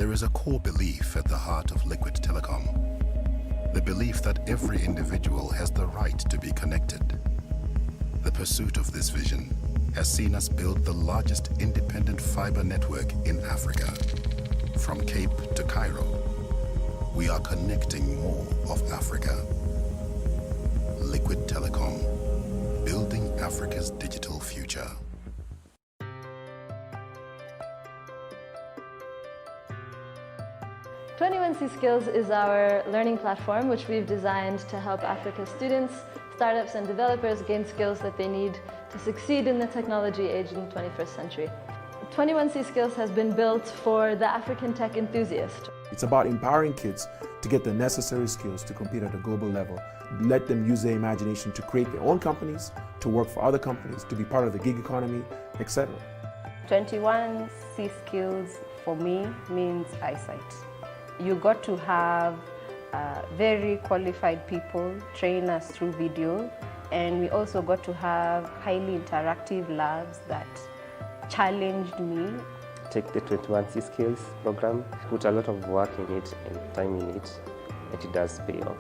There is a core belief at the heart of Liquid Telecom. The belief that every individual has the right to be connected. The pursuit of this vision has seen us build the largest independent fiber network in Africa. From Cape to Cairo, we are connecting more of Africa. Liquid Telecom, building Africa's digital future. '21C Skills is our learning platform which we've designed to help Africa's students, startups and developers gain skills that they need to succeed in the technology age in the 21st century. '21C Skills has been built for the African tech enthusiast. It's about empowering kids to get the necessary skills to compete at a global level. Let them use their imagination to create their own companies, to work for other companies, to be part of the gig economy, etc. '21C Skills for me means eyesight. You got to have very qualified people train us through video, and we also got to have highly interactive labs that challenged me. Take the '21C Skills program, put a lot of work in it and time in it, and it does pay off.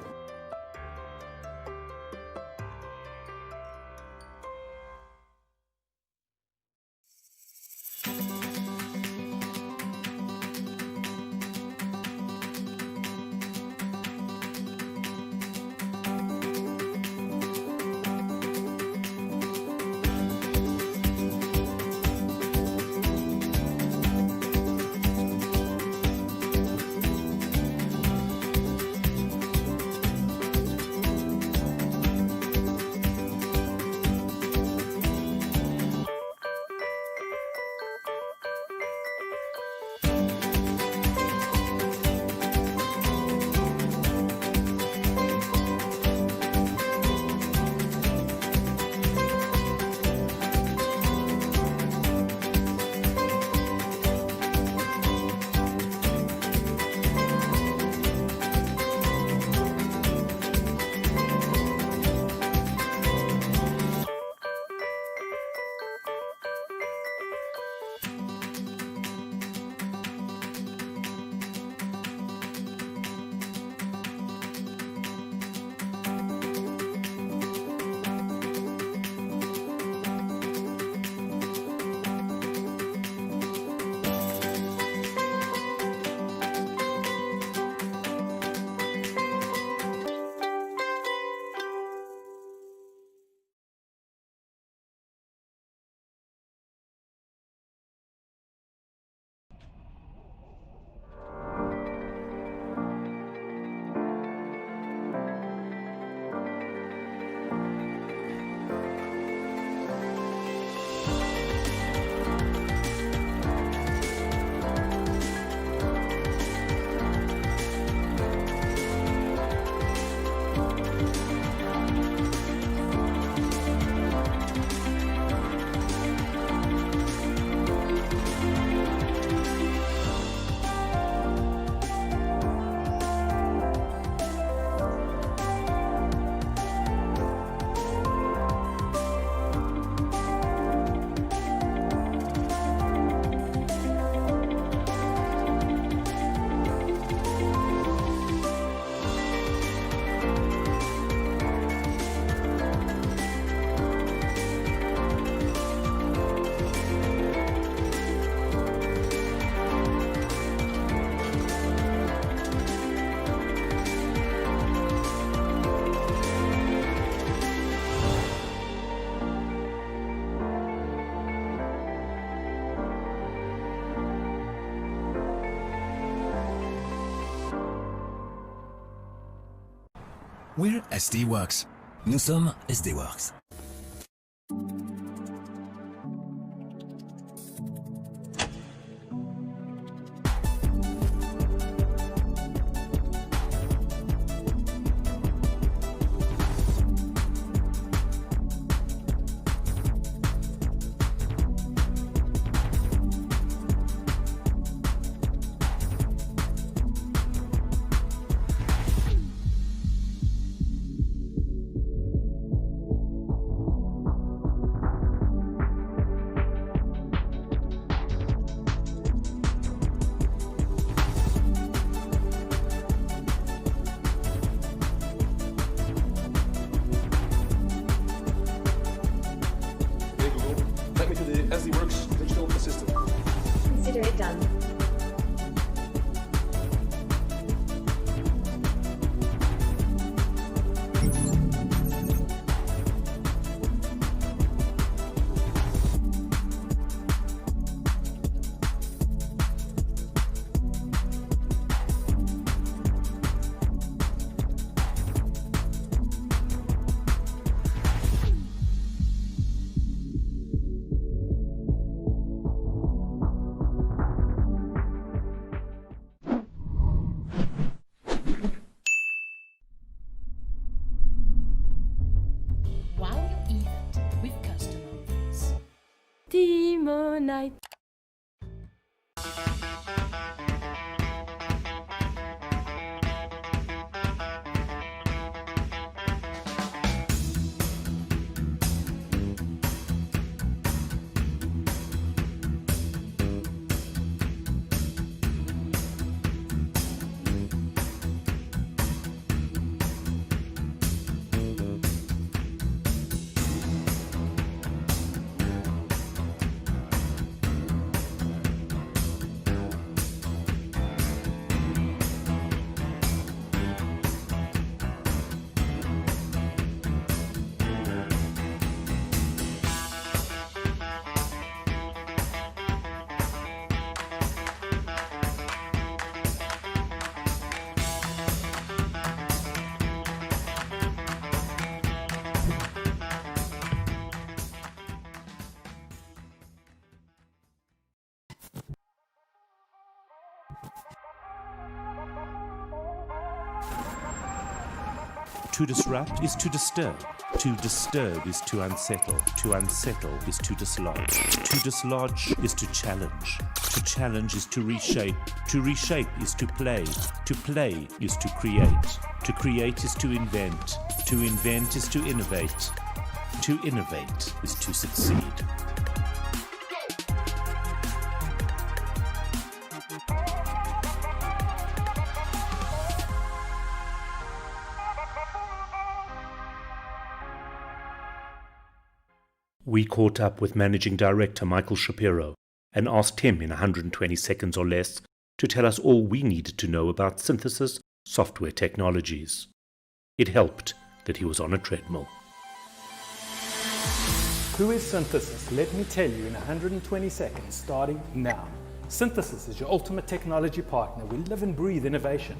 We're SD Worx. Nous sommes SD Worx. Teamonite. To disrupt is to disturb. To disturb is to unsettle. To unsettle is to dislodge. To dislodge is to challenge. To challenge is to reshape. To reshape is to play. To play is to create. To create is to invent. To invent is to innovate. To innovate is to succeed. We caught up with Managing Director Michael Shapiro and asked him in 120 seconds or less to tell us all we needed to know about synthesis software technologies. It helped that he was on a treadmill. Who is Synthesis? Let me tell you in 120 seconds, starting now. Synthesis is your ultimate technology partner. We live and breathe innovation.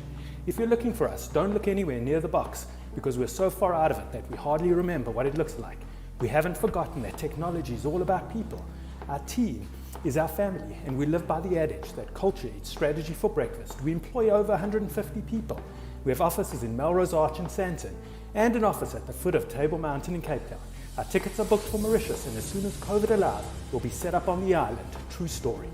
If you're looking for us, don't look anywhere near the box because we're so far out of it that we hardly remember what it looks like. We haven't forgotten that technology is all about people. Our team is our family, and we live by the adage that culture eats strategy for breakfast. We employ over 150 people. We have offices in Melrose Arch and Sandton, and an office at the foot of Table Mountain in Cape Town. Our tickets are booked for Mauritius, and as soon as COVID allows, we'll be set up on the island. True story.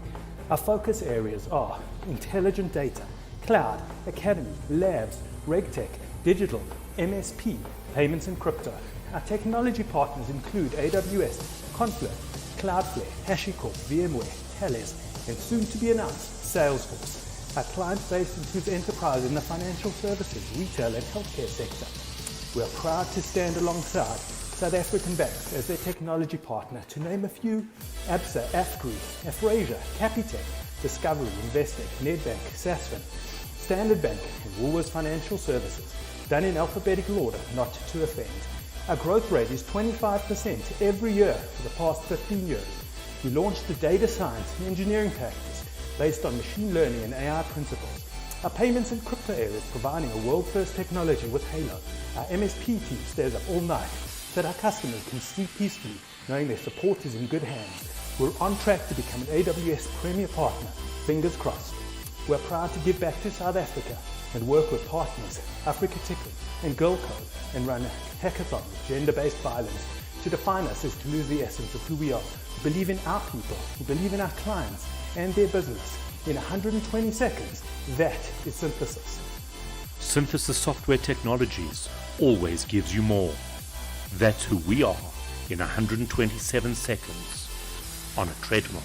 Our focus areas are intelligent data, cloud, academy, labs, regtech, digital, MSP, payments and crypto. Our technology partners include AWS, Confluent, Cloudflare, HashiCorp, VMware, Thales, and soon to be announced, Salesforce. Our client base includes enterprise in the financial services, retail and healthcare sector. We are proud to stand alongside South African banks as their technology partner, to name a few: ABSA, AFGRI, Afrasia, Capitec, Discovery, Investec, Nedbank, Sasfin, Standard Bank, and Woolworths Financial Services, done in alphabetical order, not to offend. Our growth rate is 25% every year for the past 15 years. We launched the data science and engineering practice based on machine learning and AI principles. Our payments and crypto area is providing a world-first technology with Halo. Our MSP team stays up all night so that our customers can sleep peacefully knowing their support is in good hands. We're on track to become an AWS Premier Partner, fingers crossed. We're proud to give back to South Africa and work with partners, Africa Tickle and Girl Code, and run a hackathon with gender-based violence. To define us is to lose the essence of who we are. We believe in our people, we believe in our clients and their business. In 120 seconds, that is Synthesis. Synthesis Software Technologies always gives you more. That's who we are in 127 seconds on a treadmill.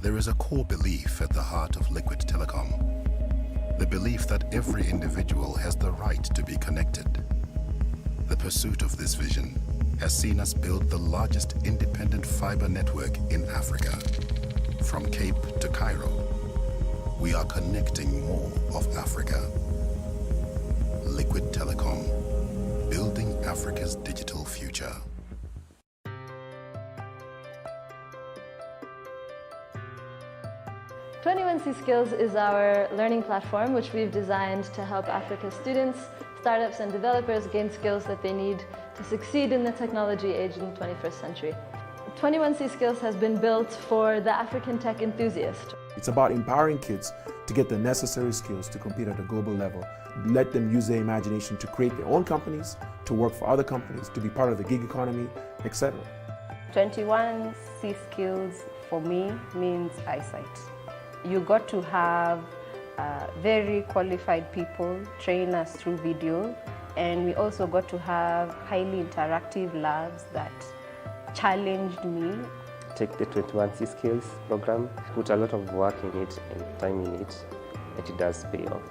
There is a core belief at the heart of Liquid Telecom. The belief that every individual has the right to be connected. The pursuit of this vision has seen us build the largest independent fiber network in Africa. From Cape to Cairo, we are connecting more of Africa. Liquid Telecom, building Africa's digital future. 21C Skills is our learning platform which we've designed to help Africa's students, startups and developers gain skills that they need to succeed in the technology age in the 21st century. 21C Skills has been built for the African tech enthusiast. It's about empowering kids to get the necessary skills to compete at a global level. Let them use their imagination to create their own companies, to work for other companies, to be part of the gig economy, etc. 21C Skills for me means eyesight. You got to have very qualified people train us through video, and we also got to have highly interactive labs that challenged me. Take the 21C Skills program, put a lot of work in it and time in it, and it does pay off.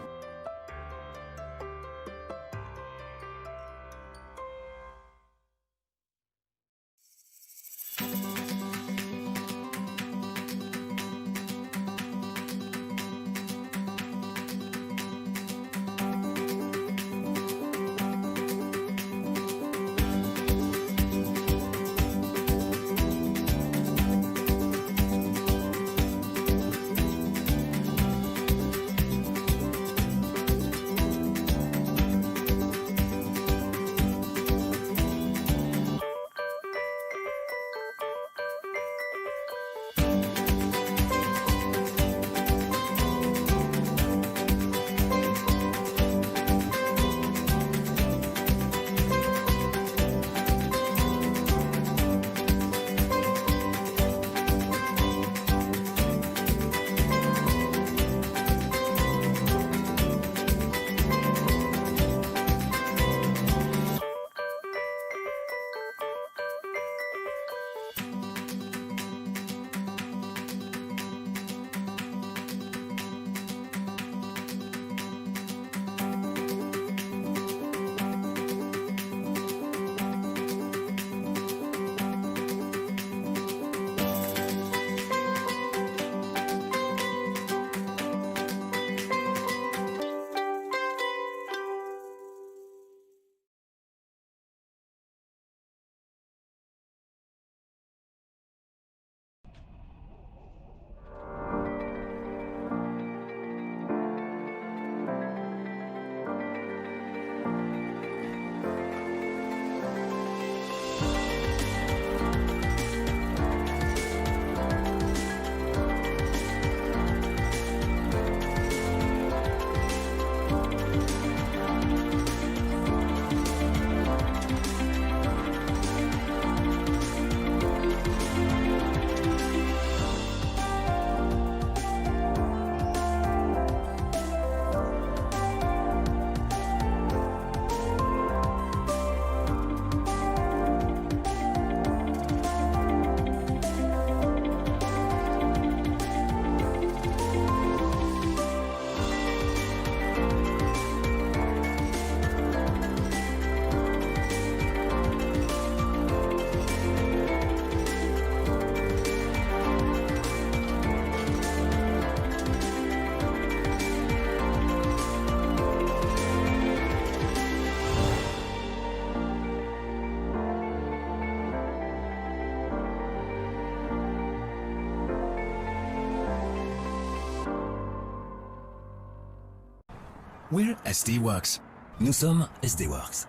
We're SD Worx. Nous sommes SD Worx.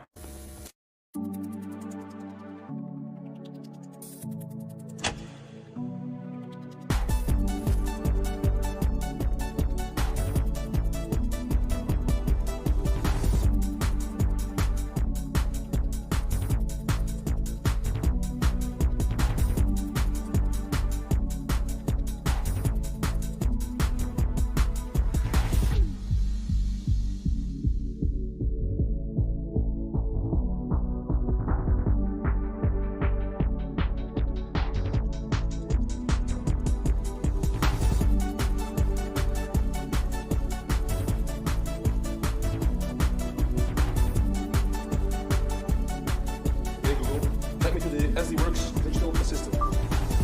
as the Worx digital assistant.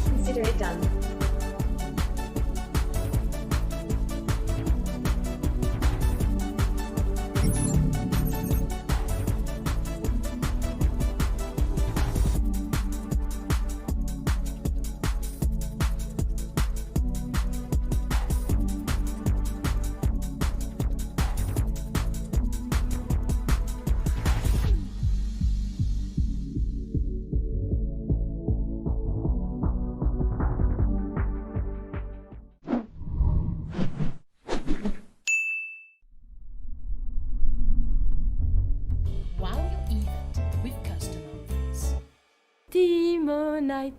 Consider it done. Teamonite.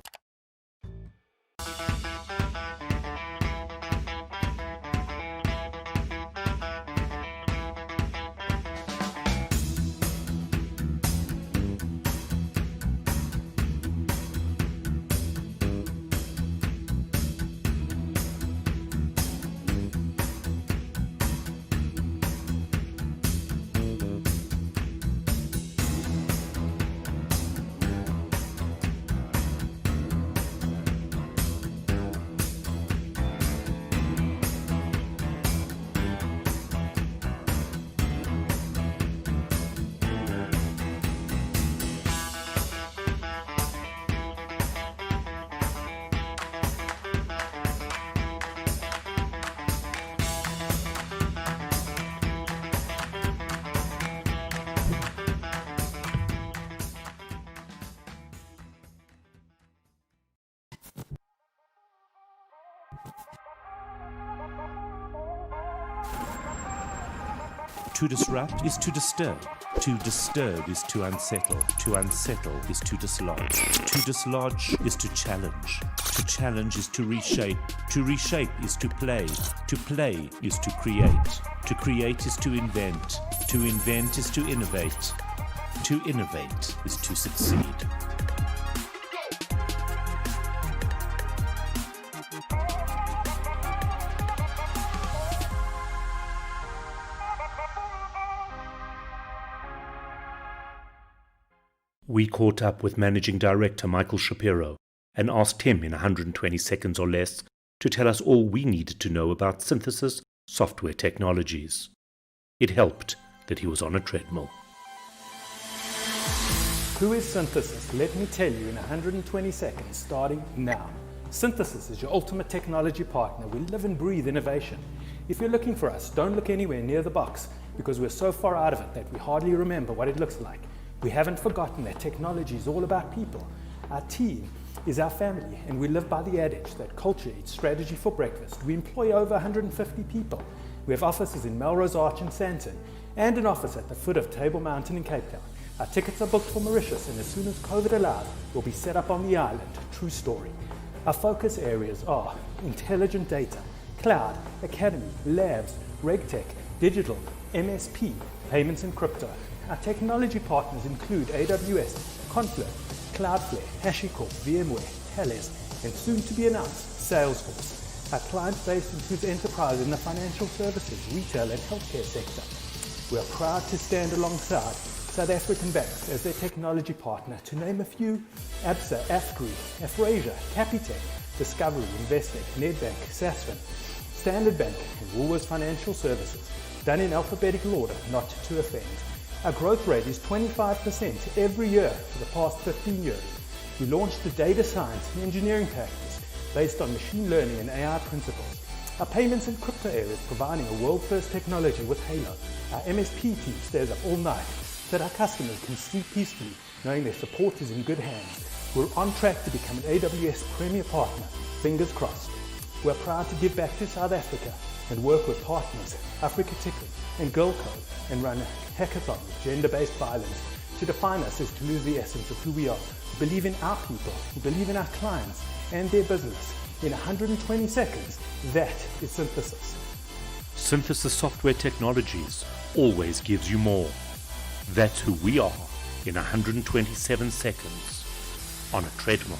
To disrupt is to disturb. To disturb is to unsettle. To unsettle is to dislodge. To dislodge is to challenge. To challenge is to reshape. To reshape is to play. To play is to create. To create is to invent. To invent is to innovate. To innovate is to succeed. We caught up with Managing Director Michael Shapiro and asked him in 120 seconds or less to tell us all we needed to know about synthesis software technologies. It helped that he was on a treadmill. Who is Synthesis? Let me tell you in 120 seconds, starting now. Synthesis is your ultimate technology partner. We live and breathe innovation. If you're looking for us, don't look anywhere near the box because we're so far out of it that we hardly remember what it looks like. We haven't forgotten that technology is all about people. Our team is our family, and we live by the adage that culture eats strategy for breakfast. We employ over 150 people. We have offices in Melrose Arch and Sandton, and an office at the foot of Table Mountain in Cape Town. Our tickets are booked for Mauritius, and as soon as COVID allows, we'll be set up on the island. True story. Our focus areas are intelligent data, cloud, academy, labs, regtech, digital, MSP, payments and crypto. Our technology partners include AWS, Confluent, Cloudflare, HashiCorp, VMware, Thales, and soon to be announced, Salesforce. Our client base includes enterprise in the financial services, retail and healthcare sector. We are proud to stand alongside South African banks as their technology partner, to name a few: ABSA, AFGRI, Afrasia, Capitec, Discovery, Investec, Nedbank, Sasfin, Standard Bank, and Woolworths Financial Services, done in alphabetical order, not to offend. Our growth rate is 25% every year for the past 15 years. We launched the data science and engineering practice based on machine learning and AI principles. Our payments and crypto area is providing a world-first technology with Halo. Our MSP team stays up all night so that our customers can sleep peacefully, knowing their support is in good hands. We're on track to become an AWS Premier Partner, fingers crossed. We're proud to give back to South Africa and work with partners, Africa Ticket and Girl Code, and run a hackathon with gender-based violence. To define us is to lose the essence of who we are. We believe in our people, we believe in our clients and their business. In 120 seconds, that is Synthesis. Synthesis Software Technologies always gives you more. That's who we are in 127 seconds on a treadmill.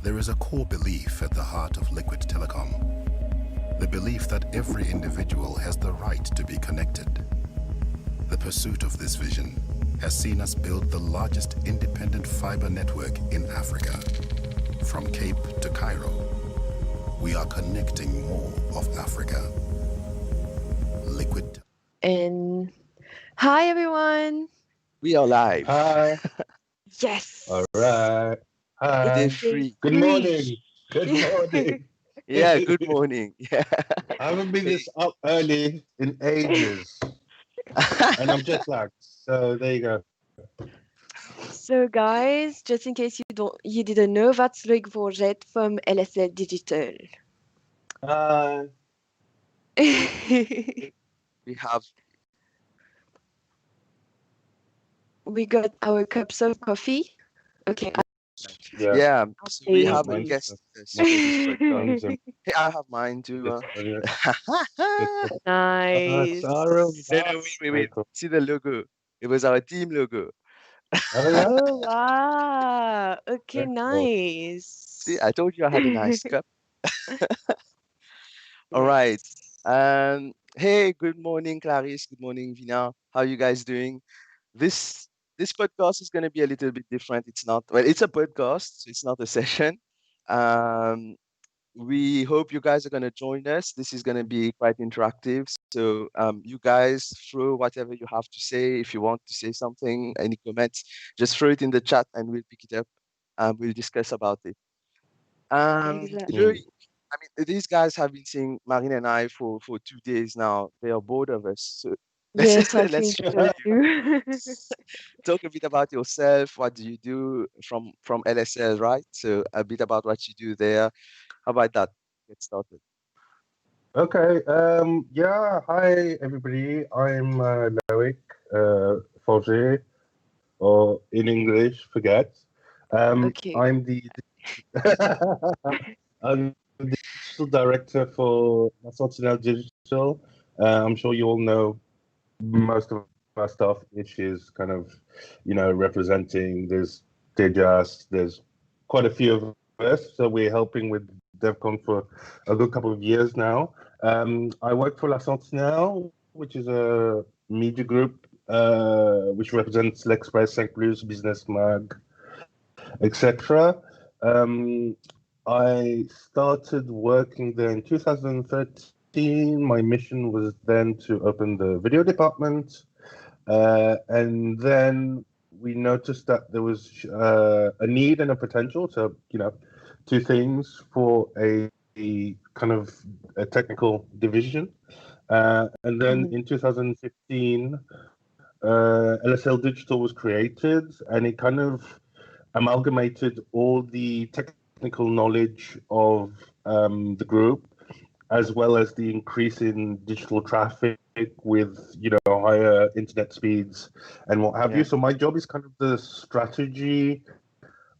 There is a core belief at the heart of Liquid Telecom. The belief that every individual has the right to be connected. The pursuit of this vision has seen us build the largest independent fiber network in Africa. From Cape to Cairo, we are connecting more of Africa. Liquid. And hi everyone. We are live. Hi. Yes. All right. Hi. Day free. Good morning. Good morning. Yeah, good morning. Yeah. I haven't been this up early in ages. And I'm jet lagged. So there you go. So guys, just in case you didn't know, that's Luc Bourget from LSL Digital. Hi. We got our cups of coffee. Okay. Yeah. So we have a Amazing. guest. Hey, I have mine too. Nice. Wait. See the logo. It was our team logo. Oh wow. Okay, nice. See, I told you I had a nice cup. All right. Hey, good morning, Clarice. Good morning, Vina. How are you guys doing? This podcast is going to be a little bit different. It's a podcast, so it's not a session. We hope you guys are going to join us. This is going to be quite interactive. So you guys throw whatever you have to say. If you want to say something, any comments, just throw it in the chat and we'll pick it up and we'll discuss about it. Exactly. I mean, these guys have been seeing Marine and I for 2 days now. They are bored of us. So Yes, I let's think so too. talk a bit about yourself. What do you do from LSL, right? So a bit about what you do there. How about that? Get started. Okay. Yeah. Hi, everybody. I'm Loic Forger, or in English, forget. Okay. I'm the digital director for Consulting Digital. I'm sure you all know most of our stuff, which is kind of, representing. There's quite a few of us, so we're helping with DevCon for a good couple of years now. I work for La Sentinelle, which is a media group which represents L'Express, Saint Plus, Business Mag, etc. I started working there in 2013. My mission was then to open the video department. And then we noticed that there was a need and a potential to, two things for a kind of a technical division. And then in 2015, LSL Digital was created, and it kind of amalgamated all the technical knowledge of the group, as well as the increase in digital traffic with, higher internet speeds and what have you. So my job is kind of the strategy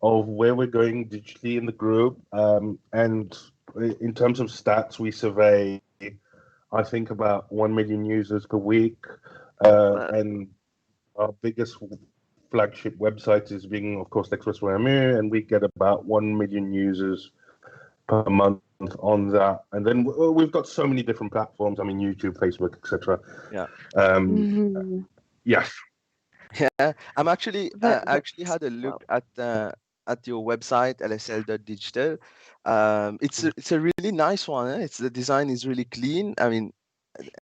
of where we're going digitally in the group. And in terms of stats, we survey, I think, about 1 million users per week. And our biggest flagship website is being, of course, L'Express Royaume, and we get about 1 million users per month on that. And then we've got so many different platforms. I mean, YouTube, Facebook, etc. Yeah. Yes. Yeah. I actually had a look at your website, lsl.digital. It's a really nice one. It's the design is really clean. I mean,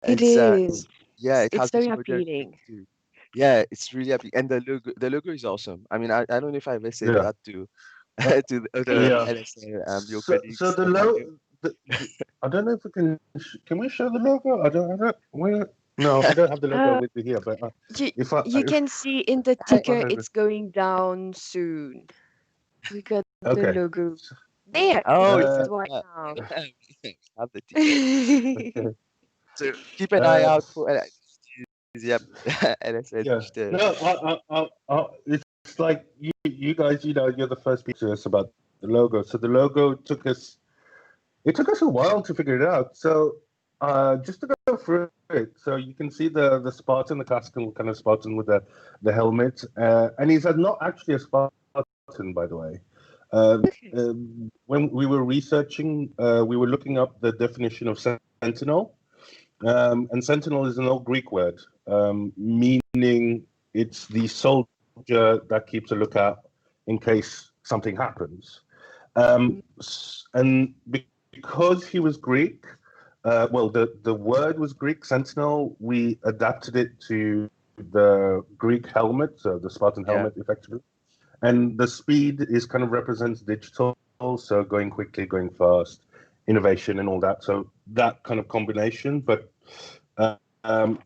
It is. It It's has very this modern appealing. too. Yeah, it's really appealing, and the logo is awesome. I mean, I don't know if I ever said that to to the other LSL your colleagues. So the logo, I don't know if we can we show the logo? No, I don't have the logo with me here, but you can see in the ticker it's going down soon. We got the logo. There. Oh, it's right now. Have the ticker. Okay. So keep an eye out for LSL Digital. No, it's like you guys, you're the first people to us about the logo. So the logo took us a while to figure it out. So just to go through it, so you can see the Spartan, the classical kind of Spartan with the helmet, and he's not actually a Spartan, by the way. When we were researching, we were looking up the definition of sentinel. And sentinel is an old Greek word, meaning it's the soldier that keeps a lookout in case something happens. And because he was Greek, well, the word was Greek, sentinel, we adapted it to the Greek helmet, so the Spartan helmet, effectively. And the speed is kind of represents digital, so going quickly, going fast, innovation and all that. So that kind of combination. But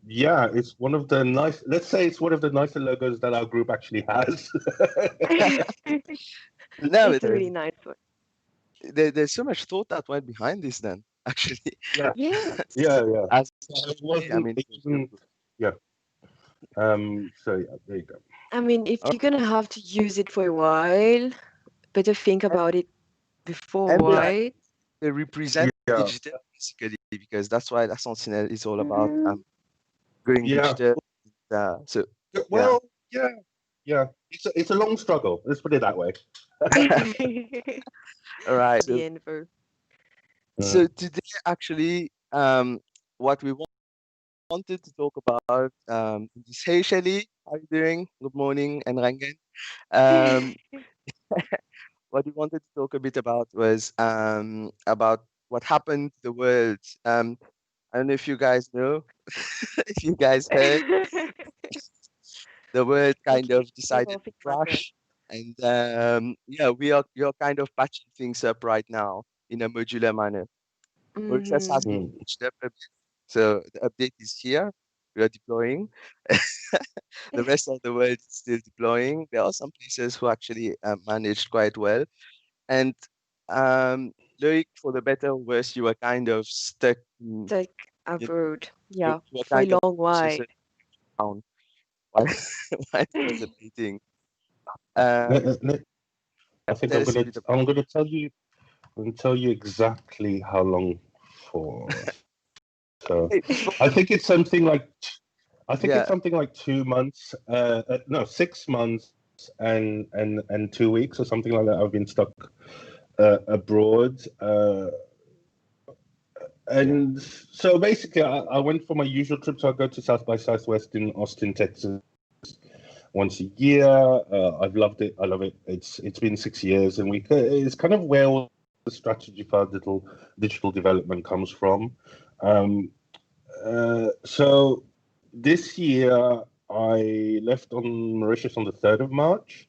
yeah, it's one of the nice, let's say it's one of the nicer logos that our group actually has. No, It's a really nice one. There's so much thought that went behind this then, actually. Yeah. Yeah. Yeah, yeah. As, I mean, yeah. So yeah, there you go. I mean, if you're gonna have to use it for a while, better think about it before, and right? they represent digital basically, because that's why La Sentinelle is all about going digital. So well, yeah. It's a long struggle. Let's put it that way. All right. The info. So today, actually, what we wanted to talk about, hey Shelly, how are you doing? Good morning, and Rangan. What we wanted to talk a bit about was about what happened to the world. I don't know if you guys know, if you guys heard, the world kind of decided to crash. And yeah, you're kind of patching things up right now in a modular manner. Worx has been patched up a bit. So the update is here. We are deploying. The rest of the world is still deploying. There are some places who actually managed quite well. And Loic, for the better or worse, you were kind of stuck. Stuck abroad, yeah, you were for a kind of long while. Down while it was updating. I think I'm gonna tell you exactly how long for. So I think it's something like it's something like 2 months. No, 6 months and 2 weeks or something like that. I've been stuck abroad. And so basically, I went for my usual trip. So I go to South by Southwest in Austin, Texas, once a year. I've loved it. I love it. It's been 6 years, and it's kind of where all the strategy for digital development comes from. So this year I left on Mauritius on the 3rd of March,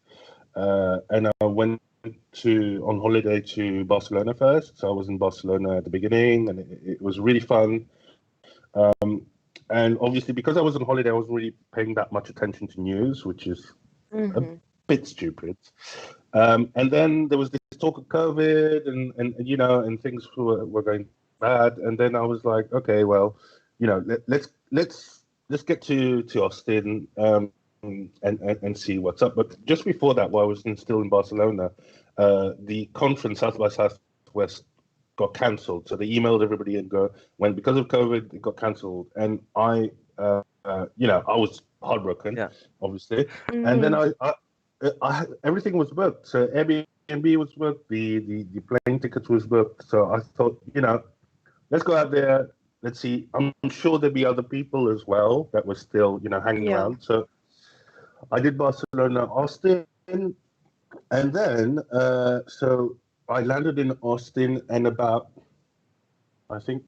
and I went on holiday to Barcelona first. So I was in Barcelona at the beginning, and it was really fun. And obviously, because I was on holiday, I wasn't really paying that much attention to news, which is a bit stupid. And then there was this talk of COVID, and things were going bad. And then I was like, okay, well, let's get to Austin and see what's up. But just before that, while I was still in Barcelona, the conference South by Southwest got cancelled. So they emailed everybody and when because of COVID, it got cancelled. And I was heartbroken, obviously. And then I everything was booked. So Airbnb was booked, the plane tickets was booked. So I thought, let's go out there. Let's see. I'm sure there'll be other people as well that were still, hanging around. So I did Barcelona, Austin, and then so I landed in Austin, and about, I think,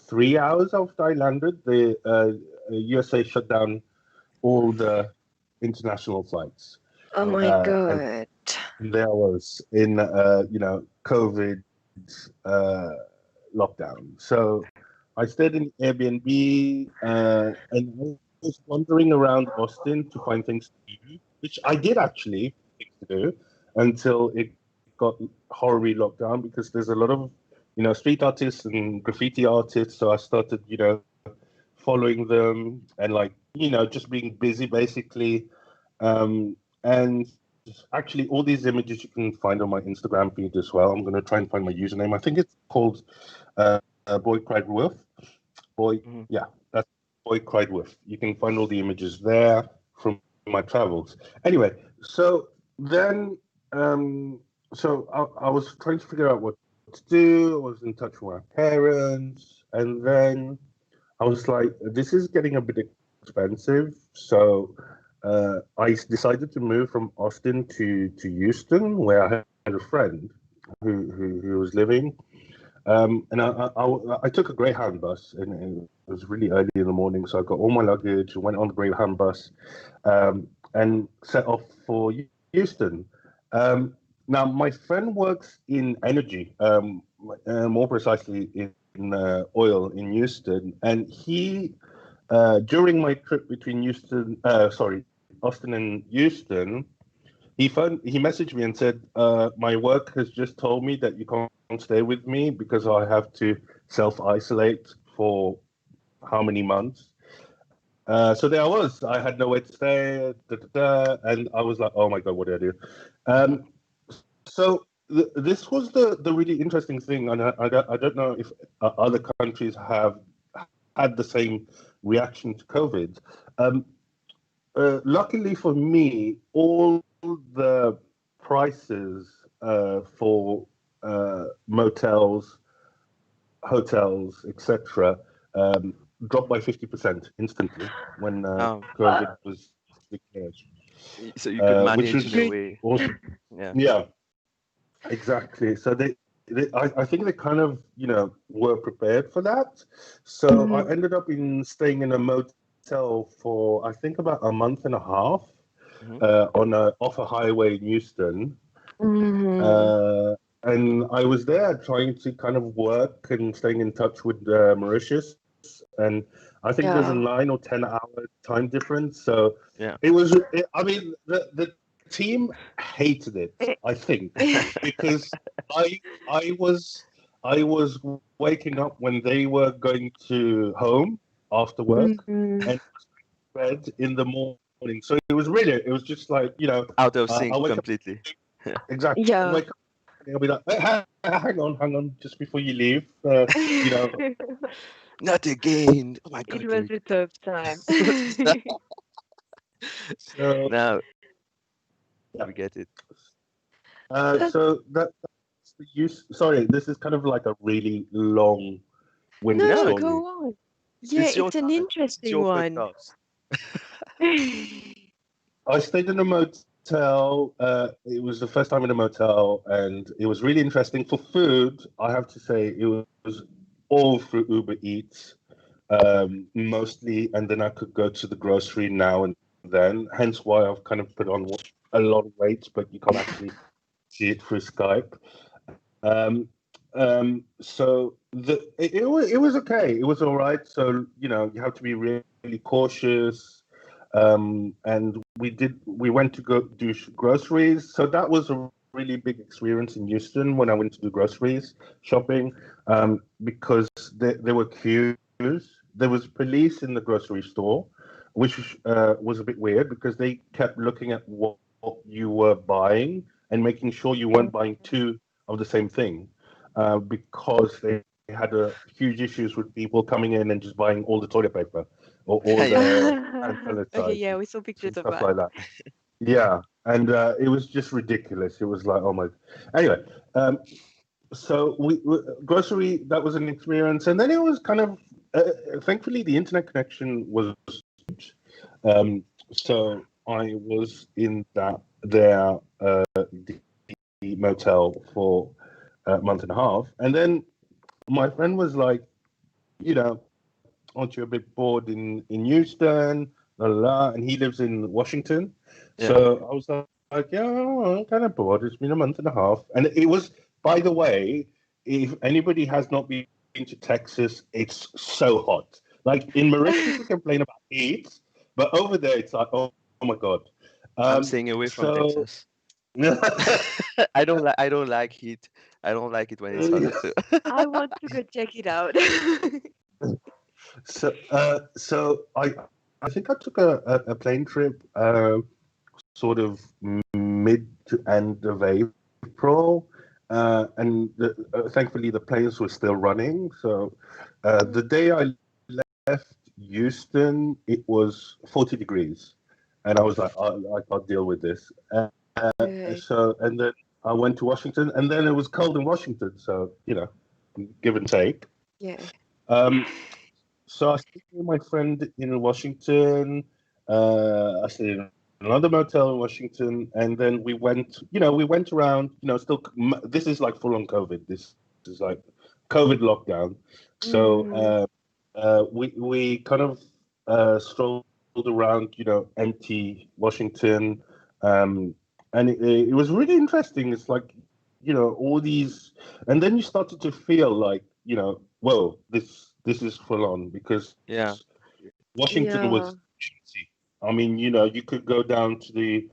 3 hours after I landed, the USA shut down all the international flights. Oh my God. And there I was in, COVID lockdown. So I stayed in Airbnb, and I was wandering around Austin to find things to do, which I did actually things to do until it got horribly locked down, because there's a lot of, street artists and graffiti artists. So I started, following them and just being busy basically. And actually all these images you can find on my Instagram feed as well. I'm going to try and find my username. I think it's called Boy Cried Wolf. Yeah, that's Boy Cried Wolf. You can find all the images there from my travels. Anyway, so then I was trying to figure out what to do. I was in touch with my parents, and then I was like, this is getting a bit expensive. So I decided to move from Austin to Houston, where I had a friend who was living. And I took a Greyhound bus, and it was really early in the morning. So I got all my luggage, went on the Greyhound bus, and set off for Houston. Now, my friend works in energy, more precisely in oil in Houston, and he, during my trip between Austin and Houston, he messaged me and said, my work has just told me that you can't stay with me because I have to self-isolate for how many months. So there I was. I had nowhere to stay, and I was like, oh my God, what do I do? So this was the really interesting thing, and I don't know if other countries have had the same reaction to COVID. Luckily for me, all the prices for motels, hotels, etc., dropped by 50% instantly when COVID was declared. So you could manage which in a way. Awesome. Yeah, exactly. So I think they kind of, were prepared for that. So I ended up staying in a motel for, I think, about a month and a half off a highway in Houston. And I was there trying to kind of work and staying in touch with Mauritius. And I think there's a 9 or 10 hour time difference. So it was, I mean, the team hated it, I think, because I was waking up when they were going to home after work and bed in the morning. So it was just like, out of sync completely. Exactly. Yeah. Wake up, I'll be like, hey, hang on, just before you leave, Not again. Oh my God. It was a tough time. So now we get it. So that's the use. Sorry, this is kind of like a really long-winded No, story. go on. Yeah, it's an interesting one. I stayed in a motel. It was the first time in a motel, and it was really interesting. For food, I have to say it was all through Uber Eats, mostly, and then I could go to the grocery now and then. Hence why I've kind of put on a lot of weight, but you can't actually see it through Skype. So it was okay. It was all right. So you have to be really cautious. And we went to go do groceries. So that was a really big experience in Houston when I went to do groceries shopping, because there were queues. There was police in the grocery store, which was a bit weird because they kept looking at what you were buying and making sure you weren't buying two of the same thing, because they had huge issues with people coming in and just buying all the toilet paper or all the hand sanitizer. Okay, yeah, we saw pictures of stuff that. like that. Yeah, and it was just ridiculous. It was like, oh my. Anyway, so we grocery, that was an experience, and then it was kind of thankfully the internet connection was huge. So I was in the motel for a month and a half, and then my friend was like, aren't you a bit bored in Houston? And he lives in Washington. Yeah. So I was like, yeah, I'm kind of bored. It's been a month and a half. And it was, by the way, if anybody has not been to Texas, it's so hot. Like in Mauritius, we complain about heat, but over there, it's like, oh my God. I'm staying away from Texas. I don't like heat. I don't like it when it's hot. So. I want to go check it out. So I think I took a plane trip sort of mid to end of April, and thankfully the planes were still running. So the day I left Houston, it was 40 degrees, and I was like, I can't deal with this. So and then I went to Washington, and then it was cold in Washington, so give and take. Yeah. So I stayed with my friend in Washington. I stayed in another motel in Washington, and then we went around. Still, this is like full on COVID. This is like COVID lockdown. So we kind of strolled around, empty Washington, and it was really interesting. It's like, all these, and then you started to feel like, whoa, this is full on, because Washington was, I mean, you could go down to the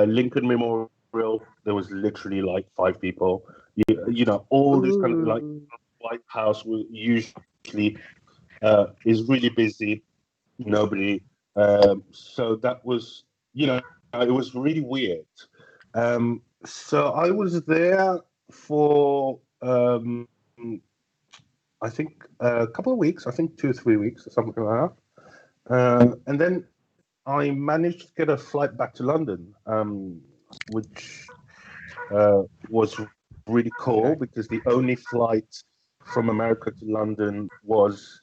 Lincoln Memorial. There was literally like 5 people. All this kind of like White House will usually is really busy. Nobody. So that was, it was really weird. So I was there for I think a couple of weeks. I think 2 or 3 weeks or something like that. And then I managed to get a flight back to London, which was really cool, because the only flight from America to London was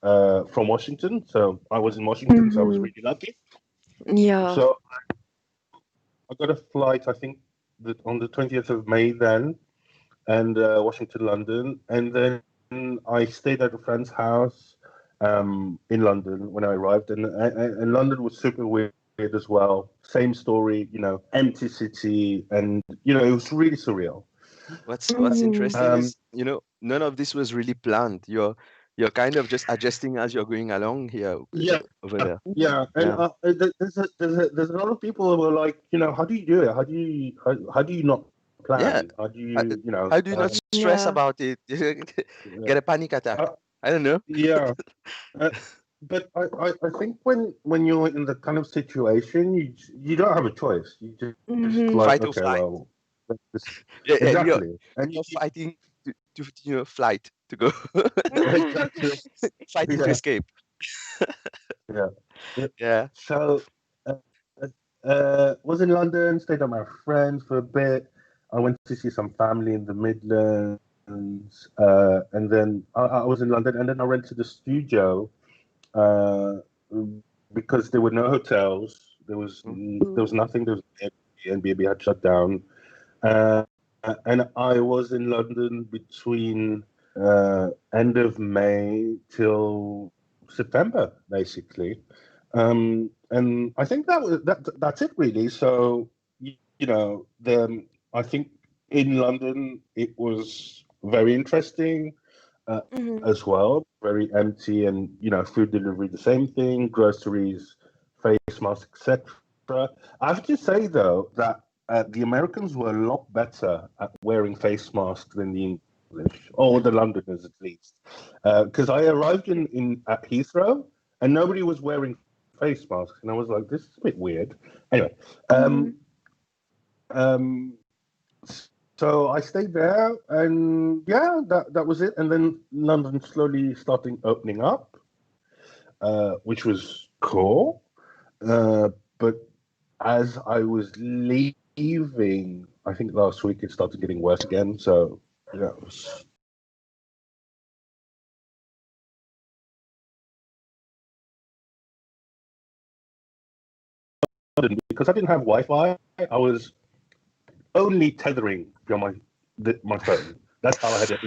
from Washington. So I was in Washington, so I was really lucky. Yeah. So I got a flight, I think, on the 20th of May then, and Washington, London. And then I stayed at a friend's house in London when I arrived. And London was super weird as well. Same story, empty city. And, it was really surreal. What's interesting is, none of this was really planned. You're kind of just adjusting as you're going along here. Over there. Yeah, and there's a lot of people who are like, how do you do it? How do you not plan? Yeah. How do you, How do you not stress about it? Get a panic attack? I don't know. Yeah, but I think when you're in the kind of situation, you don't have a choice. You just like, fight or flight. well, exactly. And you're fighting to flight to go. Exactly. Fighting to escape. Yeah. So was in London, stayed at my friends for a bit. I went to see some family in the Midlands, and then I was in London, and then I rented a studio because there were no hotels. There was nothing. There was Airbnb had shut down, and I was in London between end of May till September, basically. And I think that's it really. So I think in London it was very interesting as well, very empty, and food delivery the same thing, groceries, face masks, etc. I have to say though that the Americans were a lot better at wearing face masks than the English, or the Londoners at least, because I arrived at Heathrow and nobody was wearing face masks, and I was like, this is a bit weird. Anyway, so I stayed there, and that was it. And then London slowly starting opening up, which was cool. But as I was leaving, I think last week it started getting worse again. So it was... Because I didn't have Wi-Fi, I was only tethering via my phone. That's how I had it.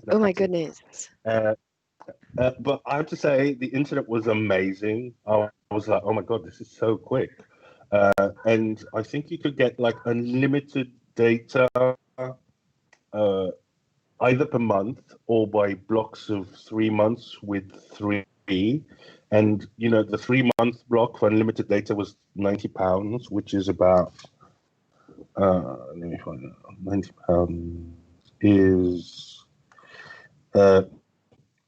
Oh my goodness. But I have to say, the internet was amazing. I was like, oh my God, this is so quick. And I think you could get like unlimited data either per month or by blocks of 3 months with 3. And, the 3-month block for unlimited data was £90, which is about, let me find it, £90 is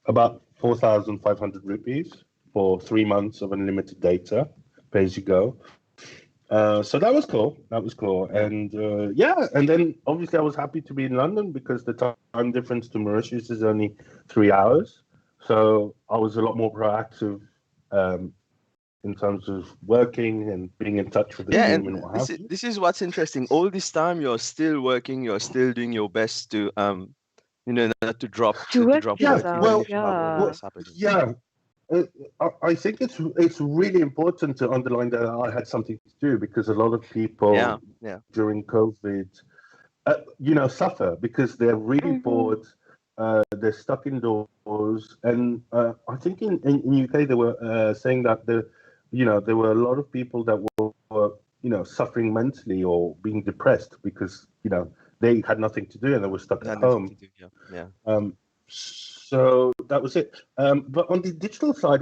about 4,500 rupees for 3 months of unlimited data, pay as you go. So that was cool. And and then obviously I was happy to be in London because the time difference to Mauritius is only 3 hours. So I was a lot more proactive in terms of working and being in touch with the Yeah, team and and what have you. this is what's interesting. All this time you're still working, you're still doing your best to not to drop To work drop this work, even out, if you have all yeah. this happening. Yeah, I think it's really important to underline that I had something to do, because a lot of people during COVID, suffer because they're really bored. They're stuck indoors, and I think in UK they were saying that there were a lot of people that were suffering mentally or being depressed because they had nothing to do and they were stuck at home. So that was it. But on the digital side,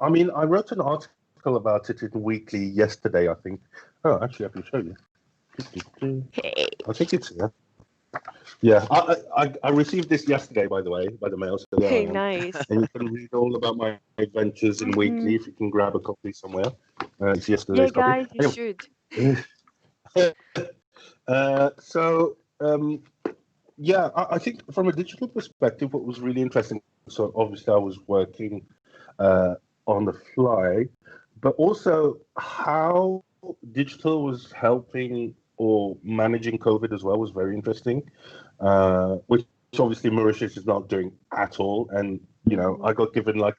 I mean, I wrote an article about it in Weekly yesterday, I think. Oh, actually, I can show you. I think it's here. Yeah, I received this yesterday, by the way, by the mail. So there I am. Nice. And you can read all about my adventures in Weekly if you can grab a copy somewhere. It's yesterday's Yeah, guys, copy. you should. Yeah, I think from a digital perspective, what was really interesting, so obviously I was working on the fly, but also how digital was helping or managing COVID as well was very interesting, which obviously Mauritius is not doing at all. And, I got given like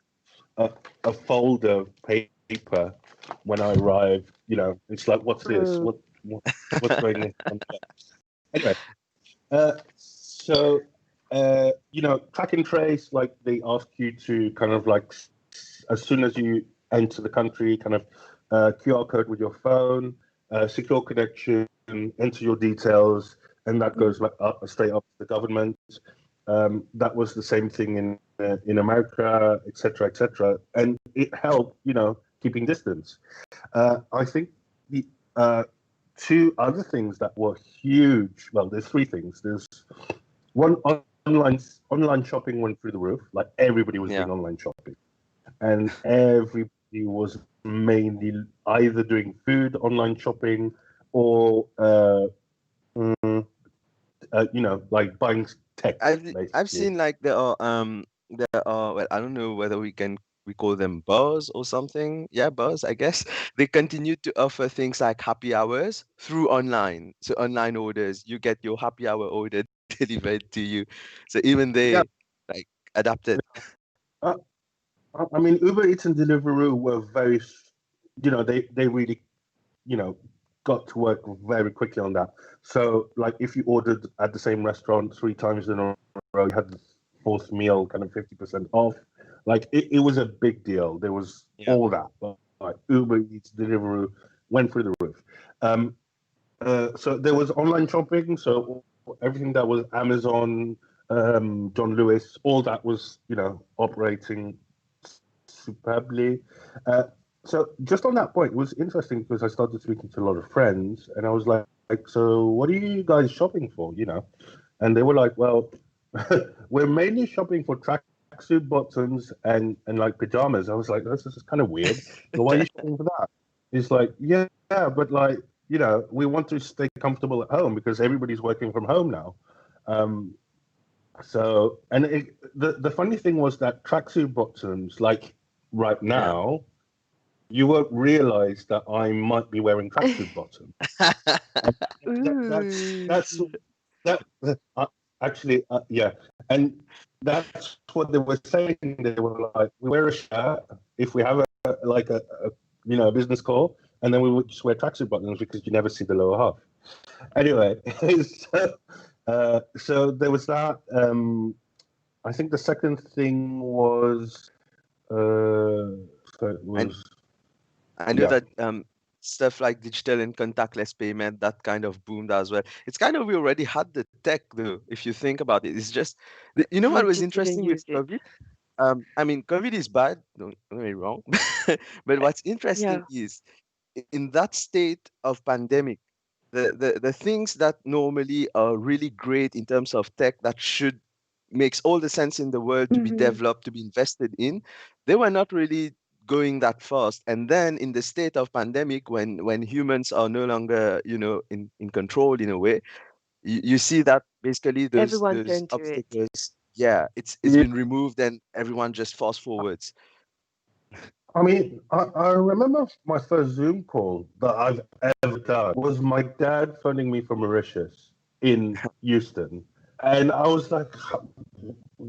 a folder of paper when I arrived, it's like, what's this? What's going on? Anyway. So, track and trace, like they ask you to kind of like, as soon as you enter the country, kind of QR code with your phone, secure connection, enter your details, and that goes like straight up to the government. That was the same thing in America, etc., etc., and it helped, keeping distance. I think the two other things that were huge. Well, there's three things. There's one, online shopping went through the roof. Like everybody was doing online shopping, and everybody was mainly either doing food online shopping or like buying tech. I've seen like there are well, I don't know whether we call them bars or something. Yeah, bars, I guess. They continue to offer things like happy hours through online. So online orders, you get your happy hour order delivered to you. So even they like adapted. I mean, Uber Eats and Deliveroo were very, they really, got to work very quickly on that. So, like, if you ordered at the same restaurant 3 times in a row, you had the fourth meal kind of 50% off. Like, it was a big deal. There was all that. But, like, Uber Eats, Deliveroo went through the roof. So there was online shopping. So everything that was Amazon, John Lewis, all that was, operating superbly. So just on that point, it was interesting because I started speaking to a lot of friends, and I was like, so what are you guys shopping for? And they were like, well, we're mainly shopping for tracksuit bottoms and like pajamas. I was like, this is kind of weird. So why are you shopping for that? It's like, yeah, but like, we want to stay comfortable at home because everybody's working from home now. So, and the funny thing was that tracksuit bottoms, like right now, you won't realize that I might be wearing tracksuit bottom. Actually, yeah. And that's what they were saying. They were like, we wear a shirt if we have a business call, and then we would just wear tracksuit bottoms because you never see the lower half. Anyway, so there was that. I think the second thing was I know that stuff like digital and contactless payment, that kind of boomed as well. It's kind of, we already had the tech though, if you think about it. It's just, what was interesting with COVID? I mean, COVID is bad, don't get me wrong. But what's interesting is in that state of pandemic, the things that normally are really great in terms of tech that makes all the sense in the world to be developed, to be invested in, they were not really going that fast. And then in the state of pandemic, when humans are no longer in control in a way, you see that basically those obstacles, it's been removed and everyone just fast forwards. I mean, I remember my first Zoom call that I've ever done was my dad phoning me from Mauritius in Houston. And I was like,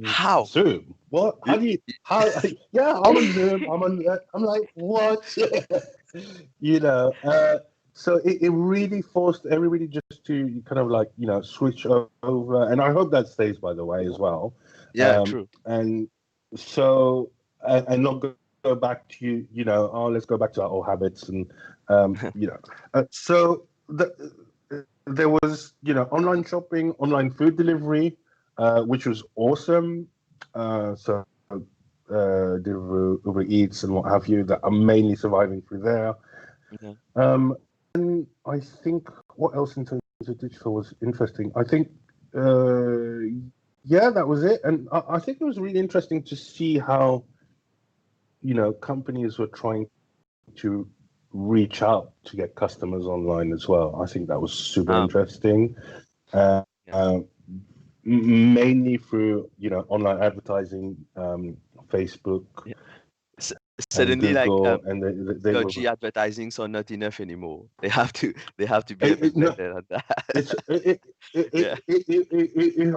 How? Zoom? What? How do you, how? Yeah, I'm on Zoom. I'm on that. I'm like, what? you know, so it really forced everybody just to kind of like, you know, switch over. And I hope that stays, by the way, as well. Yeah, true. And so, and not go back to, you know, oh, let's go back to our old habits. And, you know, so there was, you know, online shopping, online food delivery, which was awesome. So Deliveroo, Uber Eats, and what have you, that are mainly surviving through there. And I think what else in terms of digital was interesting? I think, yeah, that was it. And I think it was really interesting to see how, you know, companies were trying to reach out to get customers online as well. I think that was super interesting. Mainly through, you know, online advertising, Facebook, Suddenly, Google, like and they dodgy were. advertisings are not enough anymore. They have to be a bit better at that.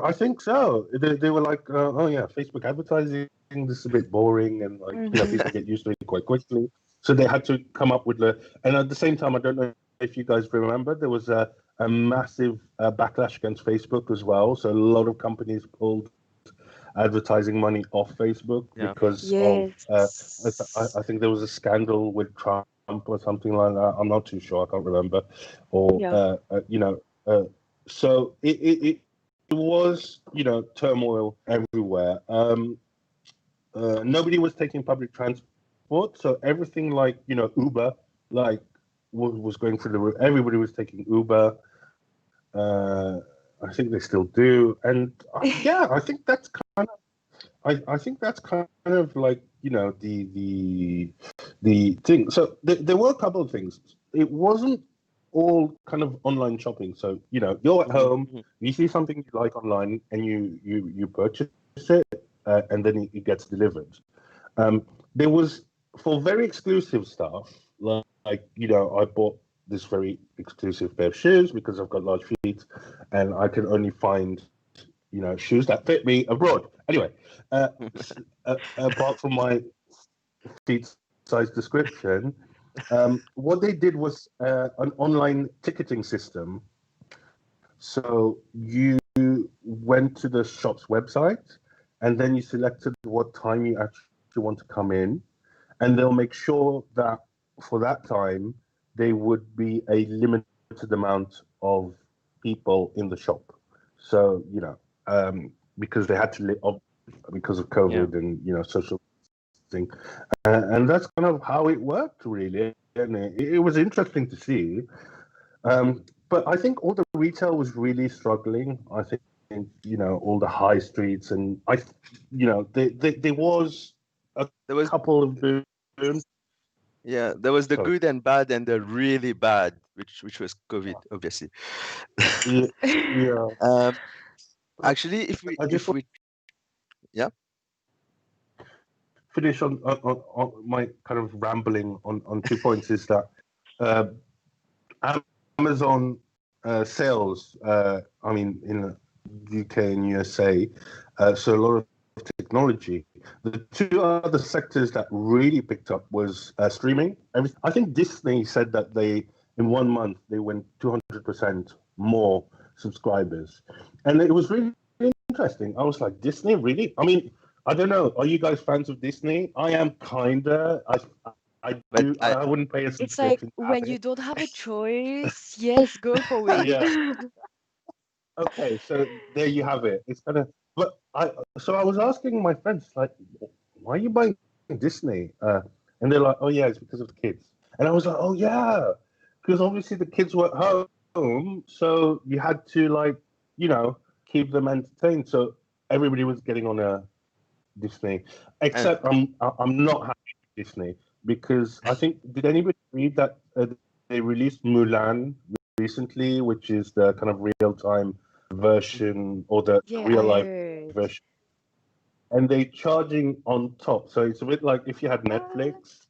I think so. They were like, oh yeah, Facebook advertising, this is a bit boring, and like, you know, people get used to it quite quickly. So they had to come up with and at the same time, I don't know if you guys remember, there was a massive backlash against Facebook as well. So a lot of companies pulled advertising money off Facebook because of, I think there was a scandal with Trump or something like that. I'm not too sure. I can't remember. Or, you know, so it was, you know, turmoil everywhere. Nobody was taking public transport. So everything like, you know, Uber, like was going through the roof. Everybody was taking Uber. I think they still do. And yeah, I think that's kind of, I think that's kind of like, you know, the thing. So there were a couple of things. It wasn't all kind of online shopping. So, you know, you're at home, you see something you like online, and you purchase it, and then it gets delivered. There was, for very exclusive stuff, like, you know, I bought this very exclusive pair of shoes because I've got large feet, and I can only find, you know, shoes that fit me abroad. Anyway, apart from my feet size description, what they did was an online ticketing system. So you went to the shop's website, and then you selected what time you actually want to come in, and they'll make sure that for that time there would be a limited amount of people in the shop. So, you know, because they had to live because of COVID and, you know, social thing, and that's kind of how it worked, really. And it was interesting to see. But I think all the retail was really struggling. I think, you know, all the high streets, and you know, there was a couple of booms. Yeah, there was the good and bad and the really bad, which was COVID, obviously. Yeah. Actually, if we finish on my kind of rambling on 2 points is that Amazon sales, I mean, in the UK and USA, so a lot of technology. The two other sectors that really picked up was streaming. I think Disney said that in 1 month, they went 200% more subscribers. And it was really interesting. I was like, Disney, really? I mean, I don't know. Are you guys fans of Disney? I am kinda. I wouldn't pay a subscription. It's like when you don't have a choice, yes, go for it. Yeah. Okay, so there you have it. It's kind of, but I was asking my friends, like, why are you buying Disney? And they're like, oh yeah, it's because of the kids. And I was like, oh yeah, because obviously the kids were at home, so you had to, like, you know, keep them entertained. So everybody was getting on a Disney, except I'm not happy with Disney because I think, did anybody read that they released Mulan recently, which is the kind of real-time version or the real-life version? and they're charging on top. So it's a bit like if you had Netflix,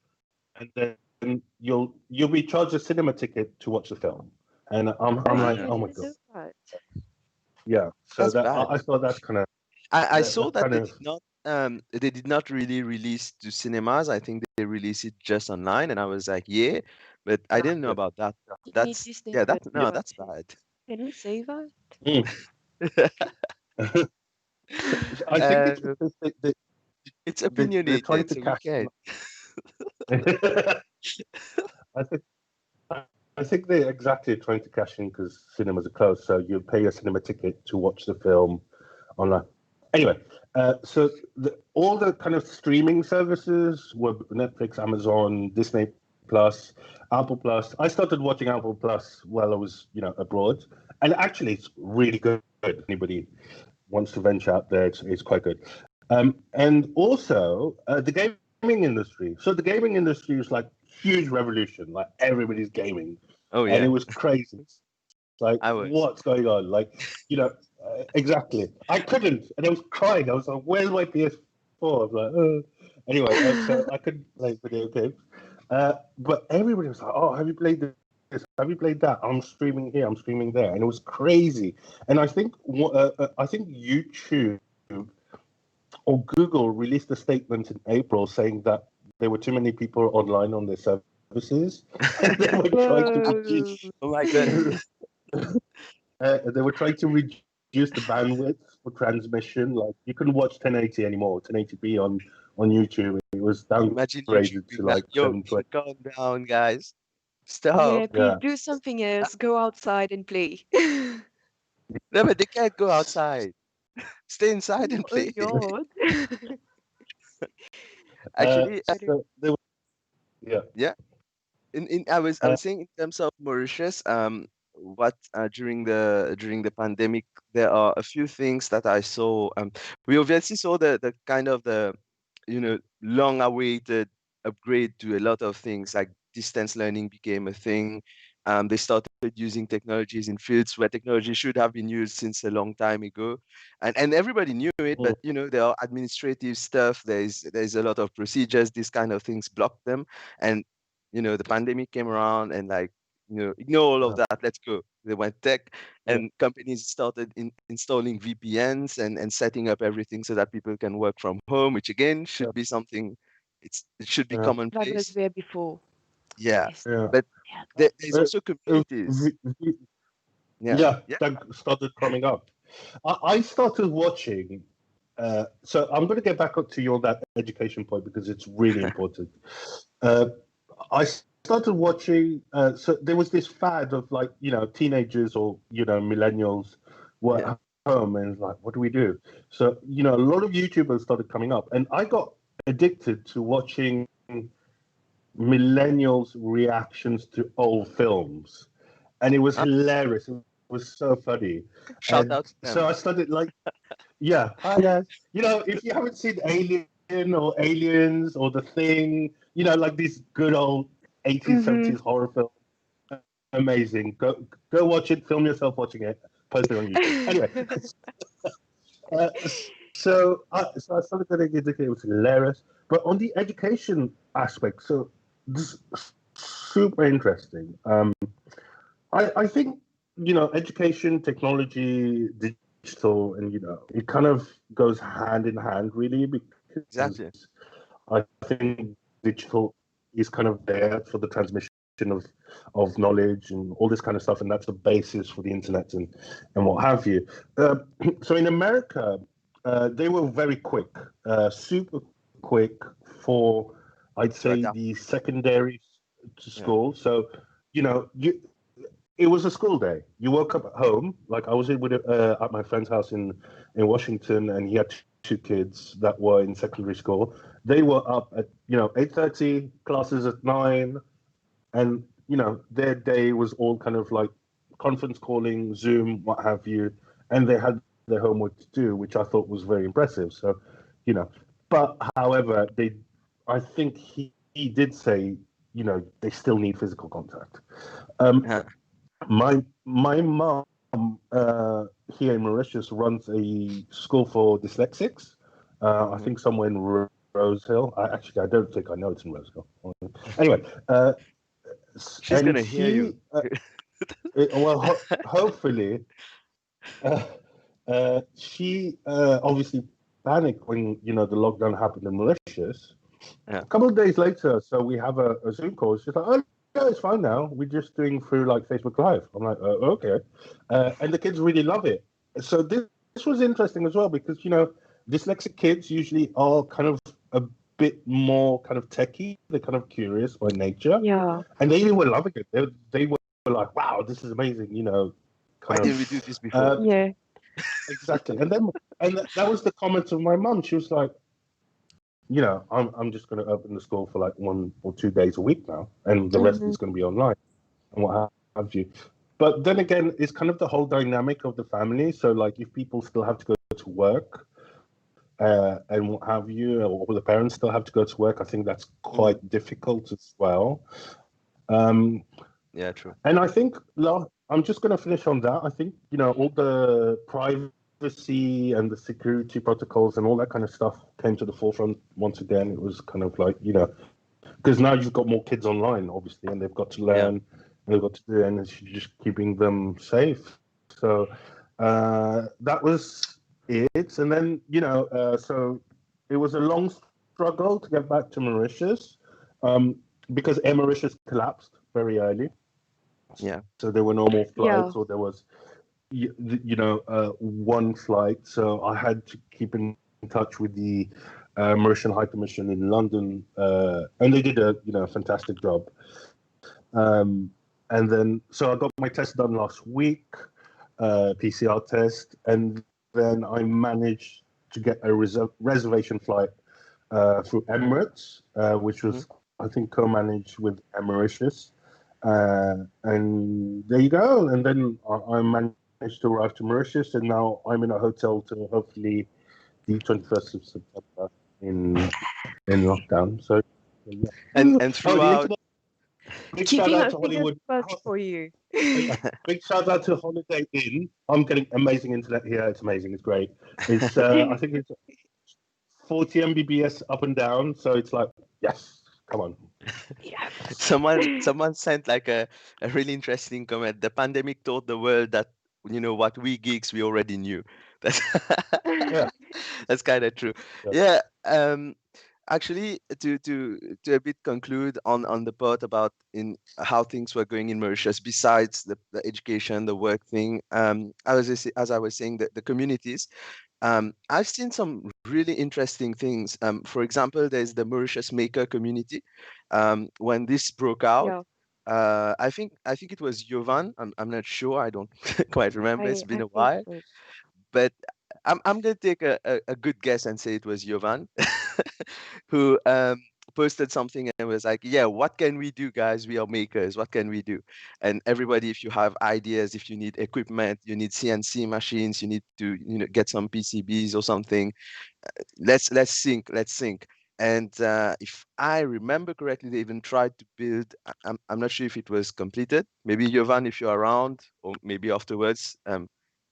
and then you'll be charged a cinema ticket to watch the film. And I'm like, oh my god, yeah. So That's that bad. I thought that's kind of. I saw that kind they of, did not really release to cinemas. I think they released it just online, and I was like, yeah, but I didn't know about that. That's that's bad. Can you say that? I think it's because it's they're trying opinionated, to so we cash. can. I think they're exactly trying to cash in because cinemas are closed, so you pay a cinema ticket to watch the film online. Anyway, so all the kind of streaming services were Netflix, Amazon, Disney Plus, Apple Plus. I started watching Apple Plus while I was, abroad, and actually it's really good. Anybody wants to venture out there, it's quite good. And also the gaming industry. So the gaming industry is like huge revolution. Like everybody's gaming. Oh yeah, and it was crazy. Like what's going on? Like exactly. I couldn't, and I was crying. I was like, "Where's my PS4?" I was like, Anyway, so I couldn't play video games. But everybody was like, "Oh, have you played this? Have you played that? I'm streaming here. I'm streaming there," and it was crazy. And I think YouTube or Google released a statement in April saying that there were too many people online on their services, and they were trying to reduce. Oh my goodness. They were trying to reduce the bandwidth for transmission. Like you couldn't watch 1080 anymore, 1080p on YouTube. It was downgraded to like 720. Calm down, guys. Stop. Yeah, please do something else. Go outside and play. No, but they can't go outside. Stay inside and play. Oh God. Actually, yeah. I was saying in terms of Mauritius, what during the pandemic, there are a few things that I saw. We obviously saw the kind of the long awaited upgrade to a lot of things, like distance learning became a thing. They started using technologies in fields where technology should have been used since a long time ago, and everybody knew it. But there are administrative stuff. There's a lot of procedures. These kind of things blocked them, and the pandemic came around and ignore all of that. Let's go. They went tech, and companies started installing VPNs and setting up everything so that people can work from home, which again should be something. It should be commonplace. That was there before. Yeah, Yes. but there's also communities. That started coming up. I started watching. So I'm going to get back up to you on that education point because it's really important. I started watching. So there was this fad of teenagers or millennials were at home and it's like, what do we do? So a lot of YouTubers started coming up, and I got addicted to watching millennials' reactions to old films, and it was hilarious. It was so funny. Shout out to them. So I started hi guys. If you haven't seen Alien or Aliens or The Thing, like these good old 80s, 70s horror films, amazing. Go watch it. Film yourself watching it. Post it on YouTube. Anyway, so I started getting addicted. It was hilarious. But on the education aspect, so this is super interesting. I think education, technology, digital, and it kind of goes hand in hand, really, because I think digital is kind of there for the transmission of knowledge and all this kind of stuff, and that's the basis for the internet and what have you. So in America, they were very quick, super quick for, I'd say, the secondary school. So it was a school day. You woke up at home, like I was at my friend's house in Washington, and he had two kids that were in secondary school. They were up at 8:30, classes at 9, and their day was all kind of like conference calling, Zoom, what have you, and they had their homework to do, which I thought was very impressive. So but however, I think he did say they still need physical contact. My mom here in Mauritius runs a school for dyslexics, I think somewhere in Rosehill. I don't think I know it's in Rosehill. Anyway, she's gonna hear you. Hopefully, she obviously panicked when the lockdown happened in Mauritius. Yeah. A couple of days later, so we have a Zoom call. She's like, "Oh, yeah, it's fine now. We're just doing through like Facebook Live." I'm like, "Okay," and the kids really love it. So this was interesting as well because dyslexic kids usually are kind of a bit more kind of techie. They're kind of curious by nature. Yeah. And they were loving it. They were like, "Wow, this is amazing!" Why didn't we do this before? Yeah. Exactly. And that was the comment of my mum. She was like, I'm just going to open the school for like 1 or 2 days a week now, and the rest is going to be online and what have you. But then again, it's kind of the whole dynamic of the family. So like if people still have to go to work and what have you, or the parents still have to go to work, I think that's quite difficult as well. Yeah, true. And I think I'm just going to finish on that. I think, all the privacy and the security protocols and all that kind of stuff came to the forefront once again. It was kind of like, because now you've got more kids online, obviously, and they've got to learn, and they've got to do it, and it's just keeping them safe. So that was it. And then, so it was a long struggle to get back to Mauritius because Air Mauritius collapsed very early. Yeah. So there were no more flights, or there was, one flight. So I had to keep in touch with the Mauritian High Commission in London, and they did a fantastic job. And then, so I got my test done last week, PCR test, and then I managed to get a reservation flight through Emirates, which was, I think, co-managed with Air Mauritius. And there you go. And then I managed to arrive to Mauritius, and now I'm in a hotel till hopefully the 21st of September in lockdown. So, yeah. And throughout, big shout Keeping out our to fingers Hollywood. crossed for you. Big shout out to Holiday Inn. I'm getting amazing internet here. It's amazing. It's great. It's I think it's 40 Mbps up and down. So it's like, yes, come on. Yeah. someone sent like a really interesting comment. The pandemic taught the world that what we geeks we already knew. That's that's kind of true. Yeah. Actually, to a bit conclude on the part about in how things were going in Mauritius, besides the education, the work thing, as I was saying, the communities. I've seen some really interesting things. For example, there's the Mauritius Maker community. When this broke out, I think it was Jovan. I'm not sure. I don't quite remember. It's been a while, but I'm gonna take a good guess and say it was Jovan who posted something and was like, yeah, what can we do, guys? We are makers. What can we do? And everybody, if you have ideas, if you need equipment, you need CNC machines, you need to get some PCBs or something, let's think. And if I remember correctly, they even tried to build, I'm not sure if it was completed. Maybe Jovan, if you're around, or maybe afterwards,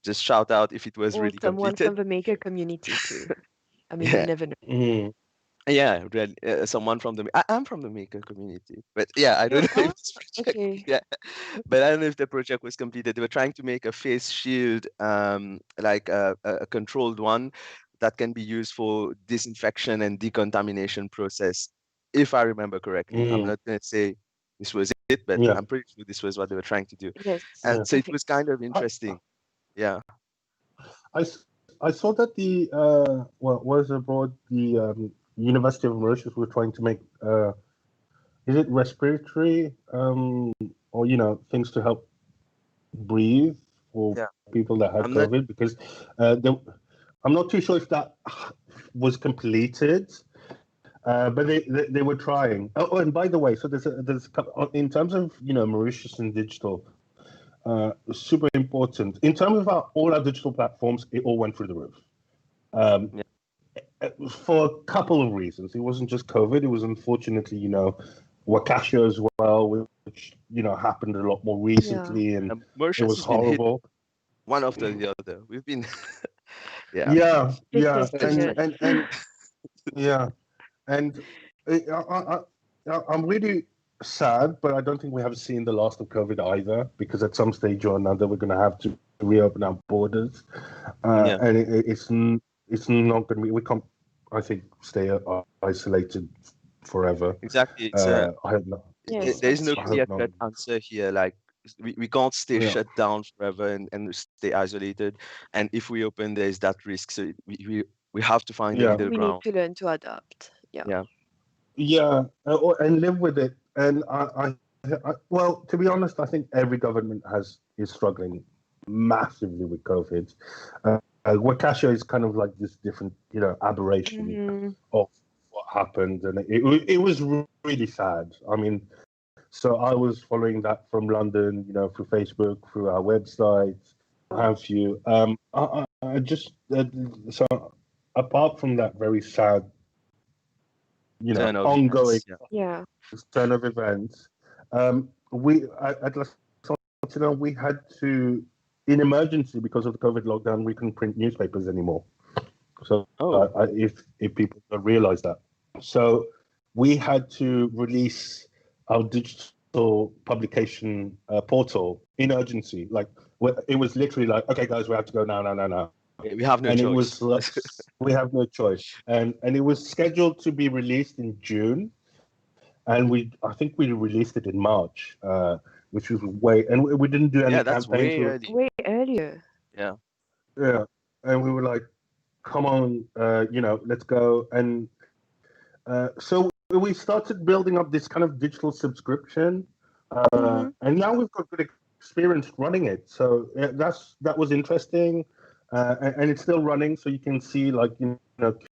just shout out if it was really someone completed. from the maker community too. I mean, you never know. Yeah, really, someone from the I'm from the maker community, but yeah, I don't know if this project, but I don't know if the project was completed. They were trying to make a face shield, like a controlled one that can be used for disinfection and decontamination process, if I remember correctly. I'm not going to say this was it, but I'm pretty sure this was what they were trying to do. Yes. And so it was kind of interesting. Yeah. I saw that the was abroad the University of Mauritius were trying to make is it respiratory or things to help breathe for people that had COVID, because I'm not too sure if that was completed, but they were trying. Oh, and by the way, so there's in terms of Mauritius and digital, super important in terms of all our digital platforms. It all went through the roof. For a couple of reasons. It wasn't just COVID. It was unfortunately, Wakasha as well, which happened a lot more recently, and it was horrible. One after the other. We've been Yeah. And yeah, and I'm really sad, but I don't think we have seen the last of COVID either, because at some stage or another we're going to have to reopen our borders, and it's not going to be. We can't, I think, stay isolated forever. Exactly. It's I hope not. there is no clear-cut answer here. Like we can't stay shut down forever and stay isolated. And if we open, there's that risk. So we have to find the middle We ground. need to learn to adapt. Yeah, and live with it. And well, to be honest, I think every government is struggling massively with COVID. Wakasha is kind of like this different, aberration of what happened, and it was really sad. I mean, so I was following that from London, through Facebook, through our website, have you. I just so apart from that very sad, ongoing turn of events, we at Sentinel, we had to, in emergency, because of the COVID lockdown, we couldn't print newspapers anymore. So if people don't realize that, so we had to release our digital publication portal in urgency. Like it was literally like, okay, guys, we have to go now. We have no choice. It was like, we have no choice, and it was scheduled to be released in June, and I think we released it in March, which was and we didn't do any campaigns. Way earlier. Yeah, and we were like, come on, let's go, and so we started building up this kind of digital subscription, and now we've got good experience running it. So that was interesting. And it's still running, so you can see, like,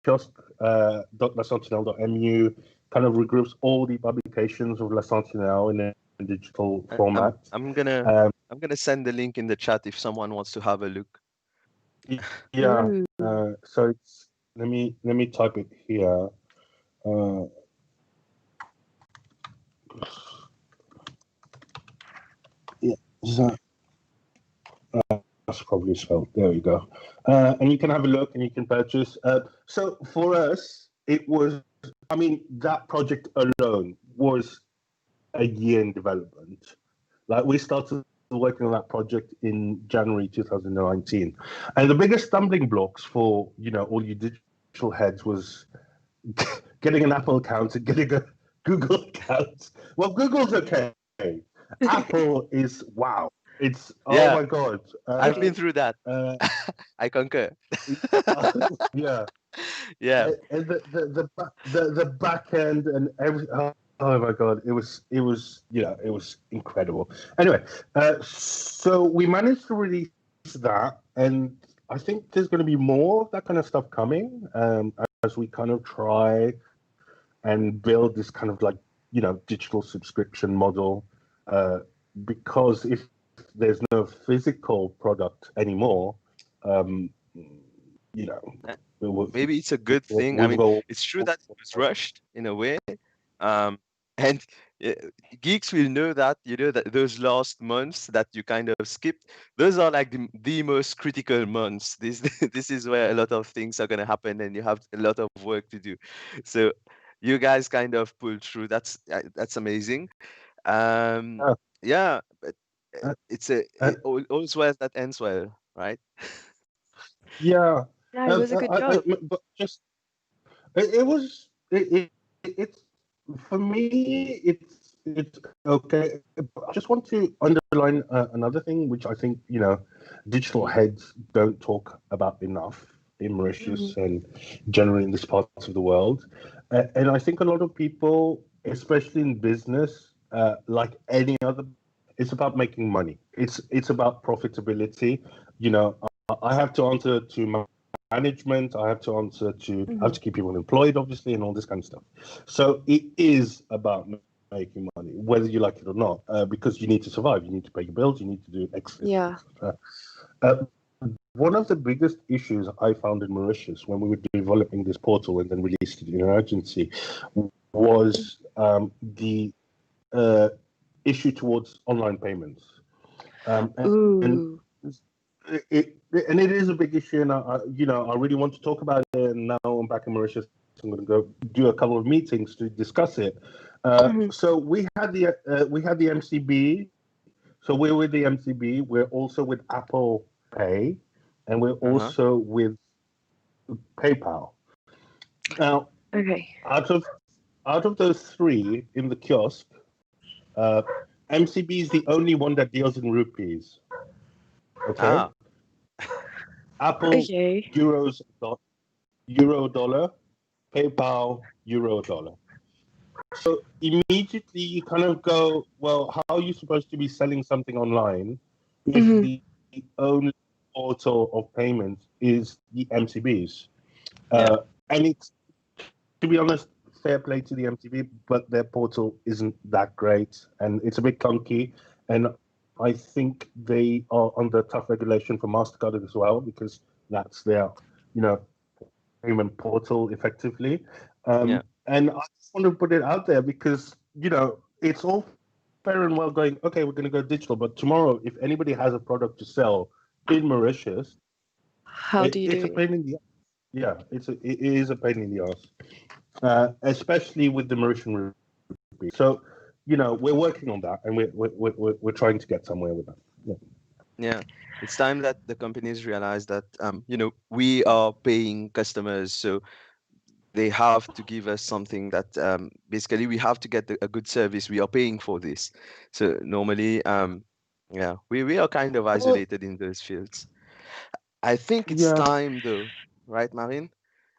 kiosk.lasentinelle.mu kind of regroups all the publications of La Sentinelle in a digital format. I'm gonna send the link in the chat if someone wants to have a look. Yeah. So it's let me type it here. That's probably spelled. There we go. And you can have a look and you can purchase. So for us, it was, that project alone was a year in development. Like, we started working on that project in January 2019. And the biggest stumbling blocks for, all you digital heads was getting an Apple account and getting a Google account. Well, Google's okay. Apple is, wow. It's oh my god! I've been through that. I concur. Yeah. And the back end and everything. Oh my god! It was incredible. Anyway, so we managed to release that, and I think there's going to be more of that kind of stuff coming as we kind of try and build this kind of like digital subscription model, because if there's no physical product anymore, maybe it's a good thing. It's true that it was rushed in a way, and geeks will know that that those last months that you kind of skipped, those are like the most critical months. This is where a lot of things are going to happen, and you have a lot of work to do. So you guys kind of pulled through. That's amazing. But it's all's well that ends well, right? Yeah. It was a good job. But just it's for me, it's okay. I just want to underline another thing, which I think digital heads don't talk about enough in Mauritius and generally in this part of the world. And I think a lot of people, especially in business, like any other, it's about making money. It's about profitability. I have to answer to my management. I have to answer to. I have to keep people employed, obviously, and all this kind of stuff. So it is about making money, whether you like it or not, because you need to survive. You need to pay your bills. You need to do X. Yeah. One of the biggest issues I found in Mauritius when we were developing this portal and then released it in urgency was the issue towards online payments. And and it is a big issue, and I really want to talk about it. And now I'm back in Mauritius. I'm going to go do a couple of meetings to discuss it. So we had the MCB. So we're with the MCB. We're also with Apple Pay, and we're also with PayPal. Now, out of those three in the kiosk, MCB is the only one that deals in rupees. Okay. Apple euros, euro dollar, PayPal euro dollar. So immediately you kind of go, well, how are you supposed to be selling something online if the only portal of payment is the MCBs? And it's, to be honest, fair play to the MCB, but their portal isn't that great, and it's a bit clunky. And I think they are under tough regulation for MasterCard as well, because that's their, payment portal effectively. And I just want to put it out there because, it's all fair and well going, okay, we're going to go digital, but tomorrow, if anybody has a product to sell in Mauritius, it's a pain in the ass. Yeah, it is a pain in the ass, especially with the Mauritian rupee. So, we're working on that, and we're trying to get somewhere with that. Yeah, it's time that the companies realize that we are paying customers, so they have to give us something that basically we have to get a good service. We are paying for this, so normally, we are kind of isolated in those fields. I think it's time, though, right, Marine?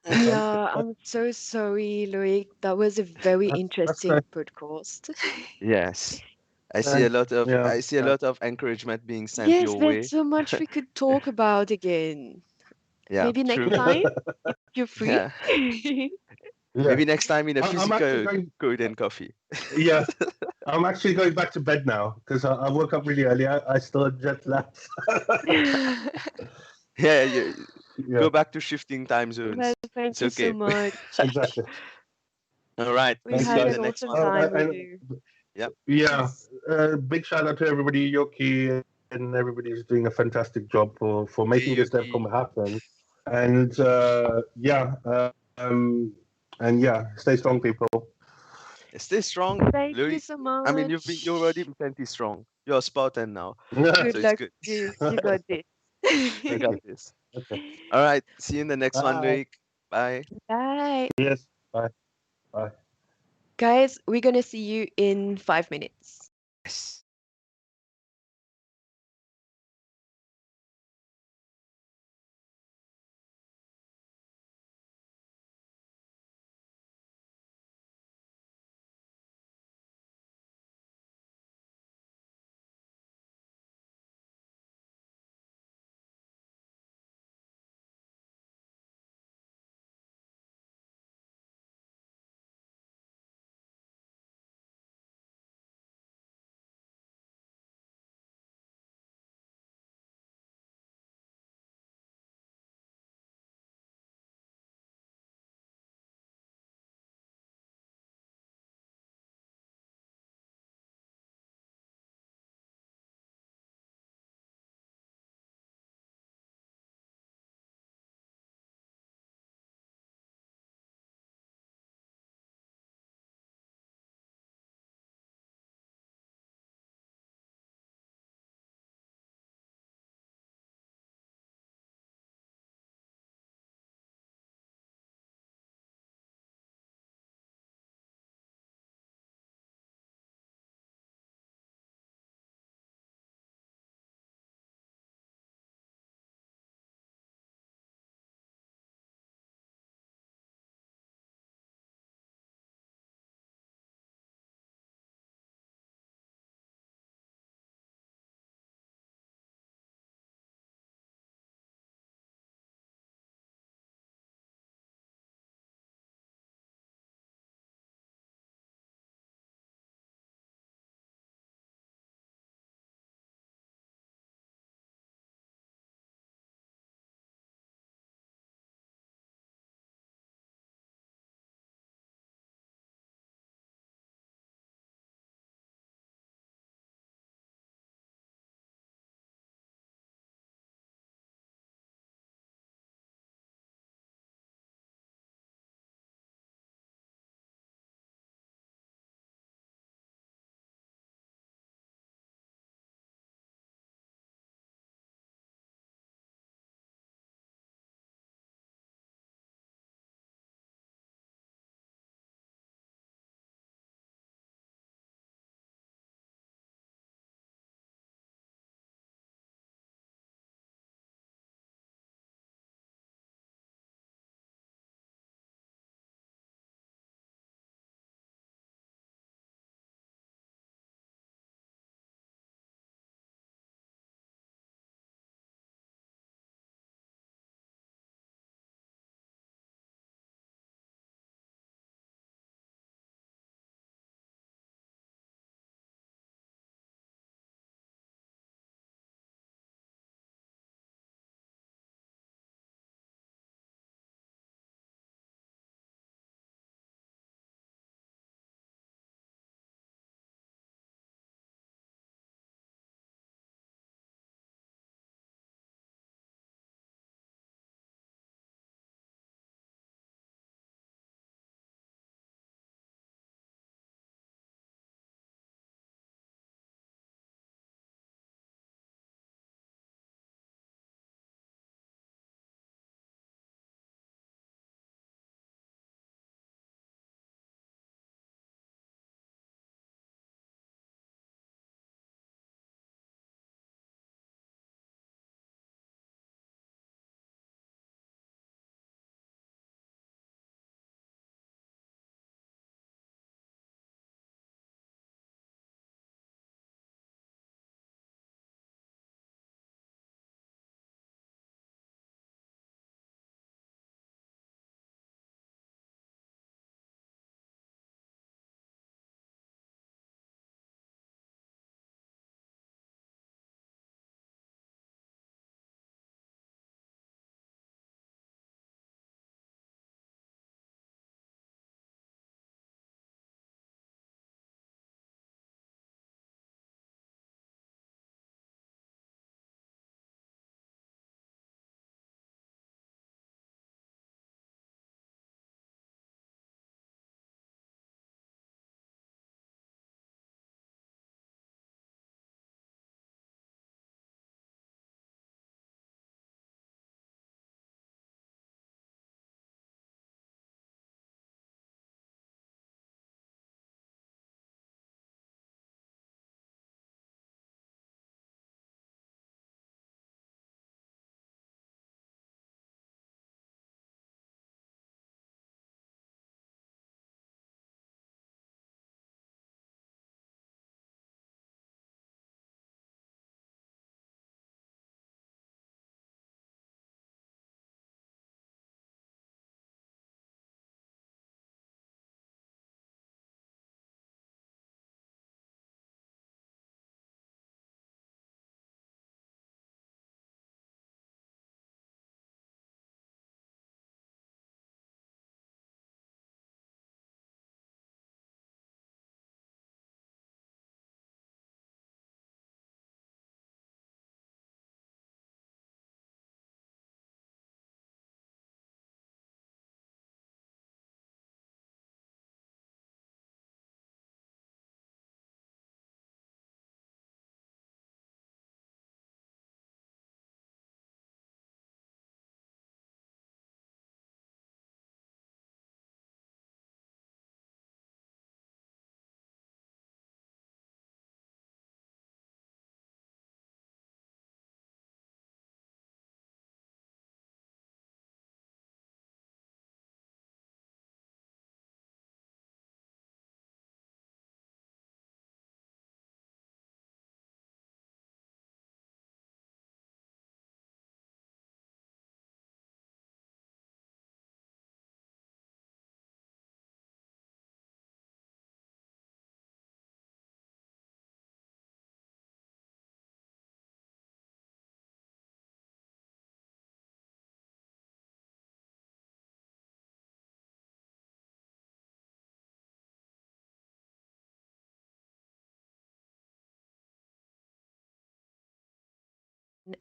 Yeah, I'm so sorry, Loic. That was a very interesting podcast. Yes. I see a lot of encouragement being sent Yes, your there's way. so much we could talk about again. Yeah, Maybe next true. time, if you're free. Yeah. Maybe next time in a physical code and coffee. Yeah, I'm actually going back to bed now because I woke up really early. I still had jet lag. Yeah, go back to shifting time zones. Well, thank you so much. Exactly. All right. We had an awesome time with you. Yep. Yeah. Big shout out to everybody, Yoki, and everybody's doing a fantastic job for making this DevCon happen. And stay strong, people. Stay strong. Thank you so much. I mean, you're already plenty strong. You're a Spartan now. Good So luck. it's good. You got this. I got this. Okay. All right. See you in the next one, Loic. Bye. Bye. Yes. Bye. Bye. Guys, we're going to see you in 5 minutes. Yes.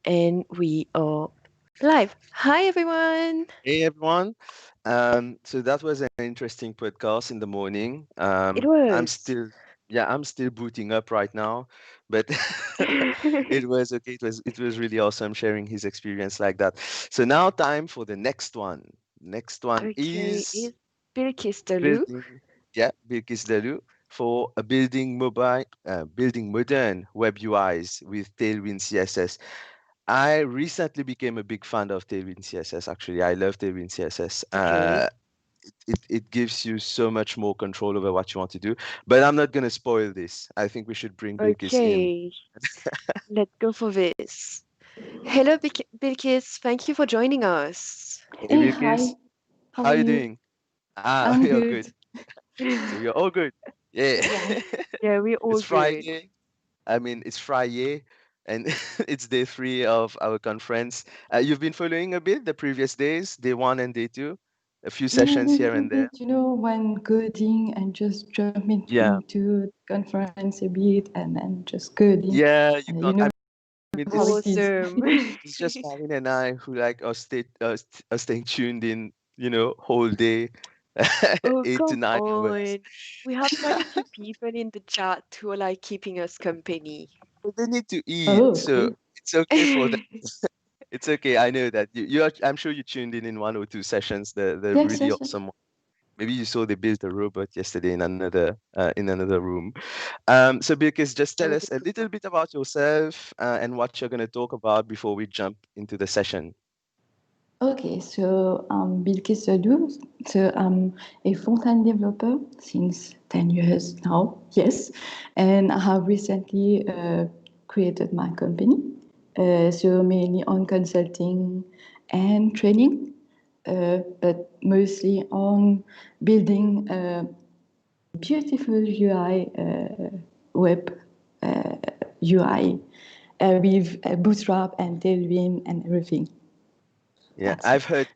And we are live. Hi, everyone. Hey everyone. So that was an interesting podcast in the morning. It was. I'm still booting up right now, but it was okay. It was really awesome sharing his experience like that. So now time for the next one. Next one Okay, is it's Bilkis Dalu. Bilkis Dalu for a building modern web UIs with Tailwind CSS. I recently became a big fan of Tailwind CSS. Actually, I love Tailwind CSS. Okay. It gives you so much more control over what you want to do. But I'm not going to spoil this. I think we should bring Bilkis in. Okay, let's go for this. Hello, Bilkis. Thank you for joining us. Hey, Bilkis. How How are are you you? doing? Ah, I'm we are good. good. So you're all good. Yeah. Yeah, we're all It's good. Friday. I mean, it's Friday, and it's day 3 of our conference. You've been following a bit the previous days, day 1 and day 2, a few Yeah, a sessions here little and there. bit, when coding and just jumping Yeah. into conference a bit and then just coding. Yeah, you You can't. know I mean, how it is. Awesome. it's just Marvin and I who like are staying tuned in, whole day, Oh, 8 to come 9 hours. on. We have quite a few people in the chat who are like keeping us company. But they need to eat, Oh, so cool. it's okay for them. It's okay. I know that I'm sure you tuned in 1 or 2 sessions. They're Yes, really yes, yes. awesome. Maybe you saw they built a robot yesterday in another room. So Birkis, just tell us a little bit about yourself and what you're going to talk about before we jump into the session. Okay, so I'm Bilkis Sadou. So I'm a front-end developer since 10 years now, yes. And I have recently created my company. So mainly on consulting and training, but mostly on building a beautiful UI, web UI with Bootstrap and Tailwind and everything. Yeah, That's it.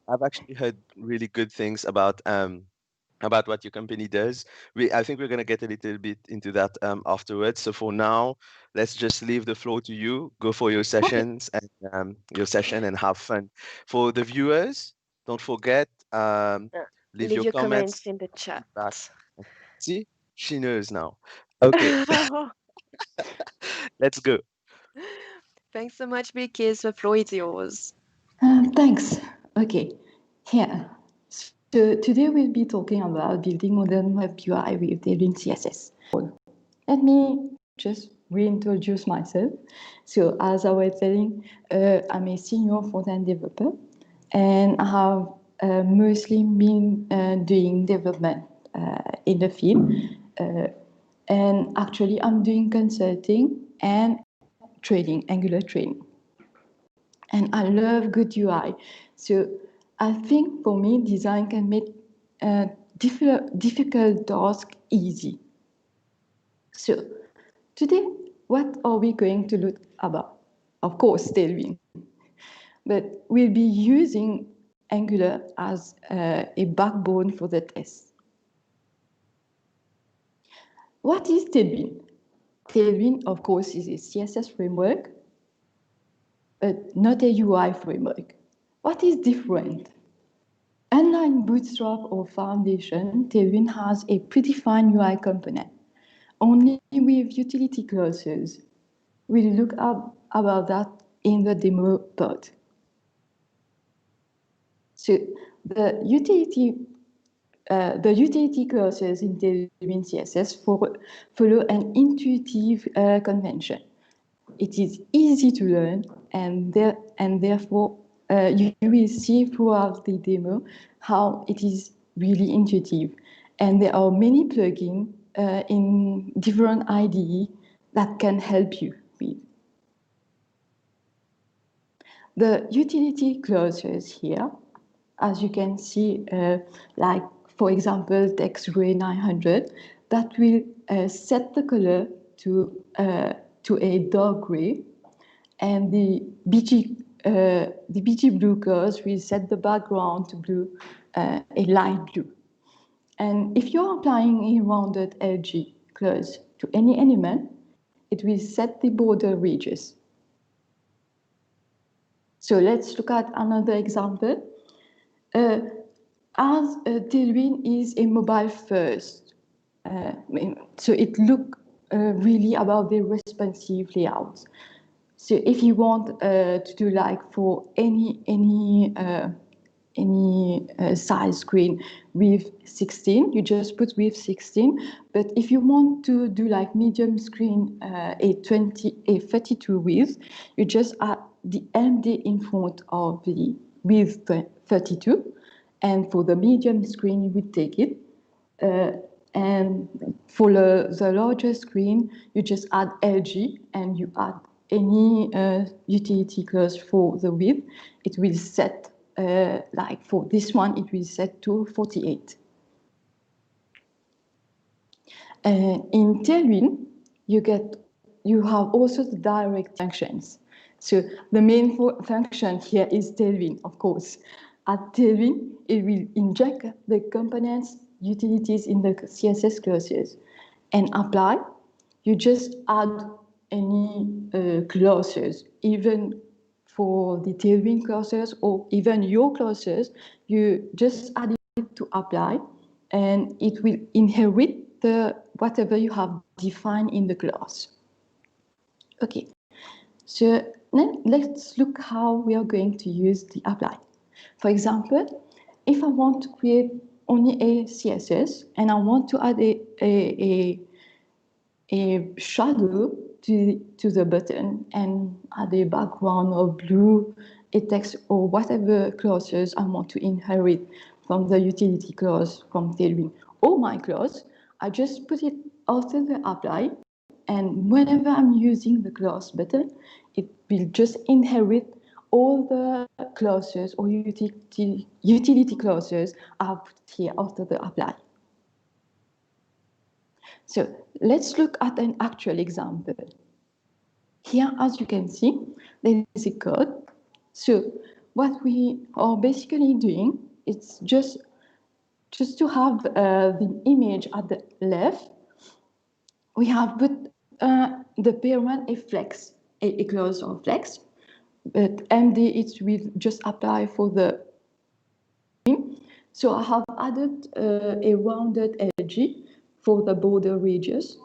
I've actually heard really good things about what your company does. I think we're going to get a little bit into that afterwards. So for now, let's just leave the floor to you. Go for your sessions and and have fun. For the viewers, don't forget, leave Leave your your comments comments. in the chat. Feedback. See, she knows now. Okay, let's go. Thanks so much, Bilkis. The floor is yours. Thanks. Okay, here. So today we'll be talking about building modern web UI with Tailwind CSS. Let me just reintroduce myself. So as I was telling, I'm a senior front-end developer, and I have mostly been doing development in the field. And actually, I'm doing consulting and trading, Angular trading. And I love good UI. So I think for me, design can make difficult tasks easy. So today, what are we going to look about? Of course, Tailwind. But we'll be using Angular as a backbone for the test. What is Tailwind? Tailwind, of course, is a CSS framework, but not a UI framework. What is different? Unlike Bootstrap or Foundation, Tailwind has a predefined UI component, only with utility clauses. We'll look up about that in the demo part. So the utility clauses in Tailwind CSS follow an intuitive convention. It is easy to learn, and therefore you will see throughout the demo how it is really intuitive. And there are many plugins in different IDE that can help you with. The utility clauses here, as you can see, like for example, text gray 900, that will set the color to a dark gray, and the BG blue curves will set the background to blue, a light blue. And if you're applying a rounded edge clause to any element, it will set the border ridges. So let's look at another example. As Tailwind is a mobile first, so it looks really about the responsive layouts. So if you want to do like for any size screen with 16, you just put with 16. But if you want to do like medium screen, a 32 width, you just add the MD in front of the width 32. And for the medium screen, you would take it. And for the larger screen, you just add LG and you add any utility clause for the width. It will set, like for this one, it will set to 48. In Tailwind, you have also the direct functions. So the main function here is Tailwind, of course. At Tailwind, it will inject the components utilities in the CSS clauses and apply. You just add any clauses, even for the Tailwind clauses or even your clauses, you just add it to apply and it will inherit whatever you have defined in the clause. Okay, so then let's look how we are going to use the apply. For example, if I want to create only a CSS and I want to add a shadow to the button and add a background or blue, a text or whatever clauses I want to inherit from the utility clause from Tailwind or my clause, I just put it after the apply, and whenever I'm using the clause button, it will just inherit all the clauses or utility clauses are put here after the apply. So let's look at an actual example. Here, as you can see, there is a code. So what we are basically doing is just to have the image at the left, we have put the parent a flex, a clause or flex, but MD it will just apply for the. So I have added a rounded edge for the border radius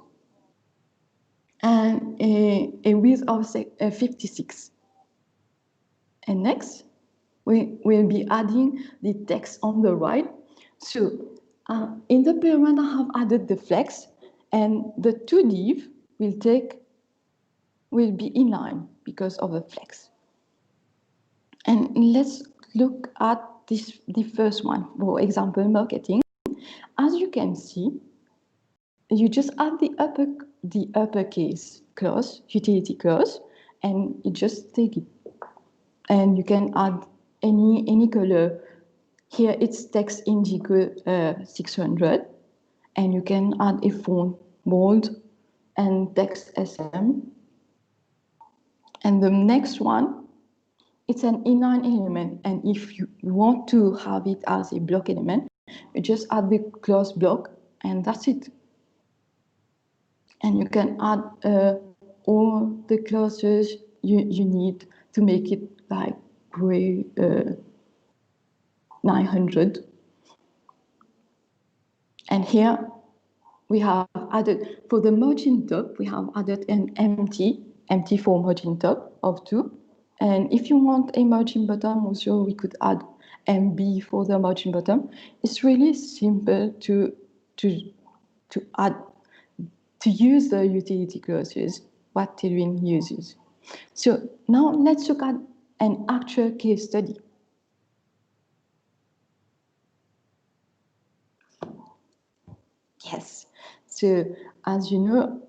and a width of 56. And next, we will be adding the text on the right. So in the parent, I have added the flex, and the two div will be in line because of the flex. And let's look at the first one, for example, marketing. As you can see, you just add the uppercase clause, utility clause, and you just take it. And you can add any color. Here it's text indigo 600, and you can add a font bold and text SM. And the next one, it's an inline element, and if you want to have it as a block element, you just add the clause block, and that's it. And you can add all the clauses you need to make it like gray 900. And here we have added, for the margin top, we have added an empty for margin top of 2. And if you want a margin bottom, also we could add MB for the margin bottom. It's really simple to use the utility clauses, what Tailwind uses. So now let's look at an actual case study. Yes, so as you know,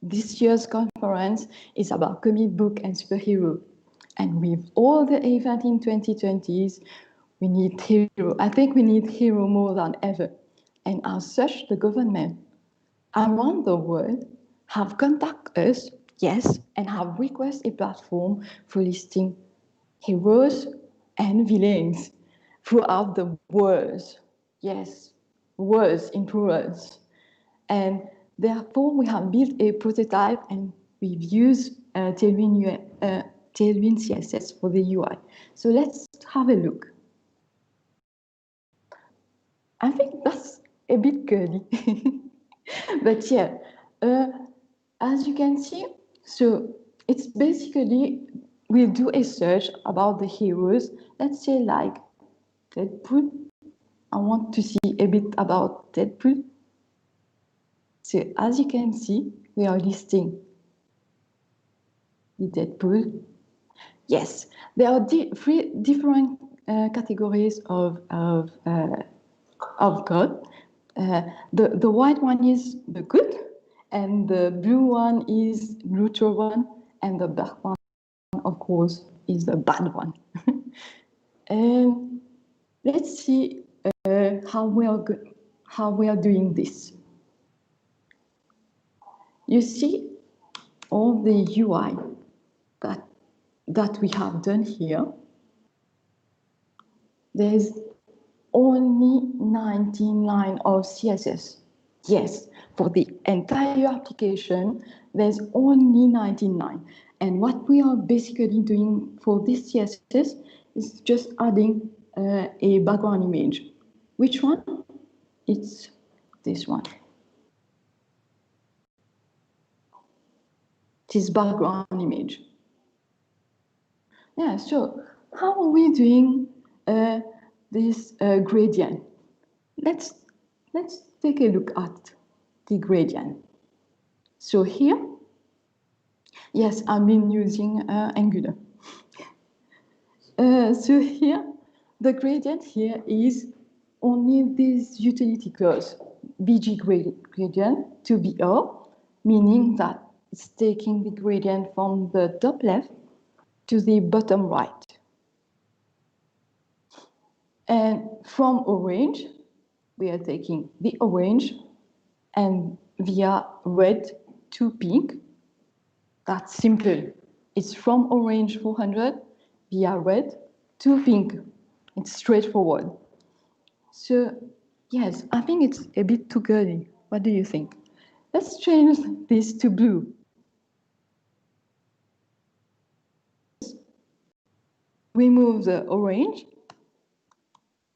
this year's conference is about comic book and superhero. And with all the events in 2020s, we need hero. I think we need hero more than ever. And as such, the government around the world have contacted us, yes, and have requested a platform for listing heroes and villains throughout the world. Yes, words in plurals. And therefore, we have built a prototype, and we've used Tailwind CSS for the UI. So let's have a look. I think that's a bit curly, but yeah, as you can see, so it's basically, we'll do a search about the heroes. Let's say like Deadpool. I want to see a bit about Deadpool. So as you can see, we are listing the Deadpool. Yes, there are three different categories of code. The white one is the good, and the blue one is neutral one, and the black one, of course, is the bad one. And let's see how we are doing this. You see all the UI that we have done here. There's only 19 lines of CSS. Yes, for the entire application, there's only 19 lines. And what we are basically doing for this CSS is just adding a background image. Which one? It's this one. This background image. Yeah, so how are we doing this gradient? Let's take a look at the gradient. So here, yes, I've been using Angular. So here, the gradient here is only this utility clause, bg gradient to BR, meaning that it's taking the gradient from the top left to the bottom right. And from orange, we are taking the orange and via red to pink. That's simple. It's from orange 400 via red to pink. It's straightforward. So yes, I think it's a bit too girly. What do you think? Let's change this to blue. Remove the orange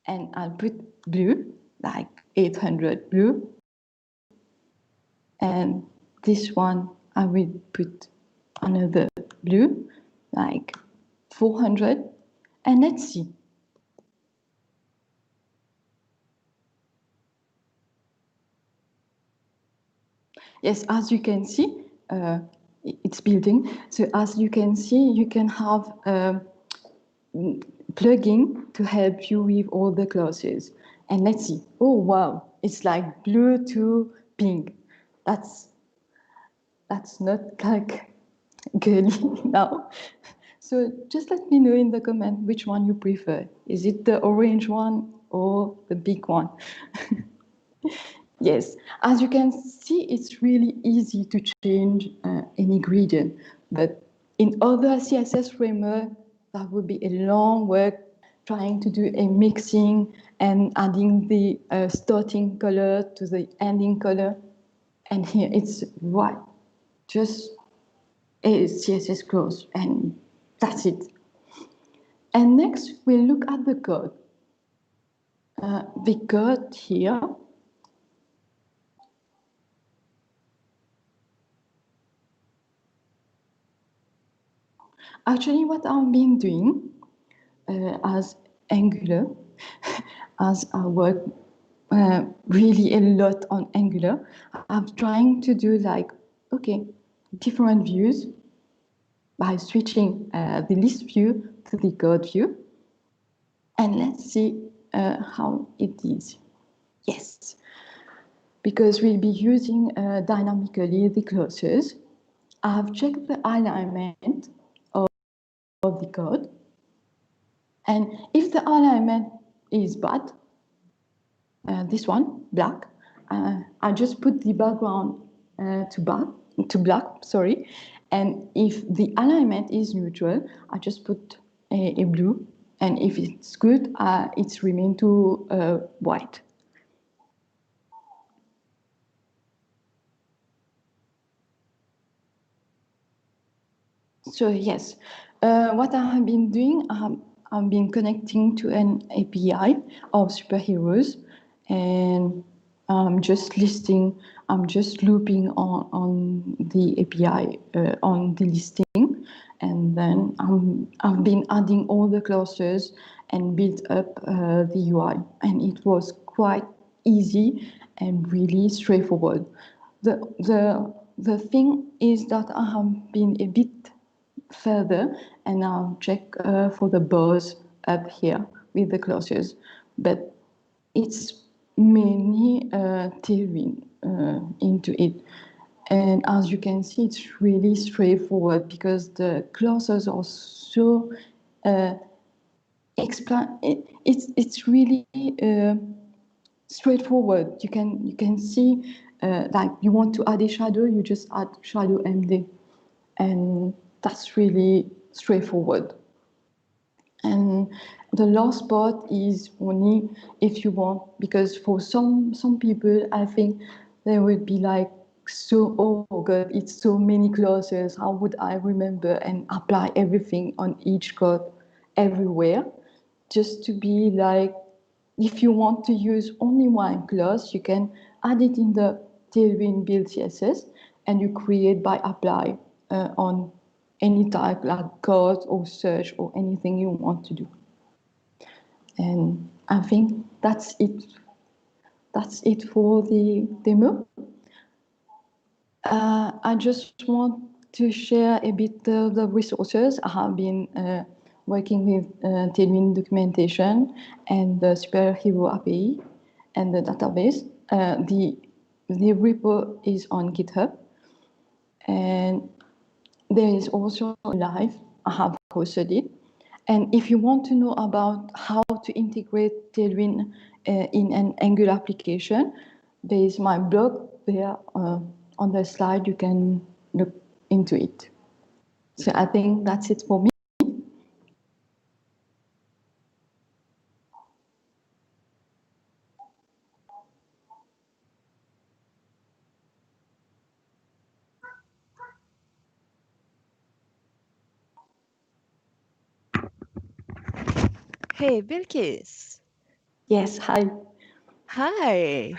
and I'll put blue, like 800 blue. And this one, I will put another blue, like 400. And let's see. Yes, as you can see, it's building. So as you can see, you can have plugin to help you with all the classes. And let's see. Oh, wow. It's like blue to pink. That's not like girly now. So just let me know in the comment which one you prefer. Is it the orange one or the big one? Yes, as you can see, it's really easy to change any gradient, but in other CSS framework, that would be a long work trying to do a mixing and adding the starting color to the ending color. And here it's white, just a CSS clause, and that's it. And next, we'll look at the code. The code here. Actually, what I've been doing as Angular, as I work really a lot on Angular, I'm trying to do like, okay, different views by switching the list view to the code view. And let's see how it is. Yes, because we'll be using dynamically the classes. I've checked the alignment of the code. And if the alignment is bad, this one, black, I just put the background to black, sorry. And if the alignment is neutral, I just put a blue. And if it's good, it's remain to white. So yes, what I have been doing, I've been connecting to an API of superheroes, and I'm just looping on the API on the listing, and then I've been adding all the clusters and built up the UI, and it was quite easy and really straightforward. The thing is that I have been a bit further, and I'll check for the bars up here with the clusters, but it's mainly Tailwind into it. And as you can see, it's really straightforward because the clusters are so it's really straightforward. You can see like you want to add a shadow, you just add shadow MD, and that's really straightforward. And the last part is only if you want, because for some people, I think they would be like, so, oh God, it's so many classes. How would I remember and apply everything on each code everywhere? Just to be like, if you want to use only one class, you can add it in the Tailwind build CSS, and you create by apply on any type like code or search or anything you want to do. And I think that's it. That's it for the demo. I just want to share a bit of the resources. I have been working with Tailwind documentation and the superhero API and the database. The repo is on GitHub, and there is also live. I have posted it. And if you want to know about how to integrate Tailwind in an Angular application, there is my blog there on the slide. You can look into it. So I think that's it for me. Hey, Bilkis. Yes, hi. Hi.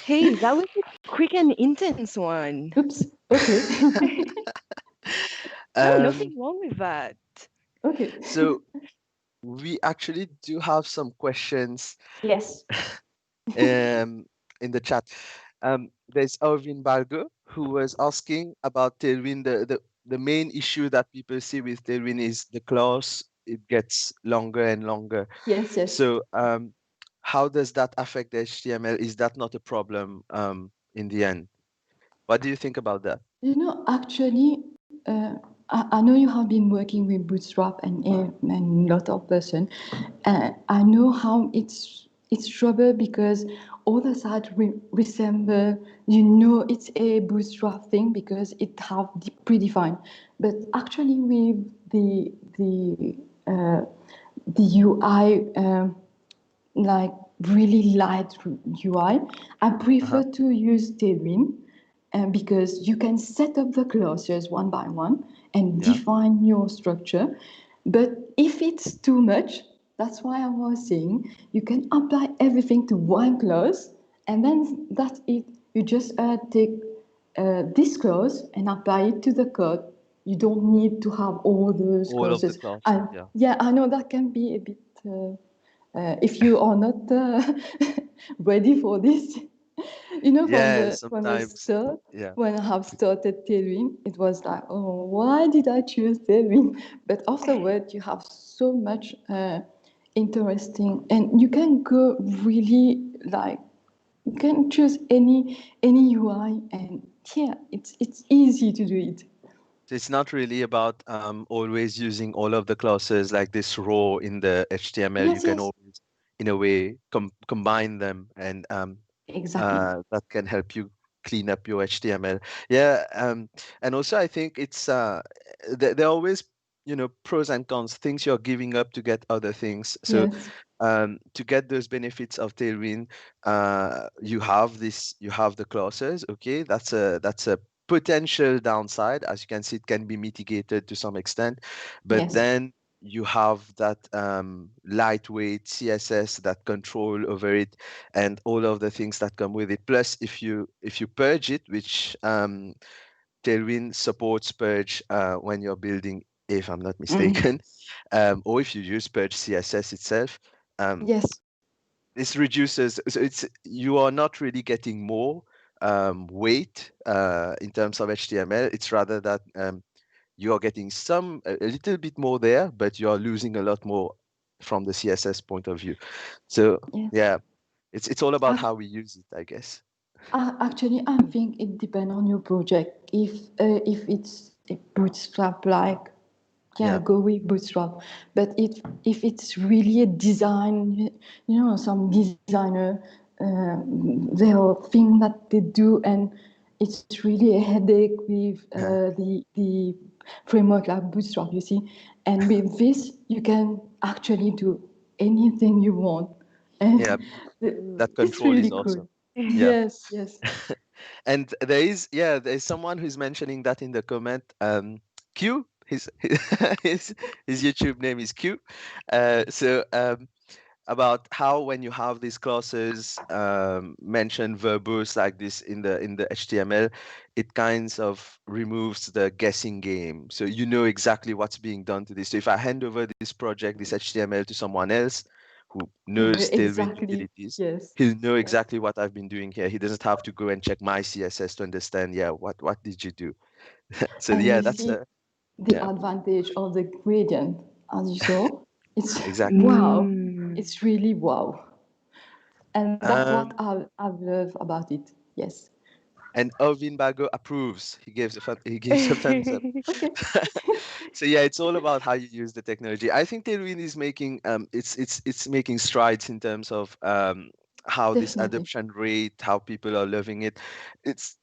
Hey, that was a quick and intense one. Oops. Okay. No, nothing wrong with that. Okay. So we actually do have some questions. Yes. In the chat. There's Irvin Balgo who was asking about Tailwind. The main issue that people see with Tailwind is the class. It gets longer and longer. Yes, yes. So how does that affect the HTML? Is that not a problem in the end? What do you think about that? You know, actually, I know you have been working with Bootstrap and a lot of person. I know how it's trouble because all the sites resemble. You know, it's a Bootstrap thing because it have predefined. But actually, with the UI, like really light UI, I prefer to use Tailwind. Because you can set up the clusters one by one and define your structure. But if it's too much, that's why I was saying you can apply everything to one clause, and then that's it. You just take this clause and apply it to the code. You don't need to have all those clauses. Yeah, I know that can be a bit, if you are not ready for this. You know, from the start, when I have started Tailwind, it was like, oh, why did I choose Tailwind? But afterwards, you have so much interesting, and you can go really like, you can choose any UI, and yeah, it's easy to do it. So it's not really about always using all of the classes like this row in the HTML. Yes, you can yes. always, in a way, combine them, and exactly. that can help you clean up your HTML. Yeah, and also I think it's there are always, you know, pros and cons, things you're giving up to get other things. So Yes. to get those benefits of Tailwind, you have the classes. Okay, that's a potential downside. As you can see, it can be mitigated to some extent, but Yes. then you have that lightweight CSS, that control over it, and all of the things that come with it. Plus, if you purge it, which Tailwind supports purge when you're building, if I'm not mistaken, or if you use purge CSS itself. Yes. This reduces, so you are not really getting more weight in terms of HTML. It's rather that you are getting a little bit more there, but you are losing a lot more from the CSS point of view. So yeah, it's all about how we use it, I guess. Actually, I think it depends on your project. If it's a bootstrap like, go with bootstrap. But if it's really a design, some designer, there are things that they do, and it's really a headache with the framework like bootstrap, you see. And with this, you can actually do anything you want. And that control it's really is awesome. cool. Yes, yes. And there's someone who's mentioning that in the comment. Q, his YouTube name is Q. About how when you have these classes mentioned verbose like this in the HTML, it kind of removes the guessing game. So you know exactly what's being done to this. So if I hand over this project, this HTML to someone else who knows Tailwind utilities, he'll know exactly what I've been doing here. He doesn't have to go and check my CSS to understand, what did you do? So and that's the advantage of the gradient, as you saw. It's wow. It's really wow. And that's what I love about it. Yes. And Irvin Bago approves. He gives a thumbs up. So yeah, it's all about how you use the technology. I think Tailwind is making it's making strides in terms of how this adoption rate, how people are loving it. It's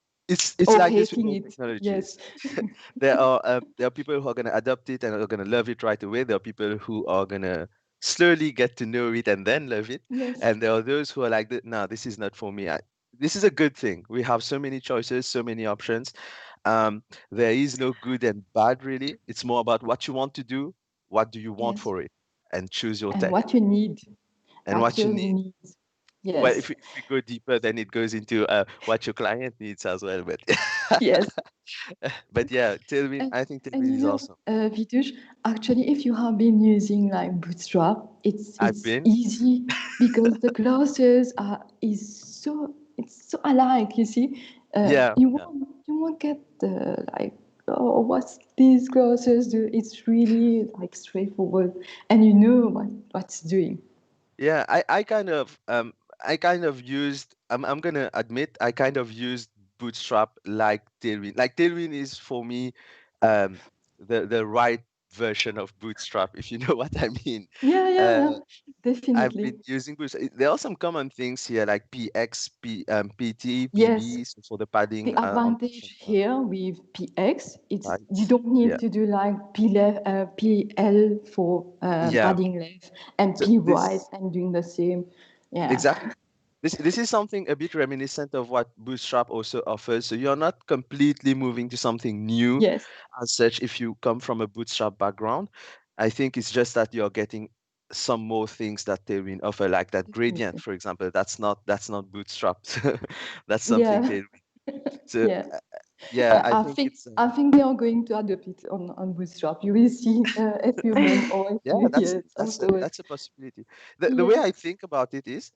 like this with all technologies. Yes. There are people who are going to adopt it and are going to love it right away. There are people who are going to slowly get to know it and then love it. Yes. And there are those who are like, no, this is not for me. This is a good thing. We have so many choices, so many options. There is no good and bad, really. It's more about what you want to do, what do you want for it, and choose your tech. And what you need. And what you need. Yes. Well, if we go deeper, then it goes into what your client needs as well. But yes. But yeah, Tailwind, I think Tailwind is awesome. Vitush, actually, if you have been using like Bootstrap, it's easy because the classes it's so alike. You see, you won't get the like, oh, what's these classes do? It's really like straightforward, and you know what's doing. Yeah, I kind of used. I'm gonna admit I kind of used Bootstrap like Tailwind. Like Tailwind is for me, the right version of Bootstrap, if you know what I mean. Yeah, definitely. I've been using Bootstrap. There are some common things here like PX, PT, PB, so for the padding. The advantage here with PX, you don't need to do like PL for padding left and PY and doing the same. Yeah. Exactly. This is something a bit reminiscent of what Bootstrap also offers. So you're not completely moving to something new as such if you come from a Bootstrap background. I think it's just that you're getting some more things that Tailwind offer, like that gradient, for example. That's not Bootstrap. That's something Tailwind. So I think they are going to adopt it on Bootstrap. You will see a few months or that's a possibility. The way I think about it is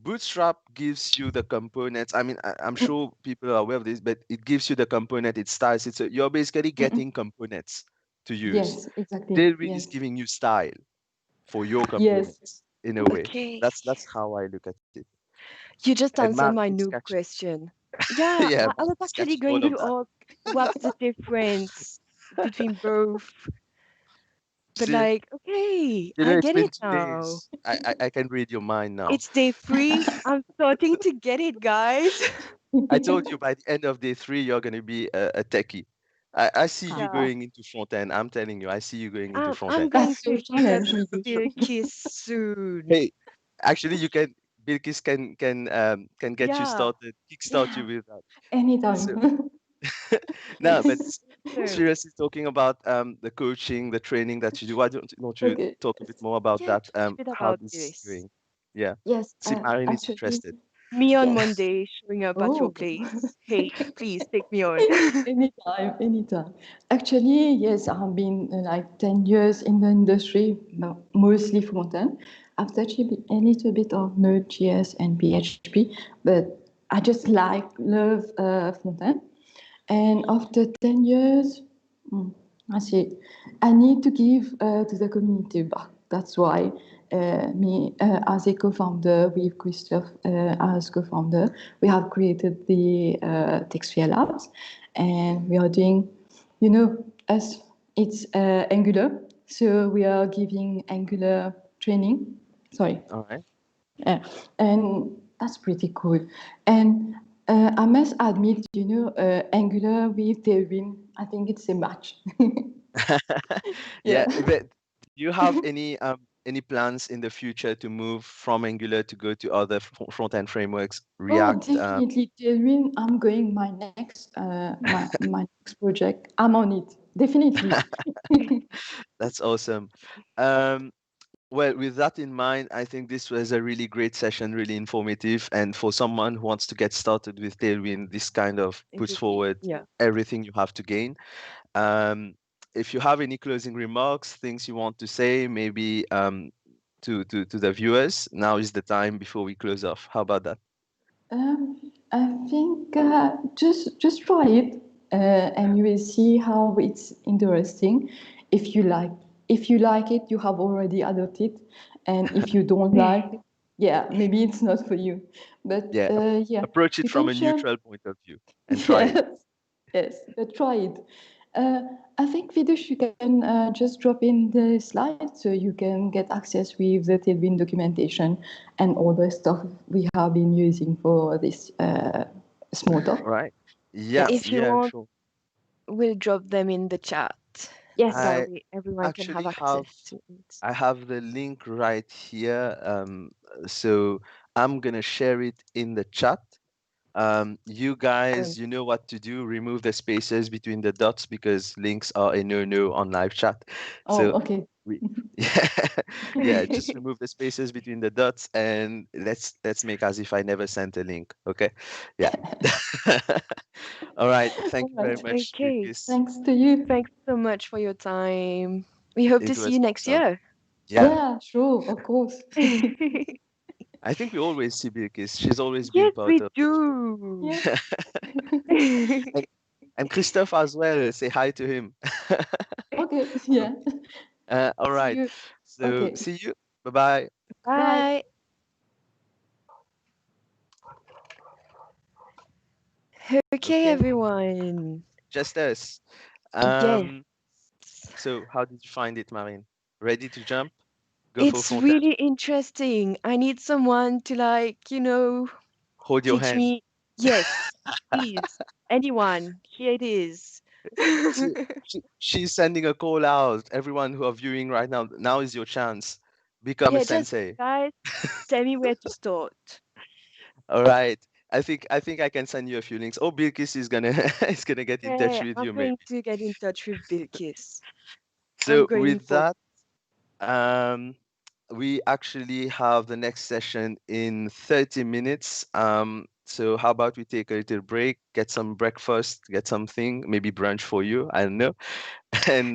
Bootstrap gives you the components. I mean, I'm sure people are aware of this, but it gives you the component, it styles it. So you're basically getting components to use. Yes, exactly. Tailwind is giving you style for your components in a way. Okay. That's how I look at it. You just answered my new question. Yeah, I was actually going to ask what's the difference between both. But like, okay, I get it now. I can read your mind now. It's day 3. I'm starting to get it, guys. I told you by the end of day 3, you're going to be a techie. I see you going into front end. I'm telling you, I see you going into front end. I'm going to Bilkis soon. Hey, actually, you can. Bilkis can get you started, kickstart you with that. Anytime. No, but seriously, talking about the coaching, the training that you do, why don't you talk a bit more about that? How this is doing? Yeah. Yes, See, Marine is actually, interested. Me on yes. Monday showing up at your Oh, place. Hey, please take me on. anytime, anytime. Actually, yes, I've been like 10 years in the industry, mostly front-end. I've touched a little bit of Node.js and PHP, but I just love front-end. And after 10 years, I see, I need to give to the community back. That's why me, as a co-founder with Christophe as co-founder, we have created the Textsphere Labs, and we are doing, it's Angular, so we are giving Angular training. Sorry. All right. And that's pretty cool. And I must admit, Angular with Tailwind, I think it's a match. Yeah. But do you have any plans in the future to move from Angular to go to other front-end frameworks, React? Oh, definitely, Tailwind. I'm going my next my next project. I'm on it. Definitely. That's awesome. Well, with that in mind, I think this was a really great session, really informative. And for someone who wants to get started with Tailwind, this kind of puts forward everything you have to gain. If you have any closing remarks, things you want to say, maybe to the viewers, now is the time before we close off. How about that? I think just try it, and you will see how it's interesting. If you like it, you have already adopted, and if you don't like, yeah, maybe it's not for you. But yeah, approach it from a neutral point of view and try it. Yes, but try it. I think Vidush, you can just drop in the slides so you can get access with the Tailwind documentation and all the stuff we have been using for this small talk. Right. Yeah. If you yeah. want, Sure. we'll drop them in the chat. Yes. That way everyone can have access to it. I have the link right here. So I'm gonna share it in the chat. You guys, you know what to do. Remove the spaces between the dots because links are a no-no on live chat. Oh, okay. Yeah, just remove the spaces between the dots and let's make as if I never sent a link. Okay. Yeah. All right. Thank you very much. Okay. Lucas. Thanks to you. Thanks so much for your time. We hope to see you next year. Yeah, sure, of course. I think we always see Bilkis. She's always been part of. Do. And Christophe as well. Say hi to him. Okay. Yeah. All right. So see you. Bye-bye. Bye. Okay, everyone. Just us. Yes. So how did you find it, Marine? Ready to jump? It's really interesting. I need someone to hold your teach hand. me. Yes, please. Anyone. Here it is. She's sending a call out. Everyone who are viewing right now, now is your chance. Become a sensei. Guys, tell me where to start. All right. I think I can send you a few links. Oh, Bilkis is gonna get in touch with you, I'm maybe. going to get in touch with Bilkis. So with that, we actually have the next session in 30 minutes. So how about we take a little break, get some breakfast, get something, maybe brunch for you, I don't know. And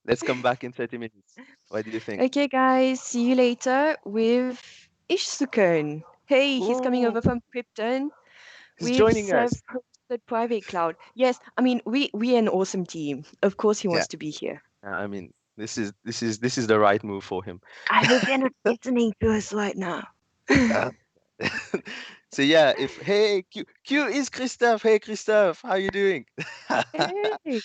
let's come back in 30 minutes. What do you think? Okay, guys, see you later with Ishsuken. Hey, he's coming over from Krypton. He's joining us. Self-hosted private cloud. Yes, I mean we an awesome team. Of course, he wants to be here. I mean, this is the right move for him. I hope they're not listening to us right now. So yeah, hey Q is Christophe. Hey Christophe, how you doing? Hey.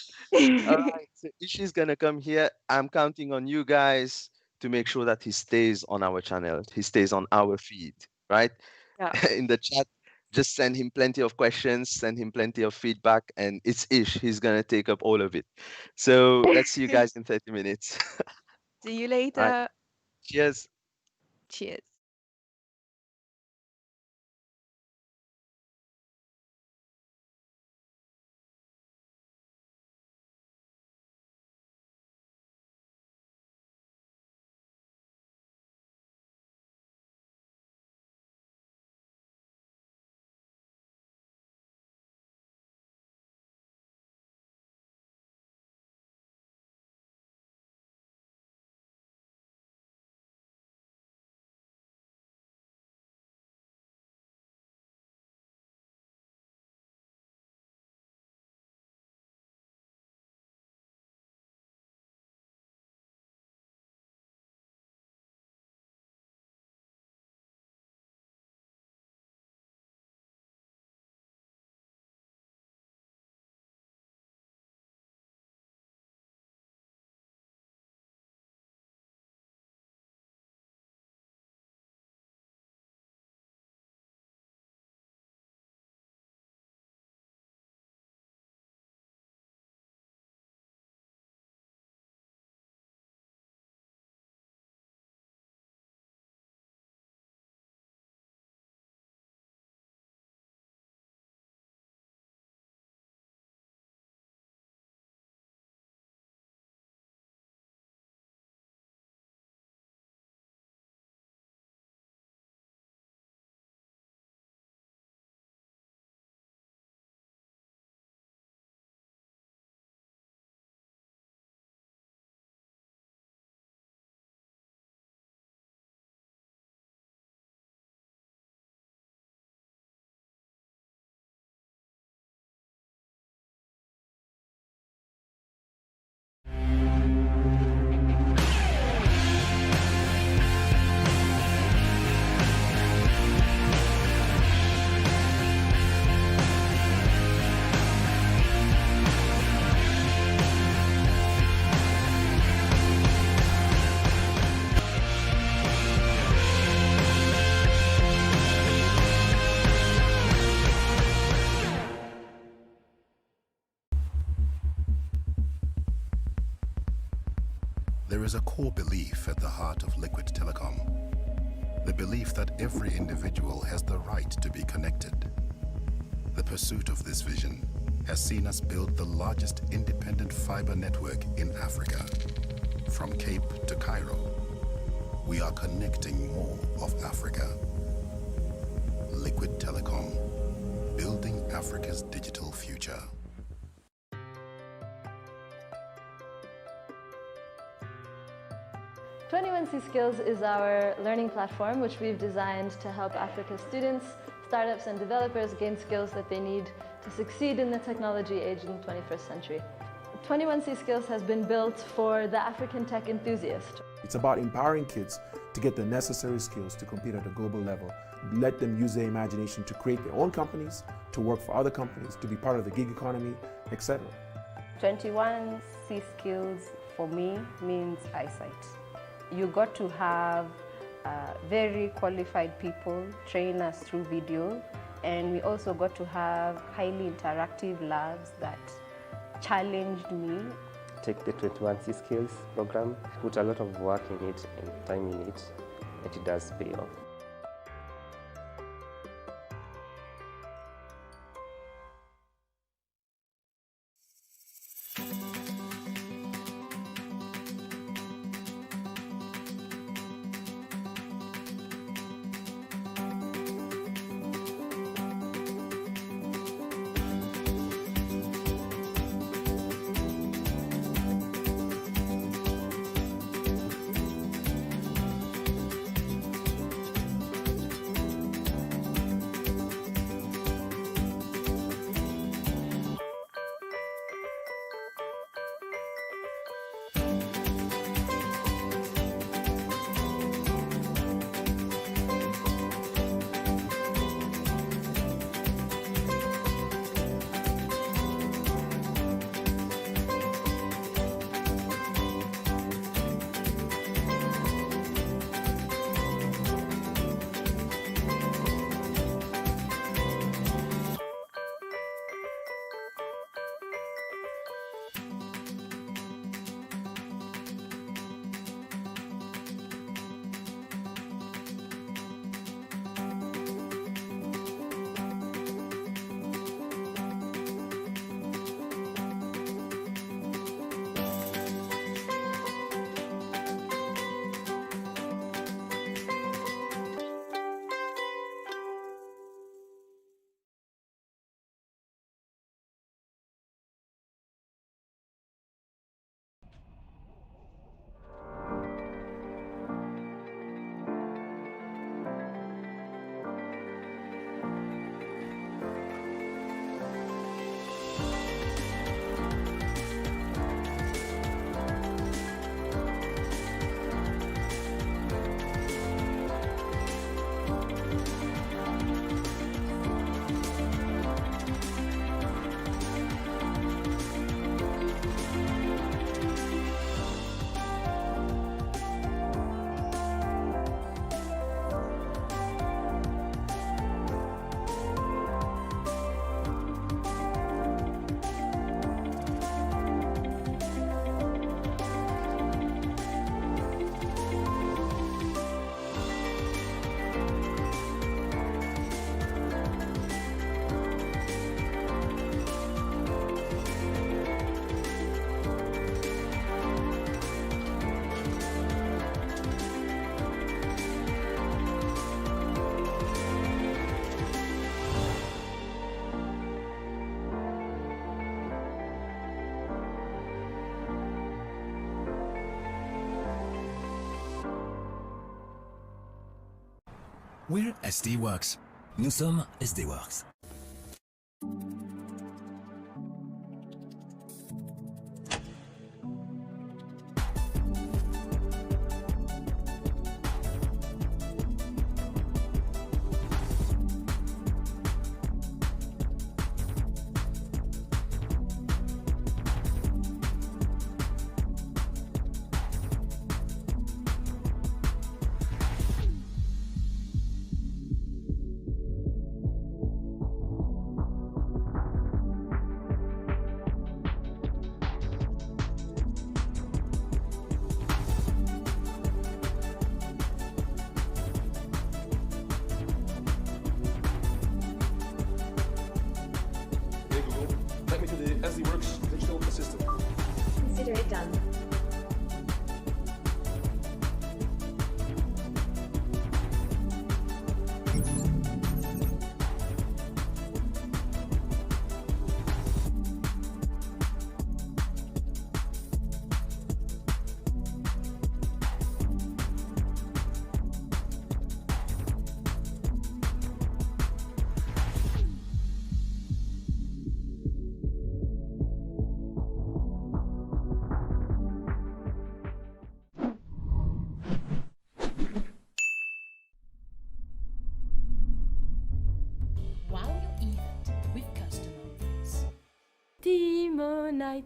All right, so Ishi's gonna come here. I'm counting on you guys to make sure that he stays on our channel. He stays on our feed, right? Yeah. In the chat, just send him plenty of questions, send him plenty of feedback, and it's Ish. He's gonna take up all of it. So let's see you guys in 30 minutes. See you later. Right. Cheers. Cheers. There is a core belief at the heart of Liquid Telecom. The belief that every individual has the right to be connected. The pursuit of this vision has seen us build the largest independent fiber network in Africa. From Cape to Cairo, we are connecting more of Africa. Liquid Telecom, building Africa's digital future. C Skills is our learning platform which we've designed to help Africa's students, startups and developers gain skills that they need to succeed in the technology age in the 21st century. 21C Skills has been built for the African tech enthusiast. It's about empowering kids to get the necessary skills to compete at a global level. Let them use their imagination to create their own companies, to work for other companies, to be part of the gig economy, etc. 21C Skills for me means eyesight. You got to have very qualified people train us through video, and we also got to have highly interactive labs that challenged me. Take the 21C Skills program, put a lot of work in it and time in it, and it does pay off. We're SD Worx. Nous sommes SD Worx. Teamonite.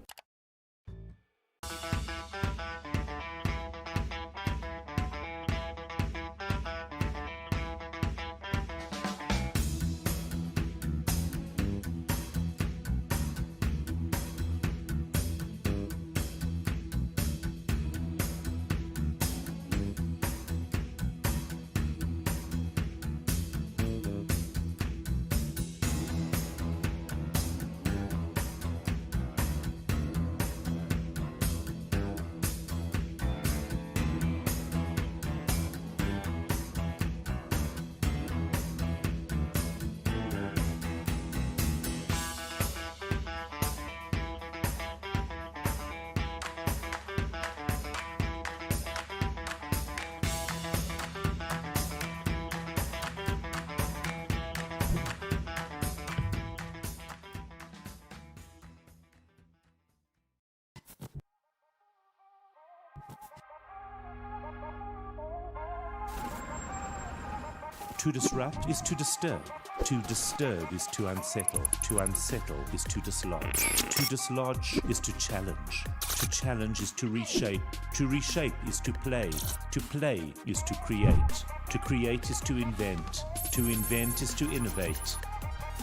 To disrupt is to disturb. To disturb is to unsettle. To unsettle is to dislodge. To dislodge is to challenge. To challenge is to reshape. To reshape is to play. To play is to create. To create is to invent. To invent is to innovate.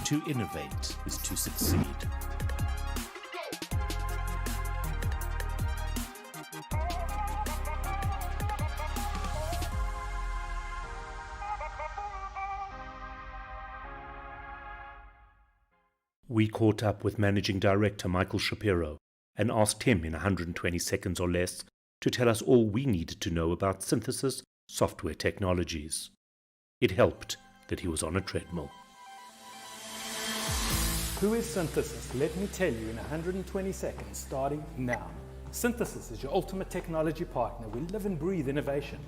To innovate is to succeed. We caught up with Managing Director Michael Shapiro and asked him in 120 seconds or less to tell us all we needed to know about synthesis software technologies. It helped that he was on a treadmill. Who is Synthesis? Let me tell you in 120 seconds, starting now. Synthesis is your ultimate technology partner. We live and breathe innovation.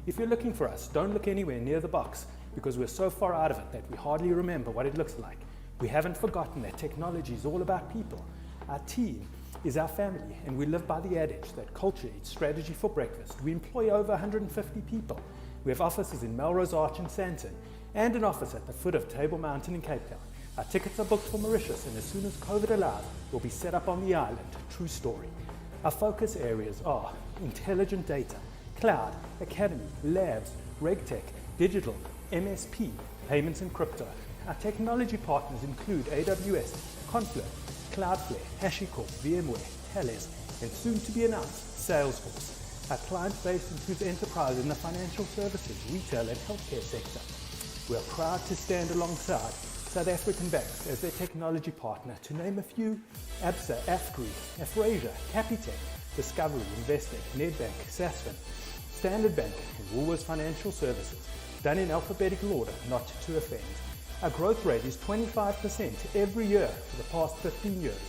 If you're looking for us, don't look anywhere near the box because we're so far out of it that we hardly remember what it looks like. We haven't forgotten that technology is all about people. Our team is our family, and we live by the adage that culture eats strategy for breakfast. We employ over 150 people. We have offices in Melrose Arch and Sandton, and an office at the foot of Table Mountain in Cape Town. Our tickets are booked for Mauritius, and as soon as COVID allows, we'll be set up on the island. True story. Our focus areas are intelligent data, cloud, academy, labs, regtech, digital, MSP, payments and crypto. Our technology partners include AWS, Confluent, Cloudflare, HashiCorp, VMware, Thales, and soon to be announced, Salesforce. Our client base includes enterprise in the financial services, retail and healthcare sector. We are proud to stand alongside South African banks as their technology partner, to name a few: ABSA, AFGRI, Afrasia, Capitec, Discovery, Investec, Nedbank, Sasfin, Standard Bank, and Woolworths Financial Services, done in alphabetical order, not to offend. Our growth rate is 25% every year for the past 15 years.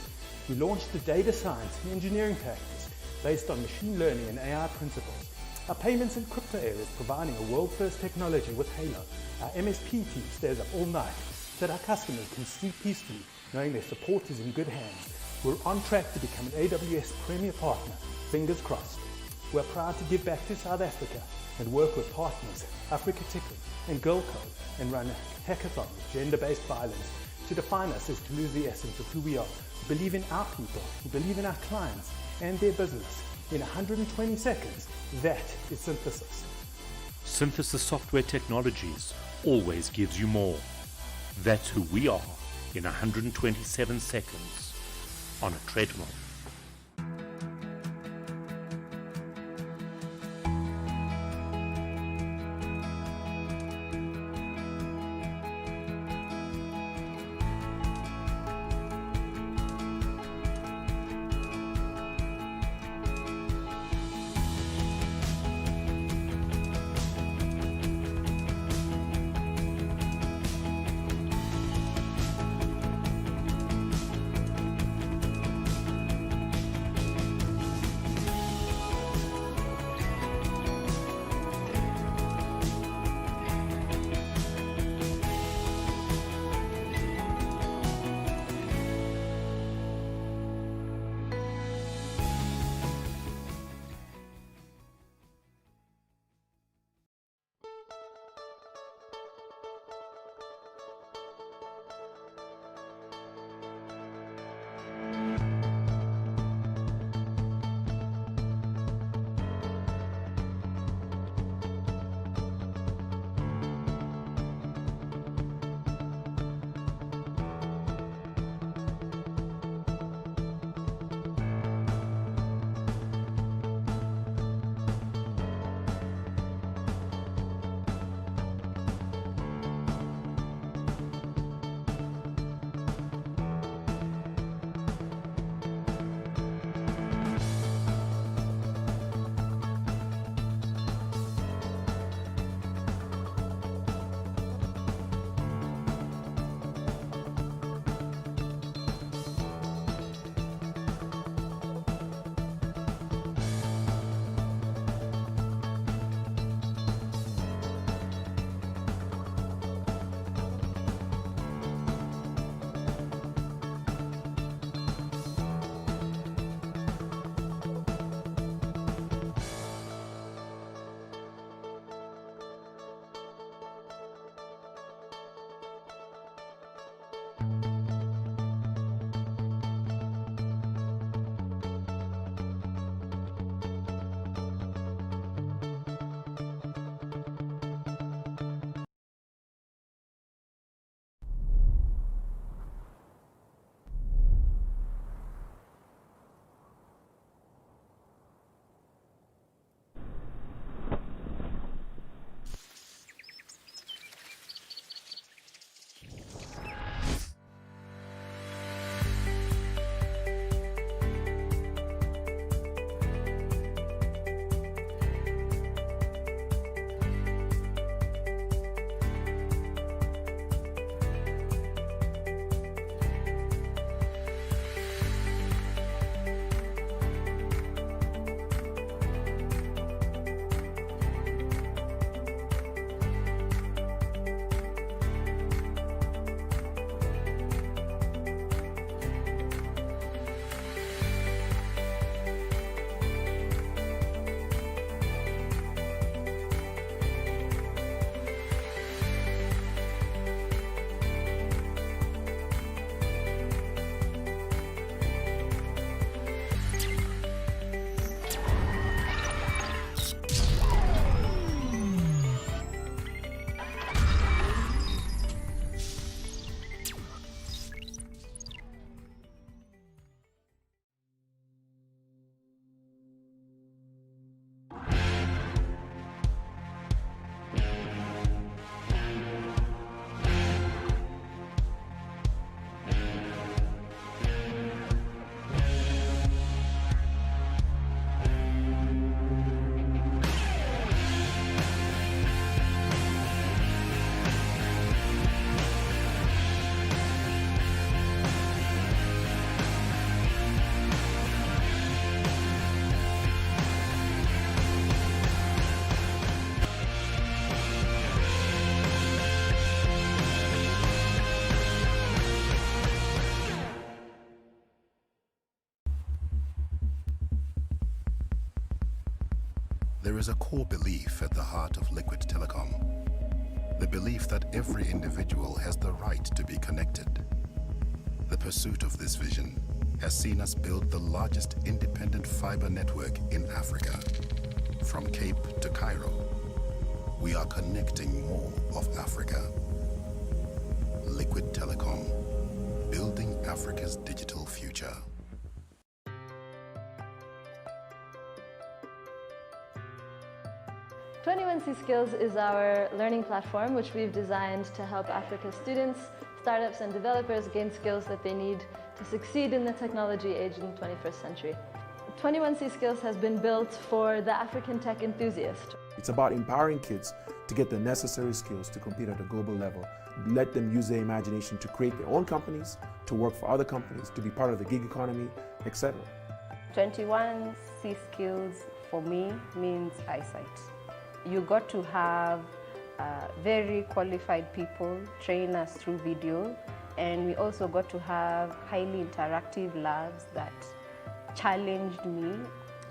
We launched the data science and engineering practice based on machine learning and AI principles. Our payments and crypto areas providing a world-first technology with Halo. Our MSP team stays up all night so that our customers can sleep peacefully knowing their support is in good hands. We're on track to become an AWS Premier Partner, fingers crossed. We're proud to give back to South Africa and work with partners, Africa Tickle and Girl Code, and run a hackathon with gender-based violence. To define us is to lose the essence of who we are. We believe in our people, we believe in our clients and their business. In 120 seconds, that is Synthesis. Synthesis Software Technologies always gives you more. That's who we are in 127 seconds on a treadmill. There is a core belief at the heart of Liquid Telecom. The belief that every individual has the right to be connected. The pursuit of this vision has seen us build the largest independent fiber network in Africa. From Cape to Cairo, we are connecting more of Africa. Liquid Telecom, building Africa's digital future. 21C Skills is our learning platform which we've designed to help Africa students, startups and developers gain skills that they need to succeed in the technology age in the 21st century. 21C Skills has been built for the African tech enthusiast. It's about empowering kids to get the necessary skills to compete at a global level. Let them use their imagination to create their own companies, to work for other companies, to be part of the gig economy, etc. 21C Skills for me means eyesight. You got to have very qualified people train us through video, and we also got to have highly interactive labs that challenged me.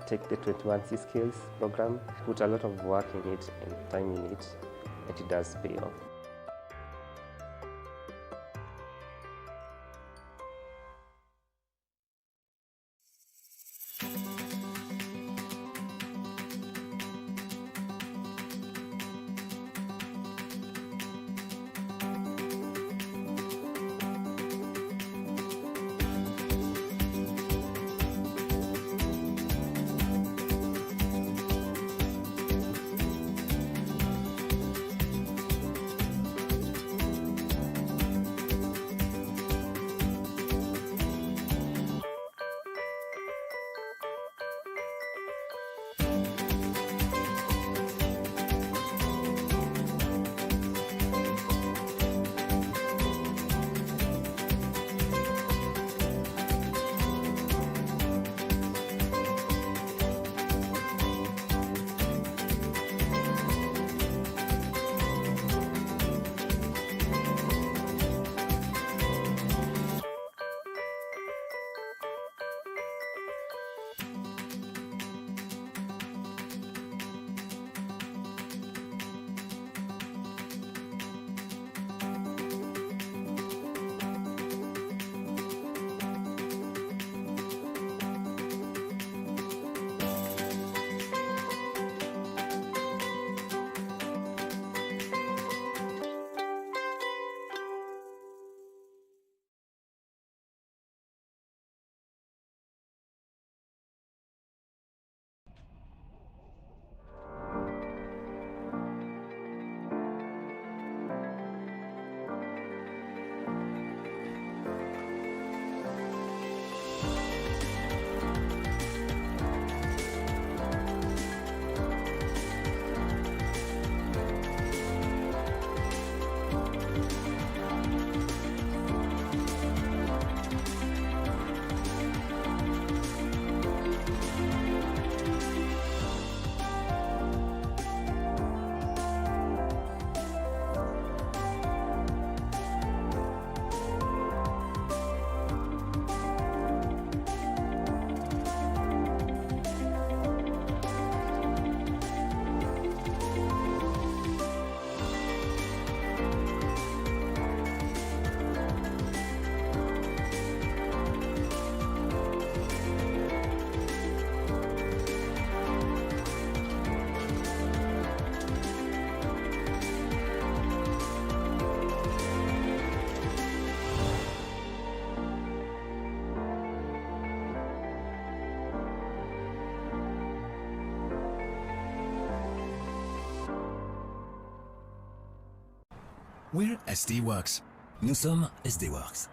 Take the 21C Skills program, put a lot of work in it and time in it, and it does pay off. We're SD Worx. Nous sommes SD Worx.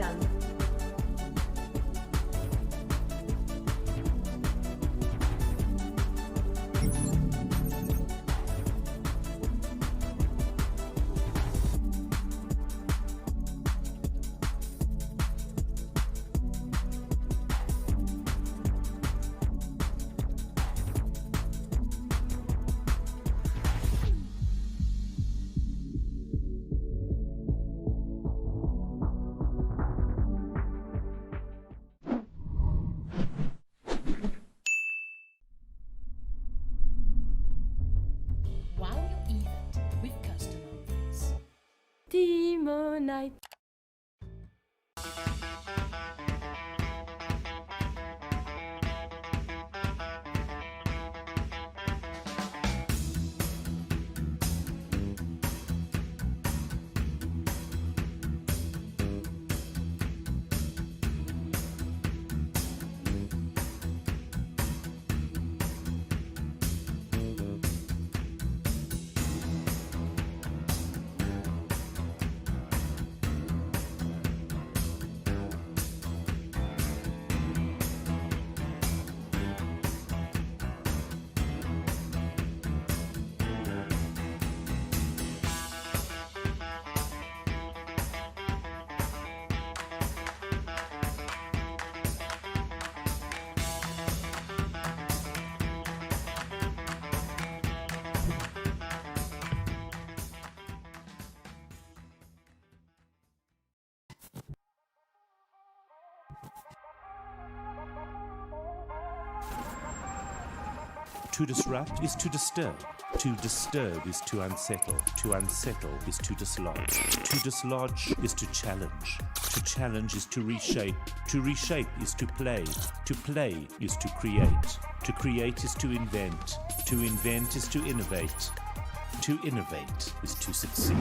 done. Teamonite. To disrupt is to disturb. To disturb is to unsettle. To unsettle is to dislodge. To dislodge is to challenge. To challenge is to reshape. To reshape is to play. To play is to create. To create is to invent. To invent is to innovate. To innovate is to succeed.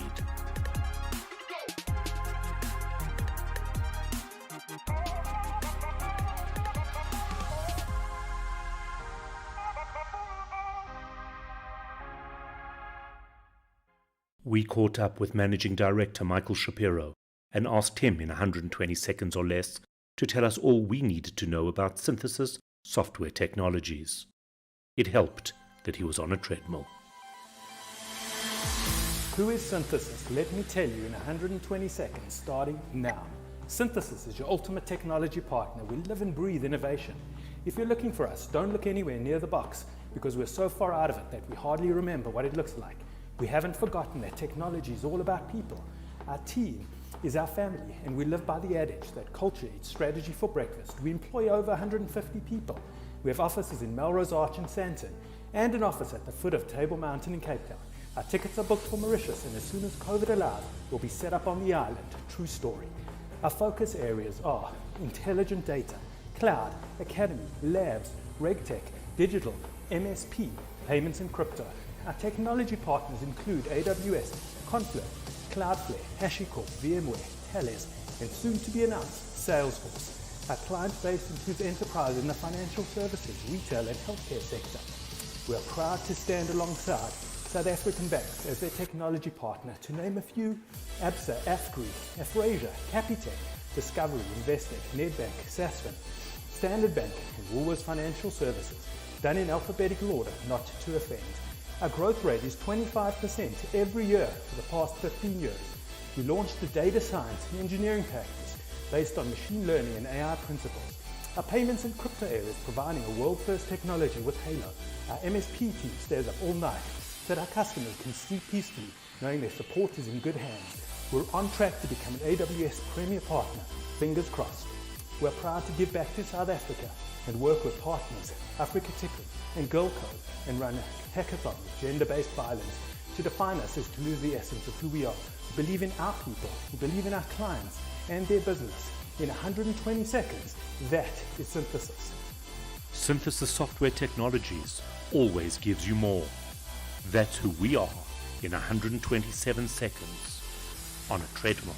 We caught up with Managing Director Michael Shapiro and asked him in 120 seconds or less to tell us all we needed to know about synthesis software technologies. It helped that he was on a treadmill. Who is Synthesis? Let me tell you in 120 seconds, starting now. Synthesis is your ultimate technology partner. We live and breathe innovation. If you're looking for us, don't look anywhere near the box because we're so far out of it that we hardly remember what it looks like. We haven't forgotten that technology is all about people. Our team is our family, and we live by the adage that culture eats strategy for breakfast. We employ over 150 people. We have offices in Melrose Arch and Sandton, and an office at the foot of Table Mountain in Cape Town. Our tickets are booked for Mauritius, and as soon as COVID allows, we'll be set up on the island. True story. Our focus areas are intelligent data, cloud, academy, labs, regtech, digital, MSP, payments and crypto. Our technology partners include AWS, Confluent, Cloudflare, HashiCorp, VMware, Thales, and soon to be announced, Salesforce. Our client base includes enterprise in the financial services, retail and healthcare sector. We are proud to stand alongside South African banks as their technology partner, to name a few: ABSA, AFGRI, Afrasia, Capitec, Discovery, Investec, Nedbank, Sasfin, Standard Bank, and Woolworths Financial Services, done in alphabetical order, not to offend. Our growth rate is 25% every year for the past 15 years. We launched the data science and engineering practice based on machine learning and AI principles. Our payments and crypto area is providing a world-first technology with Halo. Our MSP team stays up all night so that our customers can sleep peacefully, knowing their support is in good hands. We're on track to become an AWS Premier Partner, fingers crossed. We're proud to give back to South Africa and work with partners, Africa Ticket and Girl Code, and run a hackathon with gender-based violence. To define us is to lose the essence of who we are. We believe in our people, we believe in our clients and their business. In 120 seconds, that is Synthesis. Synthesis Software Technologies always gives you more. That's who we are in 127 seconds on a treadmill.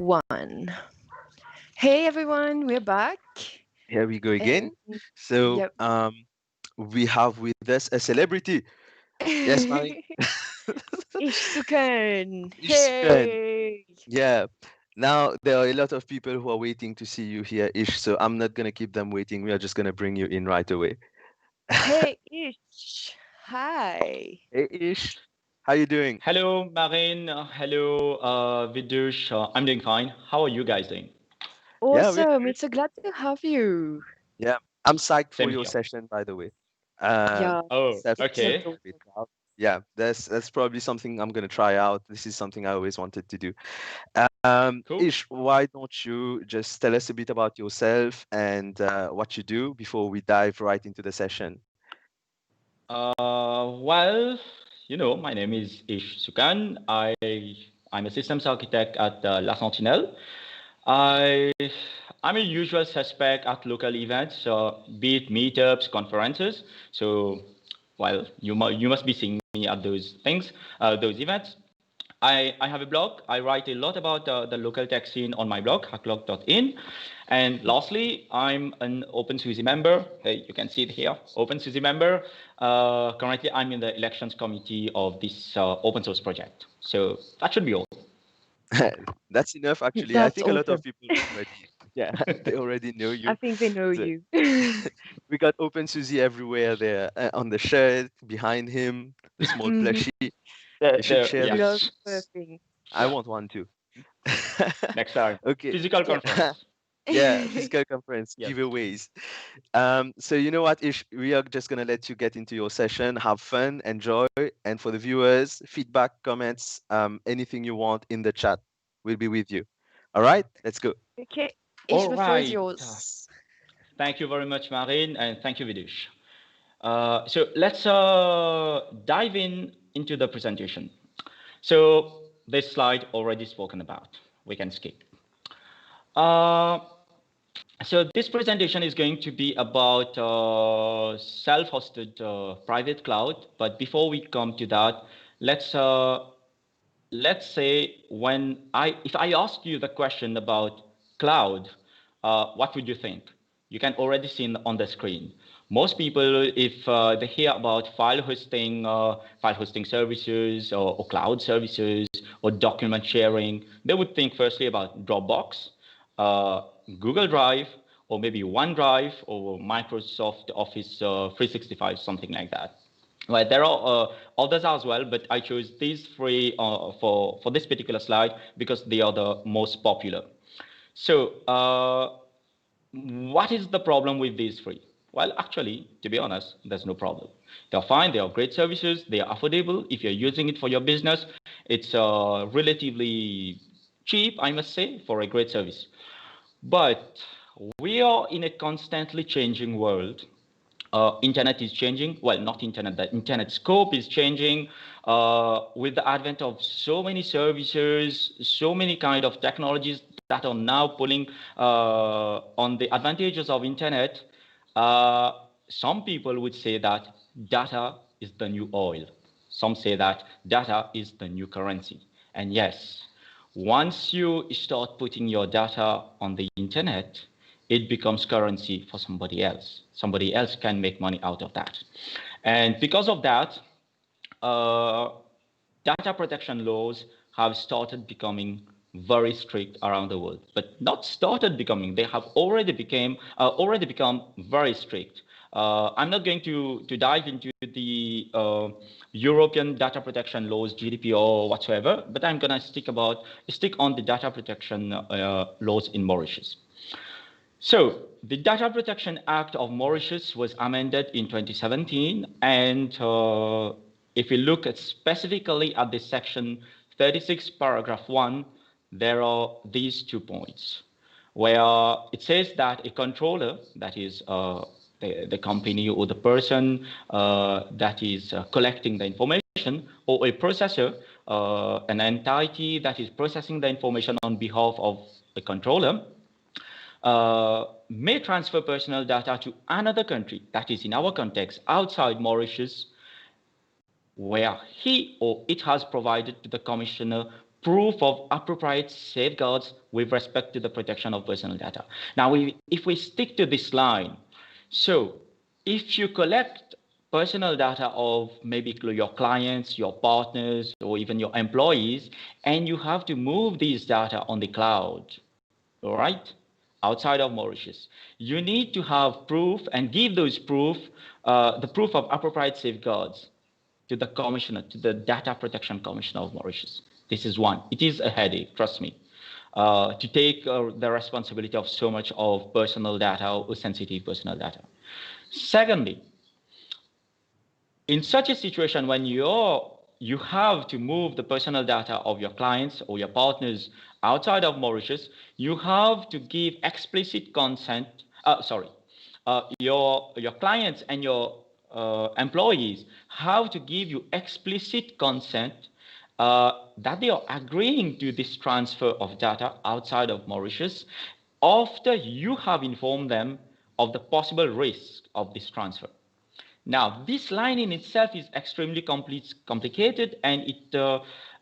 one. Hey everyone, we're back. Here we go again. And, So yep. we have with us a celebrity. Yes, Mari? Ishsukan. Ishkan. Hey. Yeah. Now there are a lot of people who are waiting to see you here, Ish. So I'm not gonna keep them waiting. We are just gonna bring you in right away. Hey Ish. Hi. Hey Ish, how you doing? Hello, Marine. Hello, Vidush. I'm doing fine. How are you guys doing? Awesome. It's so glad to have you. Yeah, I'm psyched for Same your here. session, by the way. Yeah. Oh, okay. Yeah, that's probably something I'm gonna try out. This is something I always wanted to do. Cool. Ish, why don't you just tell us a bit about yourself and what you do before we dive right into the session? Well, my name is Ish Sukan. I'm a systems architect at La Sentinelle. I'm a usual suspect at local events, be it meetups, conferences. So, well, you must be seeing me at those things, those events. I have a blog. I write a lot about the local tech scene on my blog, hacklog.in. And lastly, I'm an OpenSUSE member. Hey, you can see it here, OpenSUSE member. Currently, I'm in the elections committee of this open source project. So that should be all. That's enough, actually. That's I think a lot of awesome. people already, yeah, they already know you. I think they know you. We got OpenSUSE everywhere there, on the shirt, behind him, the small plushie. You should share We love this. surfing. I want one too. Next time. Okay. Physical conference. Yeah, physical conference, Yes. giveaways. So you know what, Ish, we are just gonna let you get into your session, have fun, enjoy, and for the viewers, feedback, comments, anything you want in the chat, we'll be with you. All right, let's go. Okay, Ish, the floor is yours. Thank you very much, Marine, and thank you, Vidush. So let's dive into the presentation. So this slide already spoken about. We can skip. So this presentation is going to be about self-hosted private cloud. But before we come to that, let's say if I ask you the question about cloud, what would you think? You can already see on the screen. Most people, if they hear about file hosting services or cloud services or document sharing, they would think firstly about Dropbox, Google Drive, or maybe OneDrive or Microsoft Office 365, something like that. Right, there are others as well, but I chose these three for this particular slide because they are the most popular. So what is the problem with these three? Well, actually, to be honest, there's no problem. They're fine. They are great services. They are affordable. If you're using it for your business, it's relatively cheap, I must say, for a great service. But we are in a constantly changing world. Internet is changing. Well, not internet, the internet scope is changing with the advent of so many services, so many kind of technologies that are now pulling on the advantages of internet. Some people would say that data is the new oil. Some say that data is the new currency. And yes, once you start putting your data on the internet, it becomes currency for somebody else. Somebody else can make money out of that. And because of that, data protection laws have started becoming very strict around the world. But not started becoming, they have already become very strict. I'm not going to dive into the European data protection laws, GDPR or whatsoever, but I'm going to stick on the data protection laws in Mauritius. So the Data Protection Act of Mauritius was amended in 2017, and if you look specifically at the section 36, paragraph 1, there are these 2 points, where it says that a controller, that is the company or the person that is collecting the information, or a processor, an entity that is processing the information on behalf of the controller, may transfer personal data to another country, that is in our context, outside Mauritius, where he or it has provided to the commissioner proof of appropriate safeguards with respect to the protection of personal data. Now, if we stick to this line, so if you collect personal data of maybe your clients, your partners, or even your employees, and you have to move these data on the cloud, all right, outside of Mauritius, you need to have proof and give those proof, the proof of appropriate safeguards to the commissioner, to the Data Protection Commissioner of Mauritius. This is one. It is a headache, trust me, to take the responsibility of so much of personal data or sensitive personal data. Secondly, in such a situation when you have to move the personal data of your clients or your partners outside of Mauritius, you have to give explicit consent. Your clients and your employees have to give you explicit consent that they are agreeing to this transfer of data outside of Mauritius after you have informed them of the possible risk of this transfer. Now, this line in itself is extremely complicated, and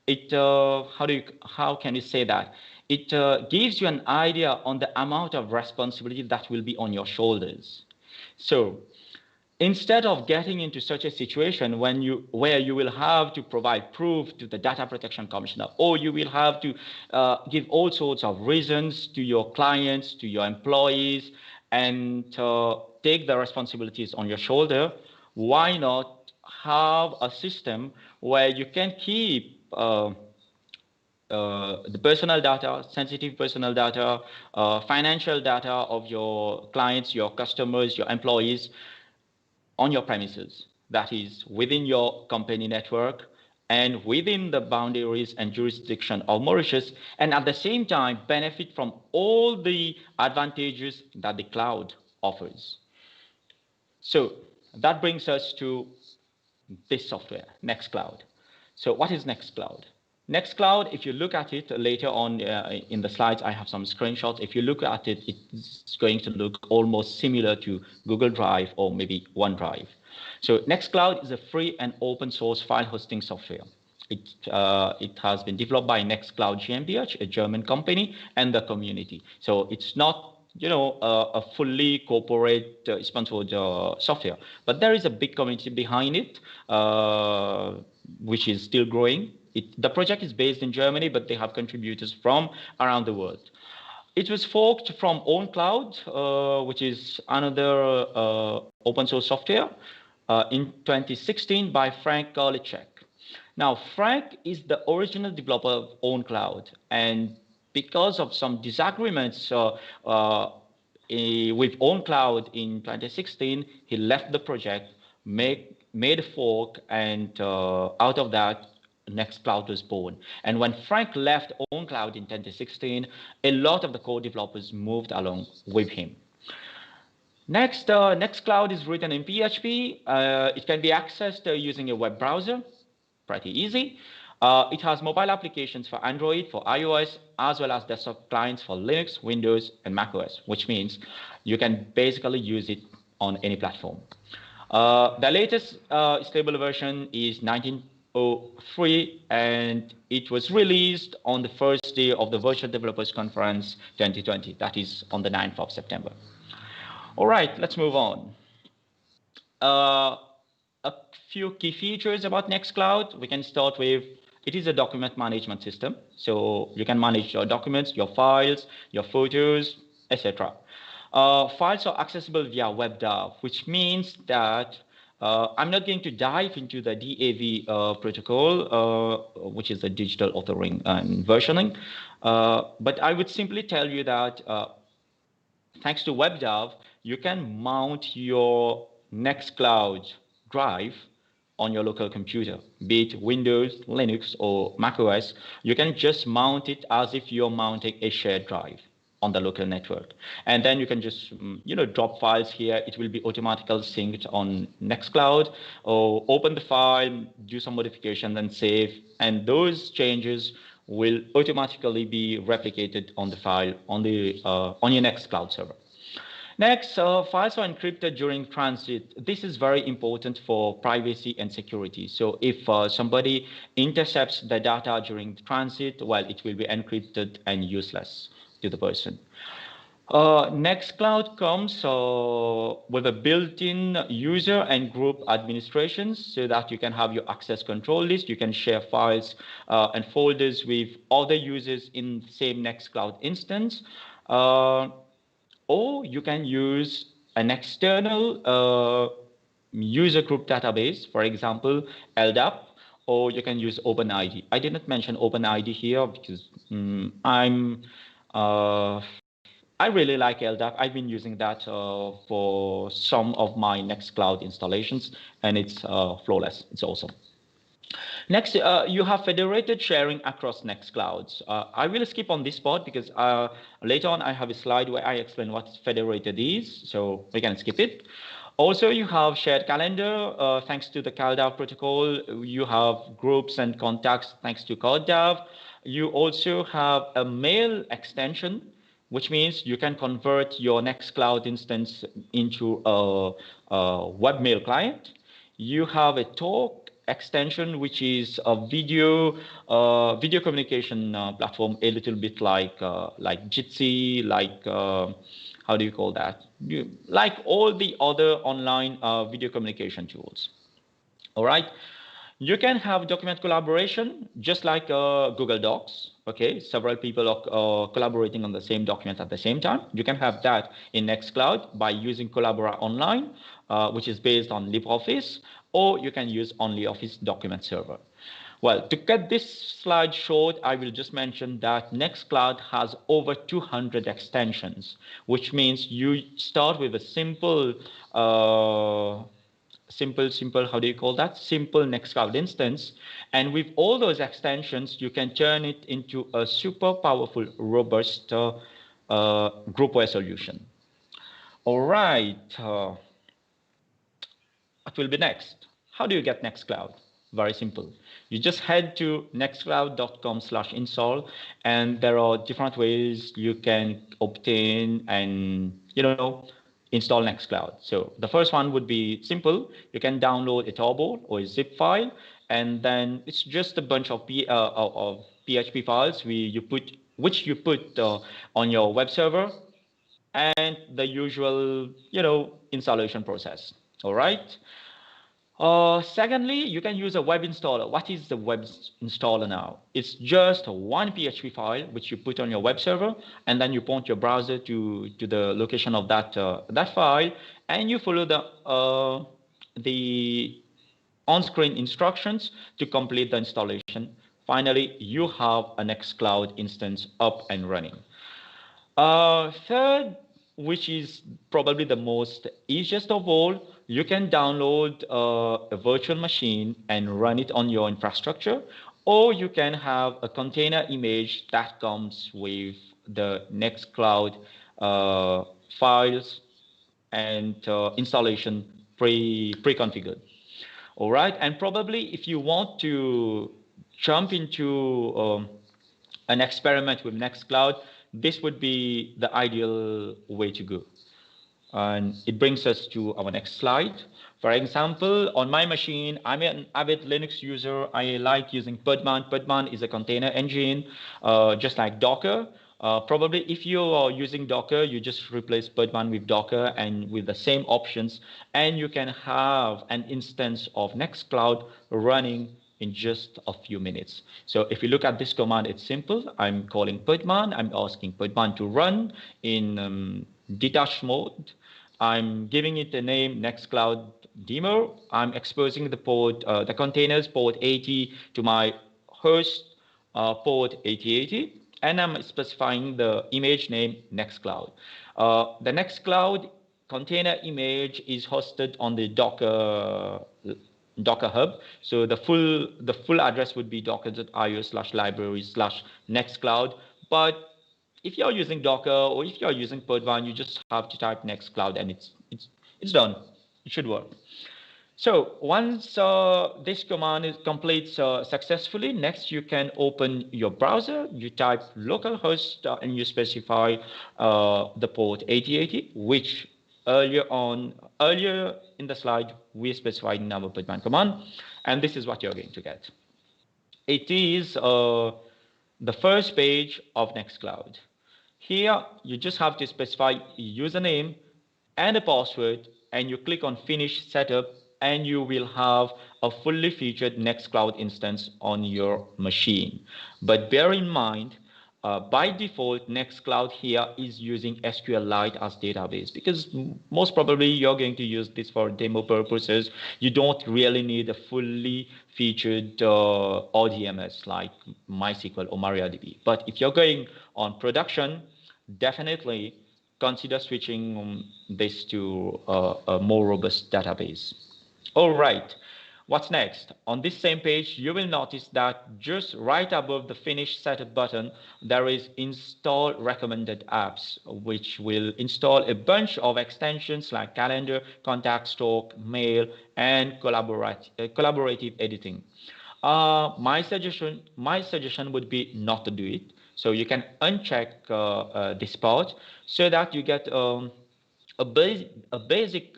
how can you say that? It gives you an idea on the amount of responsibility that will be on your shoulders. So, instead of getting into such a situation where you will have to provide proof to the Data Protection Commissioner, or you will have to give all sorts of reasons to your clients, to your employees, and take the responsibilities on your shoulder, why not have a system where you can keep the personal data, sensitive personal data, financial data of your clients, your customers, your employees on your premises, that is within your company network and within the boundaries and jurisdiction of Mauritius, and at the same time benefit from all the advantages that the cloud offers. So that brings us to this software, Nextcloud. So what is Nextcloud? Nextcloud, if you look at it later on in the slides, I have some screenshots. If you look at it, it's going to look almost similar to Google Drive or maybe OneDrive. So Nextcloud is a free and open source file hosting software. It has been developed by Nextcloud GmbH, a German company, and the community. So it's not, a fully corporate sponsored software, but there is a big community behind it, which is still growing. The project is based in Germany, but they have contributors from around the world. It was forked from OwnCloud, which is another open source software, in 2016 by Frank Karliczek. Now, Frank is the original developer of OwnCloud, and because of some disagreements with OwnCloud in 2016, he left the project, made a fork, and out of that, Nextcloud was born. And when Frank left OwnCloud in 2016, a lot of the core developers moved along with him. Next, Nextcloud is written in PHP. It can be accessed using a web browser, pretty easy. It has mobile applications for Android, for iOS, as well as desktop clients for Linux, Windows, and macOS, which means you can basically use it on any platform. The latest stable version is 19.03, and it was released on the first day of the Virtual Developers Conference 2020, that is on the 9th of September. All right, let's move on. A few key features about Nextcloud. We can start with, it is a document management system. So you can manage your documents, your files, your photos, etc. Files are accessible via WebDAV, which means that I'm not going to dive into the DAV protocol, which is the digital authoring and versioning, but I would simply tell you that thanks to WebDAV, you can mount your Nextcloud drive on your local computer, be it Windows, Linux, or macOS. You can just mount it as if you're mounting a shared drive on the local network. And then you can just, drop files here. It will be automatically synced on Nextcloud, or open the file, do some modification, then save. And those changes will automatically be replicated on the file on your Nextcloud server. Next, files are encrypted during transit. This is very important for privacy and security. So if somebody intercepts the data during transit, well, it will be encrypted and useless to the person. Nextcloud comes with a built-in user and group administrations so that you can have your access control list. You can share files and folders with other users in the same Nextcloud instance. Or you can use an external user group database, for example, LDAP, or you can use OpenID. I didn't mention OpenID here because I really like LDAP. I've been using that for some of my Nextcloud installations, and it's flawless. It's awesome. Next, you have federated sharing across Nextclouds. I will skip on this part because later on I have a slide where I explain what federated is, so we can skip it. Also, you have shared calendar, thanks to the CalDAV protocol. You have groups and contacts, thanks to CalDAV. You also have a mail extension, which means you can convert your Nextcloud instance into a webmail client. You have a talk extension, which is a video communication platform, a little bit like Jitsi, like how do you call that? Like all the other online video communication tools. All right. You can have document collaboration, just like Google Docs. Okay, several people are collaborating on the same document at the same time. You can have that in Nextcloud by using Collabora Online, which is based on LibreOffice, or you can use OnlyOffice Document Server. Well, to cut this slide short, I will just mention that Nextcloud has over 200 extensions, which means you start with a simple how do you call that? Simple Nextcloud instance. And with all those extensions, you can turn it into a super powerful, robust groupware solution. All right. What will be next? How do you get Nextcloud? Very simple. You just head to nextcloud.com/install, and there are different ways you can obtain and, install Nextcloud. So the first one would be simple. You can download a tarball or a zip file, and then it's just a bunch of PHP files which you put on your web server, and the usual, installation process. All right. Secondly, you can use a web installer. What is the web installer now? It's just one PHP file which you put on your web server, and then you point your browser to the location of that file, and you follow the on-screen instructions to complete the installation. Finally, you have a Nextcloud instance up and running. Third, which is probably the most easiest of all, you can download a virtual machine and run it on your infrastructure, or you can have a container image that comes with the Nextcloud files and installation pre-configured. All right, and probably if you want to jump into an experiment with Nextcloud, this would be the ideal way to go. And it brings us to our next slide. For example, on my machine, I'm an avid Linux user. I like using Podman. Podman is a container engine, just like Docker. Probably if you are using Docker, you just replace Podman with Docker and with the same options, and you can have an instance of Nextcloud running in just a few minutes. So if you look at this command, it's simple. I'm calling Podman. I'm asking Podman to run in detached mode. I'm giving it the name Nextcloud demo. I'm exposing the port, the containers port 80 to my host port 8080, and I'm specifying the image name Nextcloud. The Nextcloud container image is hosted on the Docker Hub. So the full address would be docker.io/library/Nextcloud. But if you're using Docker or if you're using Podman, you just have to type Nextcloud and it's done. It should work. So once this command is completes successfully, next you can open your browser, you type localhost and you specify the port 8080, which earlier in the slide we specified in our putman command, and this is what you're going to get. It is the first page of Nextcloud. Here you just have to specify a username and a password, and you click on finish setup, and you will have a fully featured Nextcloud instance on your machine. But bear in mind, by default, Nextcloud here is using SQLite as database, because most probably you're going to use this for demo purposes. You don't really need a fully featured RDMS like MySQL or MariaDB. But if you're going on production, definitely consider switching this to a more robust database. All right, what's next? On this same page, you will notice that just right above the finish setup button, there is install recommended apps, which will install a bunch of extensions like calendar, contact, talk, mail, and collaborative editing. My suggestion would be not to do it. So you can uncheck this part so that you get a basic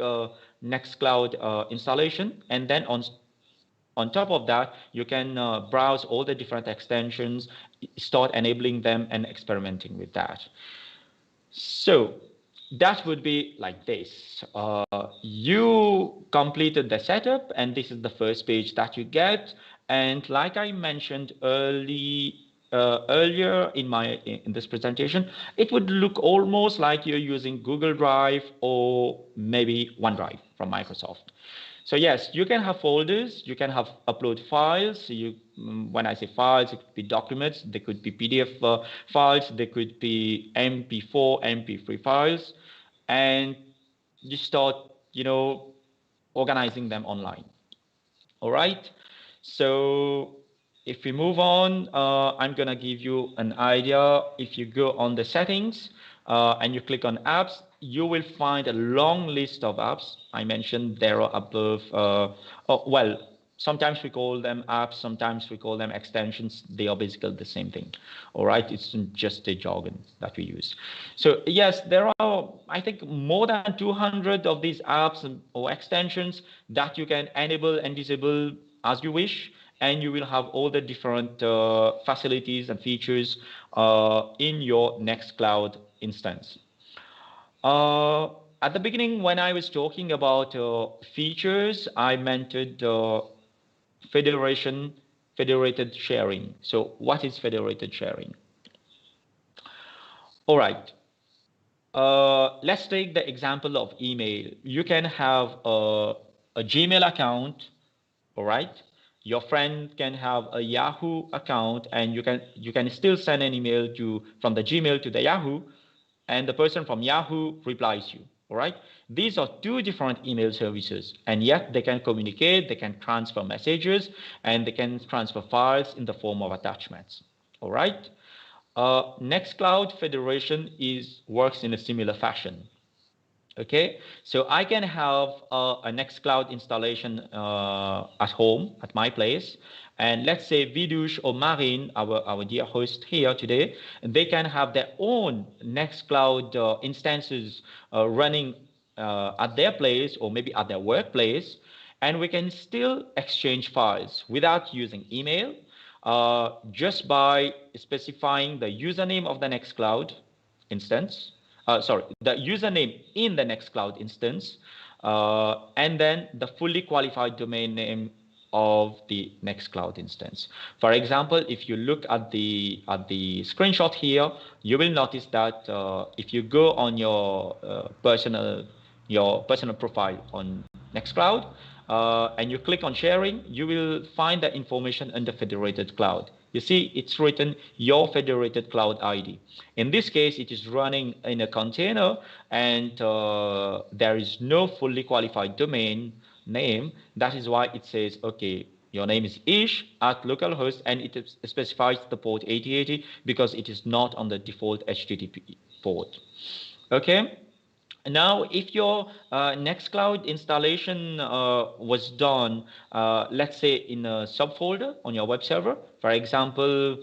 Nextcloud installation, and then on top of that, you can browse all the different extensions, start enabling them and experimenting with that. So that would be like this. You completed the setup, and this is the first page that you get. And like I mentioned earlier in this presentation, it would look almost like you're using Google Drive or maybe OneDrive from Microsoft. So yes, you can have folders, you can have upload files. When I say files, it could be documents, they could be PDF files, they could be MP4, MP3 files, and you start, organizing them online. All right. So if we move on, I'm going to give you an idea. If you go on the settings and you click on apps, you will find a long list of apps. I mentioned there are above, sometimes we call them apps, sometimes we call them extensions. They are basically the same thing. All right, it's just a jargon that we use. So yes, there are, I think, more than 200 of these apps or extensions that you can enable and disable as you wish, and you will have all the different facilities and features in your Nextcloud instance. At the beginning, when I was talking about features, I mentioned federated sharing. So what is federated sharing? All right. Let's take the example of email. You can have a Gmail account. All right, your friend can have a Yahoo account, and you can still send an email from the Gmail to the Yahoo, and the person from Yahoo replies you. All right, these are two different email services, and yet they can communicate, they can transfer messages, and they can transfer files in the form of attachments. All right, Nextcloud Federation works in a similar fashion. Okay, so I can have a Nextcloud installation at home, at my place, and let's say Vidush or Marin, our dear host here today, they can have their own Nextcloud instances running at their place or maybe at their workplace, and we can still exchange files without using email, just by specifying the username of the Nextcloud instance. The username in the Nextcloud instance, and then the fully qualified domain name of the Nextcloud instance. For example, if you look at the screenshot here, you will notice that if you go on your personal profile on Nextcloud and you click on sharing, you will find the information under federated cloud. You see, it's written your federated cloud ID. In this case, it is running in a container, and there is no fully qualified domain name. That is why it says, okay, your name is ish at localhost, and it specifies the port 8080 because it is not on the default HTTP port. Okay. Now, if your Nextcloud installation was done, let's say in a subfolder on your web server, for example,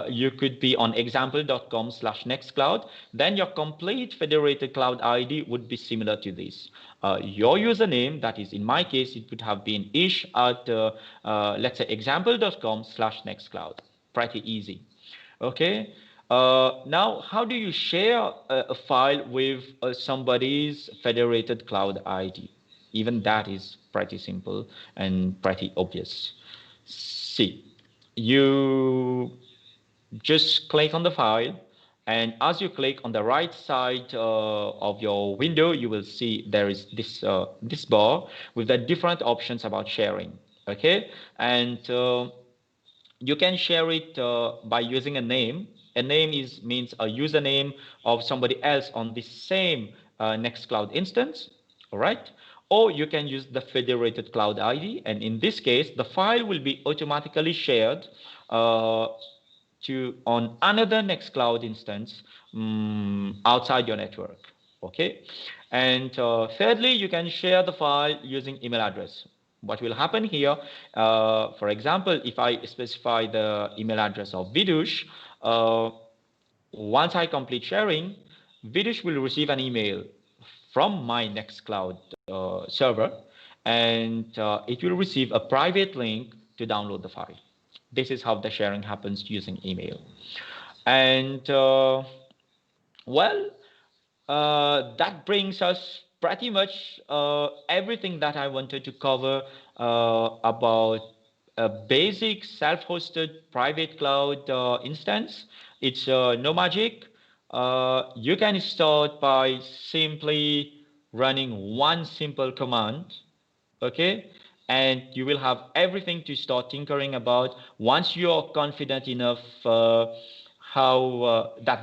you could be on example.com/Nextcloud, then your complete federated cloud ID would be similar to this. Your username, that is in my case, it would have been ish at, let's say, example.com/Nextcloud. Pretty easy. Okay. Now, how do you share a file with somebody's federated cloud ID? Even that is pretty simple and pretty obvious. See, you just click on the file, and as you click on the right side of your window, you will see there is this bar with the different options about sharing. Okay, and you can share it by using a name. A name means a username of somebody else on the same Nextcloud instance, all right? Or you can use the federated cloud ID, and in this case, the file will be automatically shared on another Nextcloud instance outside your network, okay? And thirdly, you can share the file using email address. What will happen here, for example, if I specify the email address of Vidush, once I complete sharing, Vidush will receive an email from my Nextcloud server, and it will receive a private link to download the file. This is how the sharing happens using email. And that brings us pretty much everything that I wanted to cover about a basic self-hosted private cloud instance. It's no magic. You can start by simply running one simple command, okay? And you will have everything to start tinkering about once you are confident enough that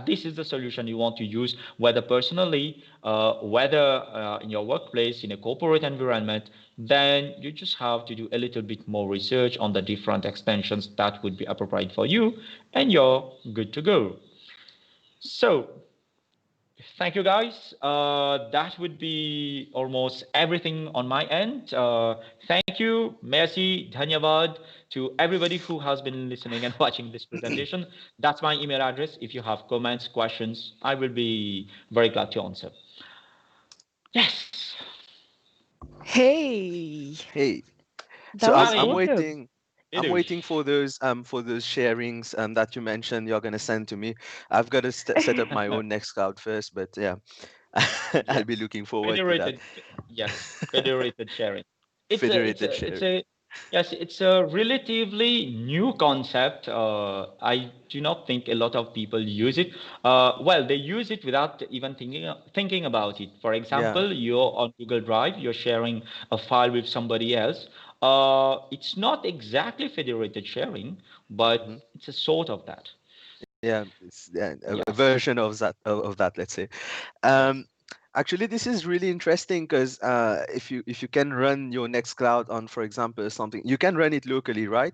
this is the solution you want to use, whether personally, whether in your workplace, in a corporate environment. Then you just have to do a little bit more research on the different extensions that would be appropriate for you, and you're good to go. So thank you, guys. That would be almost everything on my end. Thank you, merci, dhanyavad to everybody who has been listening and watching this presentation. That's my email address. If you have comments, questions, I will be very glad to answer. Yes. Hey. So I'm waiting. I'm waiting for those sharings that you mentioned you're going to send to me. I've got to set up my own Nextcloud first, but yeah, I'll be looking forward to that. Yes, federated sharing. Sharing. It's a relatively new concept. I do not think a lot of people use it. Well, they use it without even thinking about it. For example, you're on Google Drive, you're sharing a file with somebody else. It's not exactly federated sharing, but it's a sort of that. Yeah, it's a version of that, let's say. Actually, this is really interesting because if you can run your Nextcloud on, for example, something, you can run it locally, right?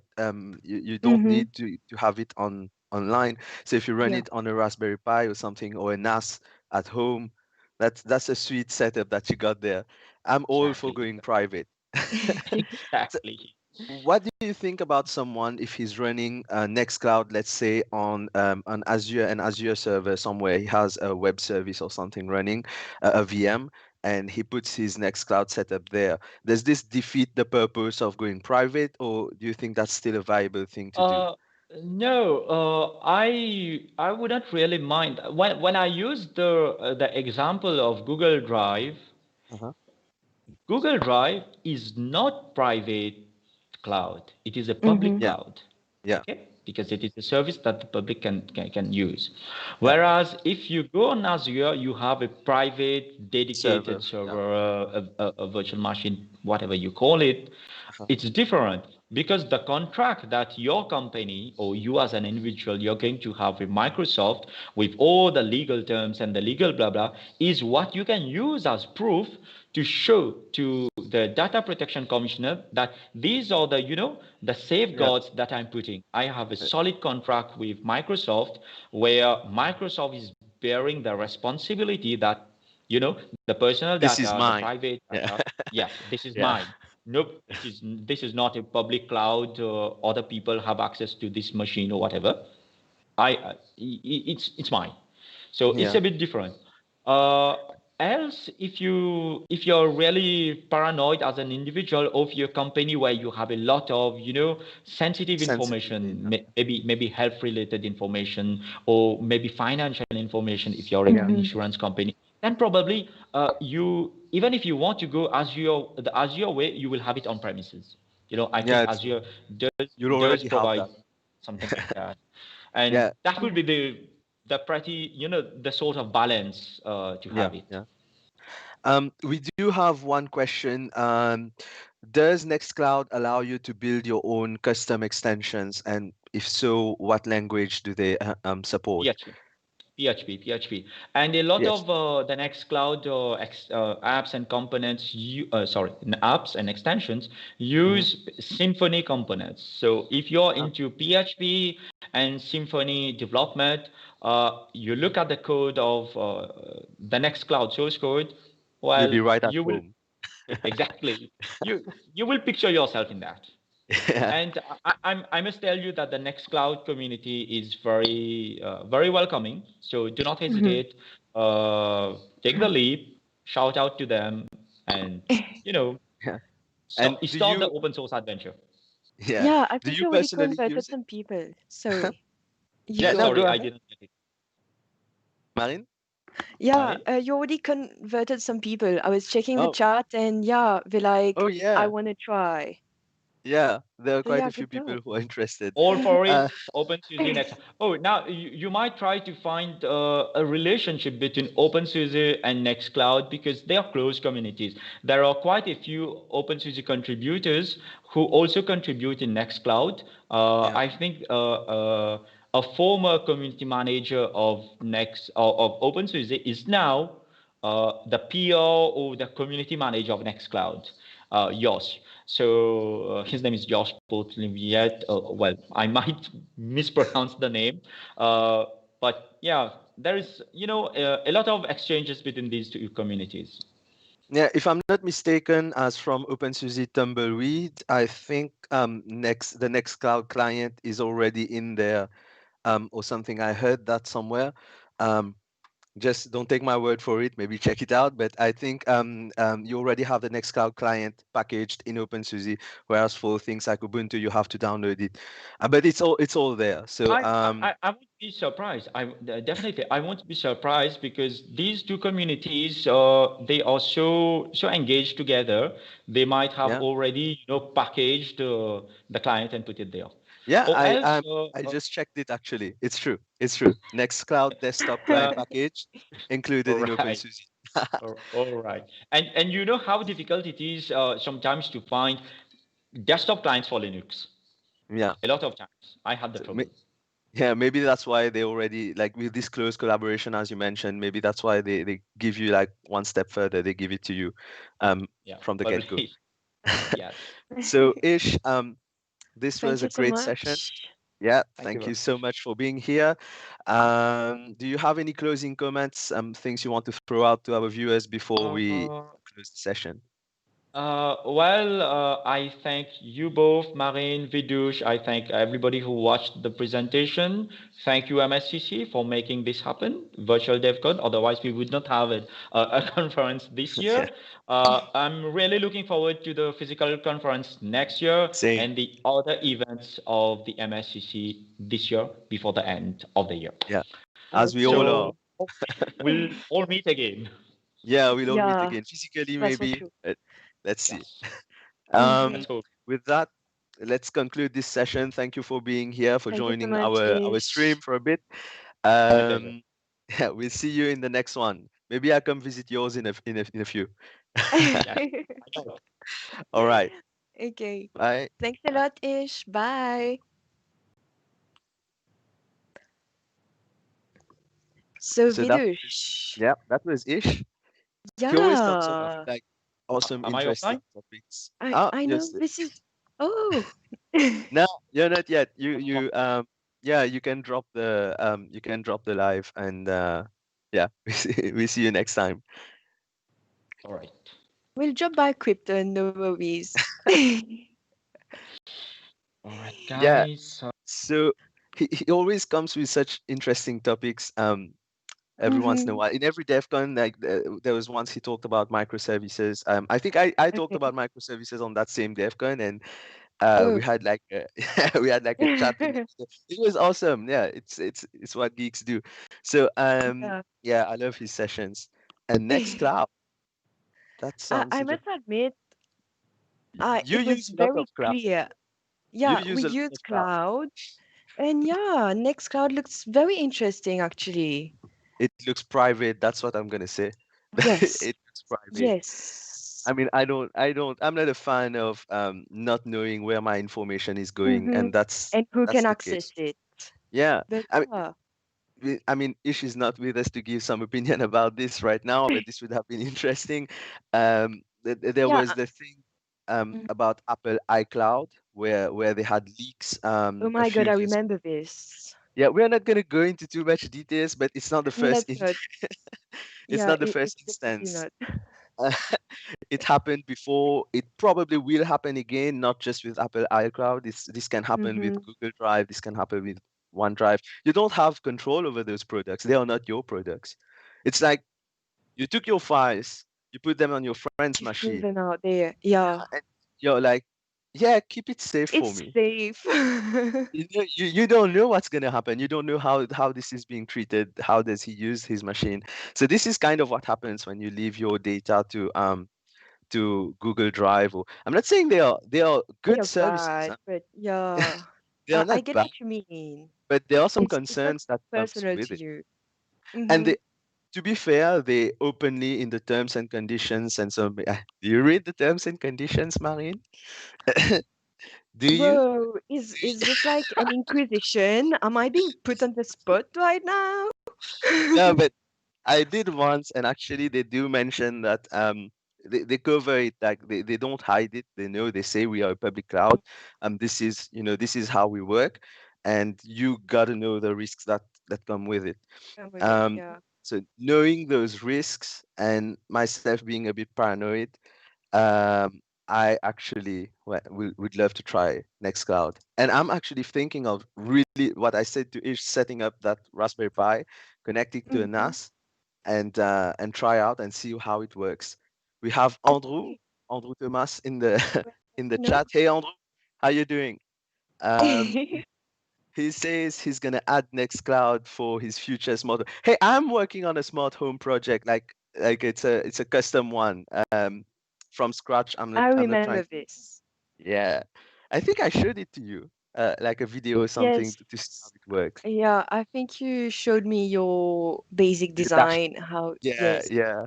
You don't need to have it online. So if you run it on a Raspberry Pi or something, or a NAS at home, that's a sweet setup that you got there. I'm all for going private. Exactly. So what do you think about someone if he's running Nextcloud, let's say on Azure, an Azure server somewhere? He has a web service or something running, a VM, and he puts his Nextcloud setup there. Does this defeat the purpose of going private, or do you think that's still a viable thing to do? No, I wouldn't really mind. When I use the example of Google Drive, Google Drive is not private cloud. It is a public cloud. Okay? Because it is a service that the public can use. Whereas if you go on Azure, you have a private dedicated server, a virtual machine, whatever you call it. It's different because the contract that your company or you as an individual you're going to have with Microsoft, with all the legal terms and the legal blah blah, is what you can use as proof to show to the data protection commissioner that these are the safeguards that I'm putting. I have a solid contract with Microsoft where Microsoft is bearing the responsibility that You know, the personal This data, is the mine. private data. Yes, this is Yeah. mine. Nope, this is not a public cloud. Other people have access to this machine or whatever. It's mine. So it's a bit different. Else, if you're really paranoid as an individual of your company where you have a lot of sensitive information, maybe health related information or maybe financial information, if you're an insurance company, then probably you, even if you want to go the Azure way, you will have it on premises. I think Azure does provide something like that, and that would be the pretty the sort of balance to have it. We do have one question. Does Nextcloud allow you to build your own custom extensions? And if so, what language do they support? PHP. And a lot of the Nextcloud apps and components, apps and extensions use Symfony components. So if you're into PHP and Symfony development, you look at the code of the Nextcloud source code. Well, you'll be right at you will home. exactly. You will picture yourself in that. And I must tell you that the Nextcloud community is very very welcoming. So do not hesitate. Take the leap. Shout out to them, and start the open source adventure. Yeah, I think you already converted some people. Sorry. Sorry, I didn't get it. Marine? Yeah, you already converted some people. I was checking the chat and they're like, I want to try. Yeah, there are quite a few people who are interested. All for it. OpenSUSE Next. Oh, now you might try to find a relationship between OpenSUSE and Nextcloud because they are close communities. There are quite a few OpenSUSE contributors who also contribute in Nextcloud. I think a former community manager of OpenSUSE is now the PO or the community manager of Nextcloud, Josh. So his name is Josh Potliviet. Well, I might mispronounce the name, but yeah, there is a lot of exchanges between these two communities. Yeah, if I'm not mistaken, as from OpenSUSE Tumbleweed, I think the Nextcloud client is already in there, or something. I heard that somewhere. Just don't take my word for it. Maybe check it out. But I think you already have the Nextcloud client packaged in OpenSUSE, whereas for things like Ubuntu, you have to download it. But it's all there. So I won't be surprised. I won't be surprised because these two communities they are so engaged together. They might have already packaged the client and put it there. Yeah, I just checked it actually. It's true. Nextcloud desktop client package included in OpenSUSE. All right. And you know how difficult it is sometimes to find desktop clients for Linux. Yeah. A lot of times. I had the trouble. Yeah, maybe that's why they already, like, with this close collaboration, as you mentioned, maybe that's why they give you like one step further. They give it to you from the get-go. Yes. So Ish, this was a great session. Yeah, thank you so much for being here. Do you have any closing comments, things you want to throw out to our viewers before we close the session? I thank you both, Marine, Vidush. I thank everybody who watched the presentation. Thank you, MSCC, for making this happen, Virtual DevCon. Otherwise, we would not have a conference this year. I'm really looking forward to the physical conference next year and the other events of the MSCC this year before the end of the year. Yeah, as we all are. We'll all meet again. Yeah, we'll all meet again physically, maybe. Let's see. With that, let's conclude this session. Thank you for being here, for joining our stream for a bit. Yeah, we'll see you in the next one. Maybe I'll come visit yours in a few. All right. Okay. Bye. Thanks a lot, Ish. Bye. So Vidush. That was Ish. Yeah. He always comes up with like awesome, interesting topics. I know this is. Oh. No, you're not yet. You can drop the live, and we see you next time. All right. We'll drop by crypto, no worries. All right, Yeah. guys. So he always comes with such interesting topics. Every once in a while, in every DEF CON, like there was once he talked about microservices. I think I talked about microservices on that same DEF CON, and we had like a, we had like a chat. It was awesome. Yeah, it's what geeks do. So yeah, I love his sessions. And Nextcloud, that sounds I interesting. must admit, You it was use a lot very of cloud. clear. You Yeah, we use a lot use of cloud. cloud. And yeah, Nextcloud looks very interesting actually. It looks private. That's what I'm gonna say. Yes. It looks private. Yes. I mean, I'm not a fan of not knowing where my information is going, and that's And who can the access case. it? Yeah, But I mean, yeah. I mean, Ish is not with us to give some opinion about this right now, but this would have been interesting. There Yeah. was the thing about Apple iCloud where they had leaks Oh a my God, few I years. remember this. Yeah, we're not going to go into too much details, but it's not the first Let's not. it's Yeah, not the it's first definitely instance. not. It happened before. It probably will happen again, not just with Apple iCloud. This can happen with Google Drive. This can happen with OneDrive. You don't have control over those products. They are not your products. It's like you took your files, you put them on your friend's You threw machine. them out there. Yeah. And you're like, yeah, keep it safe for It's me. safe. You don't know what's going to happen. You don't know how this is being treated. How does he use his machine? So this is kind of what happens when you leave your data to Google Drive. Or I'm not saying they are They good are services. bad, but yeah. They are I not get bad, what you mean. but there are some It's like concerns that comes personal with to it. you. And to be fair, they openly in the terms and conditions. And so, do you read the terms and conditions, Marine? Do you? Whoa, is this like an inquisition? Am I being put on the spot right now? No, but I did once, and actually they do mention that they cover it, like they don't hide it. They know, they say we are a public cloud. This is, this is how we work, and you gotta know the risks that come with it. I'm with it, Um, yeah. so knowing those risks and myself being a bit paranoid, I actually would love to try Nextcloud. And I'm actually thinking of really what I said to Ish, setting up that Raspberry Pi, connecting to a NAS, and try out and see how it works. We have Andrew Thomas in the in the chat. Hey Andrew, how you doing? He says he's gonna add Nextcloud for his future smart. Hey, I'm working on a smart home project, like it's a custom one from scratch. I I'm not remember trying. this. Yeah, I think I showed it to you, like a video or something Yes. to see how it works. Yeah, I think you showed me your basic The dash. design, how, Yeah, yes. yeah.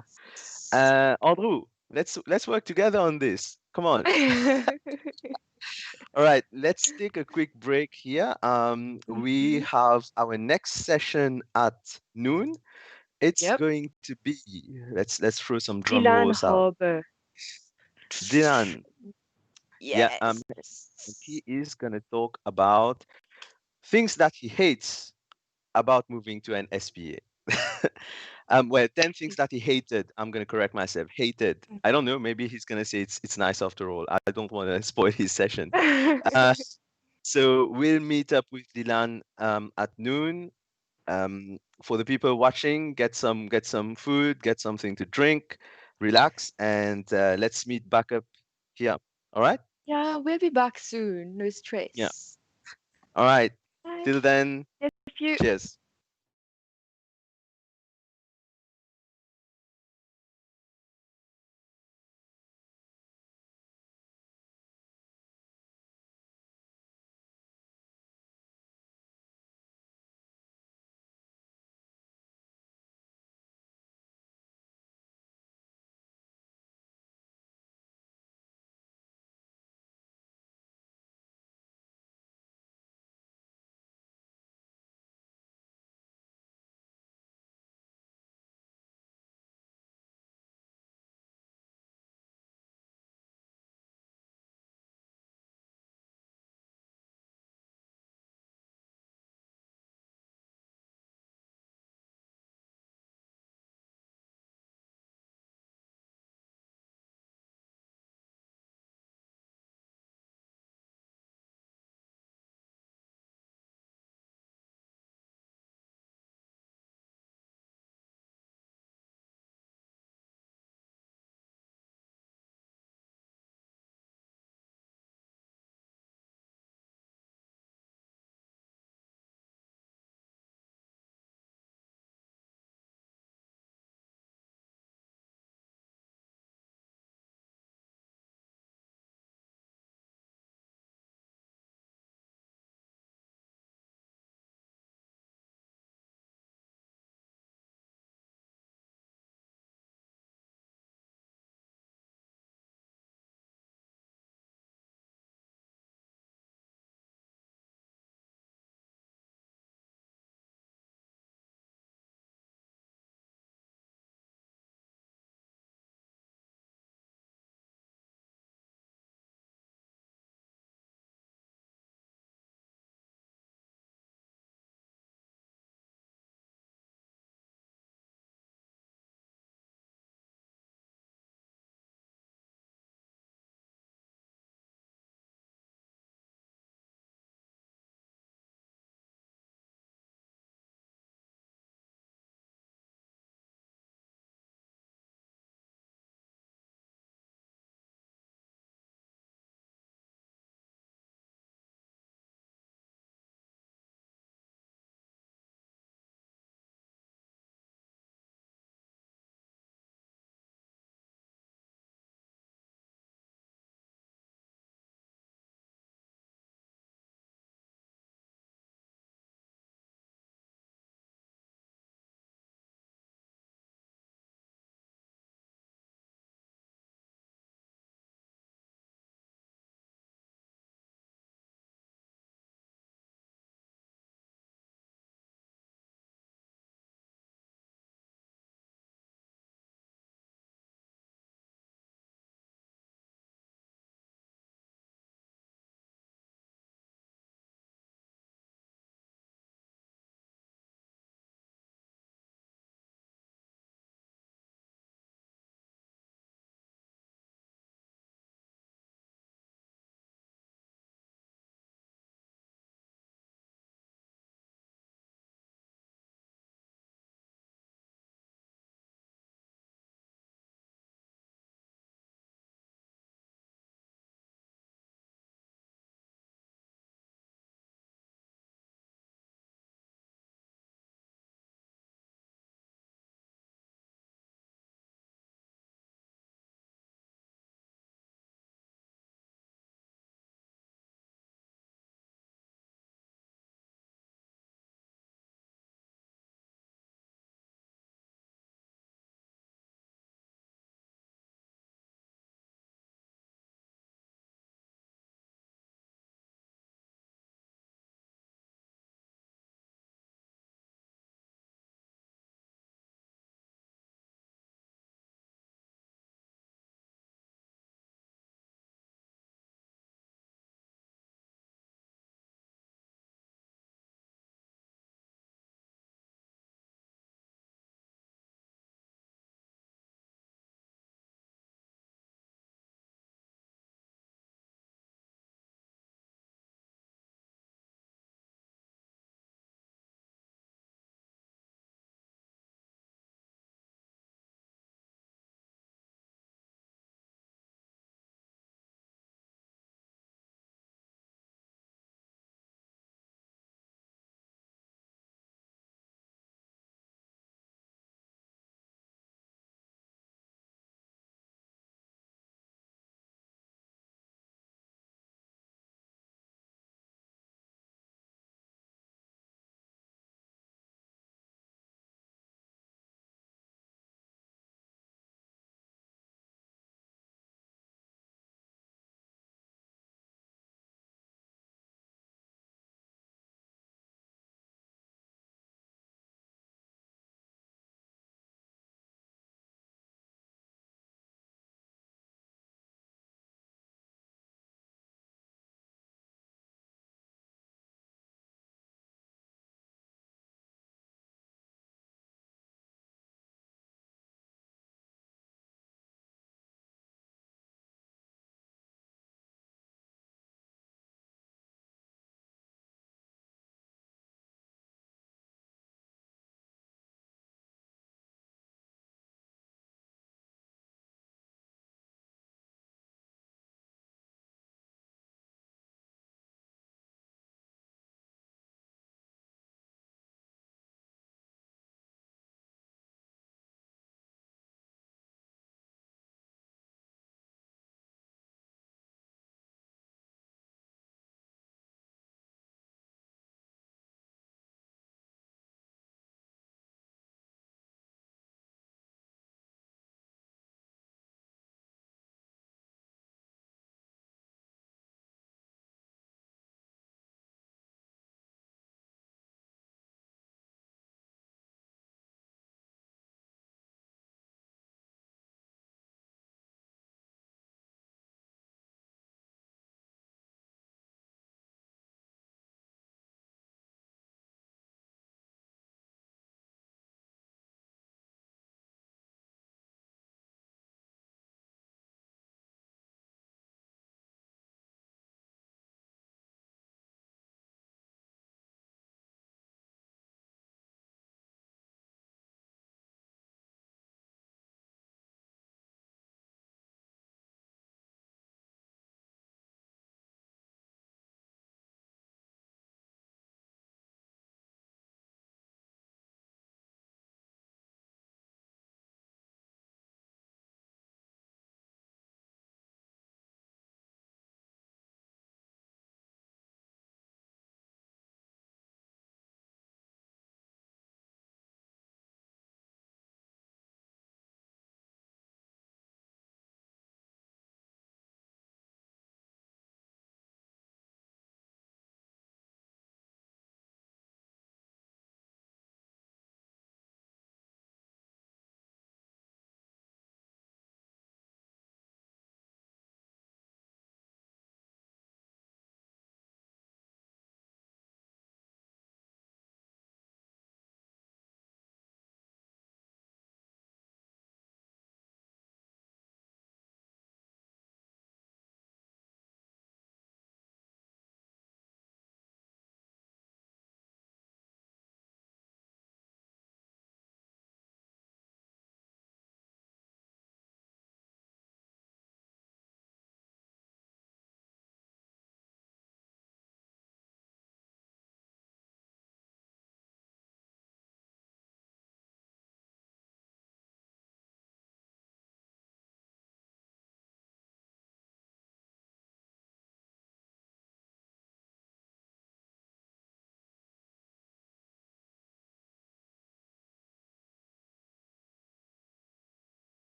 Andrew, let's work together on this. Come on. All right, let's take a quick break here. We have our next session at noon. It's going to be, let's throw some drum Dylan rolls out. Harbour. Dylan. Yeah, Yes. and he is gonna talk about things that he hates about moving to an SPA. Well, 10 things that he hated. I'm gonna correct myself. Hated. I don't know. Maybe he's gonna say it's nice after all. I don't want to spoil his session. So we'll meet up with Dylan at noon. For the people watching, get some food, get something to drink, relax, and let's meet back up here. All right? Yeah, we'll be back soon. No stress. Yeah. All right. Bye. Till then, cheers.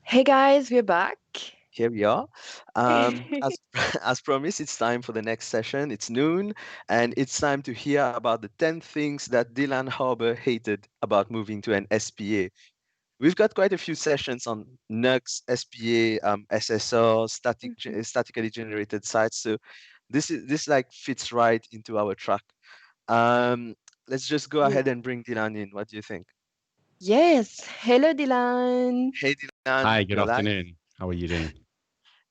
Hey guys, we're back. Here we are. As as promised, it's time for the next session. It's noon, and it's time to hear about the 10 things that Dylan Harbour hated about moving to an SPA. We've got quite a few sessions on NUX, SPA, SSR, statically generated sites. So this like fits right into our track. Let's just go ahead and bring Dylan in. What do you think? Yes. Hello, Dylan. Hey, Dylan. Hi, good You're live? afternoon. How are you doing?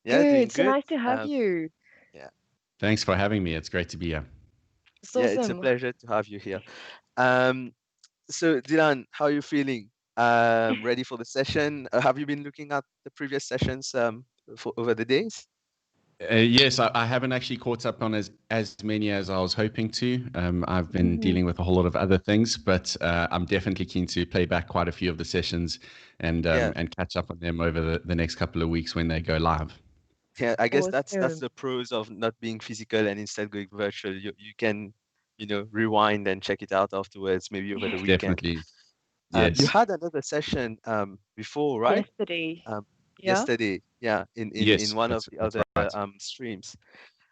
Yeah, doing Good. So good. nice to have you. Yeah. Thanks for having me. It's great to be here. It's Yeah, it's a awesome. pleasure to have you here. So Dylan, how are you feeling? Ready for the session? Have you been looking at the previous sessions for over the days? Yes, I haven't actually caught up on as many as I was hoping to. I've been dealing with a whole lot of other things, but I'm definitely keen to play back quite a few of the sessions and catch up on them over the next couple of weeks when they go live. Yeah, I guess that's Awesome. the pros of not being physical and instead going virtual. You can, rewind and check it out afterwards, maybe over the weekend. Definitely. You Yes. had another session before, right? Yesterday. Yeah. Yesterday, yeah, in Yes, one of that's the other right. streams.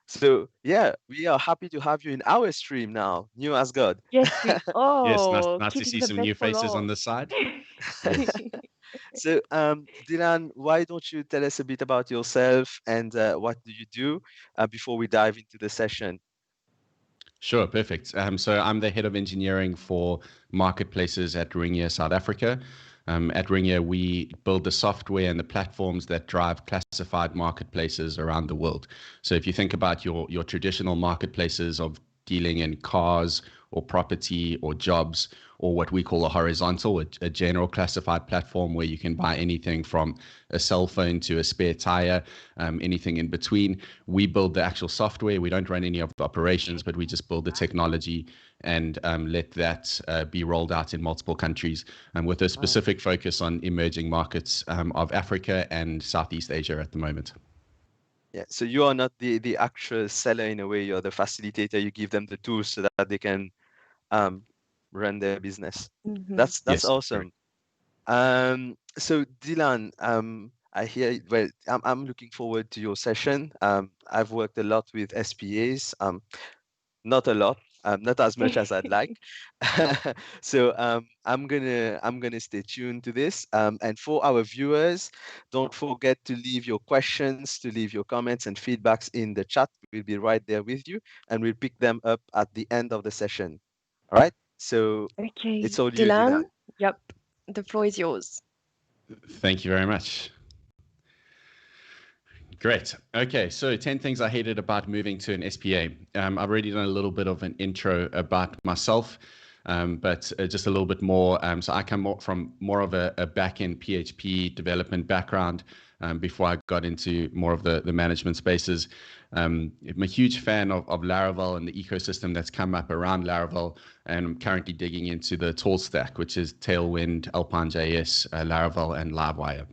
So yeah, we are happy to have you in our stream now, New Asgard. Yes, we Yes, nice to keeping see the some new best for faces on last. the side. Yes. So, Dylan, why don't you tell us a bit about yourself and what do you do before we dive into the session? Sure, perfect. So I'm the head of engineering for marketplaces at Ringier, South Africa. At Ringier, we build the software and the platforms that drive classified marketplaces around the world. So if you think about your traditional marketplaces of dealing in cars or property or jobs, or what we call a horizontal, a general classified platform where you can buy anything from a cell phone to a spare tire, anything in between. We build the actual software. We don't run any of the operations, but we just build the technology and let that be rolled out in multiple countries, with a specific focus on emerging markets of Africa and Southeast Asia at the moment. Yeah, so you are not the actual seller in a way, you're the facilitator. You give them the tools so that they can run their business. That's Yes, awesome. So Dylan, I hear, well, I'm looking forward to your session. I've worked a lot with SPAs, not a lot, not as much as I'd like. So I'm gonna stay tuned to this. And for our viewers, don't forget to leave your questions, to leave your comments and feedbacks in the chat. We'll be right there with you, and we'll pick them up at the end of the session. All right. So Okay. it's all you, Dylan. Dylan. Yep. The floor is yours. Thank you very much. Great. Okay, so 10 things I hated about moving to an SPA. I've already done a little bit of an intro about myself, but just a little bit more. So I come from more of a back-end PHP development background before I got into more of the management spaces. I'm a huge fan of Laravel and the ecosystem that's come up around Laravel, and I'm currently digging into the tall stack, which is Tailwind, Alpine.js, Laravel, and Livewire.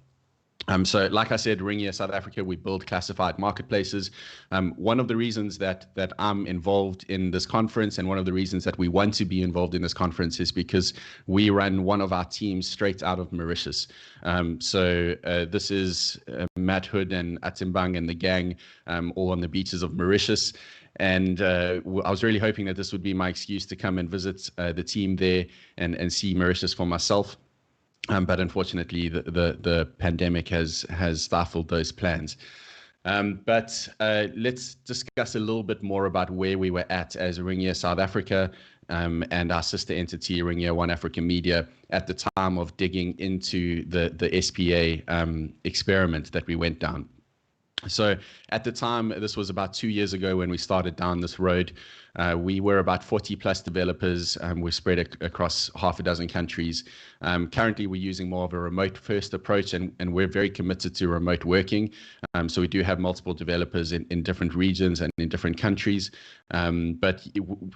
So like I said, Ringier, South Africa, we build classified marketplaces. One of the reasons that I'm involved in this conference, and one of the reasons that we want to be involved in this conference, is because we run one of our teams straight out of Mauritius. So this is Matt Hood and Atimbang and the gang, all on the beaches of Mauritius. And I was really hoping that this would be my excuse to come and visit the team there and see Mauritius for myself. But unfortunately, the pandemic has stifled those plans. But let's discuss a little bit more about where we were at as Ringier South Africa and our sister entity, Ringier One Africa Media, at the time of digging into the SPA experiment that we went down. So at the time, this was about 2 years ago when we started down this road. We were about 40 plus developers. We're spread across half a dozen countries. Currently, we're using more of a remote first approach, and we're very committed to remote working. So we do have multiple developers in different regions and in different countries. But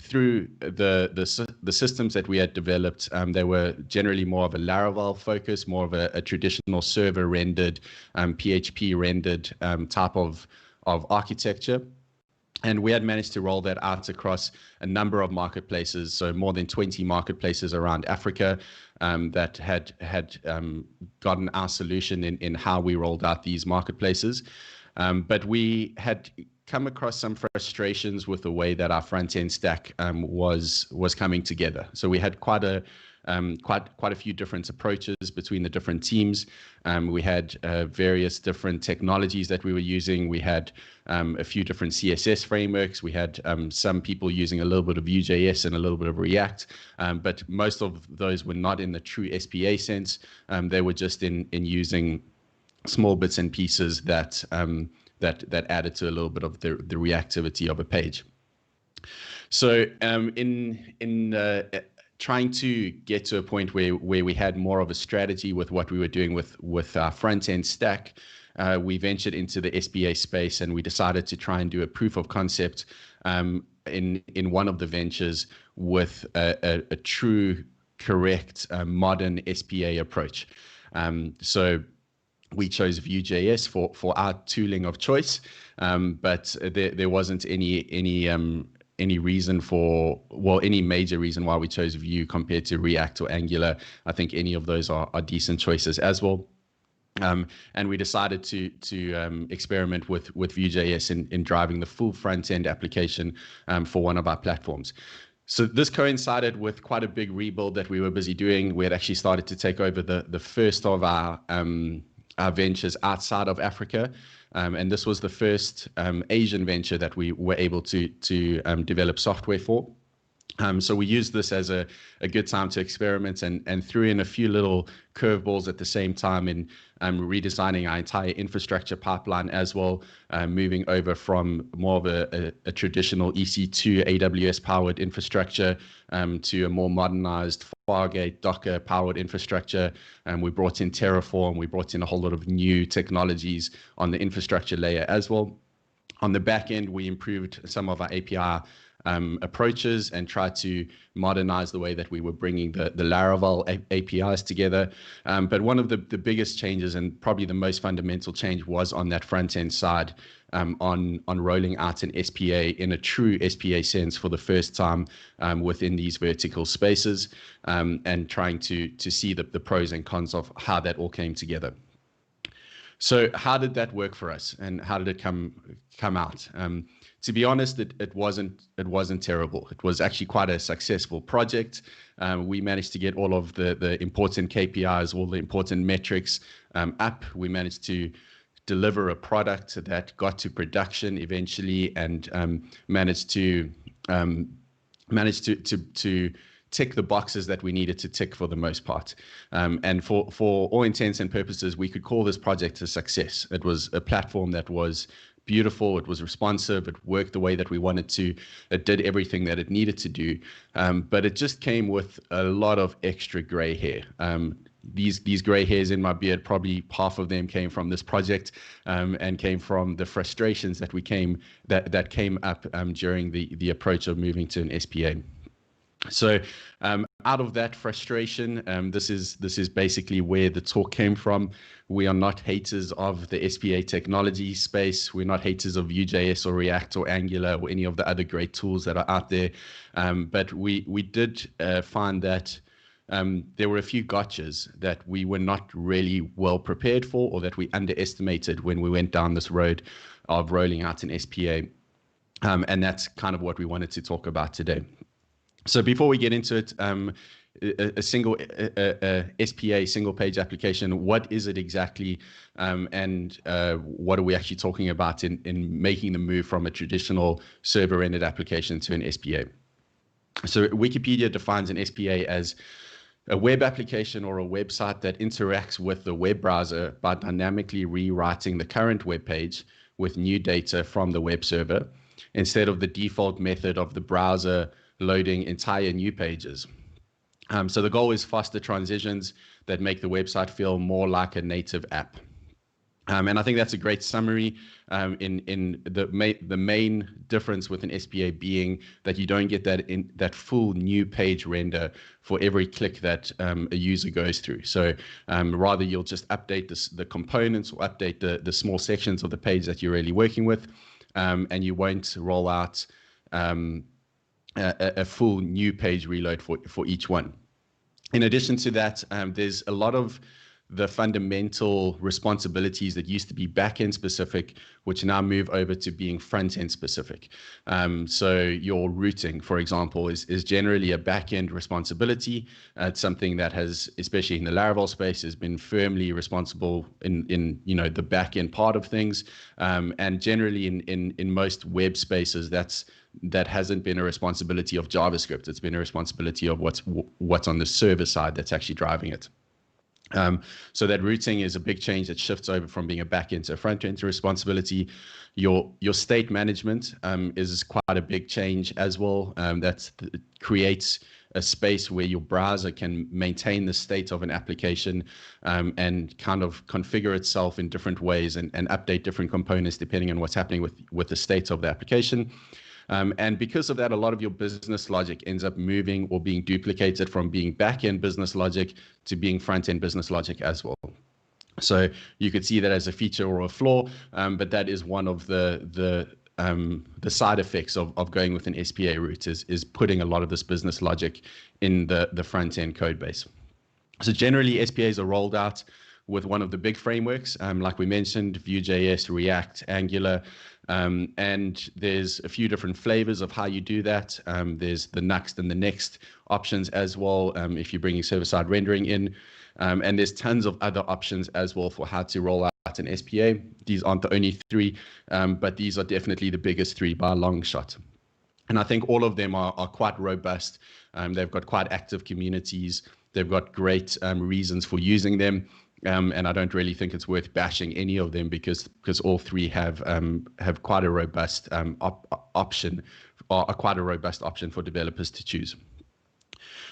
through the systems that we had developed, they were generally more of a Laravel focus, more of a traditional server rendered, PHP rendered type of architecture. And we had managed to roll that out across a number of marketplaces, so more than 20 marketplaces around Africa that had gotten our solution in how we rolled out these marketplaces. But we had come across some frustrations with the way that our front-end stack was coming together. So we had quite a few different approaches between the different teams. We had various different technologies that we were using. We had a few different CSS frameworks. We had some people using a little bit of Vue.js and a little bit of React, but most of those were not in the true SPA sense. They were just in using small bits and pieces that added to a little bit of the reactivity of a page. So in trying to get to a point where we had more of a strategy with what we were doing with our front-end stack, we ventured into the SPA space, and we decided to try and do a proof of concept in one of the ventures with a true, correct, modern SPA approach. So we chose Vue.js for our tooling of choice, but there wasn't any reason for, well, any major reason why we chose Vue compared to React or Angular. I think any of those are decent choices as well. And we decided to experiment with Vue.js in driving the full front-end application for one of our platforms. So this coincided with quite a big rebuild that we were busy doing. We had actually started to take over the first of our ventures outside of Africa. And this was the first Asian venture that we were able to develop software for. So we used this as a good time to experiment and threw in a few little curveballs at the same time in redesigning our entire infrastructure pipeline as well, moving over from more of a traditional EC2 AWS powered infrastructure to a more modernized Fargate Docker powered infrastructure. And we brought in Terraform, we brought in a whole lot of new technologies on the infrastructure layer as well. On the back end, we improved some of our API approaches and try to modernize the way that we were bringing the Laravel APIs together. But one of the biggest changes and probably the most fundamental change was on that front-end side, on rolling out an SPA in a true SPA sense for the first time within these vertical spaces, and trying to see the pros and cons of how that all came together. So how did that work for us, and how did it come out? To be honest, it wasn't terrible. It was actually quite a successful project. We managed to get all of the important KPIs, all the important metrics up. We managed to deliver a product that got to production eventually, and managed to tick the boxes that we needed to tick for the most part. And for all intents and purposes, we could call this project a success. It was a platform that was beautiful, it was responsive, it worked the way that we wanted to, it did everything that it needed to do, but it just came with a lot of extra gray hair. These gray hairs in my beard, probably half of them came from this project, and came from the frustrations that came up during the approach of moving to an SPA. So out of that frustration, this is basically where the talk came from. We are not haters of the SPA technology space. We're not haters of Vue.js or React or Angular or any of the other great tools that are out there. But we did find that there were a few gotchas that we were not really well prepared for, or that we underestimated when we went down this road of rolling out an SPA. And that's kind of what we wanted to talk about today. So before we get into it, a SPA, single page application, what is it exactly, and what are we actually talking about in making the move from a traditional server-rendered application to an SPA? So Wikipedia defines an SPA as a web application or a website that interacts with the web browser by dynamically rewriting the current web page with new data from the web server, instead of the default method of the browser loading entire new pages. So the goal is faster transitions that make the website feel more like a native app. And I think that's a great summary, in the main difference with an SPA being that you don't get that full new page render for every click that a user goes through. So rather you'll just update the components, or update the small sections of the page that you're really working with. and you won't roll out a full new page reload for each one. In addition to that, there's a lot of the fundamental responsibilities that used to be back-end specific, which now move over to being front-end specific. So your routing, for example, is generally a back-end responsibility. It's something that has, especially in the Laravel space, has been firmly responsible in the back-end part of things. And generally in most web spaces, that hasn't been a responsibility of JavaScript. It's been a responsibility of what's on the server side that's actually driving it. So that routing is a big change that shifts over from being a back-end to a front-end responsibility. Your state management is quite a big change as well. That creates a space where your browser can maintain the state of an application and kind of configure itself in different ways and update different components depending on what's happening with the state of the application. And because of that, a lot of your business logic ends up moving or being duplicated from being back-end business logic to being front-end business logic as well. So you could see that as a feature or a flaw, but that is one of the side effects of going with an SPA route is putting a lot of this business logic in the front-end code base. So generally, SPAs are rolled out with one of the big frameworks, like we mentioned, Vue.js, React, Angular, and there's a few different flavors of how you do that. There's the next and the next options as well, if you're bringing server-side rendering in. And there's tons of other options as well for how to roll out an SPA. These aren't the only three, but these are definitely the biggest three by a long shot. And I think all of them are quite robust. They've got quite active communities. They've got great reasons for using them. And I don't really think it's worth bashing any of them because all three have quite a robust option, or quite a robust option for developers to choose.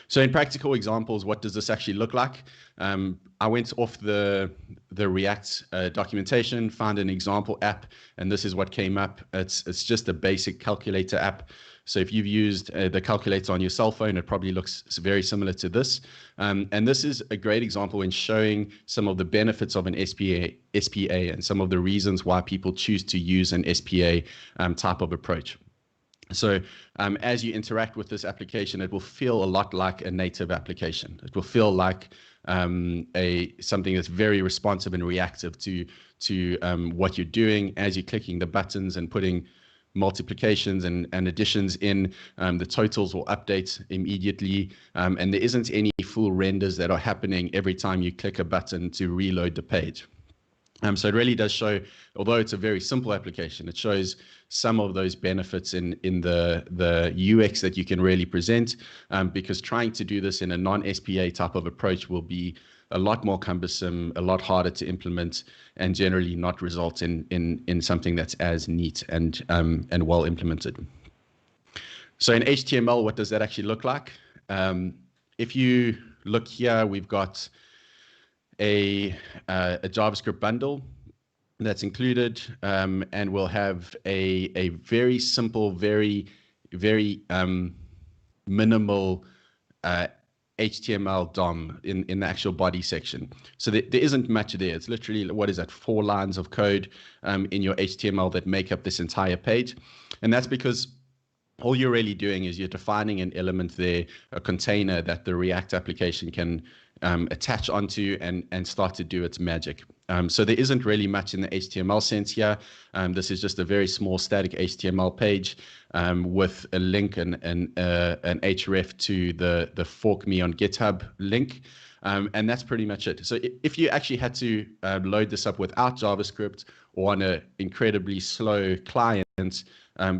So in practical examples, what does this actually look like? I went off the React documentation, found an example app, and this is what came up. It's just a basic calculator app. So if you've used the calculator on your cell phone, it probably looks very similar to this. And this is a great example in showing some of the benefits of an SPA and some of the reasons why people choose to use an SPA type of approach. So as you interact with this application, it will feel a lot like a native application. It will feel like something that's very responsive and reactive to what you're doing as you're clicking the buttons and putting multiplications and additions in. The totals will update immediately, and there isn't any full renders that are happening every time you click a button to reload the page. So it really does show, although it's a very simple application, it shows some of those benefits in the UX that you can really present, because trying to do this in a non-SPA type of approach will be a lot more cumbersome, a lot harder to implement, and generally not result in something that's as neat and well implemented. So in HTML, what does that actually look like? If you look here, we've got a JavaScript bundle that's included, and we'll have a very simple, very minimal HTML DOM in the actual body section. So there isn't much there. It's literally, what is that, 4 lines of code in your HTML that make up this entire page. And that's because all you're really doing is you're defining an element there, a container that the React application can attach onto and start to do its magic. So there isn't really much in the HTML sense here. This is just a very small static HTML page with a link and an href to the fork me on GitHub link. And that's pretty much it. So if you actually had to load this up without JavaScript or on an incredibly slow client,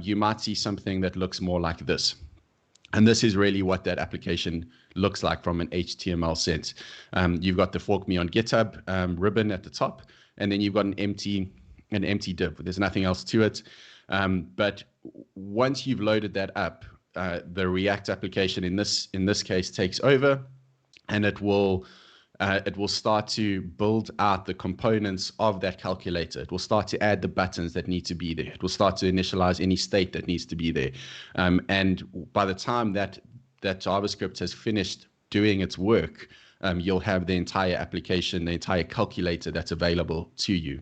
you might see something that looks more like this. And this is really what that application looks like from an HTML sense. You've got the fork me on GitHub ribbon at the top, and then you've got an empty div. There's nothing else to it. But once you've loaded that up, the React application in this case takes over, and it will start to build out the components of that calculator. It will start to add the buttons that need to be there. It will start to initialize any state that needs to be there. And by the time that JavaScript has finished doing its work, you'll have the entire application, the entire calculator that's available to you.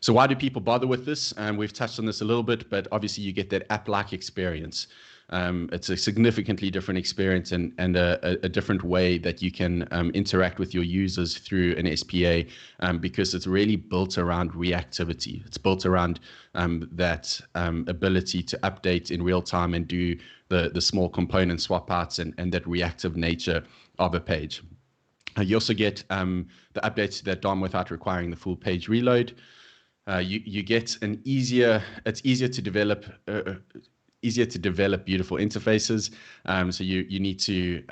So why do people bother with this? We've touched on this a little bit, but obviously you get that app-like experience. It's a significantly different experience and a different way that you can interact with your users through an SPA because it's really built around reactivity. It's built around that ability to update in real time and do the small component swap outs and that reactive nature of a page. You also get the updates to that DOM without requiring the full page reload. You get it's easier to develop beautiful interfaces. So you need to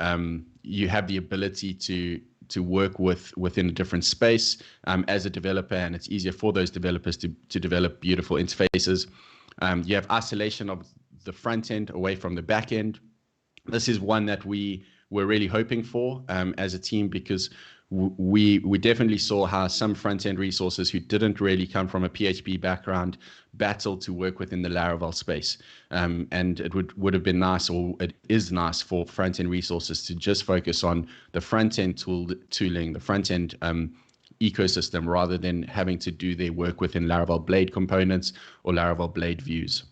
you have the ability to work within a different space as a developer, and it's easier for those developers to develop beautiful interfaces. You have isolation of the front end away from the back end. This is one that we were really hoping for as a team, because we definitely saw how some front-end resources who didn't really come from a PHP background battled to work within the Laravel space. And it would have been nice, or it is nice, for front-end resources to just focus on the front-end tooling, the front-end ecosystem, rather than having to do their work within Laravel Blade components or Laravel Blade views.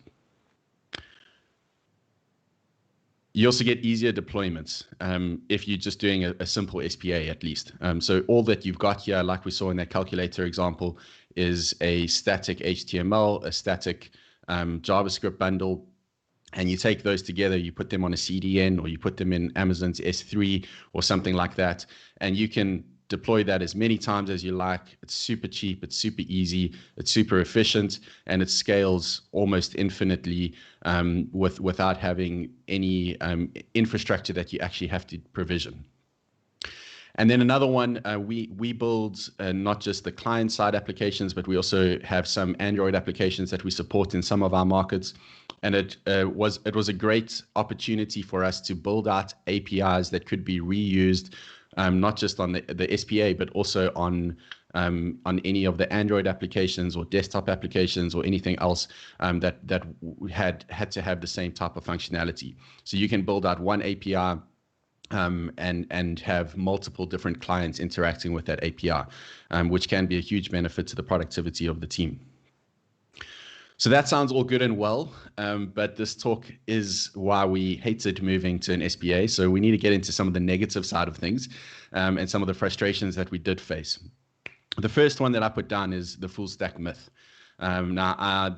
You also get easier deployments if you're just doing a simple SPA at least. So all that you've got here, like we saw in that calculator example, is a static HTML, a static JavaScript bundle, and you take those together, you put them on a CDN, or you put them in Amazon's S3 or something like that, and you can deploy that as many times as you like. It's super cheap, it's super easy, it's super efficient, and it scales almost infinitely without having any infrastructure that you actually have to provision. And then another one, we build not just the client-side applications, but we also have some Android applications that we support in some of our markets. And it was a great opportunity for us to build out APIs that could be reused, not just on the SPA, but also on any of the Android applications or desktop applications or anything else that had to have the same type of functionality. So you can build out one API and have multiple different clients interacting with that API, which can be a huge benefit to the productivity of the team. So that sounds all good and well, but this talk is why we hated moving to an SPA. So we need to get into some of the negative side of things and some of the frustrations that we did face. The first one that I put down is the full stack myth. Now,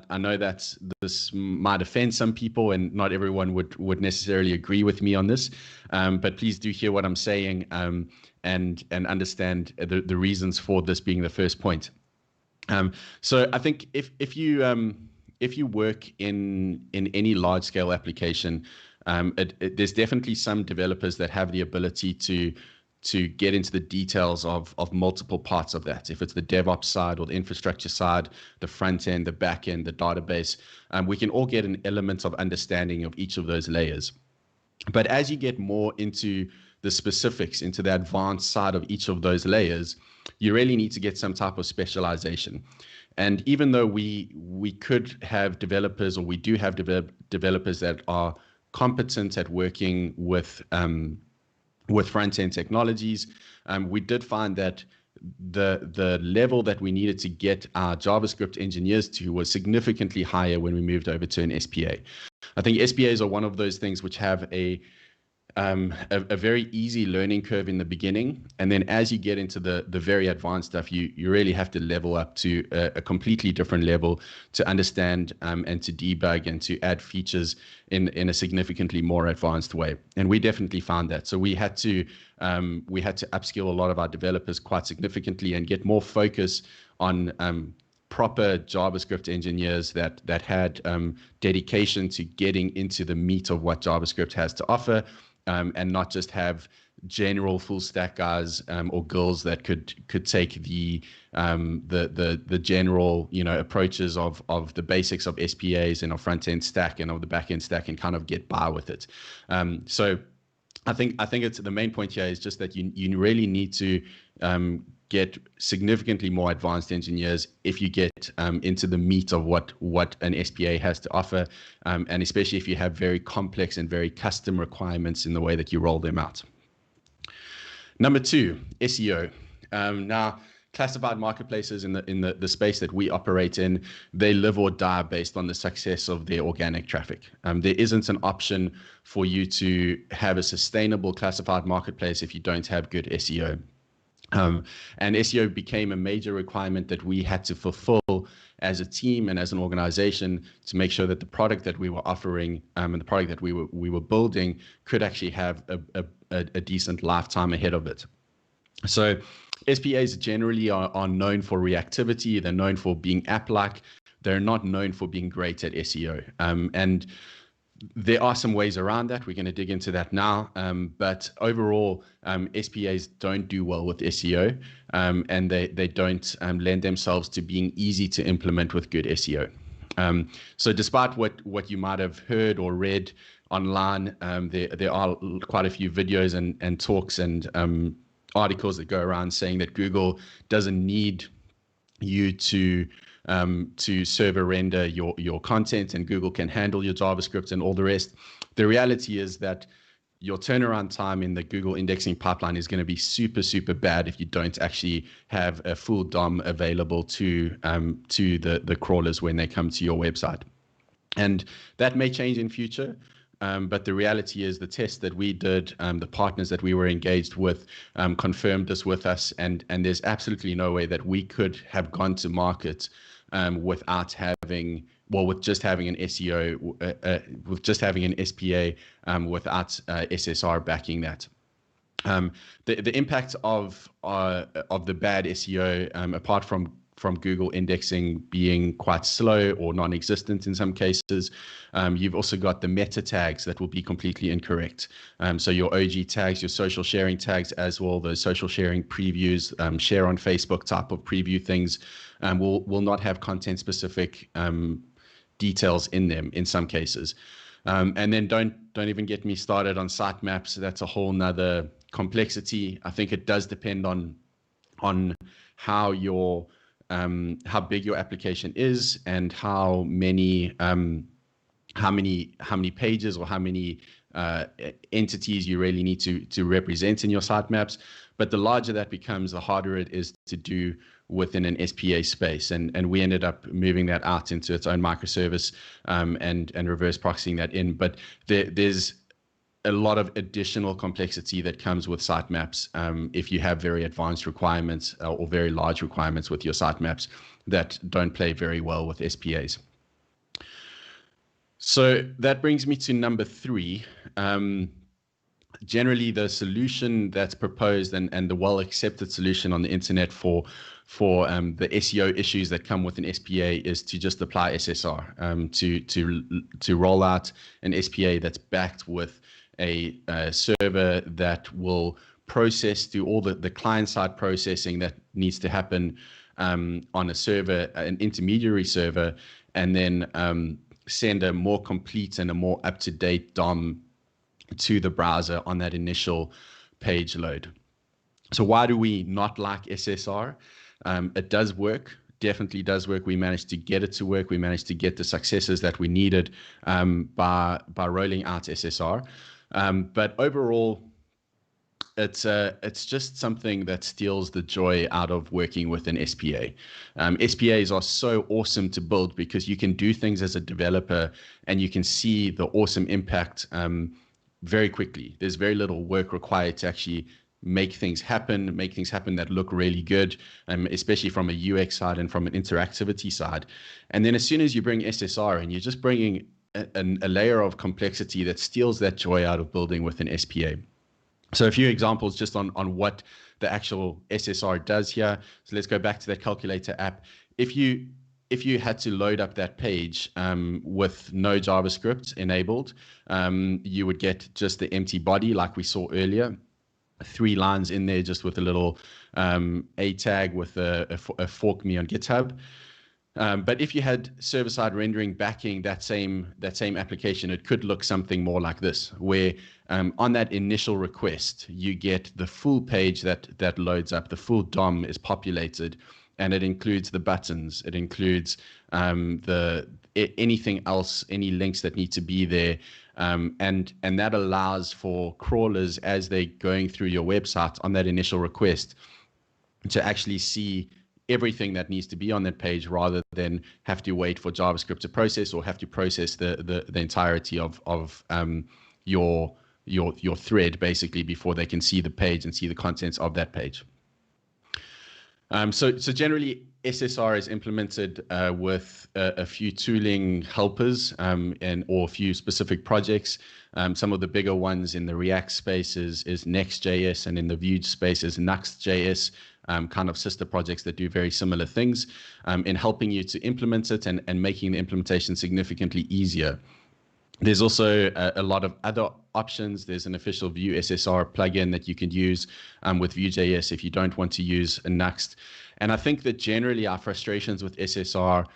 I know that this might offend some people and not everyone would necessarily agree with me on this, but please do hear what I'm saying and understand the reasons for this being the first point. So I think if you work in any large scale application, there's definitely some developers that have the ability to get into the details of multiple parts of that. If it's the DevOps side or the infrastructure side, the front end, the back end, the database, we can all get an element of understanding of each of those layers. But as you get more into the specifics, into the advanced side of each of those layers, you really need to get some type of specialization. And even though we could have developers, or we do have developers that are competent at working with front-end technologies, we did find that the level that we needed to get our JavaScript engineers to was significantly higher when we moved over to an SPA. I think SPAs are one of those things which have a very easy learning curve in the beginning, and then as you get into the very advanced stuff, you really have to level up to a completely different level to understand and to debug and to add features in a significantly more advanced way. And we definitely found that. So we had to upskill a lot of our developers quite significantly and get more focus on proper JavaScript engineers that had dedication to getting into the meat of what JavaScript has to offer. And not just have general full stack guys or girls that could take the general approaches of the basics of SPAs and of front end stack and of the back end stack and kind of get by with it. So I think it's the main point here is just that you really need to get significantly more advanced engineers if you get into the meat of what an SPA has to offer, and especially if you have very complex and very custom requirements in the way that you roll them out. Number two, SEO. Now, classified marketplaces in the space that we operate in, they live or die based on the success of their organic traffic. There isn't an option for you to have a sustainable classified marketplace if you don't have good SEO. And SEO became a major requirement that we had to fulfill as a team and as an organization to make sure that the product that we were offering and the product that we were building could actually have a decent lifetime ahead of it. So SPAs generally are known for reactivity. They're known for being app-like. They're not known for being great at SEO. And there are some ways around that. We're going to dig into that now. But overall, SPAs don't do well with SEO, and they don't lend themselves to being easy to implement with good SEO. So despite what you might have heard or read online, there are quite a few videos and talks and articles that go around saying that Google doesn't need you to server render your content, and Google can handle your JavaScript and all the rest. The reality is that your turnaround time in the Google indexing pipeline is going to be super, super bad if you don't actually have a full DOM available to the crawlers when they come to your website. And that may change in future. But the reality is the test that we did, the partners that we were engaged with confirmed this with us, and there's absolutely no way that we could have gone to market without having, well, with just having an SEO, with just having an SPA, without SSR backing that. The impact of the bad SEO, apart from Google indexing being quite slow or non-existent in some cases, you've also got the meta tags that will be completely incorrect. So your OG tags, your social sharing tags as well, those social sharing previews, share on Facebook type of preview things, will not have content specific details in them in some cases. And then don't even get me started on sitemaps. That's a whole nother complexity. I think it does depend on how big your application is and how many pages or how many entities you really need to represent in your sitemaps. But the larger that becomes, the harder it is to do within an SPA space. And we ended up moving that out into its own microservice and reverse proxying that in. But there's a lot of additional complexity that comes with sitemaps if you have very advanced requirements or very large requirements with your sitemaps that don't play very well with SPAs. So that brings me to number 3. Generally, the solution that's proposed and the well-accepted solution on the internet for the SEO issues that come with an SPA is to just apply SSR, to roll out an SPA that's backed with a server that will process, do all the client-side processing that needs to happen on a server, an intermediary server, and then send a more complete and a more up-to-date DOM to the browser on that initial page load. So why do we not like SSR? It does work, definitely does work. We managed to get it to work. We managed to get the successes that we needed by rolling out SSR. But overall, it's just something that steals the joy out of working with an SPA. SPAs are so awesome to build because you can do things as a developer and you can see the awesome impact very quickly. There's very little work required to actually make things happen that look really good, especially from a UX side and from an interactivity side. And then as soon as you bring SSR in, you're just bringing a layer of complexity that steals that joy out of building with an SPA. So a few examples just on what the actual SSR does here. So let's go back to that calculator app. If you had to load up that page with no JavaScript enabled, you would get just the empty body like we saw earlier. 3 lines in there just with a little A tag with a fork me on GitHub. But if you had server-side rendering backing that same application, it could look something more like this, where on that initial request, you get the full page that loads up, the full DOM is populated, and it includes the buttons, it includes anything else, any links that need to be there, and that allows for crawlers as they're going through your website on that initial request to actually see everything that needs to be on that page, rather than have to wait for JavaScript to process, or have to process the entirety of your thread, basically, before they can see the page and see the contents of that page. So generally, SSR is implemented with a few tooling helpers or a few specific projects. Some of the bigger ones in the React space is Next.js, and in the Vue space is Nuxt.js, kind of sister projects that do very similar things in helping you to implement it and making the implementation significantly easier. There's also a lot of other options. There's an official Vue SSR plugin that you can use with Vue.js if you don't want to use a Nuxt. And I think that generally our frustrations with SSR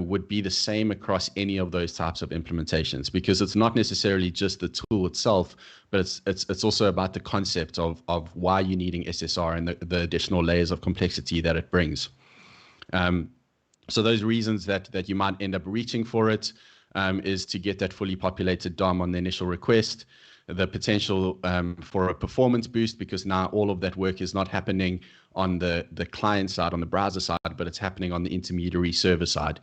would be the same across any of those types of implementations, because it's not necessarily just the tool itself, but it's also about the concept of why you're needing SSR and the additional layers of complexity that it brings. So those reasons that you might end up reaching for it is to get that fully populated DOM on the initial request, the potential for a performance boost, because now all of that work is not happening on the client side, on the browser side, but it's happening on the intermediary server side.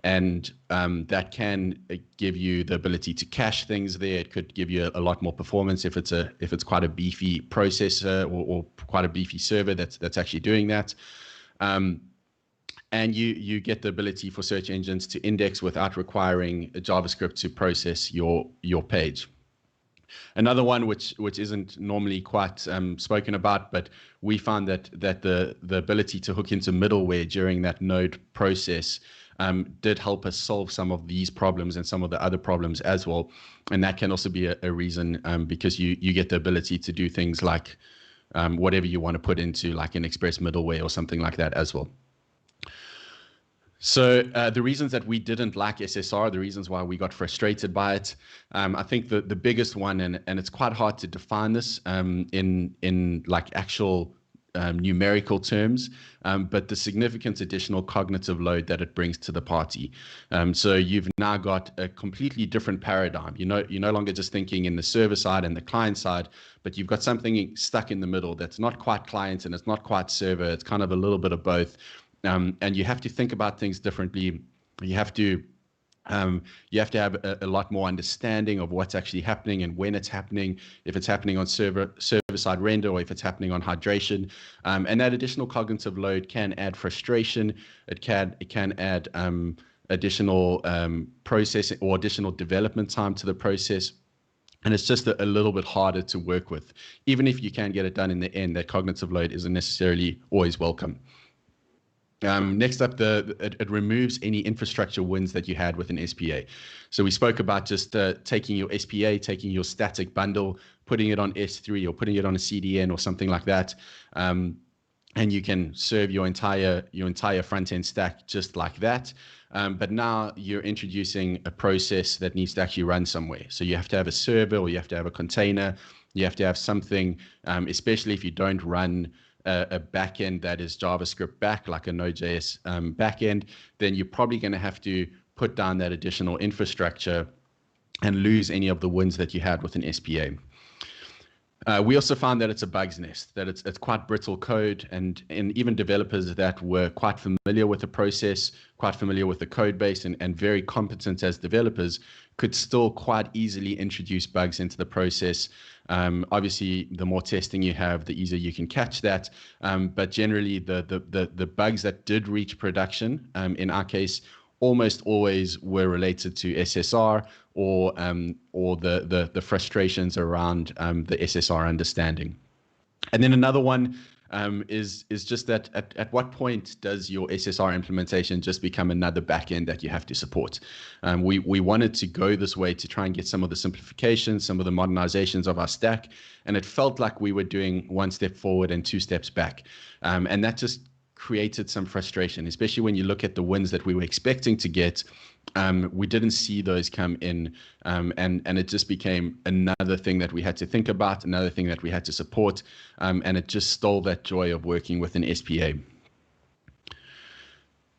And that can give you the ability to cache things there. It could give you a lot more performance if it's quite a beefy processor or quite a beefy server that's actually doing that. And you get the ability for search engines to index without requiring JavaScript to process your page. Another one which isn't normally quite spoken about, but we found that the ability to hook into middleware during that node process did help us solve some of these problems and some of the other problems as well. And that can also be a reason because you get the ability to do things like whatever you want to put into like an Express middleware or something like that as well. So the reasons that we didn't like SSR, the reasons why we got frustrated by it, I think the biggest one, and it's quite hard to define this in like actual numerical terms, but the significant additional cognitive load that it brings to the party. So you've now got a completely different paradigm. You're no longer just thinking in the server side and the client side, but you've got something stuck in the middle that's not quite client and it's not quite server. It's kind of a little bit of both. And you have to think about things differently. You have to have a lot more understanding of what's actually happening and when it's happening, if it's happening on server-side render or if it's happening on hydration. And that additional cognitive load can add frustration. It can add additional processing or additional development time to the process. And it's just a little bit harder to work with. Even if you can get it done in the end, that cognitive load isn't necessarily always welcome. Next up, it removes any infrastructure wins that you had with an SPA. So we spoke about just taking your SPA, taking your static bundle, putting it on S3 or putting it on a CDN or something like that. And you can serve your entire front-end stack just like that. But now you're introducing a process that needs to actually run somewhere. So you have to have a server or you have to have a container. You have to have something, especially if you don't run a backend that is JavaScript back, like a Node.js backend, then you're probably going to have to put down that additional infrastructure and lose any of the wins that you had with an SPA. We also found that it's a bugs nest, that it's quite brittle code, and even developers that were quite familiar with the process, quite familiar with the code base, and very competent as developers could still quite easily introduce bugs into the process. Obviously, the more testing you have, the easier you can catch that. But generally, the bugs that did reach production, in our case, almost always were related to SSR or the frustrations around the SSR understanding. And then another one is just that at what point does your SSR implementation just become another backend that you have to support? We wanted to go this way to try and get some of the simplifications, some of the modernizations of our stack, and it felt like we were doing one step forward and two steps back. And that just created some frustration, especially when you look at the wins that we were expecting to get. We didn't see those come in, and it just became another thing that we had to think about, another thing that we had to support, and it just stole that joy of working with an SPA.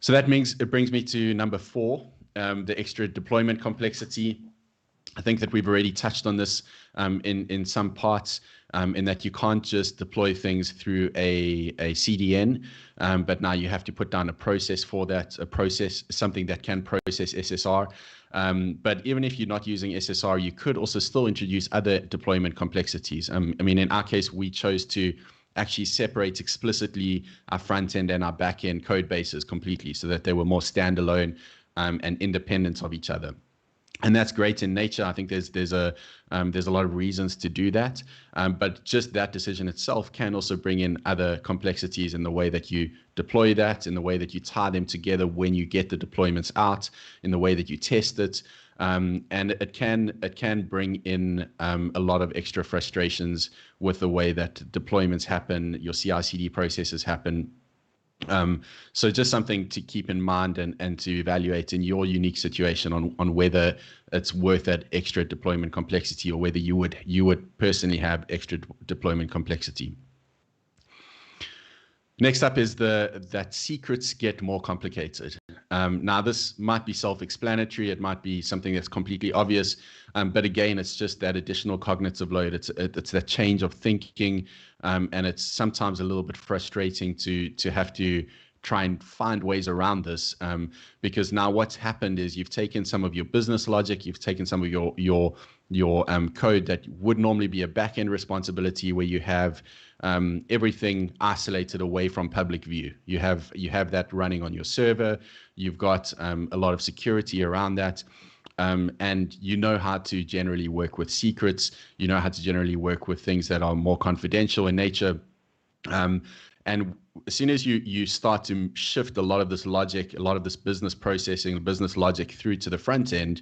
So that means it brings me to number 4, the extra deployment complexity. I think that we've already touched on this in some parts, in that you can't just deploy things through a CDN, but now you have to put down a process for that, something that can process SSR. But even if you're not using SSR, you could also still introduce other deployment complexities. I mean, in our case, we chose to actually separate explicitly our front end and our back end code bases completely, so that they were more standalone and independent of each other. And that's great in nature. I think there's a lot of reasons to do that, but just that decision itself can also bring in other complexities in the way that you deploy that, in the way that you tie them together when you get the deployments out, in the way that you test it, and it can bring in a lot of extra frustrations with the way that deployments happen, your CI/CD processes happen. So just something to keep in mind and to evaluate in your unique situation on whether it's worth that extra deployment complexity, or whether you would personally have extra deployment complexity. Next up is that secrets get more complicated. Now, this might be self-explanatory. It might be something that's completely obvious. But again, it's just that additional cognitive load. It's that change of thinking. And it's sometimes a little bit frustrating to have to try and find ways around this. Because now what's happened is you've taken some of your business logic, you've taken some of your code that would normally be a back-end responsibility, where you have everything isolated away from public view. You have that running on your server. You've got a lot of security around that. And you know how to generally work with secrets. You know how to generally work with things that are more confidential in nature. And as soon as you start to shift a lot of this logic, a lot of this business processing, business logic through to the front end,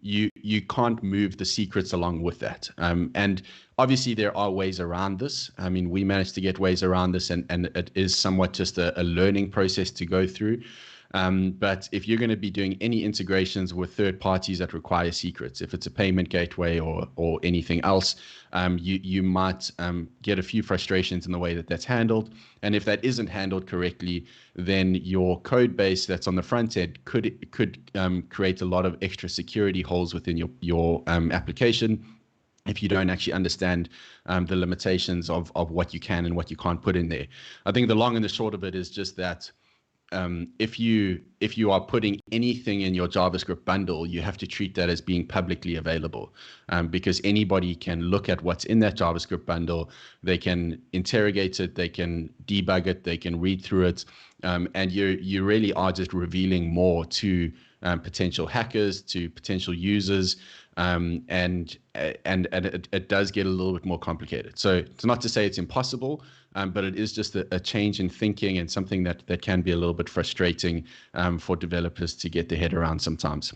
you can't move the secrets along with that. And obviously there are ways around this. I mean, we managed to get ways around this, and it is somewhat just a learning process to go through. But if you're going to be doing any integrations with third parties that require secrets, if it's a payment gateway or anything else, you might get a few frustrations in the way that that's handled. And if that isn't handled correctly, then your code base that's on the front end could create a lot of extra security holes within your application, if you don't actually understand the limitations of what you can and what you can't put in there. I think the long and the short of it is just that if you are putting anything in your JavaScript bundle, you have to treat that as being publicly available, because anybody can look at what's in that JavaScript bundle. They can interrogate it, they can debug it, they can read through it, and you really are just revealing more to potential hackers, to potential users, and it does get a little bit more complicated. So it's not to say it's impossible, but it is just a change in thinking, and something that can be a little bit frustrating for developers to get their head around sometimes.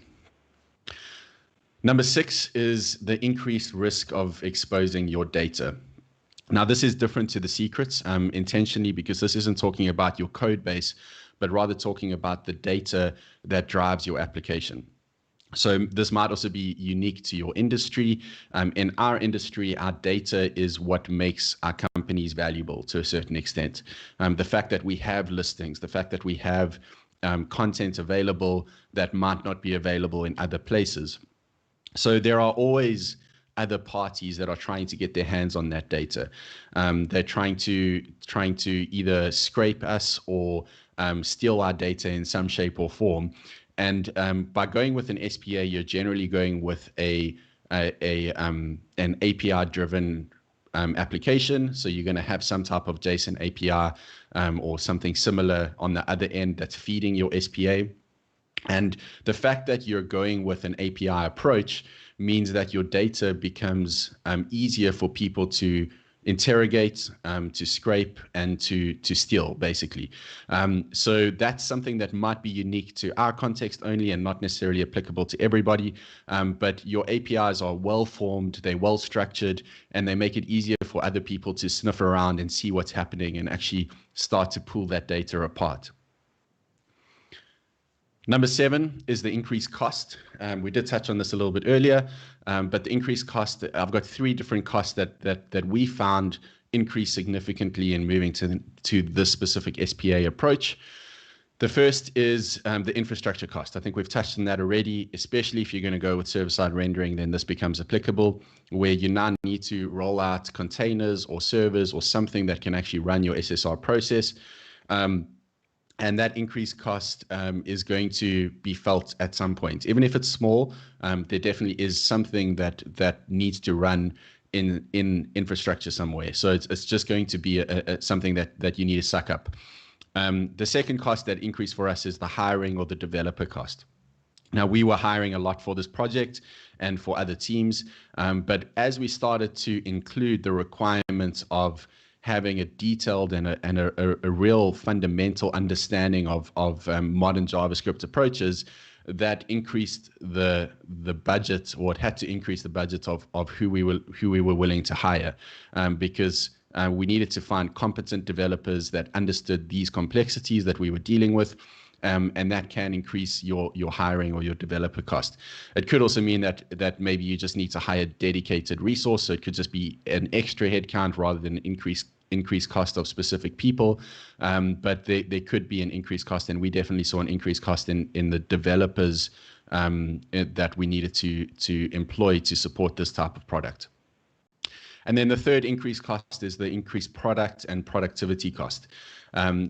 Number 6 is the increased risk of exposing your data. Now, this is different to the secrets intentionally, because this isn't talking about your code base, but rather talking about the data that drives your application. So this might also be unique to your industry. In our industry, our data is what makes our companies valuable to a certain extent. The fact that we have listings, the fact that we have content available that might not be available in other places. So there are always other parties that are trying to get their hands on that data. They're trying to either scrape us or steal our data in some shape or form. And by going with an SPA, you're generally going with an API-driven application. So you're going to have some type of JSON API or something similar on the other end that's feeding your SPA. And the fact that you're going with an API approach means that your data becomes easier for people to interrogate, to scrape, and to steal, basically. So that's something that might be unique to our context only and not necessarily applicable to everybody. But your APIs are well formed, they're well structured, and they make it easier for other people to sniff around and see what's happening and actually start to pull that data apart. Number 7 is the increased cost. We did touch on this a little bit earlier, but the increased cost, I've got 3 different costs that we found increased significantly in moving to this specific SPA approach. The first is the infrastructure cost. I think we've touched on that already, especially if you're going to go with server-side rendering, then this becomes applicable, where you now need to roll out containers or servers or something that can actually run your SSR process. And that increased cost is going to be felt at some point. Even if it's small, there definitely is something that needs to run in infrastructure somewhere. So it's just going to be something that you need to suck up. The second cost that increased for us is the hiring or the developer cost. Now, we were hiring a lot for this project and for other teams, but as we started to include the requirements of having a detailed and a real fundamental understanding of modern JavaScript approaches, that increased the budget, or it had to increase the budget of who we were willing to hire, because we needed to find competent developers that understood these complexities that we were dealing with, and that can increase your hiring or your developer cost. It could also mean that maybe you just need to hire dedicated resource, so it could just be an extra headcount rather than increased cost of specific people, but there could be an increased cost, and we definitely saw an increased cost in the developers that we needed to employ to support this type of product. And then the third increased cost is the increased product and productivity cost.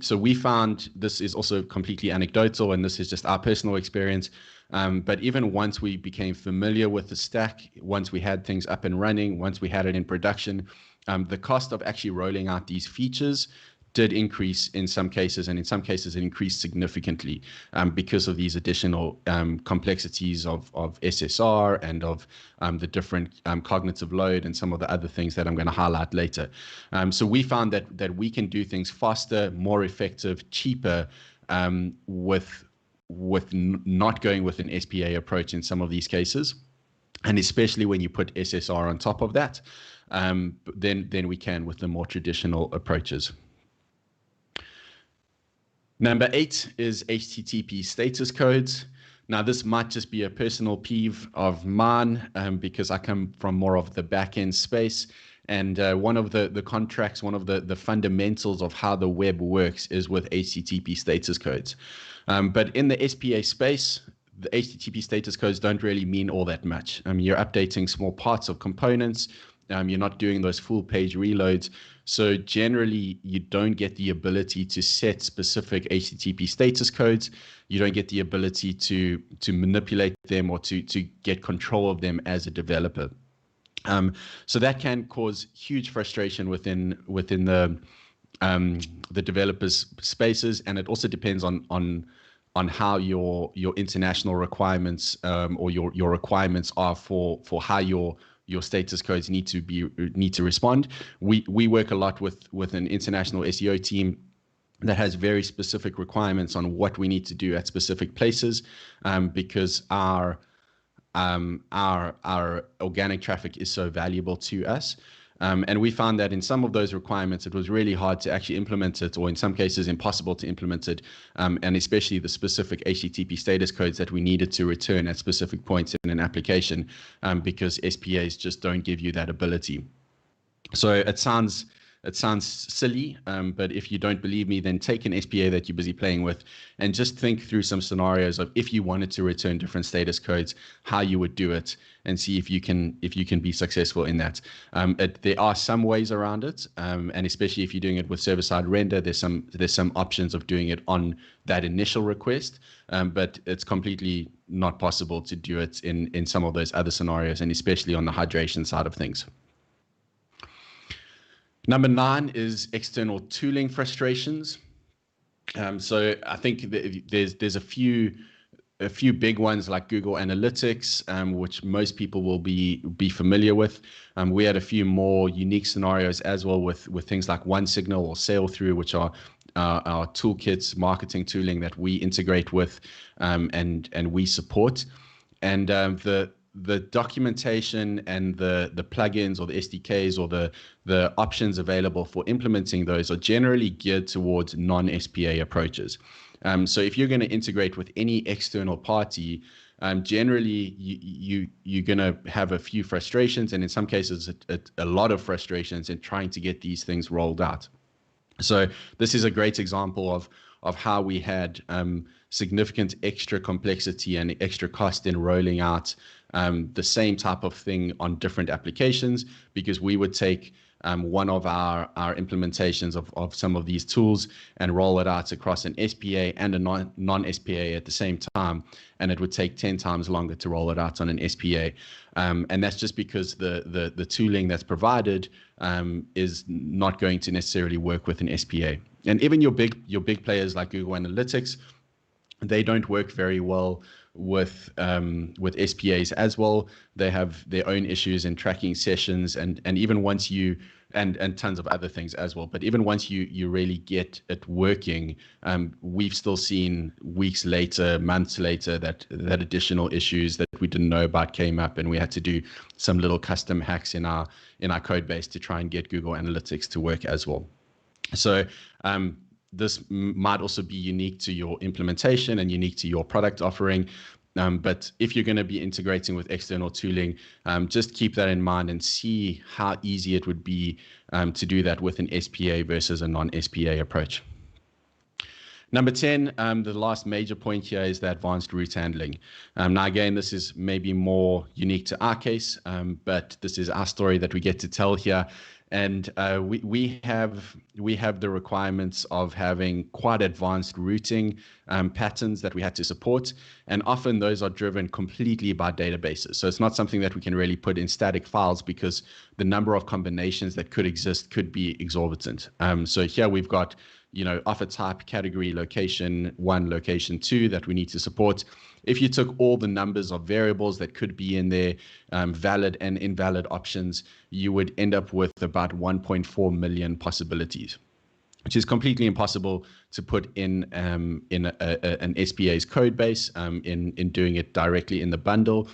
So we found, this is also completely anecdotal, and this is just our personal experience, but even once we became familiar with the stack, once we had things up and running, once we had it in production, the cost of actually rolling out these features did increase in some cases, and in some cases it increased significantly because of these additional complexities of SSR and of the different cognitive load and some of the other things that I'm going to highlight later. So we found that we can do things faster, more effective, cheaper with not going with an SPA approach in some of these cases, and especially when you put SSR on top of that, then we can with the more traditional approaches. Number 8 is HTTP status codes. Now, this might just be a personal peeve of mine because I come from more of the back-end space. And one of the contracts, one of the fundamentals of how the web works is with HTTP status codes. But in the SPA space, the HTTP status codes don't really mean all that much. You're updating small parts of components. You're not doing those full page reloads. So generally, you don't get the ability to set specific HTTP status codes. You don't get the ability to manipulate them or to get control of them as a developer. So that can cause huge frustration within the developers' spaces, and it also depends on how your international requirements or your requirements are for how your status codes need to respond. We work a lot with an international SEO team that has very specific requirements on what we need to do at specific places, because our organic traffic is so valuable to us. And we found that in some of those requirements, it was really hard to actually implement it, or in some cases impossible to implement it, and especially the specific HTTP status codes that we needed to return at specific points in an application, because SPAs just don't give you that ability. So it sounds silly, but if you don't believe me, then take an SPA that you're busy playing with and just think through some scenarios of if you wanted to return different status codes, how you would do it, and see if you can be successful in that. There are some ways around it, and especially if you're doing it with server-side render, there's some options of doing it on that initial request, but it's completely not possible to do it in some of those other scenarios, and especially on the hydration side of things. Number 9 is external tooling frustrations. So I think there's a few big ones like Google Analytics, which most people will be familiar with. We had a few more unique scenarios as well with things like OneSignal or Sailthrough, which are our toolkits, marketing tooling that we integrate with and we support. And the documentation and the plugins or the SDKs or the options available for implementing those are generally geared towards non-SPA approaches. So if you're going to integrate with any external party, generally you're going to have a few frustrations, and in some cases a lot of frustrations in trying to get these things rolled out. So this is a great example of how we had significant extra complexity and extra cost in rolling out the same type of thing on different applications, because we would take one of our implementations of some of these tools and roll it out across an SPA and a non-SPA at the same time, and it would take 10 times longer to roll it out on an SPA. And that's just because the tooling that's provided is not going to necessarily work with an SPA. And even your big players like Google Analytics, they don't work very well with SPAs as well. They have their own issues in tracking sessions, and even once you and tons of other things as well. But even once you really get it working, we've still seen weeks later, months later, that additional issues that we didn't know about came up, and we had to do some little custom hacks in our code base to try and get Google Analytics to work as well. So this might also be unique to your implementation and unique to your product offering. But if you're going to be integrating with external tooling, just keep that in mind and see how easy it would be to do that with an SPA versus a non-SPA approach. Number 10, the last major point here is the advanced route handling. Now, again, this is maybe more unique to our case, but this is our story that we get to tell here. And we have the requirements of having quite advanced routing patterns that we had to support. And often those are driven completely by databases. So it's not something that we can really put in static files, because the number of combinations that could exist could be exorbitant. So here we've got, offer type, category, location 1, location 2 that we need to support. If you took all the numbers of variables that could be in there, valid and invalid options, you would end up with about 1.4 million possibilities, which is completely impossible to put in an SPA's code base in doing it directly in the bundle.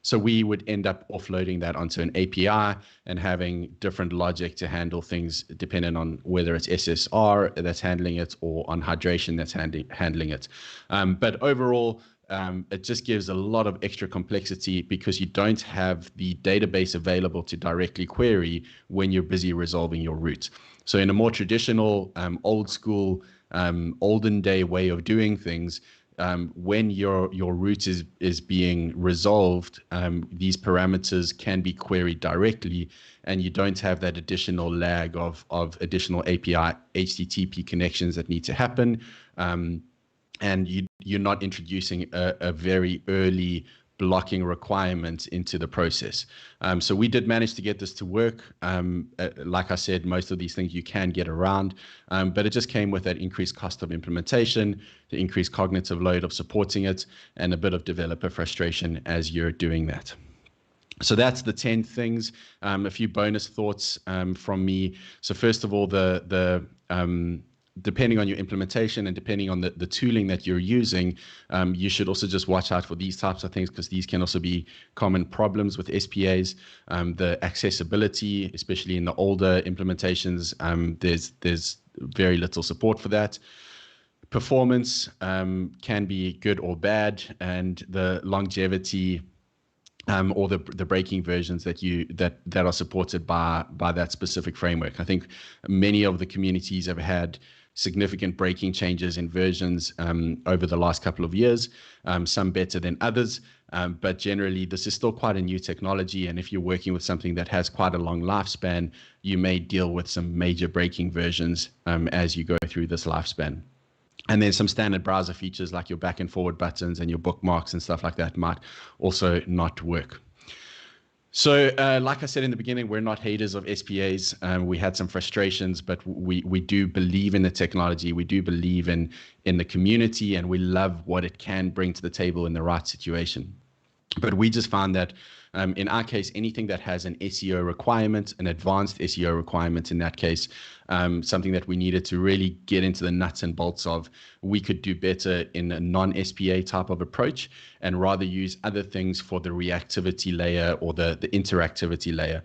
So we would end up offloading that onto an API and having different logic to handle things depending on whether it's SSR that's handling it or on hydration that's handling it. But overall, it just gives a lot of extra complexity because you don't have the database available to directly query when you're busy resolving your route. So in a more traditional, old school, olden day way of doing things, when your route is being resolved, these parameters can be queried directly, and you don't have that additional lag of additional API HTTP connections that need to happen. And you're not introducing a very early blocking requirement into the process. So we did manage to get this to work. Like I said, most of these things you can get around, but it just came with that increased cost of implementation, the increased cognitive load of supporting it, and a bit of developer frustration as you're doing that. So that's the 10 things. A few bonus thoughts from me. So first of all, depending on your implementation and depending on the tooling that you're using, you should also just watch out for these types of things, because these can also be common problems with SPAs. The accessibility, especially in the older implementations, there's very little support for that. Performance can be good or bad, and the longevity or the breaking versions that are supported by that specific framework. I think many of the communities have had significant breaking changes in versions over the last couple of years, some better than others, but generally this is still quite a new technology, and if you're working with something that has quite a long lifespan, you may deal with some major breaking versions as you go through this lifespan. And then some standard browser features like your back and forward buttons and your bookmarks and stuff like that might also not work. So like I said in the beginning, we're not haters of SPAs. We had some frustrations, but we do believe in the technology. We do believe in the community, and we love what it can bring to the table in the right situation. But we just found that in our case, anything that has an SEO requirement, an advanced SEO requirement in that case, something that we needed to really get into the nuts and bolts of, we could do better in a non-SPA type of approach and rather use other things for the reactivity layer or the interactivity layer.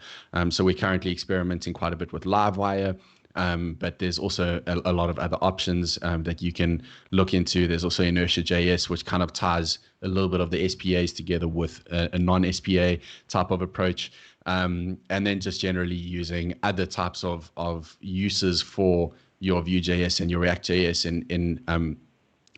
So we're currently experimenting quite a bit with Livewire. But there's also a lot of other options that you can look into. There's also Inertia.js, which kind of ties a little bit of the SPAs together with a non-SPA type of approach. And then just generally using other types of uses for Vue.js and your React.js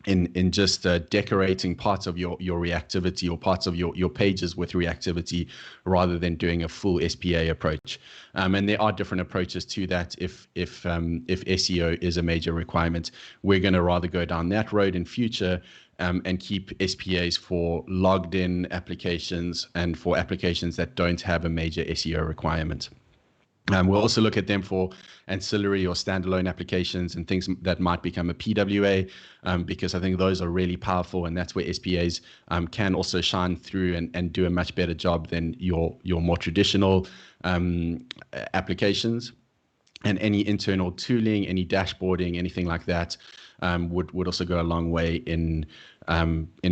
in just decorating parts of your reactivity or parts of your pages with reactivity rather than doing a full SPA approach. And there are different approaches to that. If SEO is a major requirement, we're going to rather go down that road in future and keep SPAs for logged in applications and for applications that don't have a major SEO requirement. We'll also look at them for ancillary or standalone applications and things that might become a PWA, because I think those are really powerful, and that's where SPAs can also shine through and do a much better job than your more traditional applications. And any internal tooling, any dashboarding, anything like that would also go a long way in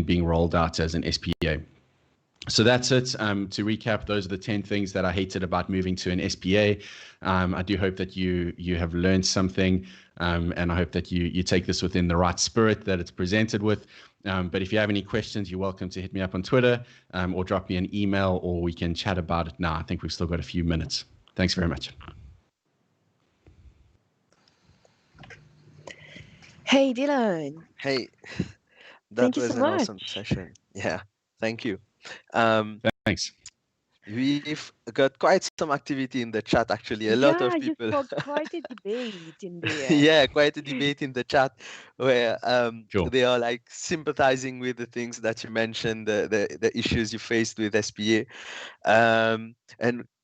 being rolled out as an SPA. So that's it. To recap, those are the 10 things that I hated about moving to an SPA. I do hope that you have learned something, and I hope that you take this within the right spirit that it's presented with. But if you have any questions, you're welcome to hit me up on Twitter or drop me an email, or we can chat about it now. I think we've still got a few minutes. Thanks very much. Hey, Dylan. Hey, Thank that you was so an much. awesome session. Yeah, thank you. Thanks. We've got quite some activity in the chat, actually. A lot of people. You sparked quite a debate in there. Yeah, quite a debate in the chat where Sure. they are like sympathizing with the things that you mentioned, the issues you faced with SPA. And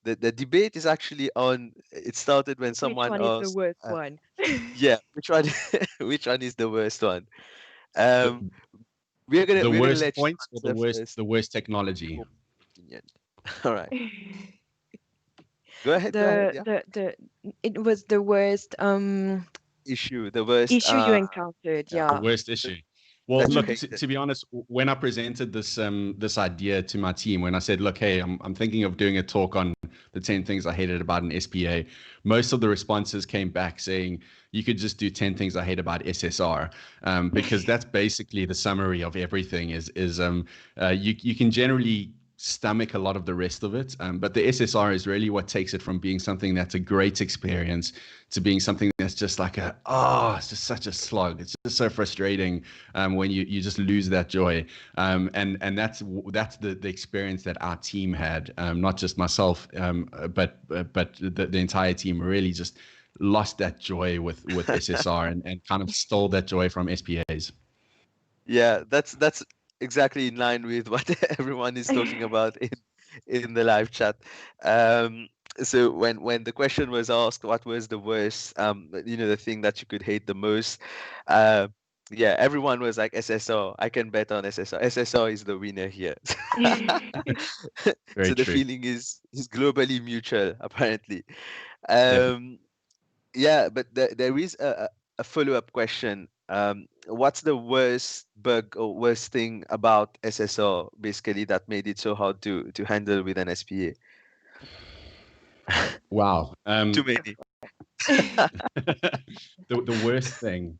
the debate is actually on, it started when someone Which one asked, is the worst one? yeah, which one is the worst one? We're gonna worst let points you or answer the worst technology? All right. Go ahead. Yeah. It was the worst issue. The worst issue you encountered. Yeah. The worst issue. Well, look, to be honest, when I presented this this idea to my team, when I said, look, hey, I'm thinking of doing a talk on the 10 things I hated about an SPA, most of the responses came back saying you could just do 10 things I hate about SSR, because that's basically the summary of everything. You can generally stomach a lot of the rest of it, but the SSR is really what takes it from being something that's a great experience to being something that's just like it's just such a slog. It's just so frustrating when you just lose that joy, and that's the experience that our team had, not just myself, but the entire team really just lost that joy with SSR and kind of stole that joy from SPAs. Yeah, that's exactly in line with what everyone is talking about in the live chat. So when the question was asked, what was the worst, the thing that you could hate the most, yeah, everyone was like SSR. I can bet on SSR. SSR is the winner here. Very so the true. feeling is globally mutual, apparently. Yeah, but there is a follow-up question. What's the worst bug or worst thing about SSR, basically, that made it so hard to handle with an SPA? Wow. Too many. The worst thing.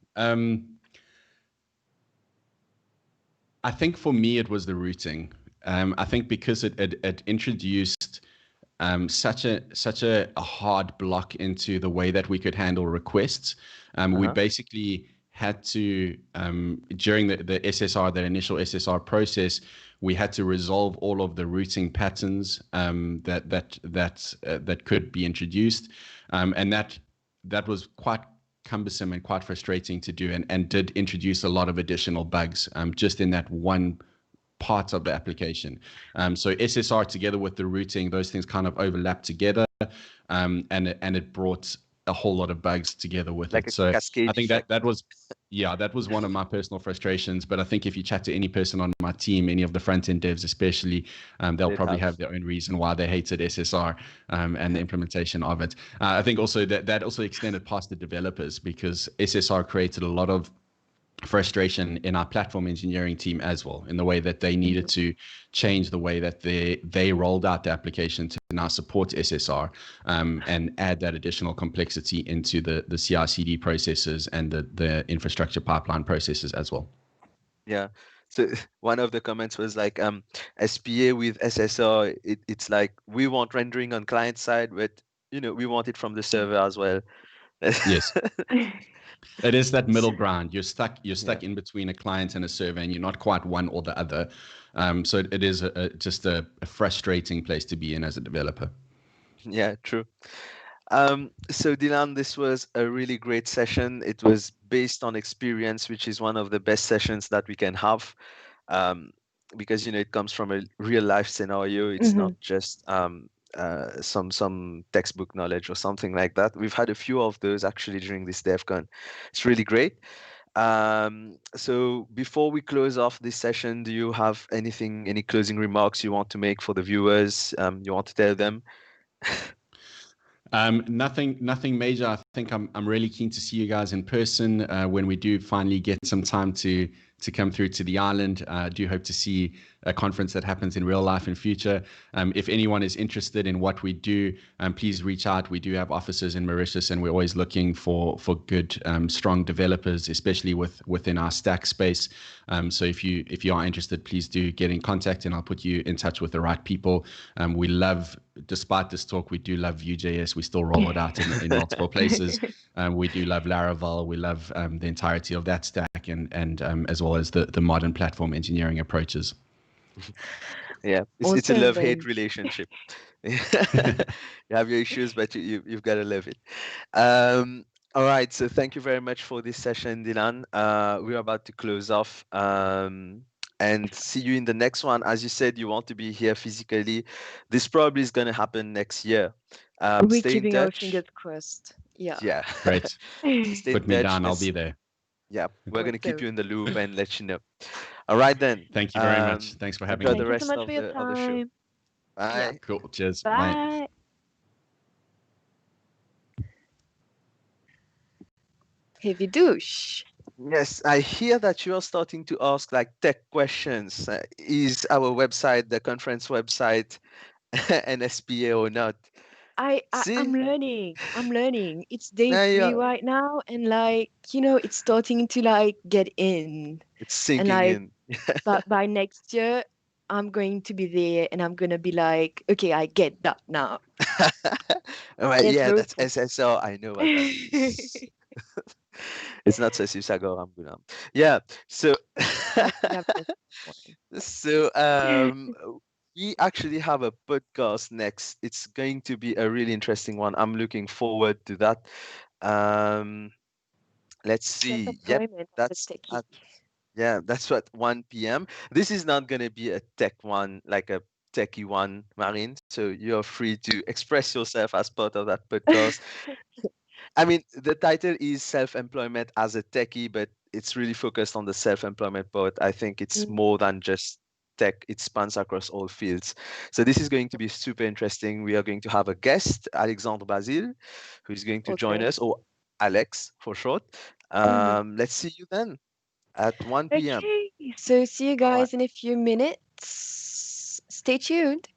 I think for me it was the routing. I think because it introduced such a hard block into the way that we could handle requests. We basically had to, during the SSR, the initial SSR process, we had to resolve all of the routing patterns that could be introduced, and that was quite cumbersome and quite frustrating to do, and did introduce a lot of additional bugs just in that one part of the application. So SSR together with the routing, those things kind of overlap together, and it brought a whole lot of bugs together with it. So I think that was one of my personal frustrations. But I think if you chat to any person on my team, any of the front end devs especially, they'll probably have their own reason why they hated SSR and the implementation of it. I think also that also extended past the developers, because SSR created a lot of frustration in our platform engineering team as well, in the way that they needed to change the way that they rolled out the application to now support SSR, and add that additional complexity into the CI/CD processes and the infrastructure pipeline processes as well. Yeah. So one of the comments was like, SPA with SSR, it's like we want rendering on client side, but we want it from the server as well. Yes. It is that middle ground. You're stuck in between a client and a server, and you're not quite one or the other. So it is just a frustrating place to be in as a developer. Yeah, true. So Dylan, this was a really great session. It was based on experience, which is one of the best sessions that we can have, because it comes from a real life scenario. It's not just some textbook knowledge or something like that. We've had a few of those actually during this DevCon. It's really great. So before we close off this session, do you have any closing remarks you want to make for the viewers? You want to tell them? Nothing major. I think I'm really keen to see you guys in person when we do finally get some time to come through to the island. I do hope to see a conference that happens in real life in future. If anyone is interested in what we do, please reach out. We do have offices in Mauritius, and we're always looking for good, strong developers, especially within our stack space. So if you are interested, please do get in contact, and I'll put you in touch with the right people. We love, despite this talk, we do love Vue.js. We still roll it out in multiple places. We do love Laravel. We love the entirety of that stack, and as well as the modern platform engineering approaches. Yeah, it's a love-hate relationship. You have your issues, but you've got to love it. All right, so thank you very much for this session, Dylan. We're about to close off, and see you in the next one. As you said, you want to be here physically. This probably is going to happen next year. We're Stay in keeping our touch. fingers crossed. Yeah. Yeah. Great. Stay Put in me touch. down. I'll be there. Yeah, we're going to keep you in the loop and let you know. All right, then. Thank you very much. Thanks for having me. Enjoy the rest Thank you so much for your of the show. time. Bye. Yeah. Cool. Cheers. Bye. Heavy douche. Yes, I hear that you are starting to ask like tech questions. Is our website, the conference website, an SPA or not? I'm learning. It's day Now 3 right now, and it's starting to get in. It's sinking in. But by next year, I'm going to be there, and I'm gonna be like, okay, I get that now. All right, yeah, that's SSO. I know what that is. It's not Sesi Sagor Ambulam. Yeah, so we actually have a podcast next. It's going to be a really interesting one. I'm looking forward to that. Let's see. Yep, that's at 1 p.m. This is not going to be a tech one, like a techie one, Marine. So you're free to express yourself as part of that podcast. I mean, the title is self-employment as a techie, but it's really focused on the self-employment part. I think it's more than just tech. It spans across all fields. So this is going to be super interesting. We are going to have a guest, Alexandre Basile, who is going to join us, or Alex for short. Let's see you then at 1 p.m. Okay, so see you guys in a few minutes. Stay tuned.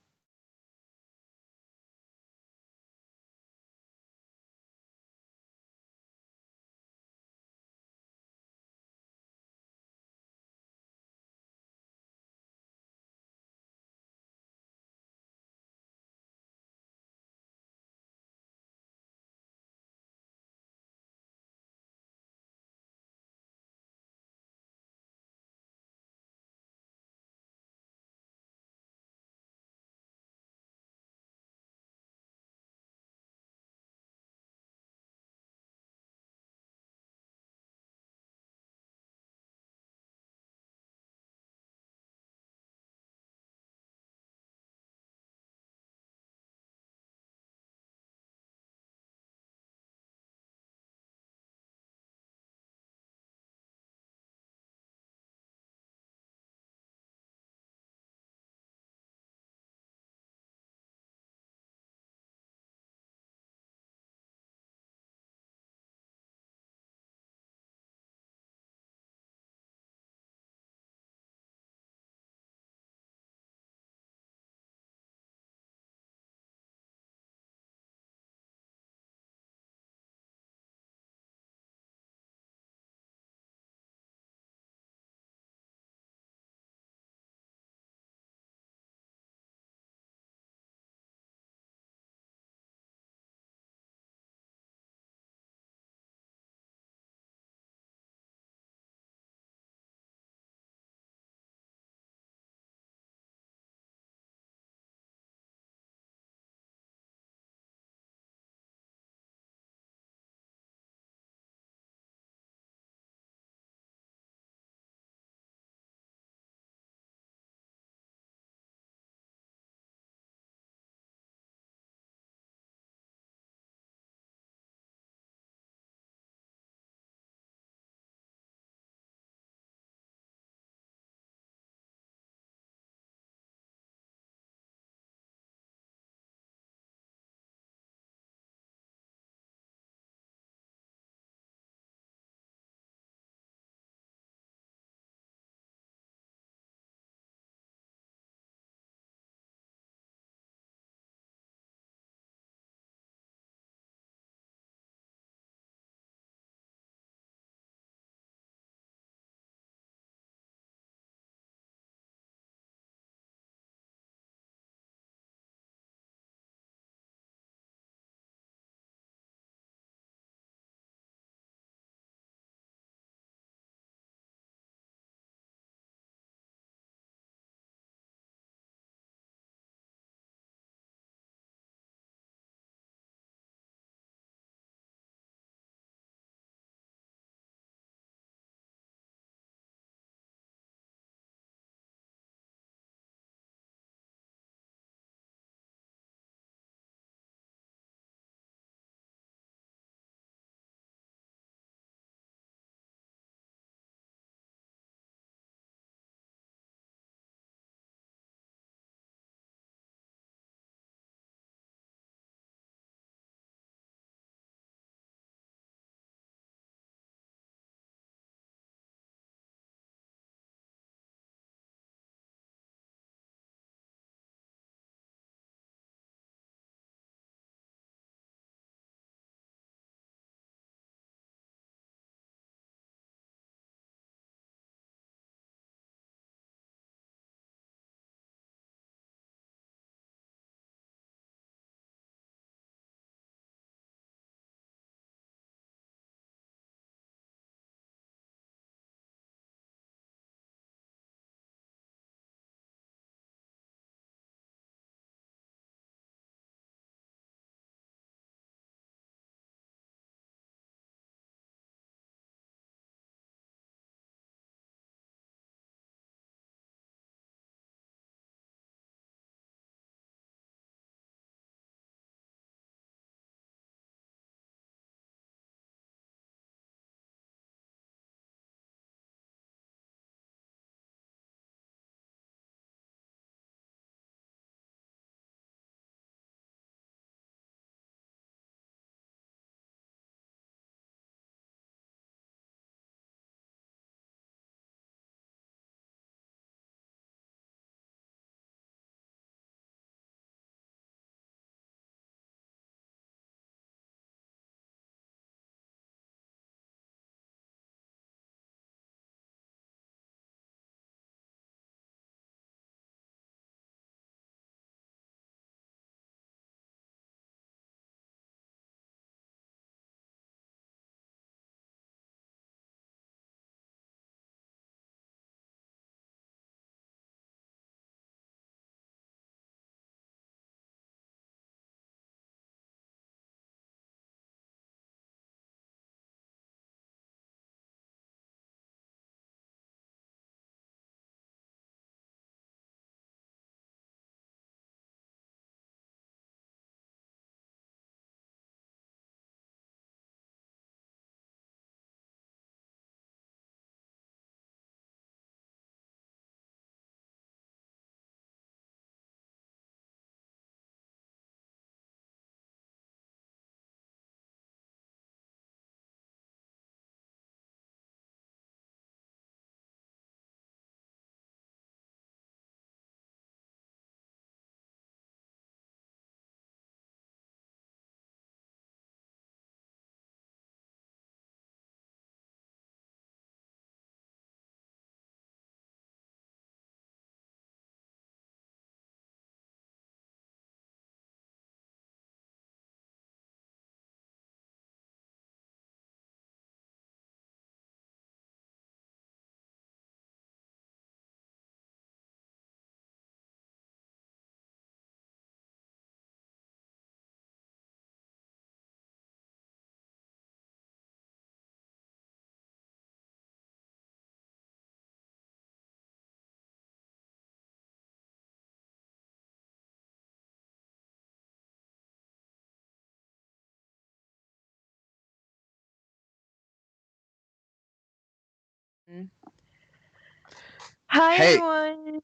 Hi, Hey, everyone.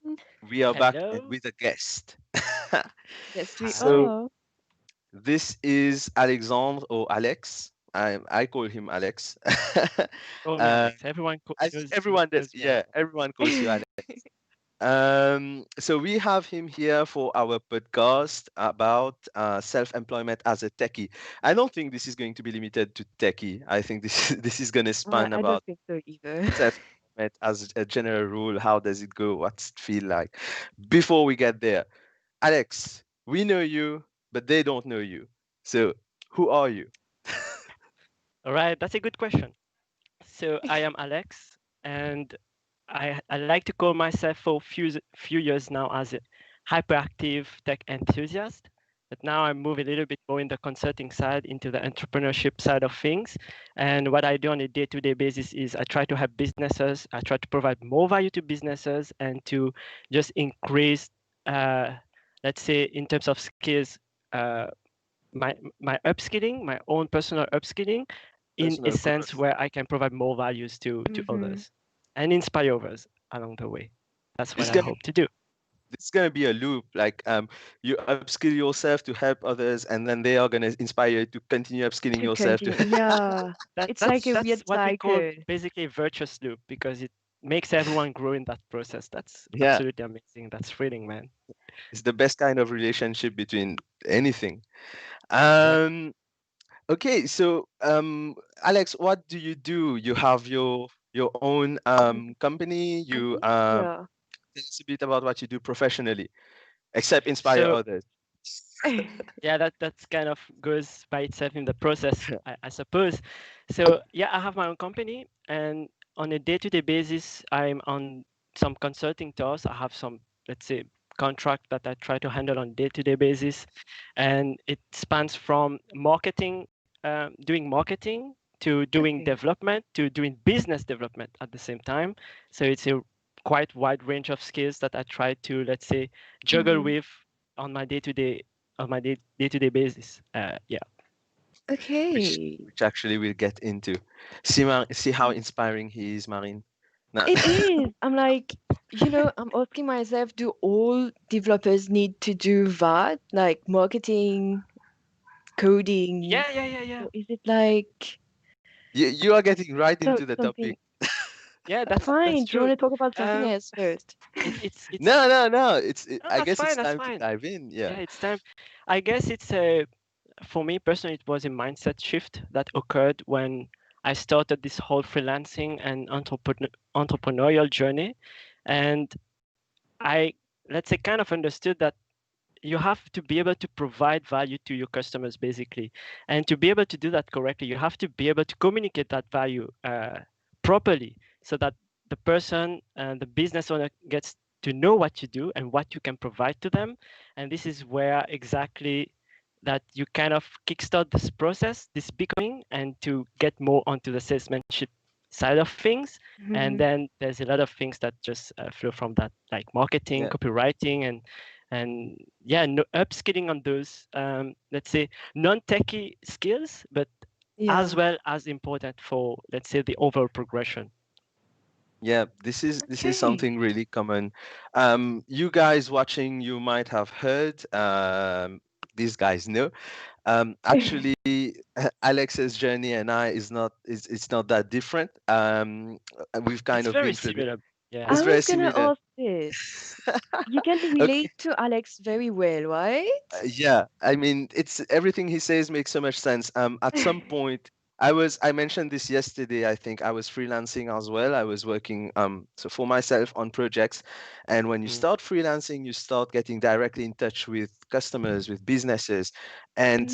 we are back and Hello. with a guest. Yes, we So are. this is Alexandre or Alex. I call him Alex. Call me Alex. Everyone I think everyone does. Yeah, everyone calls you Alex. So we have him here for our podcast about self-employment as a techie. I don't think this is going to be limited to techie. I think this is going to span I about don't think so either. self-employment as a general rule. How does it go? What's it feel like? Before we get there, Alex, we know you, but they don't know you. So who are you? All right, that's a good question. So I am Alex, and I like to call myself for few years now as a hyperactive tech enthusiast. But now I move a little bit more in the consulting side into the entrepreneurship side of things. And what I do on a day-to-day basis is I try to help businesses. I try to provide more value to businesses and to just increase, let's say, in terms of skills, my upskilling, my own personal upskilling, in a sense where I can provide more values to others and inspire others along the way. That's what I hope to do. It's gonna be a loop. Like you upskill yourself to help others, and then they are gonna inspire you to continue upskilling yourself to. Yeah, it's like a That's weird what we call cycle. basically a virtuous loop because it makes everyone grow in that process. That's Yeah. absolutely amazing. That's thrilling, man. It's the best kind of relationship between anything. Okay, so Alex, what do you do? You have your own company. You Yeah. tell us a bit about what you do professionally, except inspire So others. yeah, that's kind of goes by itself in the process, I suppose. So yeah, I have my own company, and on a day-to-day basis, I'm on some consulting tasks. I have some, let's say, contract that I try to handle on day-to-day basis, and it spans from marketing, doing marketing, to doing development, to doing business development at the same time. So it's a quite wide range of skills that I try to, let's say, juggle with on my day-to-day day-to-day basis. Yeah. Okay. Which actually we'll get into. See how inspiring he is, Marine. No. It is. I'm like, I'm asking myself, do all developers need to do that? Like marketing, coding? Yeah. Or is it like You are getting right into the something? topic. Yeah, that's Fine. Do you true. want to talk about something else first? It's No. I that's guess fine. it's That's time to fine. dive in. Yeah. Yeah, it's time. I guess it's for me personally, it was a mindset shift that occurred when I started this whole freelancing and entrepreneurial journey, and I, let's say, kind of understood that you have to be able to provide value to your customers basically, and to be able to do that correctly, you have to be able to communicate that value properly, so that the person and the business owner gets to know what you do and what you can provide to them. And this is where exactly that you kind of kickstart this process, this becoming, and to get more onto the salesmanship side of things. And then there's a lot of things that just flow from that, like marketing, copywriting, and yeah, no, upskilling on those let's say non-techie skills, but as well as important for, let's say, the overall progression. Yeah, this is something really common. You guys watching, you might have heard. These guys know. Actually, Alex's journey and I is not it's not that different. We've kind It's of very been through. similar. Yeah, it's I very was gonna similar. ask this. You can Okay. relate to Alex very well, right? Yeah, I mean, it's everything he says makes so much sense. At some point, I mentioned this yesterday. I think I was freelancing as well. I was working so for myself on projects, and when you start freelancing, you start getting directly in touch with customers, with businesses, and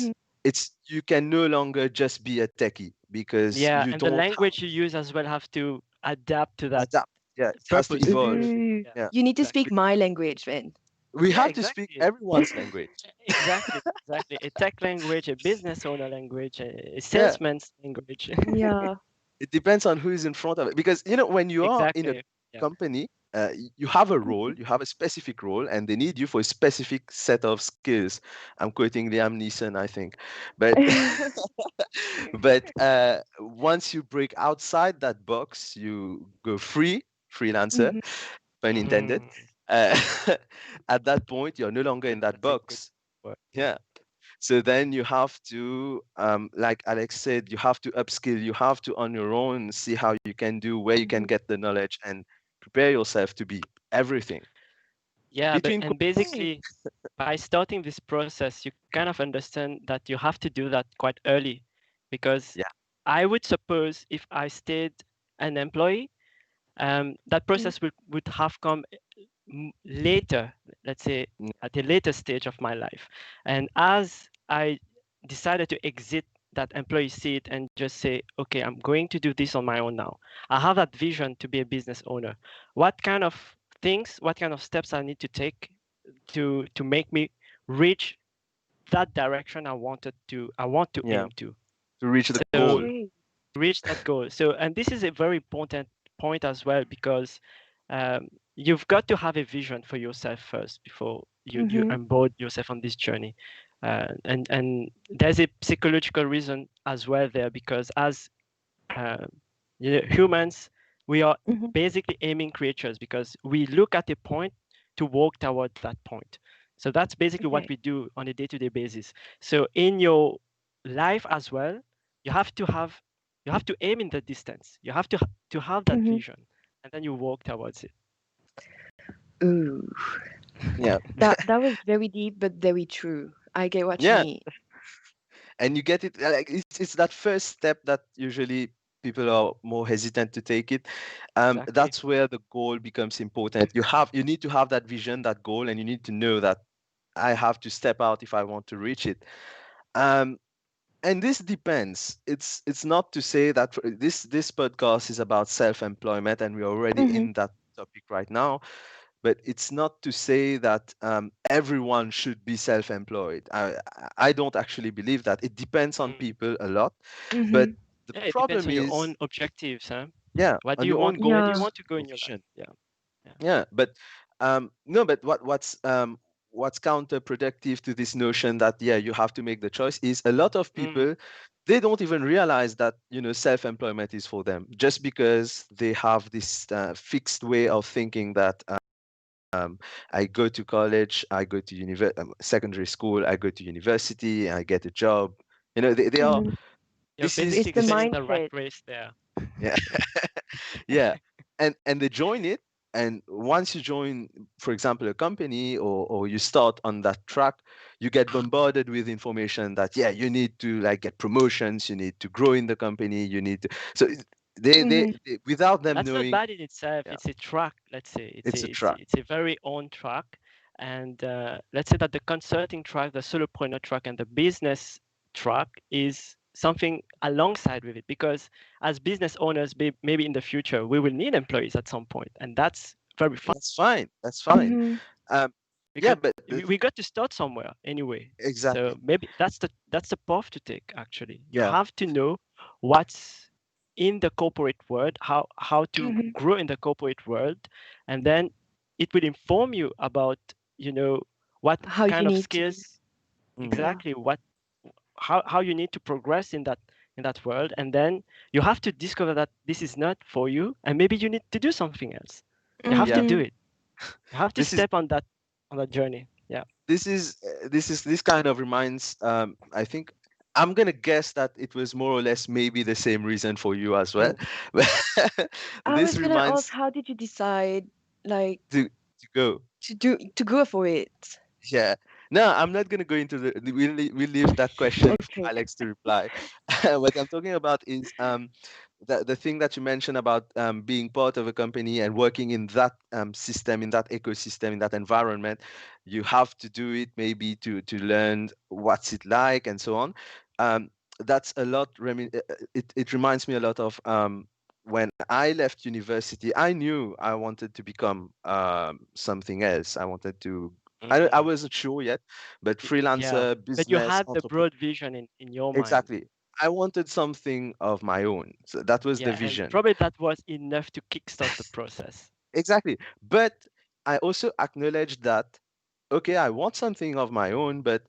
you can no longer just be a techie because yeah, you and the don't language you use as well have to adapt to that adapt. Yeah, it has to purpose. evolve. Ooh, Yeah, you need to speak my language then. we Yeah, have to speak exactly. everyone's language. Exactly. A tech language, a business owner language, a Yeah. salesman's language. Yeah. It depends on who is in front of it, because when you are in a company, you have a role, you have a specific role, and they need you for a specific set of skills. I'm quoting Liam Neeson, I think, but but once you break outside that box, you go freelancer, pun intended. At that point, you're no longer in that box. Yeah. So then you have to, like Alex said, you have to upskill. You have to on your own see how you can do, where you can get the knowledge, and prepare yourself to be everything. Yeah, and basically, by starting this process, you kind of understand that you have to do that quite early, because I would suppose if I stayed an employee, that process would have come later, let's say at a later stage of my life. And as I decided to exit that employee seat and just say, okay, I'm going to do this on my own now. I have that vision to be a business owner. What kind of things, what kind of steps I need to take to make me reach that direction I want to aim to reach the goal. Reach that goal. So, and this is a very important point as well, because you've got to have a vision for yourself first before you onboard yourself on this journey. And there's a psychological reason as well there, because as humans, we are basically aiming creatures, because we look at a point to walk towards that point. So that's basically what we do on a day-to-day basis. So in your life as well, you have to aim in the distance. You have to have that vision, and then you walk towards it. Ooh. Yeah. That was very deep, but very true. I get what you mean. And you get it, like it's that first step that usually people are more hesitant to take it. That's where the goal becomes important. You need to have that vision, that goal, and you need to know that I have to step out if I want to reach it. And this depends. It's not to say that this podcast is about self-employment, and we're already in that topic right now. But it's not to say that everyone should be self-employed. I don't actually believe that. It depends on people a lot. But the problem depends on is your own objectives, huh? Yeah, What on do you your want? own goals. Where do you want to go in your life? Yeah, but no, but what's counterproductive to this notion that you have to make the choice is a lot of people they don't even realize that self-employment is for them, just because they have this fixed way of thinking that I go to college, I go to secondary school, I go to university, I get a job. They are. You're basically explaining the rat race there. Yeah, yeah, and they join it. And once you join, for example, a company or you start on that track, you get bombarded with information that you need to get promotions, you need to grow in the company, you need to. So they without them That's knowing. Not bad in itself. It's a track. Let's say it's a track. It's a very own track, and let's say that the consulting track, the solopreneur track, and the business track is something alongside with it, because as business owners, maybe in the future we will need employees at some point, and that's very fine. That's fine. But we got to start somewhere anyway. Exactly. So maybe that's the path to take. Actually, you have to know what's in the corporate world, how to grow in the corporate world, and then it will inform you about what kind of skills exactly how you need to progress in that world, and then you have to discover that this is not for you, and maybe you need to do something else. You have to do it. You have to step on that journey. Yeah. This kind of reminds. I think I'm gonna guess that it was more or less maybe the same reason for you as well. I was gonna ask, how did you decide, to go for it? Yeah. No, I'm not going to go into we'll leave that question for Alex to reply. What I'm talking about is the thing that you mentioned about being part of a company and working in that system, in that ecosystem, in that environment. You have to do it maybe to learn what's it like and so on. That's a lot. It reminds me a lot of when I left university. I knew I wanted to become something else. I wanted to. I wasn't sure yet, but freelancer, business. But you had the broad vision in your mind. Exactly. I wanted something of my own. So that was the vision. And probably that was enough to kickstart the process. Exactly. But I also acknowledged that, okay, I want something of my own, but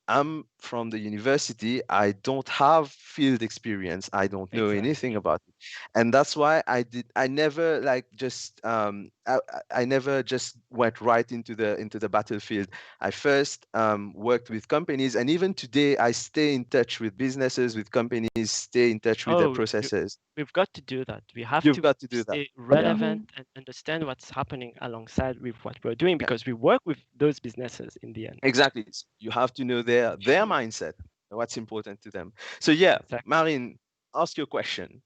I'm from the university. I don't have field experience. I don't know anything about it, and that's why I never like just I never just went right into the battlefield. I first worked with companies, and even today I stay in touch with businesses, with companies, stay in touch with their processes. We've got to do that. We have You've got to do that. Stay relevant and understand what's happening alongside with what we're doing, because we work with those businesses in the end. Exactly. You have to know their mindset, what's important to them. So yeah, Marine, ask your question.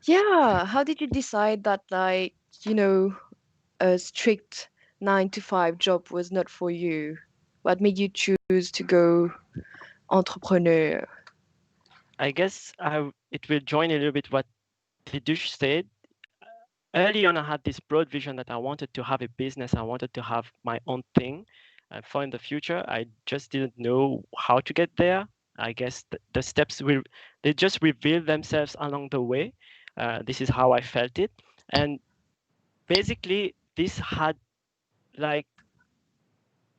Yeah, how did you decide that, like, you know, a strict 9 to 5 job was not for you? What made you choose to go entrepreneur? I guess it will join a little bit what Vidush said. Early on, I had this broad vision that I wanted to have a business. I wanted to have my own thing for in the future. I just didn't know how to get there. I guess the steps they just reveal themselves along the way. This is how I felt it. And basically, this had like,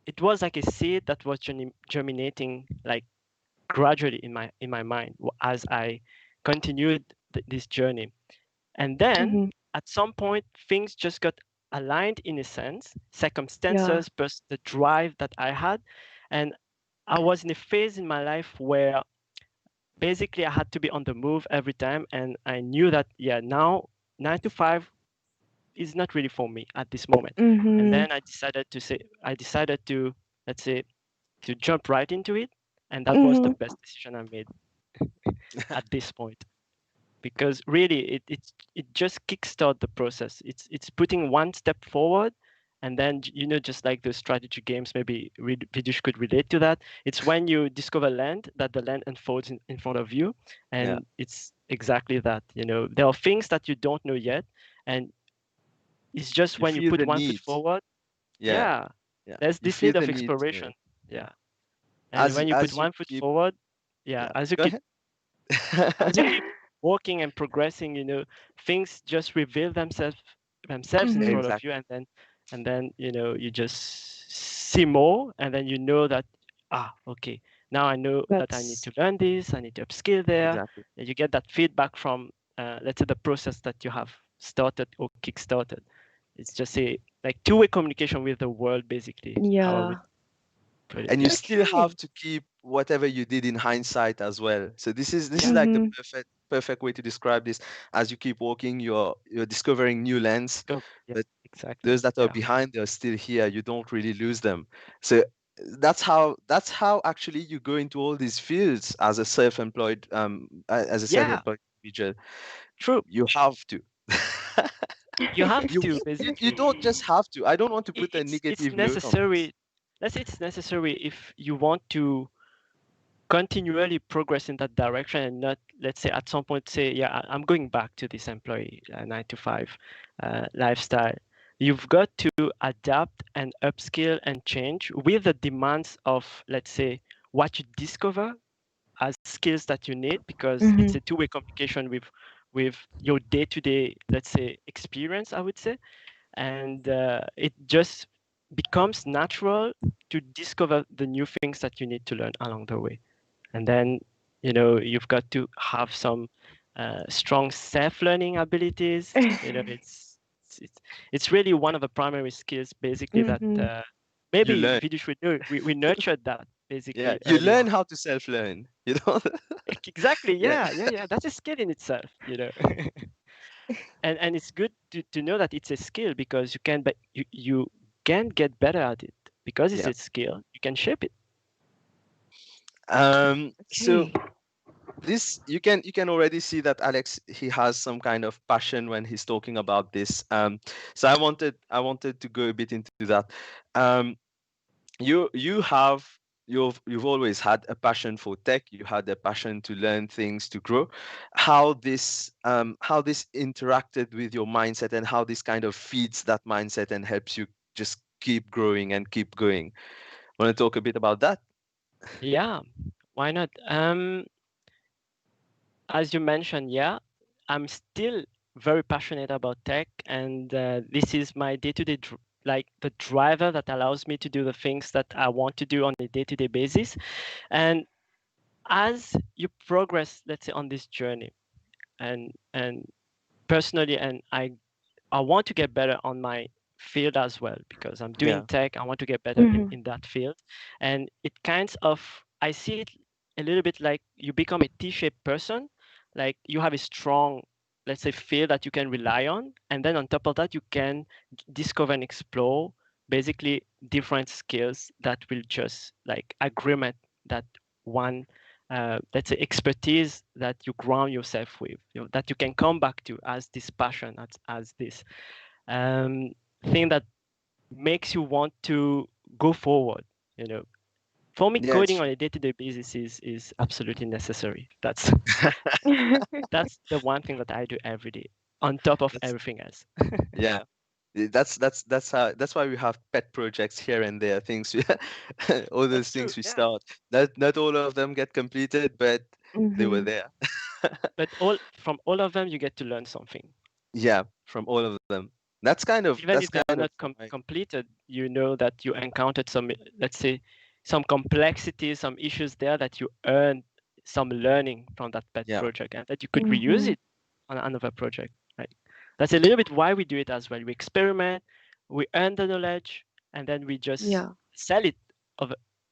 it was like a seed that was germinating like gradually in my mind as I continued this journey. And then at some point, things just got aligned in a sense, circumstances, plus the drive that I had. And I was in a phase in my life where basically I had to be on the move every time. And I knew that, now 9 to 5 is not really for me at this moment. And then I decided to, let's say, to jump right into it. And that was the best decision I made at this point. Because really, it just kickstart the process. It's putting one step forward, and then just like the strategy games, maybe Vidush could relate to that. It's when you discover land that the land unfolds in front of you, and it's exactly that. There are things that you don't know yet, and it's just when you put one foot forward. There's this need of exploration. And when you put one foot forward, as you keep walking and progressing, things just reveal themselves in front of you, and then you just see more, and then that okay, now I know that I need to learn this, I need to upskill there. And you get that feedback from let's say the process that you have started or kick-started. It's just a like two-way communication with the world, basically. And you still have to keep whatever you did in hindsight as well. So this is like the perfect way to describe this. As you keep walking, you're discovering new lands. But those that are behind, they're still here. You don't really lose them. So that's how actually you go into all these fields as a self-employed individual. True. You have to. You have to. Basically. You don't just have to. I don't want to put a negative It's necessary. Let's say it's necessary if you want to continually progress in that direction, and not, let's say, at some point say, I'm going back to this employee 9 to 5 lifestyle. You've got to adapt and upskill and change with the demands of, let's say, what you discover as skills that you need, because it's a two-way communication with your day-to-day, let's say, experience, I would say. And it just becomes natural to discover the new things that you need to learn along the way. And then, you've got to have some strong self-learning abilities. It's really one of the primary skills, basically, that maybe Vidush would know. We nurtured that, basically. Yeah, you learn how to self-learn, Exactly. Yeah. That's a skill in itself, And it's good to know that it's a skill, because you can get better at it, because it's a skill. You can shape it. So this you can already see that Alex, he has some kind of passion when he's talking about this. So I wanted to go a bit into that. You've always had a passion for tech. You had a passion to learn things, to grow. How this interacted with your mindset, and how this kind of feeds that mindset and helps you just keep growing and keep going. Want to talk a bit about that? Yeah, why not? As you mentioned, I'm still very passionate about tech, and this is my day-to-day like the driver that allows me to do the things that I want to do on a day-to-day basis. And as you progress, let's say, on this journey, and personally, and I want to get better on my field as well, because I'm doing tech. I want to get better in that field. And it kind of, I see it a little bit like you become a T-shaped person, like you have a strong, let's say, field that you can rely on. And then on top of that, you can discover and explore basically different skills that will just like agreement that one, let's say, expertise that you ground yourself with, that you can come back to as this passion, as this thing that makes you want to go forward. For me, coding on a day-to-day basis is absolutely necessary. That's that's the one thing that I do every day on top of everything else. Yeah. That's why we have pet projects here and there, things all those things we start. Not all of them get completed, but they were there. But from all of them you get to learn something. Yeah, from all of them. That's kind of even if they're not completed, you know that you encountered some, let's say, some complexities, some issues there that you earned some learning from that pet project, and that you could reuse it on another project. Right? That's a little bit why we do it as well. We experiment, we earn the knowledge, and then we just sell it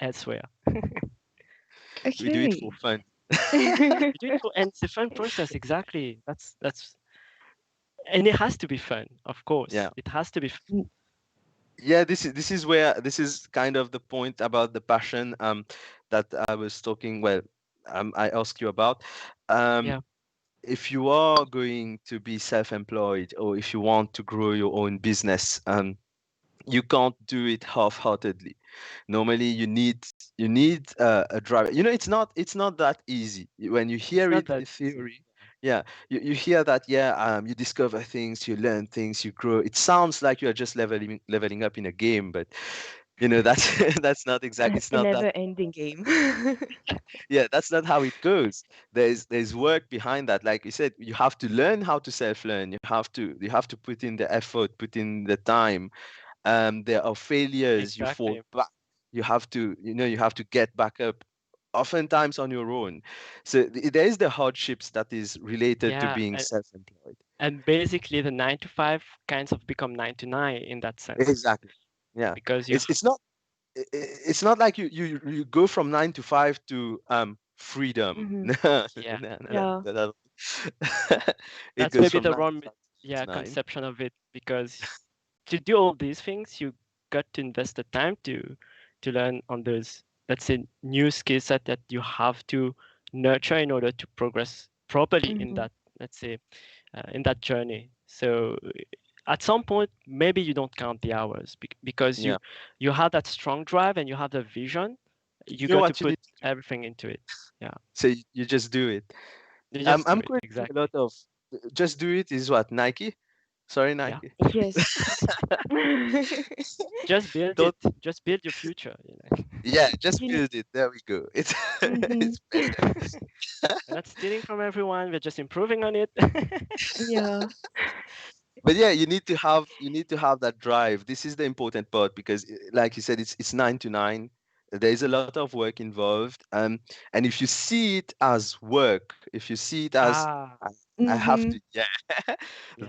elsewhere. We do it for fun. We do it and it's a fun process. Exactly. That's. And it has to be fun, of course. Yeah, it has to be fun. Yeah, this is kind of the point about the passion that I was talking. Well, I asked you about. If you are going to be self-employed, or if you want to grow your own business, you can't do it half-heartedly. Normally, you need a driver. It's not that easy when you hear it in theory. Yeah, you hear that. You discover things, you learn things, you grow. It sounds like you are just leveling up in a game, but that's not exactly. It's not a never-ending game. Yeah, that's not how it goes. There's work behind that. Like you said, you have to learn how to self-learn. You have to put in the effort, put in the time. There are failures. You fall back. You have to get back up, oftentimes on your own. So there is the hardships that is related to being self-employed. And basically, the 9 to 5 kinds of become 9 to 9 in that sense. Exactly. Yeah. Because it's not like you go from 9 to 5 to freedom. That's maybe the wrong conception of it, because to do all these things, you got to invest the time to learn on those, let's say, new skill set that you have to nurture in order to progress properly in that, let's say, in that journey. So at some point, maybe you don't count the hours because you have that strong drive and you have the vision. You got to put everything into it. Yeah. So you just do it. I'm quoting a lot of just do it is what, Nike? Sorry, Nike. Yes. Just build it. Just build your future. Yeah, just build it. There we go. It's it's better. We're not stealing from everyone. We're just improving on it. Yeah. But yeah, you need to have that drive. This is the important part, because, like you said, it's 9 to 9. There is a lot of work involved, and if you see it as work, if you see it as I have to,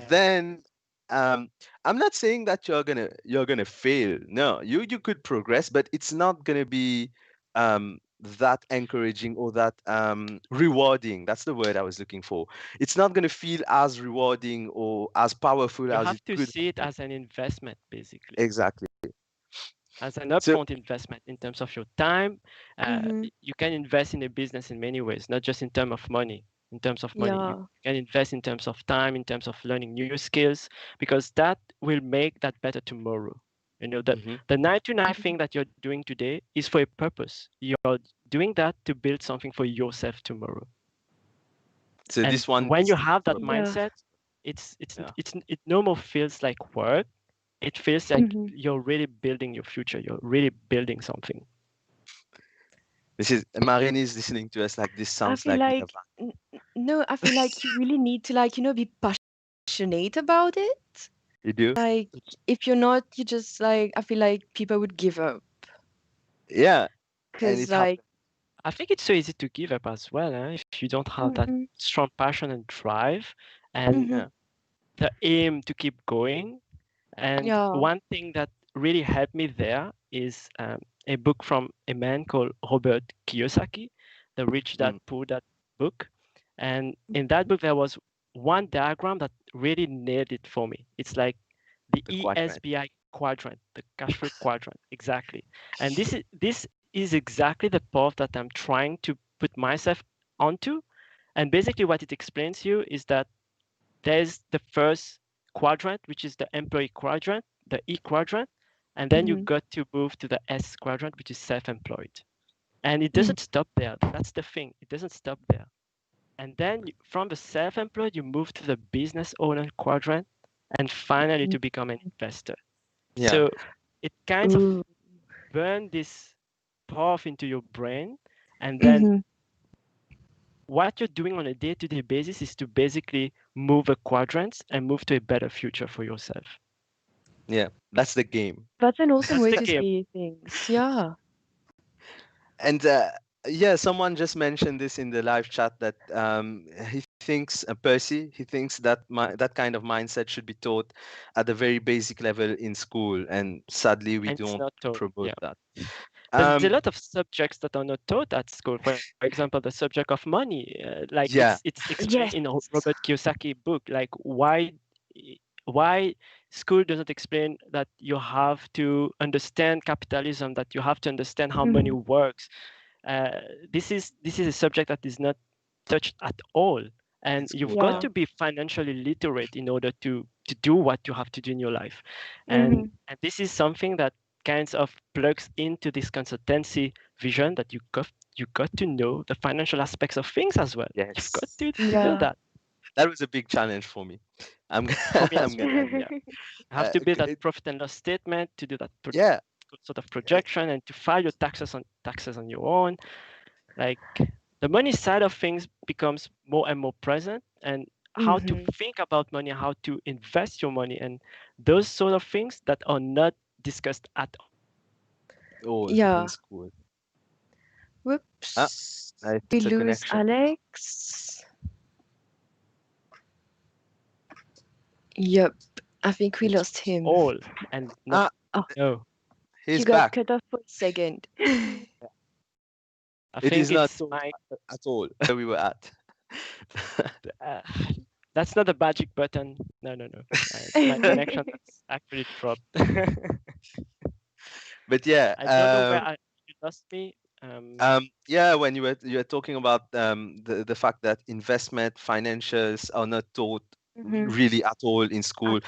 then I'm not saying that you're gonna fail. No, you could progress, but it's not gonna be that encouraging or that rewarding. That's the word I was looking for. It's not going to feel as rewarding or as powerful as it could. You have to see it as an investment, basically. Exactly. As an upfront investment in terms of your time. You can invest in a business in many ways, not just in terms of money. In terms of money, you can invest in terms of time, in terms of learning new skills, because that will make that better tomorrow. The 9 to 9 thing that you're doing today is for a purpose. You're doing that to build something for yourself tomorrow. So and this one, when you have that mindset, it no more feels like work. It feels like you're really building your future. You're really building something. This is Marine is listening to us like this sounds I feel like you really need to be passionate about it. You do? Like, if you're not, you just like, I feel like people would give up. Yeah. And Because it like, I think it's so easy to give up as well, if you don't have that strong passion and drive and the aim to keep going. And yeah. one thing that really helped me there is a book from a man called Robert Kiyosaki, The Rich Dad Poor Dad book. And in that book, there was one diagram that really nailed it for me. It's like the ESBI quadrant, the cash flow quadrant, exactly. And this is exactly the path that I'm trying to put myself onto. And basically what it explains to you is that there's the first quadrant, which is the employee quadrant, the E quadrant, and then you got to move to the S quadrant, which is self-employed. And it doesn't stop there. That's the thing. It doesn't stop there. And then from the self-employed, you move to the business owner quadrant, and finally to become an investor. Yeah. So it kind of burn this path into your brain, and then what you're doing on a day-to-day basis is to basically move the quadrants and move to a better future for yourself. Yeah, that's the game. That's an awesome way to see things. Yeah. And yeah, someone just mentioned this in the live chat that he thinks, Percy, he thinks that that kind of mindset should be taught at a very basic level in school. And sadly, we don't promote that. There's a lot of subjects that are not taught at school. For example, the subject of money, like it's explained in Robert Kiyosaki book, like why school doesn't explain that you have to understand capitalism, that you have to understand how money works. This is a subject that is not touched at all. And you've got to be financially literate in order to do what you have to do in your life. And this is something that kind of plugs into this consultancy vision, that you got to know the financial aspects of things as well. Yes. You've got to know that. That was a big challenge for me. For me as well, yeah. You have to build that profit and loss statement, to do that sort of projection, and to file your taxes on your own. Like the money side of things becomes more and more present, and how to think about money, how to invest your money, and those sort of things that are not discussed at all in school. Whoops. We lose Alex. Yep. I think we lost him. All and not, no. He's you back. got cut off for a second. It is not at all where we were at. That's not a magic button. No. My connection has actually dropped. But yeah, I don't know where you lost me. Yeah, when you were talking about the fact that investment financials are not taught really at all in school.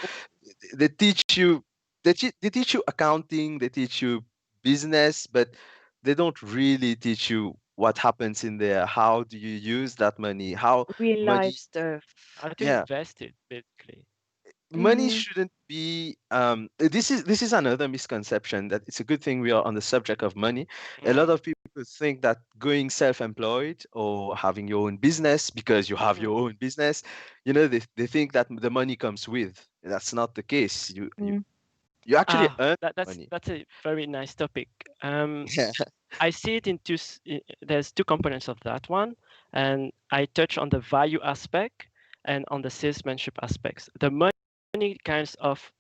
They teach you they teach you accounting, they teach you business, but they don't really teach you what happens in there. How do you use that money? How real life stuff. How to invest it, basically. Money shouldn't be this is another misconception, that it's a good thing we are on the subject of money. A lot of people think that going self-employed or having your own business, because you have your own business, they think that the money comes with. That's not the case. You actually earn money. That's a very nice topic. I see it in there's two components of that one, and I touch on the value aspect and on the salesmanship aspects. The money kinds of,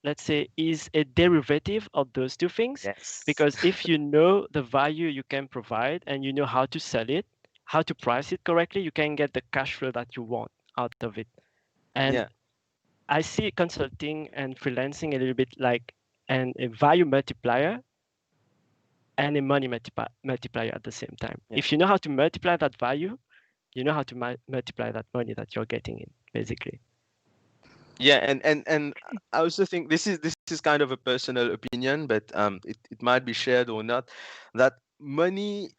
let's say, is a derivative of those two things. Yes. Because if you know the value you can provide and you know how to sell it, how to price it correctly, you can get the cash flow that you want out of it. And I see consulting and freelancing a little bit like a value multiplier and a money multiplier at the same time. If you know how to multiply that value, you know how to multiply that money that you're getting in, basically. Yeah, and I also think this is kind of a personal opinion, but it might be shared or not, that money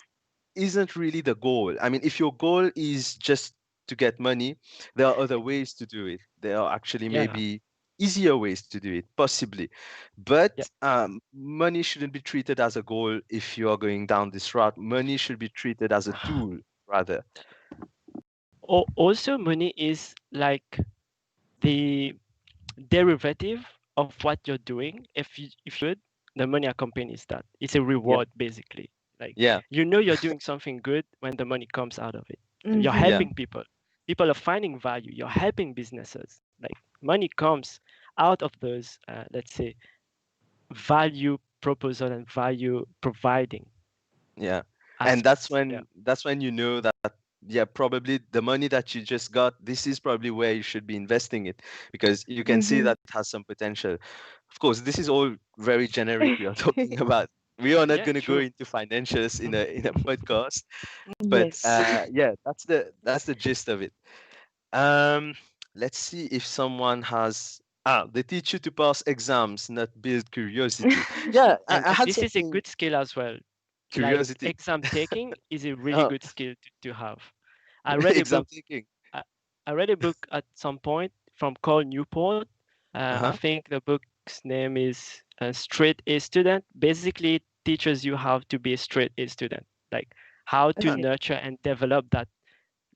isn't really the goal. I mean, if your goal is just to get money, there are other ways to do it. There are actually maybe easier ways to do it, possibly. But money shouldn't be treated as a goal if you are going down this route. Money should be treated as a tool, rather. Also, money is like the derivative of what you're doing. If you should, the money accompanies that. It's a reward basically. Like you know you're doing something good when the money comes out of it. You're helping people. People are finding value. You're helping businesses. Like money comes out of those, let's say, value proposal and value providing. And that's when you know that probably the money that you just got, this is probably where you should be investing it, because you can see that it has some potential. Of course, this is all very generic we are talking about. We are not going to go into financials in a podcast, but that's the gist of it. Let's see if someone has. They teach you to pass exams, not build curiosity. I had this is a good skill as well. Curiosity. Like exam taking is a really good skill to have. I read a book. I read a book at some point from Cole Newport. I think the book's name is Straight A Student. Basically, it teaches you how to be a straight A student, like how to nurture and develop that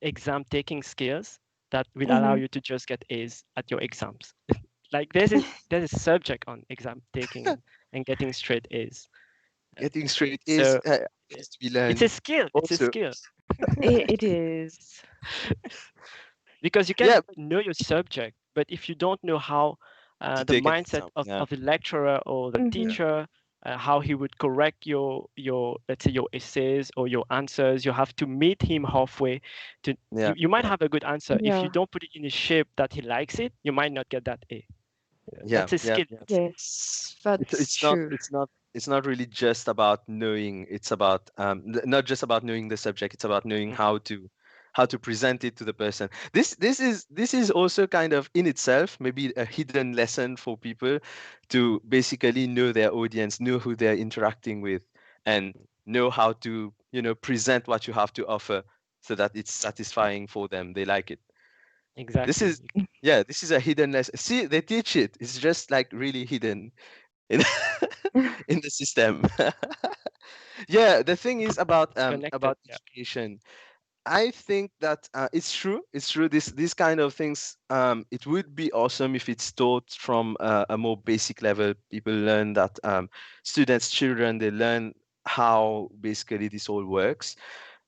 exam taking skills that will allow you to just get A's at your exams. Like there's a subject on exam taking and getting straight A's. Getting straight A's has to be learned. It's a skill. Also. It's a skill. It is. Because you can know your subject, but if you don't know how the mindset of the lecturer or the teacher, how he would correct your let's say your essays or your answers, you have to meet him halfway. You might have a good answer. If you don't put it in a shape that he likes it, you might not get that A. That's a skill. Yes, that's true. It's not really just about knowing. It's about not just about knowing the subject. It's about knowing how to present it to the person. This is also kind of in itself maybe a hidden lesson for people to basically know their audience, know who they're interacting with, and know how to present what you have to offer so that it's satisfying for them. They like it. Exactly. This is a hidden lesson. See, they teach it. It's just like really hidden in in the system. The thing is about education. I think that it's true. It's true. These kind of things. It would be awesome if it's taught from a more basic level. People learn that students, children, they learn how basically this all works.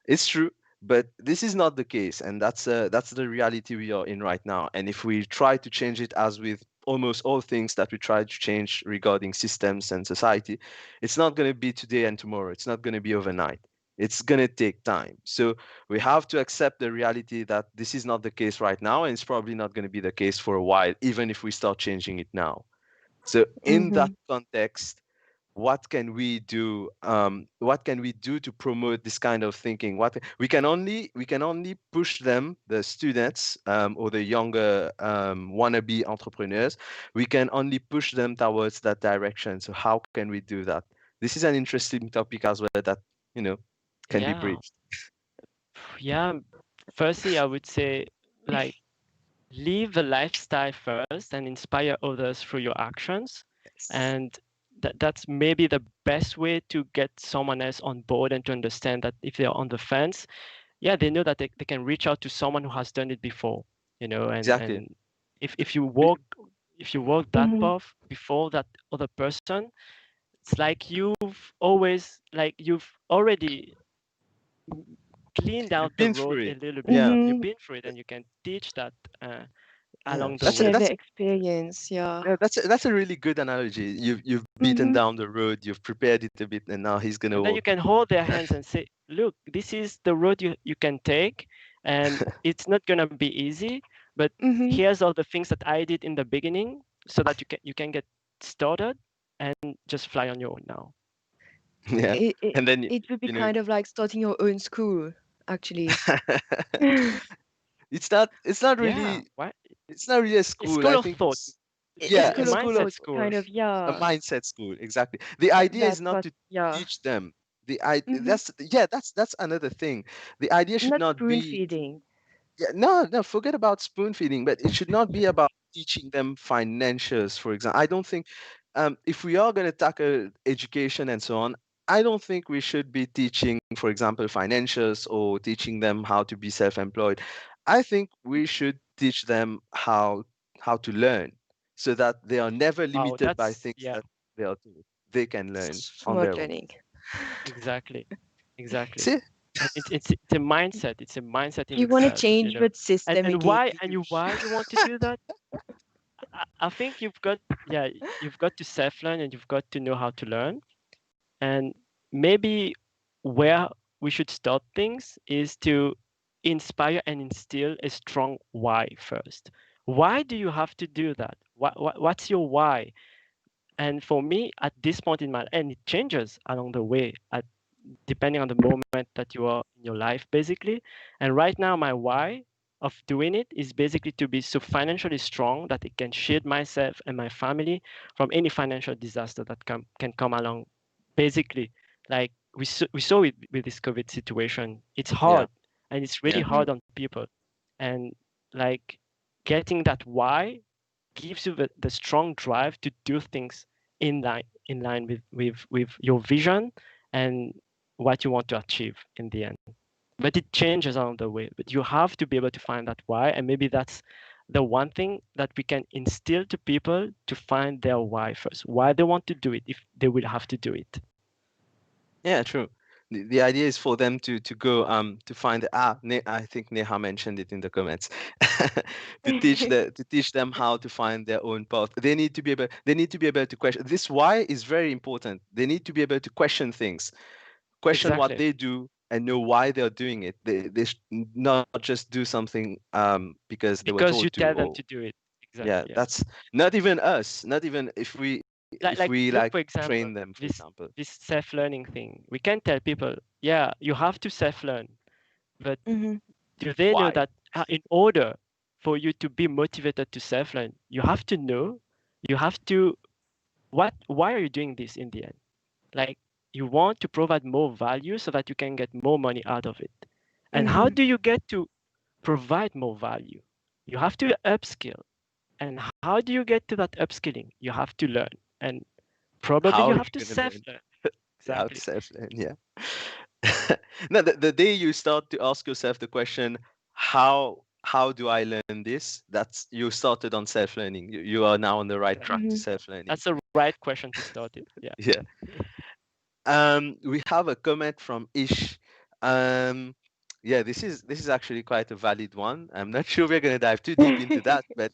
It's true, but this is not the case, and that's the reality we are in right now. And if we try to change it, as with almost all things that we try to change regarding systems and society, it's not going to be today and tomorrow. It's not going to be overnight. It's going to take time. So we have to accept the reality that this is not the case right now, and it's probably not going to be the case for a while, even if we start changing it now. So in that context, what can we do? What can we do to promote this kind of thinking? We can only push them, the students or the younger wannabe entrepreneurs. We can only push them towards that direction. So how can we do that? This is an interesting topic as well that can be bridged. Firstly, I would say like live the lifestyle first and inspire others through your actions. And that's maybe the best way to get someone else on board and to understand that if they're on the fence, they know that they can reach out to someone who has done it before, and if you walk that path before that other person, it's like you've already cleaned out the road a little bit. You've been through it, and you can teach that along the way. Share the experience. That's a really good analogy. You've beaten down the road, you've prepared it a bit, and now he's gonna walk. Then you can hold their hands and say, look, this is the road you can take, and it's not gonna be easy, but here's all the things that I did in the beginning so that you can get started and just fly on your own now. And then it would be kind of like starting your own school, actually. It's not really. It's not really a school. School of thought. A mindset school. Kind of, a mindset school. Exactly. The idea is not to teach them. The idea that's another thing. The idea should not be spoon feeding. No, forget about spoon feeding. But it should not be about teaching them financials, for example. I don't think if we are going to tackle education and so on, I don't think we should be teaching, for example, financials or teaching them how to be self-employed. I think we should teach them how to learn. so that they are never limited by that's, things that they are doing. They can learn on Smart their own. learning. Exactly. See? And it's a mindset. It's a mindset in You want to itself, change you know. what system And again? why you want to do that? I think you've got to self-learn, and you've got to know how to learn. And maybe where we should start things is to inspire and instill a strong why first. Why do you have to do that? What's your why? And for me, at this point in my, and it changes along the way, depending on the moment that you are in your life, basically. And right now, my why of doing it is basically to be so financially strong that it can shield myself and my family from any financial disaster that can come along. Basically, like we saw it with this COVID situation. It's hard, and it's really hard on people. And like getting that why gives you the strong drive to do things in line with your vision and what you want to achieve in the end. But it changes along the way. But you have to be able to find that why, and maybe that's the one thing that we can instill to people, to find their why first, why they want to do it, if they will have to do it. Yeah, true. The idea is for them to go to find I think Neha mentioned it in the comments to teach them how to find their own path. They need to be able to question. This why is very important. They need to be able to question things, question what they do, and know why they're doing it. They should not just do something because they were told you to. tell them to do it. Exactly. Yeah, that's not even us. Not even if we Look, for example, train them, for example. This self-learning thing, we can tell people, yeah, you have to self-learn, but do they know that in order for you to be motivated to self-learn, you have to know, why are you doing this in the end? Like, you want to provide more value so that you can get more money out of it. And how do you get to provide more value? You have to upskill. And how do you get to that upskilling? You have to learn. And probably you have to self-learn. Exactly. Self-learn, yeah. No, the day you start to ask yourself the question, how do I learn this? That's, you started on self-learning. You are now on the right track to self-learning. That's the right question to start it. Yeah. Yeah. We have a comment from Ish. Yeah, this is actually quite a valid one. I'm not sure we're going to dive too deep into that, but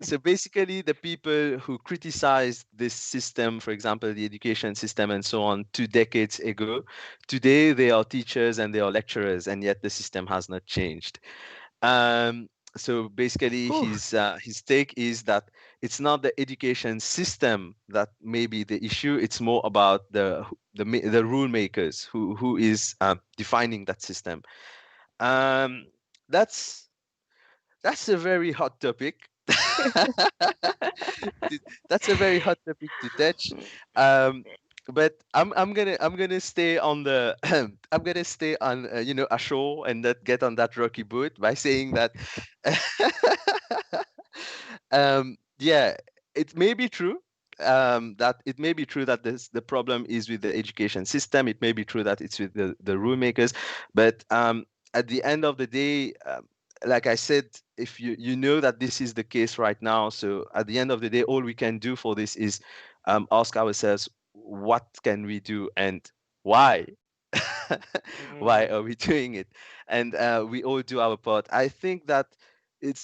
so basically the people who criticized this system, for example, the education system and so on, 2 decades ago, today they are teachers and they are lecturers, and yet the system has not changed. So basically his take is that it's not the education system that may be the issue. It's more about the rule makers who is defining that system. That's a very hot topic. That's a very hot topic to touch. But I'm gonna stay on the I'm gonna stay on ashore and not get on that rocky boat by saying that yeah, it may be true that the problem is with the education system. It may be true that it's with the rule makers, but at the end of the day, like I said, if you know that this is the case right now, so at the end of the day, all we can do for this is ask ourselves, what can we do and why? Why are we doing it? And we all do our part. I think that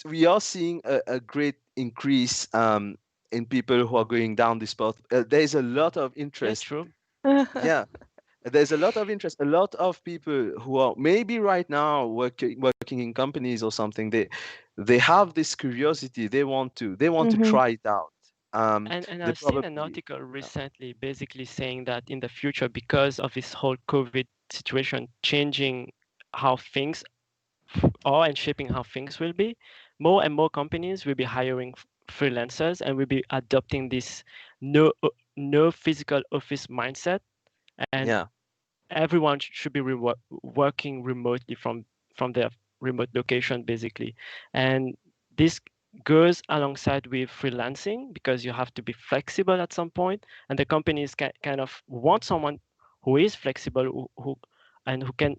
we are seeing a great increase in people who are going down this path. There's a lot of interest. That's true. Yeah. There's a lot of interest, a lot of people who are maybe right now working in companies or something. They have this curiosity. They want to try it out. And I've seen an article recently basically saying that in the future, because of this whole COVID situation changing how things are and shaping how things will be, more and more companies will be hiring freelancers and will be adopting this no physical office mindset. And everyone should be working remotely from their remote location, basically. And this goes alongside with freelancing, because you have to be flexible at some point, and the companies kind of want someone who is flexible, who can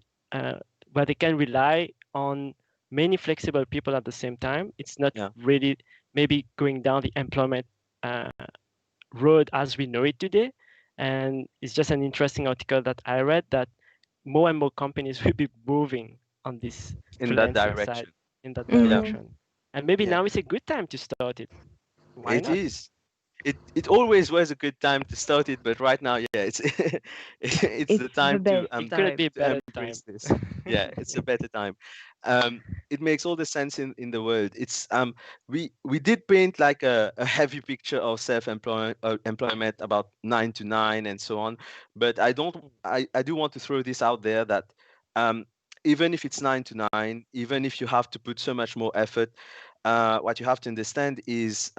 where they can rely on many flexible people at the same time. It's not really maybe going down the employment road as we know it today. And it's just an interesting article that I read that more and more companies will be moving on this in that freelancing direction. side, in that direction. And maybe now is a good time to start it. Why It not? is. It always was a good time to start it, but right now, yeah, it's it's the time to It could be a better time. embrace this. Yeah, it's a better time. It makes all the sense in the world. It's we did paint like a heavy picture of self-employment employment about 9 to 9 and so on, but I do want to throw this out there that even if it's 9 to 9, even if you have to put so much more effort, what you have to understand is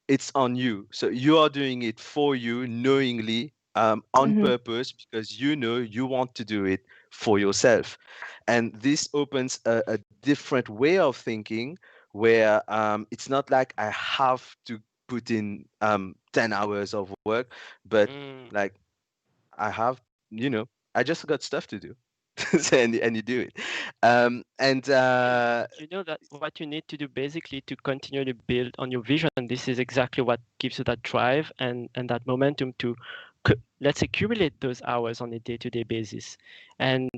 it's on you. So you are doing it for you knowingly, on purpose, because you know you want to do it for yourself. And this opens a different way of thinking where it's not like I have to put in 10 hours of work, but like I have, I just got stuff to do. and you do it. You know that what you need to do basically to continue to build on your vision, this is exactly what gives you that drive and that momentum to, let's accumulate those hours on a day-to-day basis. And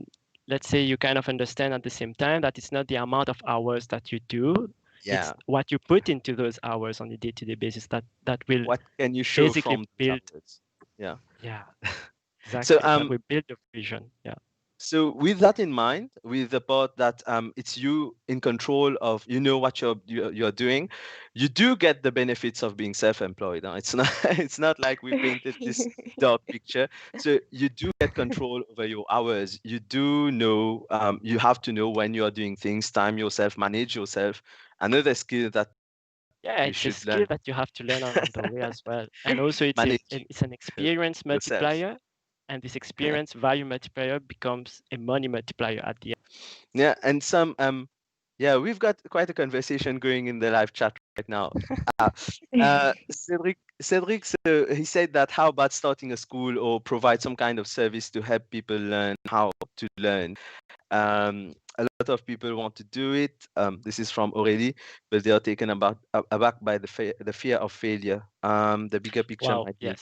let's say you kind of understand at the same time that it's not the amount of hours that you do, it's what you put into those hours on a day-to-day basis that will what can you show basically from build. Yeah. Exactly. So that will build the vision. So with that in mind, with the part that it's you in control of, what you're doing, you do get the benefits of being self-employed. It's not it's not like we painted this dark picture. So you do get control over your hours. You do know you have to know when you are doing things, time yourself, manage yourself. Another skill that it's a skill that you have to learn on the way as well. And also it's an experience multiplier. And this experience value multiplier becomes a money multiplier at the end. Yeah, and we've got quite a conversation going in the live chat right now. Cedric, so he said that how about starting a school or provide some kind of service to help people learn how to learn. A lot of people want to do it. This is from Aurélie, but they are taken aback by the fear of failure. The bigger picture might be.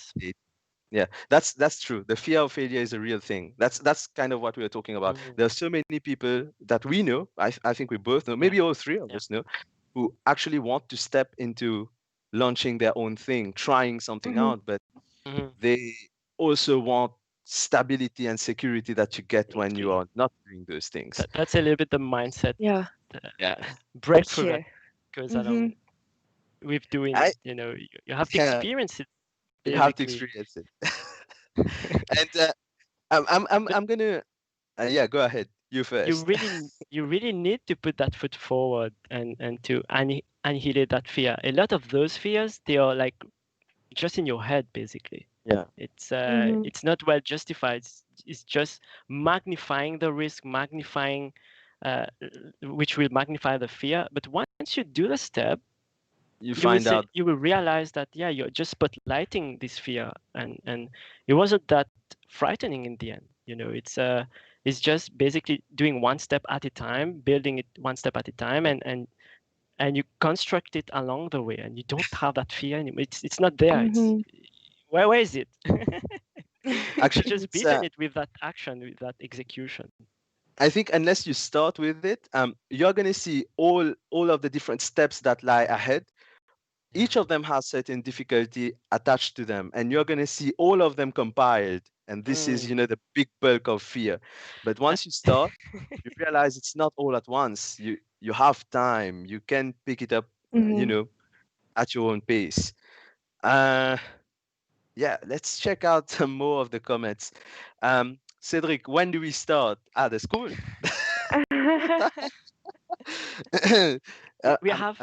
Yeah, that's true. The fear of failure is a real thing. That's kind of what we were talking about. There are so many people that we know, I think we both know, maybe all three of us know, who actually want to step into launching their own thing, trying something out, but they also want stability and security that you get when you are not doing those things. That's a little bit the mindset. Breakthrough that goes along with doing it. You have to experience it. You have to experience it. And I'm gonna go ahead. You first. You really need to put that foot forward and to annihilate that fear. A lot of those fears, they are like just in your head basically. It's not well justified. It's just magnifying the risk, which will magnify the fear. But once you do the step, you will realize that you're just spotlighting this fear, and it wasn't that frightening in the end. It's just basically doing one step at a time, building it one step at a time, and you construct it along the way, and you don't have that fear anymore. It's not there. Where is it? Actually, just building it with that action, with that execution. I think unless you start with it, you're going to see all of the different steps that lie ahead. Each of them has certain difficulty attached to them, and you're going to see all of them compiled. And this is, the big bulk of fear. But once you start, you realize it's not all at once. You have time. You can pick it up, at your own pace. Let's check out some more of the comments. Cedric, when do we start? The school. We have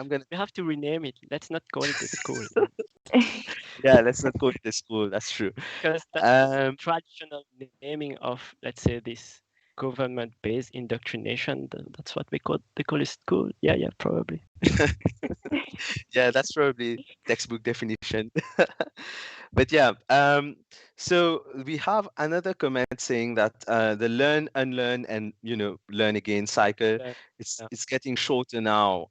to rename it. Let's not call it a school. Let's not call it a school. That's true. Because that's traditional naming of, let's say, this government-based indoctrination. That's what they call it school. Yeah, probably. That's probably textbook definition. But so we have another comment saying that the learn, unlearn, and learn again cycle, it's getting shorter now.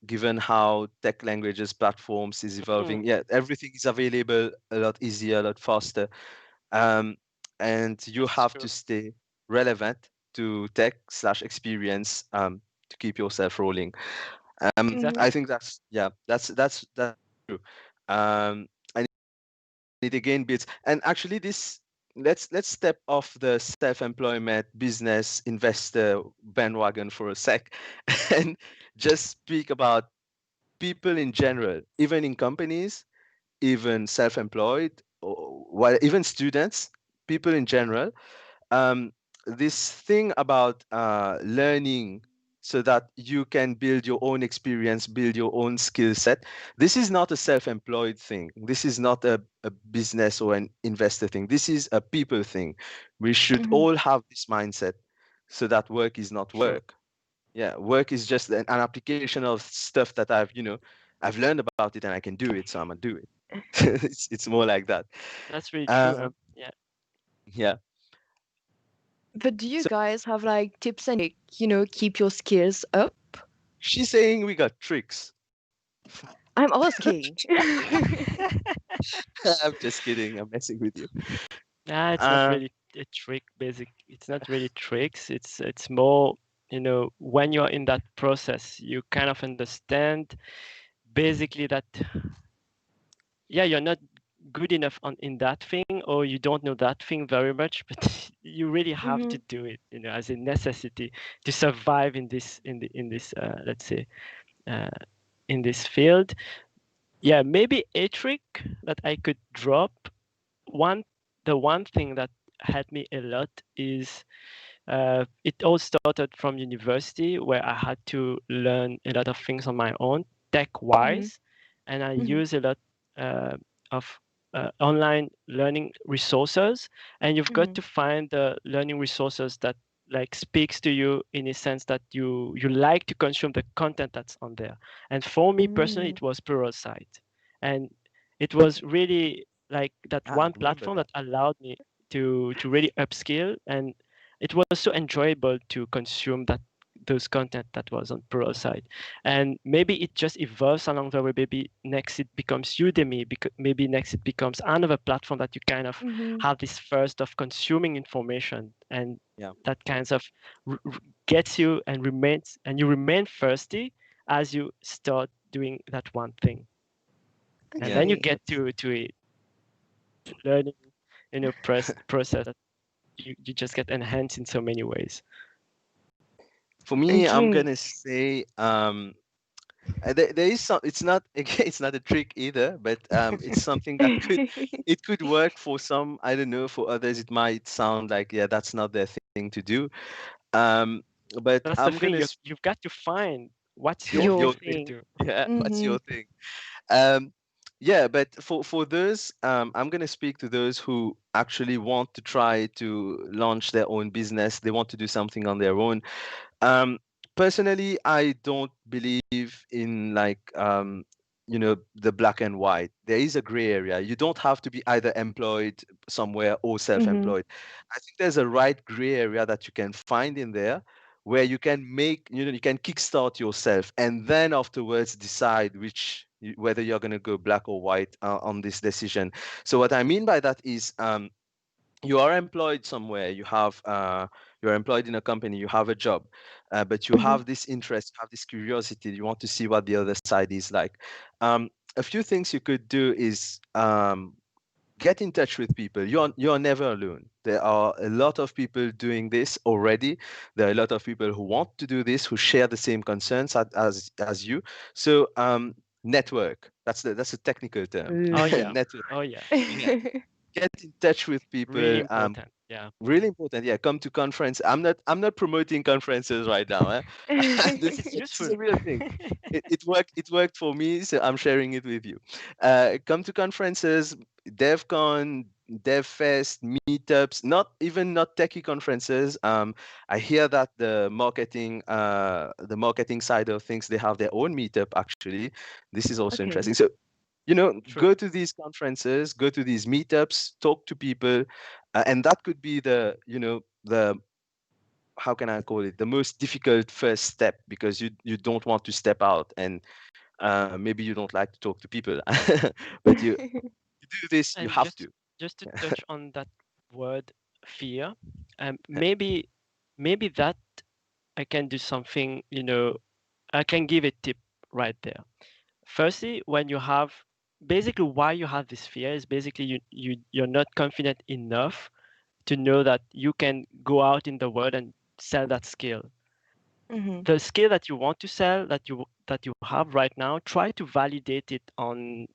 given how tech languages, platforms is evolving. Yeah, everything is available a lot easier, a lot faster. And you have to stay relevant to tech/experience to keep yourself rolling. I think that's true. And it again builds. And actually, this let's step off the self-employment business investor bandwagon for a sec, and just speak about people in general, even in companies, even self-employed, or even students, people in general. This thing about learning so that you can build your own experience, build your own skill set. This is not a self-employed thing. This is not a business or an investor thing. This is a people thing. We should all have this mindset so that work is not work. Yeah, work is just an application of stuff that I've learned about it and I can do it, so I'm gonna do it. It's more like that. That's really true. Yeah. Yeah. But do you guys have like tips and keep your skills up? She's saying we got tricks. I'm asking. I'm just kidding. I'm messing with you. Nah, it's not really a trick. It's not really tricks. It's more, when you're in that process, you kind of understand basically that, yeah, you're not good enough in that thing, or you don't know that thing very much, but you really have to do it, as a necessity to survive in this let's say in this field. Yeah, maybe a trick that I could drop. The one thing that helped me a lot is it all started from university, where I had to learn a lot of things on my own, tech-wise, and I use a lot of online learning resources. And you've got to find the learning resources that speaks to you, in a sense that you like to consume the content that's on there. And for me personally, it was Pluralsight, and it was really like that one platform that allowed me to really upskill, and it was so enjoyable to consume those content that was on Pluralsight. And maybe it just evolves along the way. Maybe next it becomes Udemy, maybe next it becomes another platform that you kind of have this first of consuming information, and that kind of gets you and you remain thirsty as you start doing that one thing. And then you get to a learning process that you just get enhanced in so many ways. For me, I'm gonna say there is some. It's not it's not a trick either, but it's something that could work for some. I don't know. For others, it might sound like that's not their thing to do. But that's I'm the thing. gonna. You've got to find what's your thing. Yeah, what's your thing? Yeah, but for those, I'm going to speak to those who actually want to try to launch their own business. They want to do something on their own. Personally, I don't believe in the black and white. There is a gray area. You don't have to be either employed somewhere or self-employed. I think there's a right gray area that you can find in there, where you can you can kickstart yourself, and then afterwards decide whether you're going to go black or white on this decision. So what I mean by that is, you are employed somewhere, you're employed in a company, you have a job, but you have this interest, you have this curiosity, you want to see what the other side is like. A few things you could do is get in touch with people. You're never alone. There are a lot of people doing this already. There are a lot of people who want to do this, who share the same concerns as you. So network. That's a technical term. Oh yeah. Network. Oh yeah. Get in touch with people. Really important. Yeah. Really important. Yeah. Come to conference. I'm not promoting conferences right now. This is a real thing. It worked for me, so I'm sharing it with you. Come to conferences, DevCon, DevFest, meetups. Not techie conferences. I hear that the marketing side of things, they have their own meetup actually. This is also interesting. So go to these conferences, go to these meetups, talk to people, and that could be the how can I call it, the most difficult first step, because you don't want to step out, and maybe you don't like to talk to people, but you do this, you And have to. just to touch on that word fear, maybe that I can do something, I can give a tip right there. Firstly, when you have, basically why you have this fear is basically you're not confident enough to know that you can go out in the world and sell that skill. The skill that you want to sell, that you have right now, try to validate it on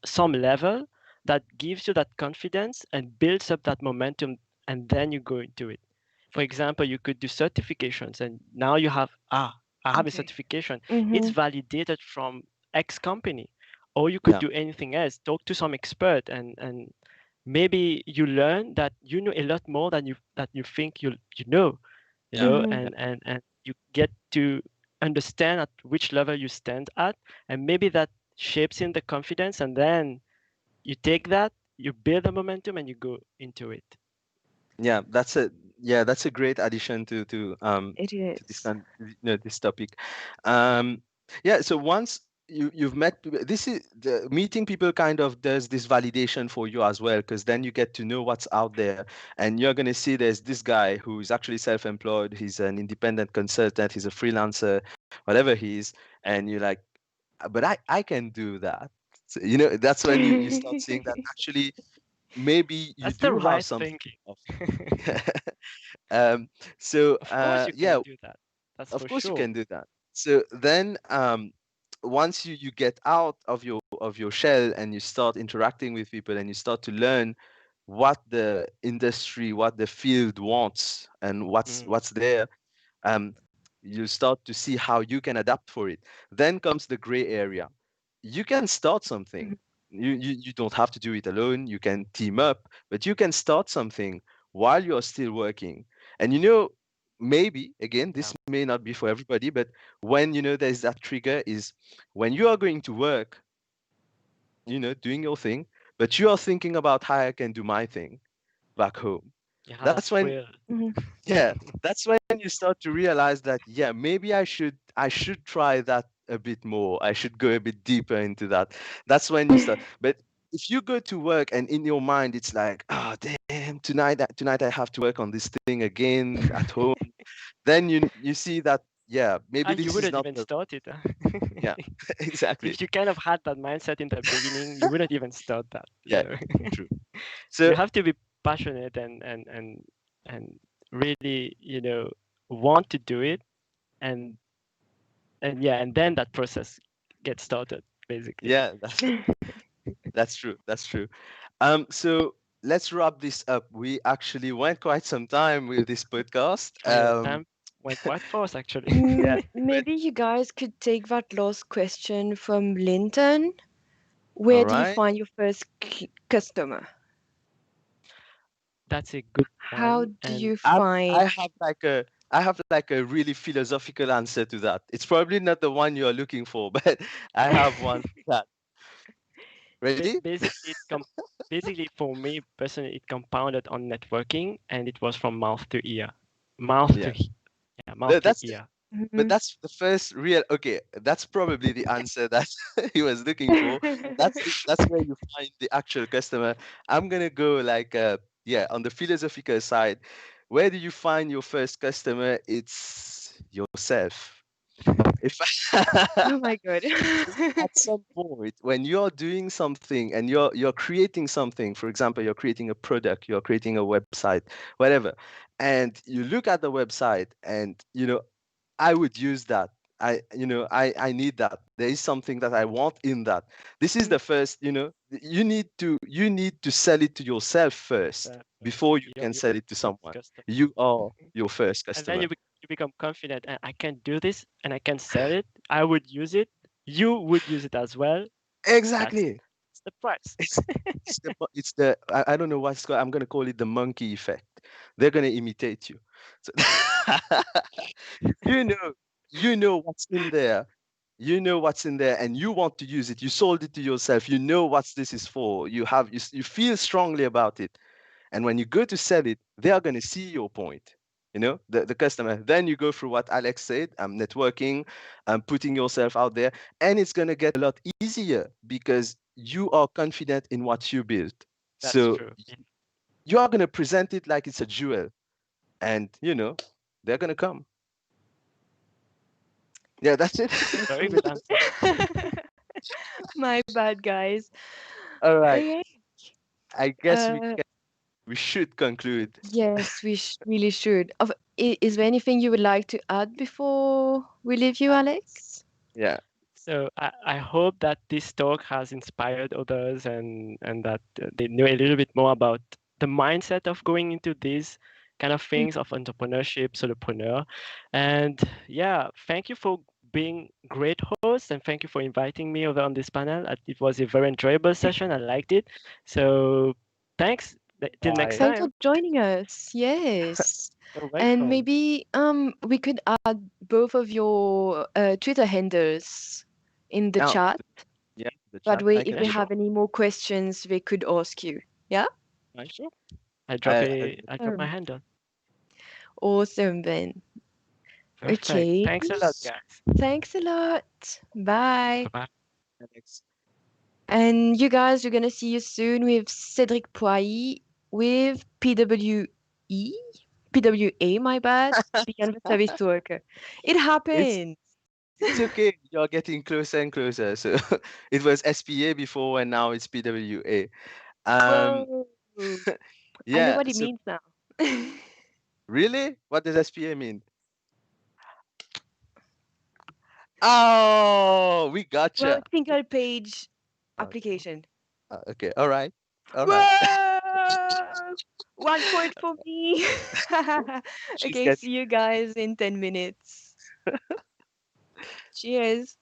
some level that gives you that confidence and builds up that momentum, and then you go into it. For example, you could do certifications, and now you have, I have a certification. It's validated from X company. Or you could do anything else. Talk to some expert, and maybe you learn that you know a lot more than you think you know. And you get to understand at which level you stand at, and maybe that shapes in the confidence, and then you take that, you build the momentum, and you go into it. Yeah, that's a great addition to It is. to this this topic. Yeah, so once you've met, this is the meeting people kind of does this validation for you as well, because then you get to know what's out there, and you're going to see there's this guy who's actually self-employed, he's an independent consultant, he's a freelancer, whatever he is, and you're like, but I can do that. So, that's when you start seeing that actually maybe you That's do the have right something. So of course you can do that. That's of for course sure. you can do that. So then once you get out of your shell and you start interacting with people and you start to learn what the industry, what the field wants, and what's there, you start to see how you can adapt for it. Then comes the gray area. You can start something. You don't have to do it alone. You can team up, but you can start something while you're still working. And maybe again, this may not be for everybody, but when there's that trigger is when you are going to work, doing your thing, but you are thinking about how I can do my thing back home. That's when that's when you start to realize that maybe I should try that a bit more. I should go a bit deeper into that. That's when you start. But if you go to work and in your mind it's like, oh damn, tonight I have to work on this thing again at home, then you see that maybe this you is wouldn't not even start it. Yeah, exactly. If you kind of had that mindset in the beginning, you wouldn't even start that. True. So you have to be passionate and really want to do it, and then that process gets started basically. Yeah, that's true. So let's wrap this up. We actually went quite some time with this podcast. Time went quite fast actually. Maybe you guys could take that last question from Linton. Where do you find your first customer? That's a good one. How do you find? I have like a really philosophical answer to that. It's probably not the one you're looking for, but I have one for that. Ready? Basically, for me personally, it compounded on networking, and it was from mouth to ear. Mouth to ear. But that's the first real. Okay, that's probably the answer that he was looking for. That's where you find the actual customer. I'm gonna go like on the philosophical side. Where do you find your first customer? It's yourself. Oh my god. At some point when you're doing something and you're creating something, for example, you're creating a product, you're creating a website, whatever, and you look at the website and I would use that. I need that. There is something that I want in that. This is the first, you need to sell it to yourself first before you can sell it to someone. You are your first customer. And then you become confident, and I can do this and I can sell it. I would use it. You would use it as well. Exactly. It's the price. It's the I don't know what's called. I'm gonna call it the monkey effect. They're gonna imitate you. So you know what's in there. You know what's in there, and you want to use it. You sold it to yourself. You know what this is for. You feel strongly about it, and when you go to sell it, they are gonna see your point. the customer. Then you go through what Alex said, networking, putting yourself out there, and it's going to get a lot easier because you are confident in what you built. That's so true. you are going to present it like it's a jewel, and they're going to come. Yeah, that's it. Very good answer. My bad, guys. All right. Okay. I guess we should conclude. Yes, we really should. Is there anything you would like to add before we leave you, Alex? Yeah. So I hope that this talk has inspired others and that they know a little bit more about the mindset of going into these kind of things of entrepreneurship, solopreneur. And yeah, thank you for being great host, and thank you for inviting me over on this panel. It was a very enjoyable session. I liked it. So thanks. Till next Thanks for time. joining us. Yes. You're And welcome. maybe we could add both of your Twitter handles in the chat. Yeah, the That chat. way, if they have any more questions, they could ask you. Yeah? Sure. I drop my handle. Awesome, then. Perfect. Okay. Thanks a lot, guys. Thanks a lot. Bye. Bye-bye. And you guys, we're going to see you soon with Cédric Poirier with PWA, my bad, Beyond the Service Worker. It happens. It's okay. You're getting closer and closer. So it was SPA before, and now it's PWA. Whoa. Yeah. I know what it means now. Really? What does SPA mean? Oh, we gotcha. Well, single page application. Okay. All right. All right. 1 point for me. Okay, see you guys in 10 minutes. Cheers.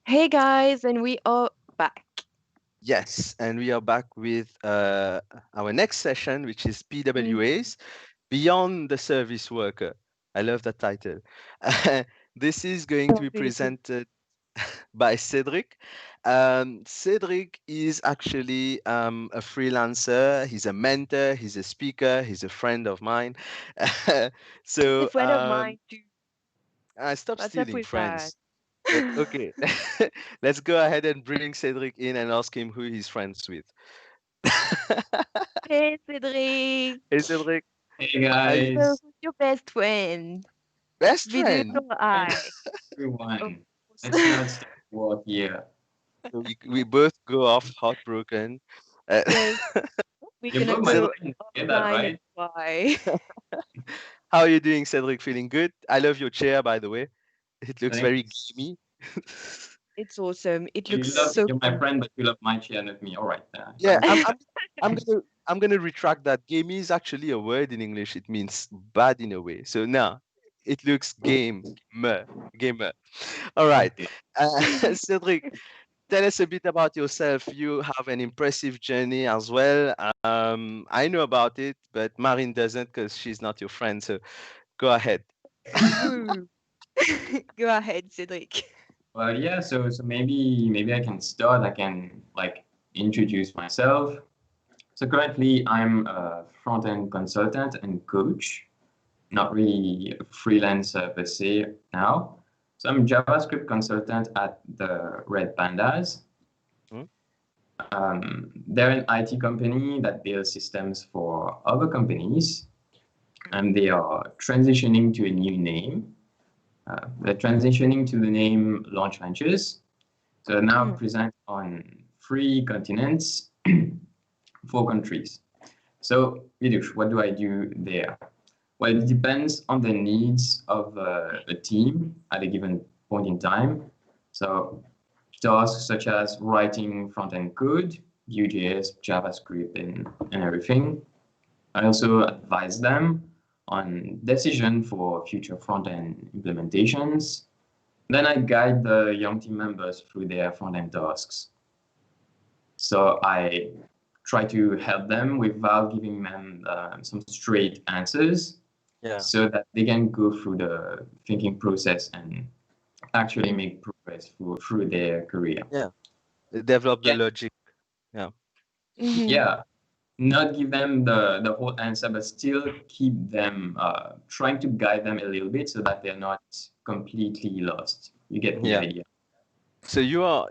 Hey guys, and we are back. Yes, and we are back with our next session, which is PWAs, Beyond the Service Worker. I love that title. This is going to be presented by Cedric. Cedric is actually a freelancer. He's a mentor. He's a speaker. He's a friend of mine. So He's a friend of mine too. I stopped What's up stealing with friends. that? But okay, let's go ahead and bring Cedric in and ask him who he's friends with. Hey Cedric. Hey Cedric. Hey guys. So who's your best friend? Best Vidus friend? or I? Everyone. Let's not start war here. We both go off heartbroken. Yes. We're gonna go offline and why. How are you doing, Cedric? Feeling good? I love your chair, by the way. It looks very gamey. It's awesome. It You looks love, so you're my friend, but you love my chair, not me. All right. Yeah, I'm gonna retract that. Gamey is actually a word in English. It means bad in a way. So now it looks gamer. All right, Cedric, tell us a bit about yourself. You have an impressive journey as well. I know about it, but Marine doesn't because she's not your friend. So go ahead. Go ahead, Cedric. Well, yeah. So maybe I can start. I can like introduce myself. So currently, I'm a front-end consultant and coach. Not really a freelancer per se now. So I'm a JavaScript consultant at the Red Pandas. They're an IT company that builds systems for other companies, and they are transitioning to a new name. They're transitioning to the name Launch Ventures. So they're now present on 3 continents, 4 countries. So, Vidus, what do I do there? Well, it depends on the needs of a team at a given point in time. So tasks such as writing front-end code, Vue.js, JavaScript, and everything. I also advise them on decision for future front-end implementations. Then I guide the young team members through their front-end tasks. So I try to help them without giving them some straight answers, so that they can go through the thinking process and actually make progress through their career. Yeah, develop the logic. Yeah. Yeah, not give them the whole answer, but still keep them trying to guide them a little bit so that they're not completely lost. You get the idea. So you are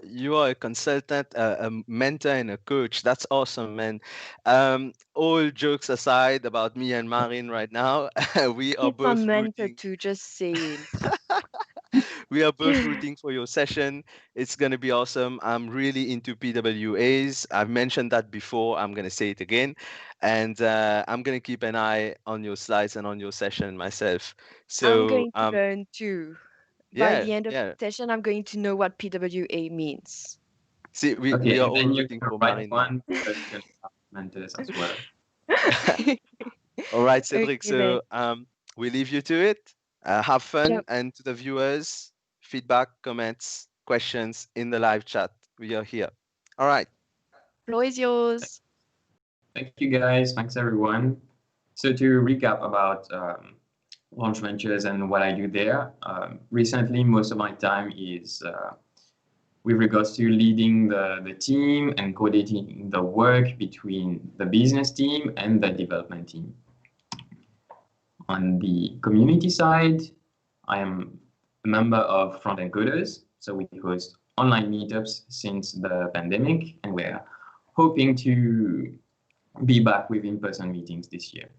a consultant, a mentor, and a coach. That's awesome, man. All jokes aside about me and Marin right now, we are both mentor too, just saying. We are both rooting for your session. It's going to be awesome. I'm really into PWAs. I've mentioned that before. I'm going to say it again. And I'm going to keep an eye on your slides and on your session myself. So I'm going to learn too. By the end of the session, I'm going to know what PWA means. See, we are all rooting for Marin. One, but you can have mentors as well. All right, Cedric. So we leave you to it. Have fun, and to the viewers, feedback, comments, questions in the live chat. We are here. All right. Floor is yours. Thank you, guys. Thanks, everyone. So to recap about Launch Ventures and what I do there, recently, most of my time is with regards to leading the team and coordinating the work between the business team and the development team. On the community side, I am a member of Front-End Coders. So we host online meetups since the pandemic, and we're hoping to be back with in-person meetings this year.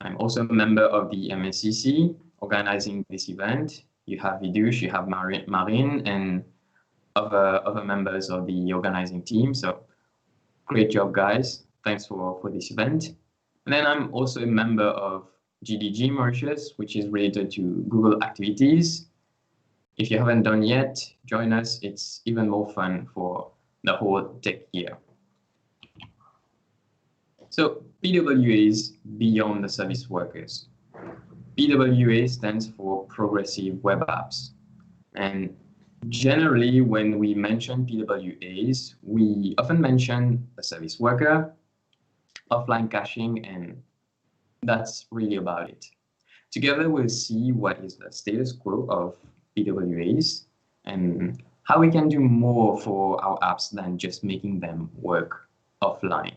I'm also a member of the MSCC, organizing this event. You have Vidus, you have Marine, and other members of the organizing team. So great job, guys. Thanks for this event. And then I'm also a member of GDG Mauritius, which is related to Google activities. If you haven't done yet, join us. It's even more fun for the whole tech year. So PWA is Beyond the Service Workers. PWA stands for Progressive Web Apps. And generally, when we mention PWAs, we often mention a service worker, offline caching, and that's really about it. Together, we'll see what is the status quo of PWAs and how we can do more for our apps than just making them work offline.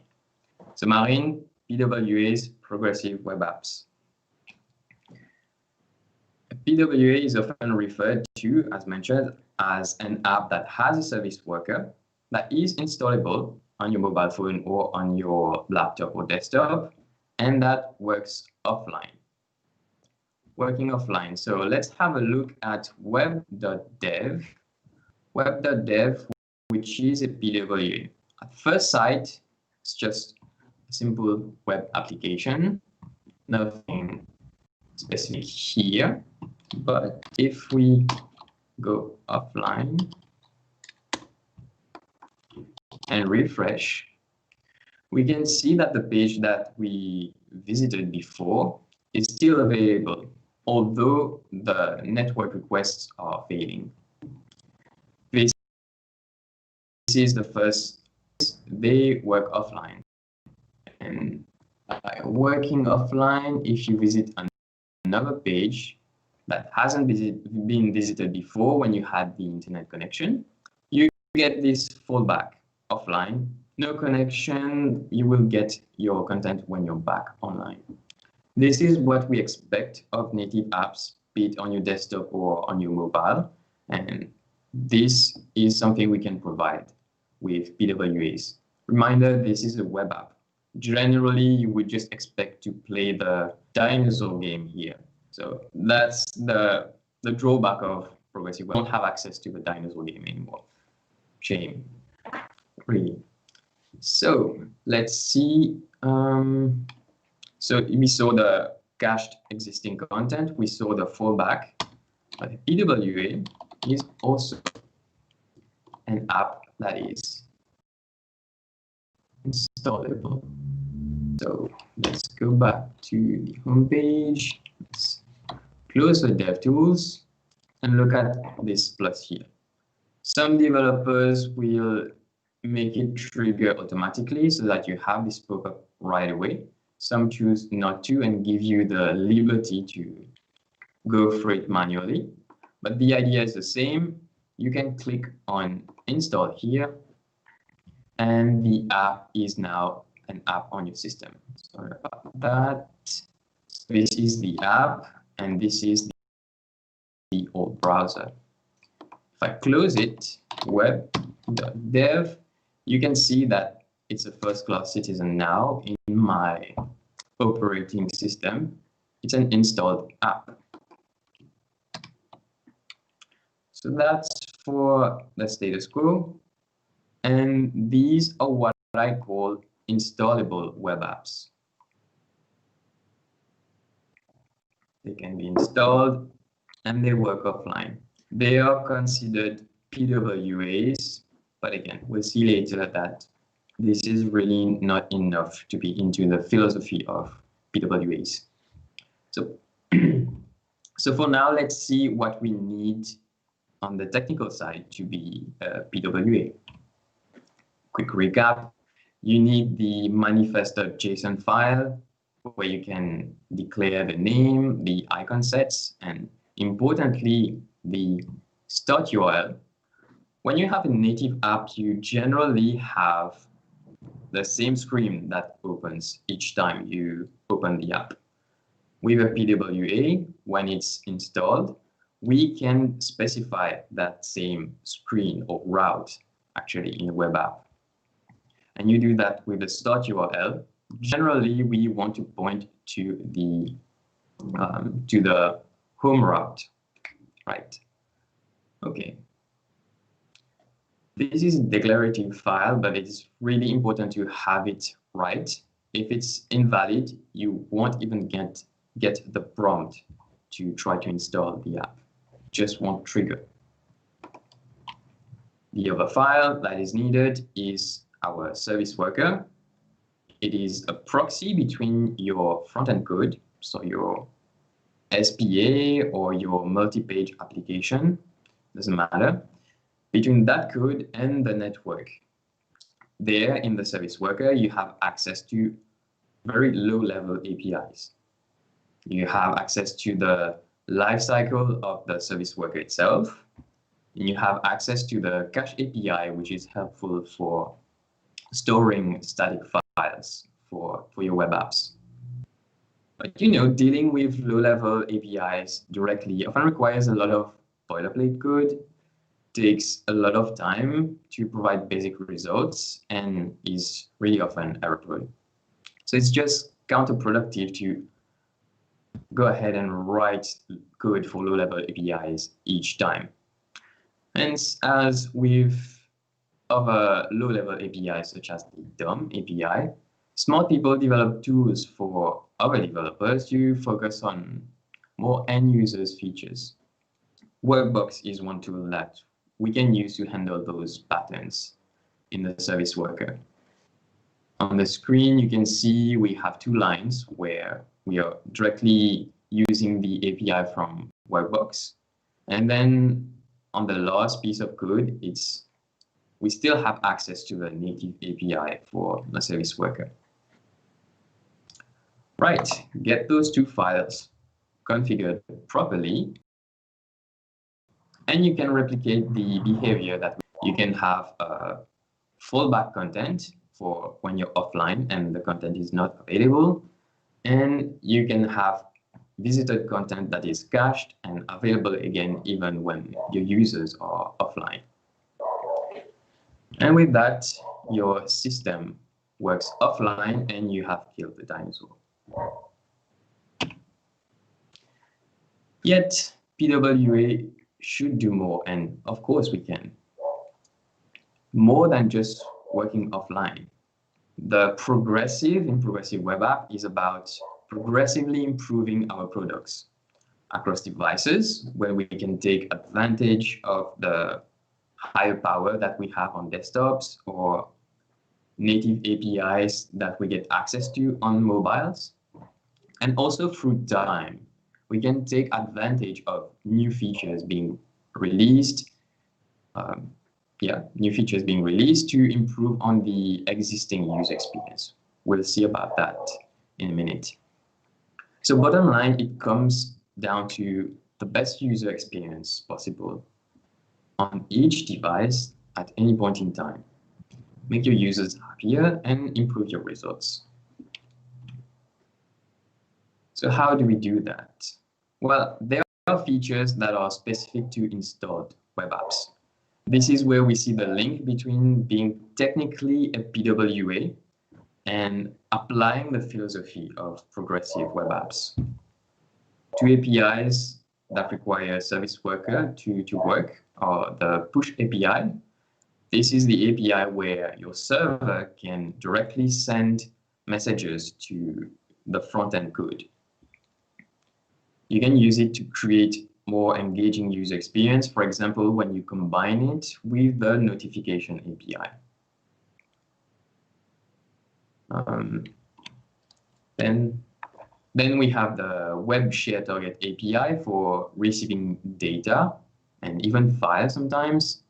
So Marine, PWAs, progressive web apps. A PWA is often referred to, as mentioned, as an app that has a service worker that is installable on your mobile phone or on your laptop or desktop, and that works offline. Working offline. So let's have a look at web.dev. Web.dev, which is a PWA. At first sight, it's just a simple web application, nothing specific here. But if we go offline and refresh, we can see that the page that we visited before is still available, although the network requests are failing. This is the first, they work offline. And by working offline, if you visit another page that hasn't been visited before when you had the internet connection, you get this fallback offline. No connection, you will get your content when you're back online. This is what we expect of native apps, be it on your desktop or on your mobile. And this is something we can provide with PWAs. Reminder, this is a web app. Generally, you would just expect to play the dinosaur game here. So that's the drawback of progressive. We don't have access to the dinosaur game anymore. Shame, really. So let's see. So we saw the cached existing content. We saw the fallback. But PWA is also an app that is installable. So let's go back to the home page. Let's close the DevTools and look at this plus here. Some developers will make it trigger automatically so that you have this pop-up right away. Some choose not to and give you the liberty to go for it manually. But the idea is the same. You can click on install here, and the app is now an app on your system. Sorry about that. So this is the app, and this is the old browser. If I close it, web.dev, you can see that it's a first-class citizen now in my operating system. It's an installed app. So that's for the status quo. And these are what I call installable web apps. They can be installed and they work offline. They are considered PWAs, but again, we'll see later that this is really not enough to be into the philosophy of PWAs. So, so for now, let's see what we need on the technical side to be a PWA. Quick recap, you need the manifest.json file where you can declare the name, the icon sets, and importantly, the start URL. When you have a native app, you generally have the same screen that opens each time you open the app. With a PWA, when it's installed, we can specify that same screen or route actually in the web app. And you do that with the start URL. Generally, we want to point to the home route, right? Okay. This is a declarative file, but it's really important to have it right. If it's invalid, you won't even get the prompt to try to install the app. Just won't trigger. The other file that is needed is our service worker. It is a proxy between your front-end code, so your SPA or your multi-page application, doesn't matter, between that code and the network. There in the service worker, you have access to very low-level APIs. You have access to the lifecycle of the service worker itself, and you have access to the cache API, which is helpful for storing static files for your web apps. But dealing with low-level APIs directly often requires a lot of boilerplate code, takes a lot of time to provide basic results, and is really often error-prone. So it's just counterproductive to go ahead and write code for low-level APIs each time. Hence, as with other low-level APIs such as the DOM API, smart people develop tools for other developers to focus on more end-users features. Workbox is one tool that we can use to handle those patterns in the service worker. On the screen, you can see we have two lines where we are directly using the API from Workbox. And then on the last piece of code, we still have access to the native API for the service worker. Right, get those two files configured properly, and you can replicate the behavior that you can have fallback content for when you're offline and the content is not available, and you can have visited content that is cached and available again even when your users are offline. And with that, your system works offline and you have killed the dinosaur. Yet, PWA should do more, and of course we can. More than just working offline. The progressive web app is about progressively improving our products across devices, where we can take advantage of the higher power that we have on desktops or native APIs that we get access to on mobiles. And also through time, we can take advantage of new features being released, new features being released to improve on the existing user experience. We'll see about that in a minute. So bottom line, it comes down to the best user experience possible on each device at any point in time. Make your users happier and improve your results. So how do we do that? Well, there are features that are specific to installed web apps. This is where we see the link between being technically a PWA and applying the philosophy of progressive web apps. Two APIs that require a service worker to work are the push API. This is the API where your server can directly send messages to the front-end code. You can use it to create more engaging user experience, for example, when you combine it with the notification API. Then we have the Web Share Target API for receiving data and even files sometimes.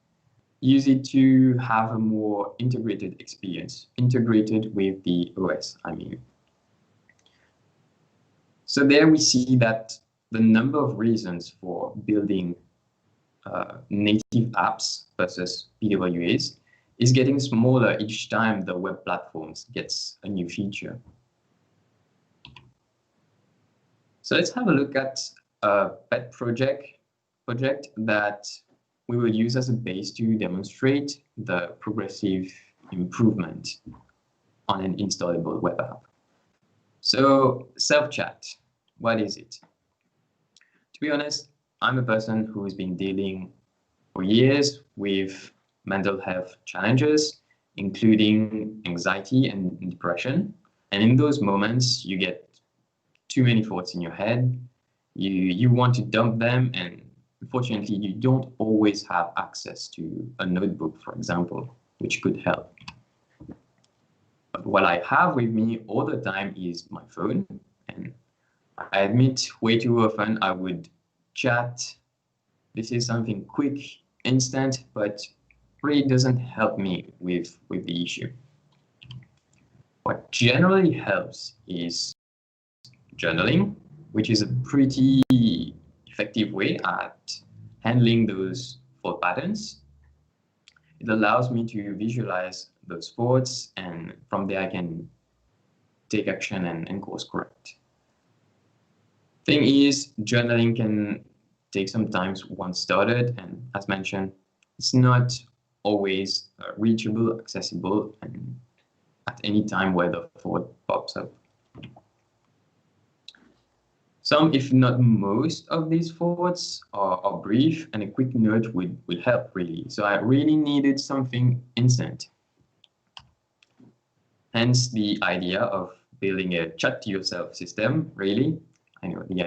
Use it to have a more integrated experience, integrated with the OS, I mean. So there we see that the number of reasons for building native apps versus PWAs is getting smaller each time the web platforms gets a new feature. So let's have a look at a pet project that we will use as a base to demonstrate the progressive improvement on an installable web app. So self-chat, what is it? To be honest, I'm a person who's been dealing for years with mental health challenges, including anxiety and depression. And in those moments, you get too many thoughts in your head. You want to dump them, and unfortunately, you don't always have access to a notebook, for example, which could help. But what I have with me all the time is my phone, and I admit way too often I would chat This is something quick, instant, but really doesn't help me with the issue. What generally helps is journaling, which is a pretty effective way at handling those fault patterns. It allows me to visualize those faults, and from there I can take action and course correct. Thing is, journaling can take some time once started, and as mentioned, it's not always reachable, accessible, and at any time where the fault pops up. Some, if not most, of these faults are brief, and a quick note would help really. So I really needed something instant. Hence the idea of building a chat to yourself system, really. I know the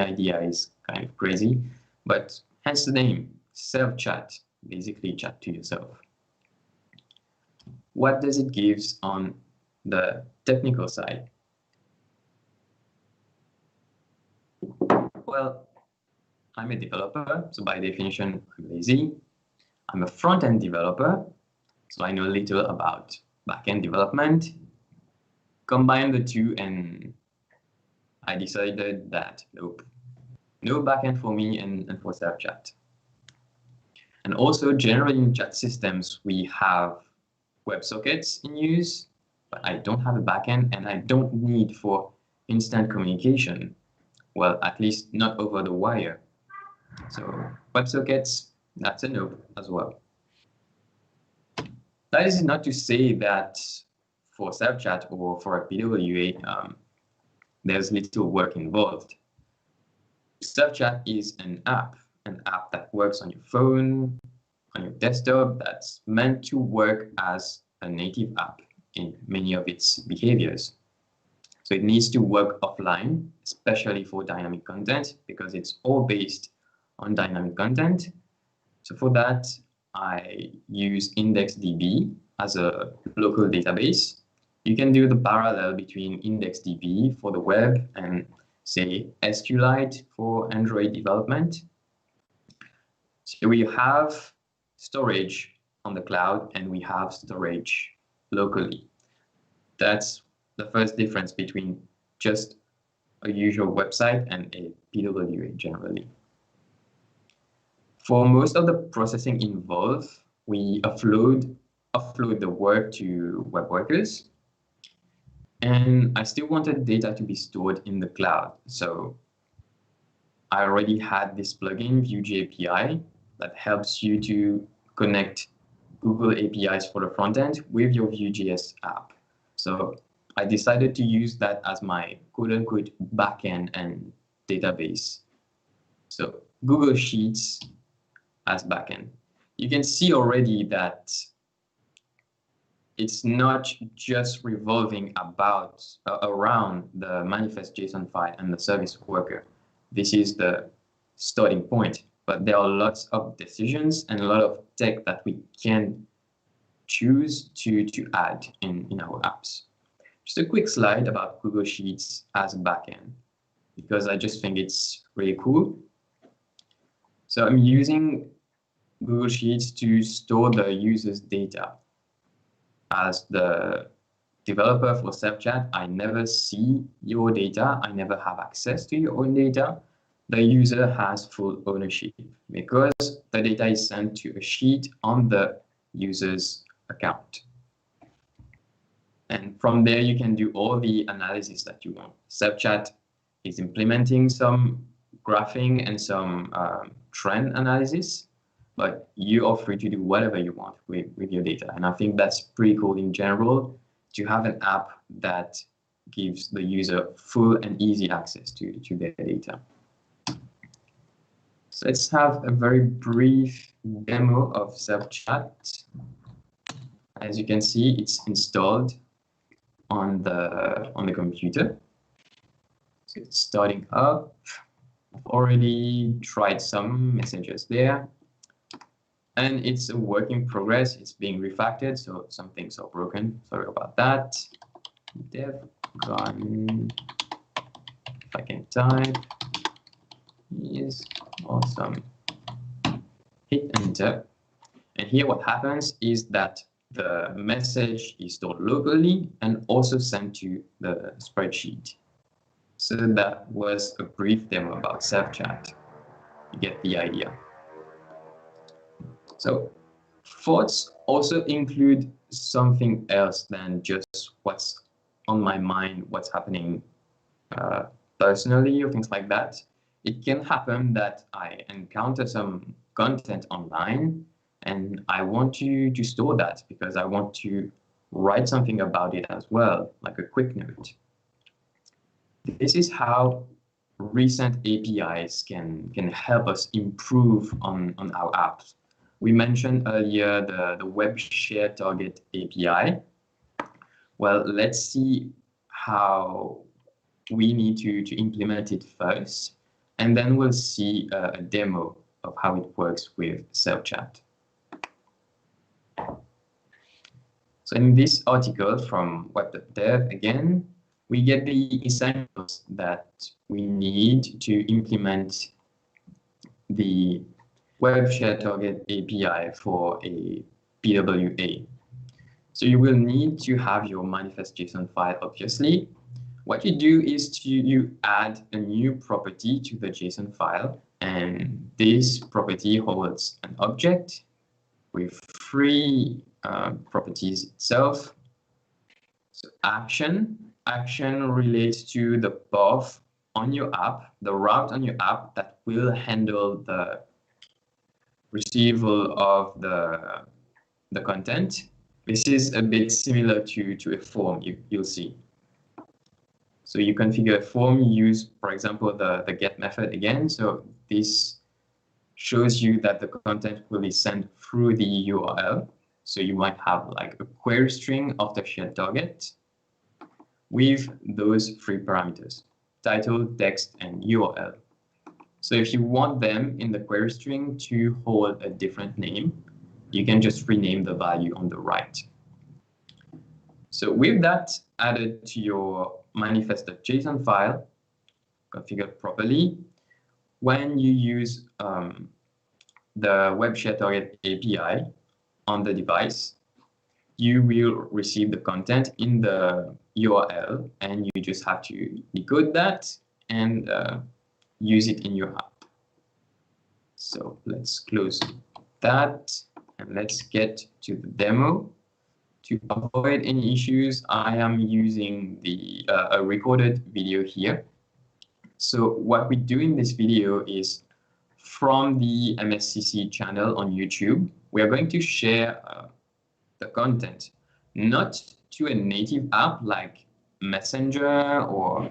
idea is kind of crazy, but hence the name, self-chat, basically chat to yourself. What does it give on the technical side? Well, I'm a developer, so by definition, I'm lazy. I'm a front-end developer, so I know little about back-end development. Combine the two, and I decided that nope, no backend for me and for self-chat. And also, generally in chat systems, we have WebSockets in use, but I don't have a backend, and I don't need for instant communication. Well, at least not over the wire. So WebSockets, that's a no as well. That is not to say that for self-chat or for a PWA, there's little work involved. Self-chat is an app that works on your phone, on your desktop, that's meant to work as a native app in many of its behaviors. So it needs to work offline, especially for dynamic content, because it's all based on dynamic content. So for that, I use IndexedDB as a local database. You can do the parallel between IndexedDB for the web and, say, SQLite for Android development. So we have storage on the cloud, and we have storage locally. That's the first difference between just a usual website and a PWA generally. For most of the processing involved, we offload the work to web workers. And I still wanted data to be stored in the cloud. So I already had this plugin, Vue.js API, that helps you to connect Google APIs for the front end with your Vue.js app. So I decided to use that as my quote-unquote backend and database. So Google Sheets as backend. You can see already that it's not just revolving around the manifest JSON file and the service worker. This is the starting point, but there are lots of decisions and a lot of tech that we can choose to add in our apps. Just a quick slide about Google Sheets as a backend, because I just think it's really cool. So I'm using Google Sheets to store the user's data. As the developer for self-chat, I never see your data. I never have access to your own data. The user has full ownership because the data is sent to a sheet on the user's account. And from there, you can do all the analysis that you want. Self-chat is implementing some graphing and some trend analysis, but you are free to do whatever you want with your data. And I think that's pretty cool in general, to have an app that gives the user full and easy access to their data. So let's have a very brief demo of self-chat. As you can see, it's installed on the computer. So it's starting up. I've already tried some messages there. And it's a work in progress. It's being refactored, so some things are broken. Sorry about that. Dev run, if I can type, is awesome. hit enter. And here what happens is that the message is stored locally and also sent to the spreadsheet. So that was a brief demo about SelfChat. You get the idea. So thoughts also include something else than just what's on my mind, what's happening personally or things like that. It can happen that I encounter some content online and I want to store that because I want to write something about it as well, like a quick note. This is how recent APIs can help us improve on our apps. We mentioned earlier the Web Share Target API. Well, let's see how we need to implement it first, and then we'll see a demo of how it works with SelfChat. So in this article from web.dev, again, we get the essentials that we need to implement the Web Share Target API for a PWA. So you will need to have your manifest.json file, obviously. What you do is you add a new property to the JSON file, and this property holds an object with three properties itself. So action relates to the path on your app, the route on your app that will handle the retrieval of the content. This is a bit similar to a form, you'll see. So you configure a form, you use, for example, the get method again. So this shows you that the content will be sent through the URL. So you might have like a query string of the shared target with those three parameters, title, text, and URL. So if you want them in the query string to hold a different name, you can just rename the value on the right. So with that added to your manifest.json file, configured properly, when you use the Web Share Target API on the device, you will receive the content in the URL, and you just have to decode that and use it in your app. So let's close that and let's get to the demo. To avoid any issues, I am using a recorded video here. So what we do in this video is from the MSCC channel on YouTube, we are going to share the content, not to a native app like Messenger or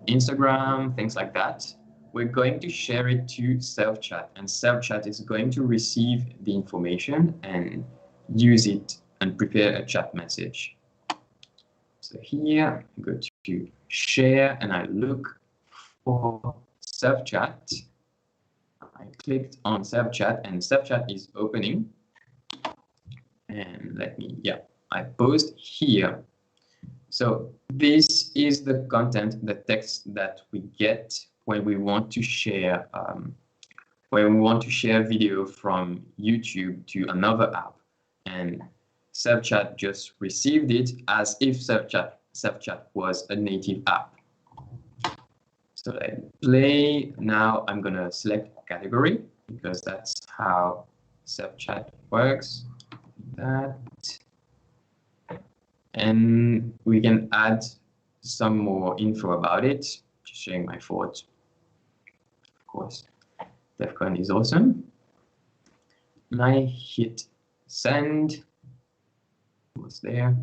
Instagram, things like that. We're going to share it to SelfChat, and SelfChat is going to receive the information and use it and prepare a chat message. So here I go to share and I look for SelfChat. I clicked on SelfChat and SelfChat is opening. And I post here. So this is the content, the text that we get when we want to share video from YouTube to another app. And SelfChat just received it as if SelfChat was a native app. So I play. Now I'm gonna select category because that's how SelfChat works. That, and we can add some more info about it. Just sharing my thoughts. Of course, DEFCON is awesome. And I hit send. What's there?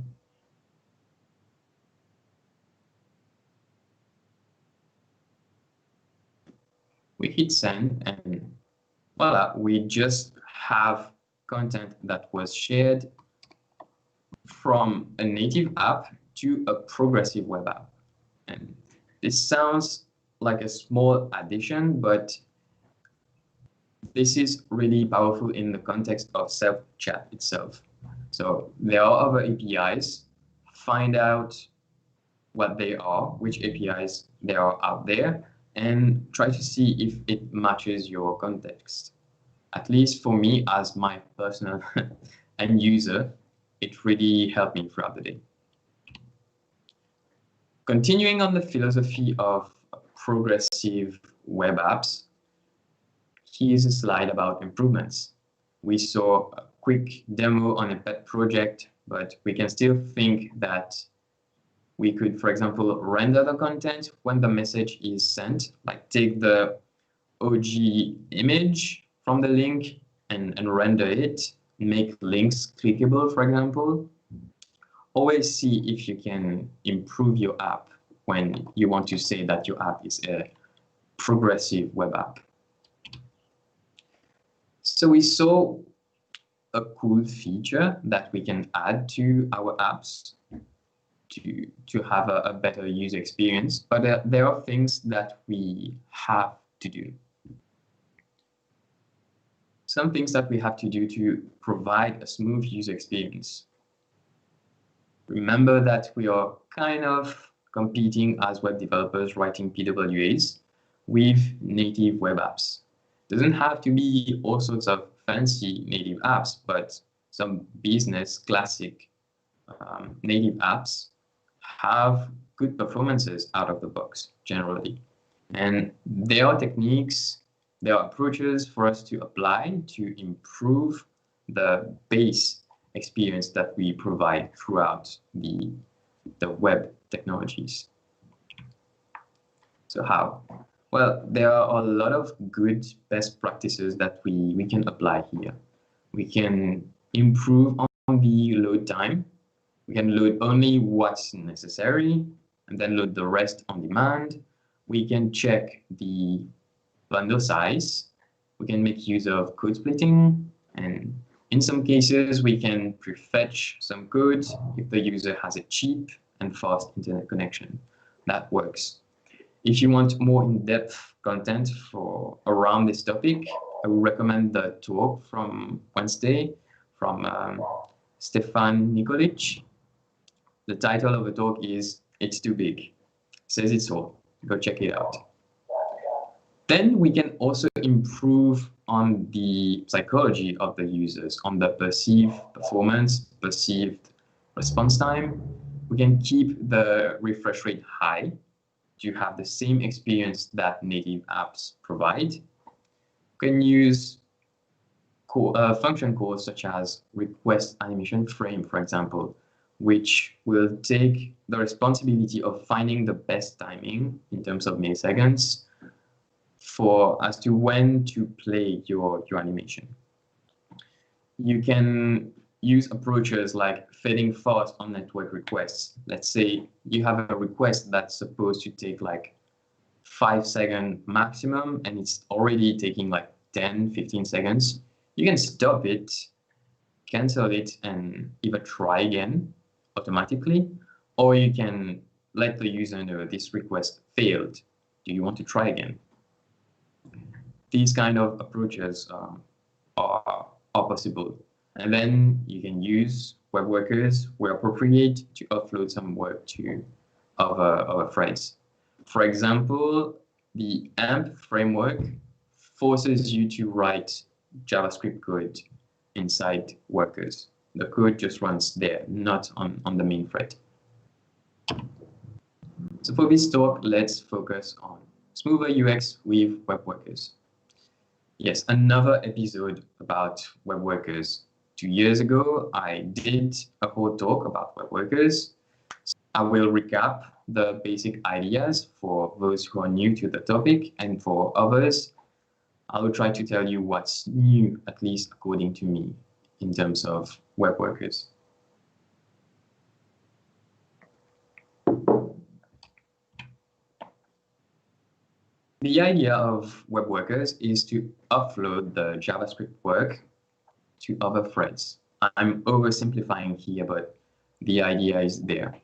We hit send and voila, we just have content that was shared from a native app to a progressive web app. And this sounds like a small addition, but this is really powerful in the context of SelfChat itself. So there are other APIs. Find out what they are, which APIs there are out there, and try to see if it matches your context. At least for me, as my personal end user, it really helped me throughout the day. Continuing on the philosophy of progressive web apps, here's a slide about improvements. We saw a quick demo on a pet project, but we can still think that we could, for example, render the content when the message is sent, like take the OG image from the link and render it, make links clickable, for example. Always see if you can improve your app when you want to say that your app is a progressive web app. So we saw a cool feature that we can add to our apps to have a better user experience, but there are things that we have to do. Some things that we have to do to provide a smooth user experience. Remember that we are kind of competing as web developers writing PWAs with native web apps. Doesn't have to be all sorts of fancy native apps, but some business classic native apps have good performances out of the box generally. And there are techniques, there are approaches for us to apply to improve the base experience that we provide throughout the web technologies. So how? Well, there are a lot of good best practices that we can apply here. We can improve on the load time. We can load only what's necessary and then load the rest on demand. We can check the bundle size. We can make use of code splitting, and in some cases, we can prefetch some code if the user has a cheap and fast internet connection. That works. If you want more in-depth content for around this topic, I would recommend the talk from Wednesday from Stefan Nikolic. The title of the talk is "It's Too Big." Says it all. Go check it out. Then we can also improve on the psychology of the users, on the perceived performance, perceived response time. We can keep the refresh rate high to have the same experience that native apps provide. We can use function calls such as request animation frame, for example, which will take the responsibility of finding the best timing in terms of milliseconds as to when to play your animation. You can use approaches like fading fast on network requests. Let's say you have a request that's supposed to take like 5 seconds maximum, and it's already taking like 10, 15 seconds. You can stop it, cancel it, and either try again automatically, or you can let the user know this request failed. Do you want to try again? These kind of approaches are possible. And then you can use web workers where appropriate to offload some work to other threads. For example, the AMP framework forces you to write JavaScript code inside workers. The code just runs there, not on the main thread. So for this talk, let's focus on smoother UX with web workers. Yes, another episode about web workers. 2 years ago, I did a whole talk about web workers. I will recap the basic ideas for those who are new to the topic, and for others, I will try to tell you what's new, at least according to me, in terms of web workers. The idea of web workers is to offload the JavaScript work to other threads. I'm oversimplifying here, but the idea is there.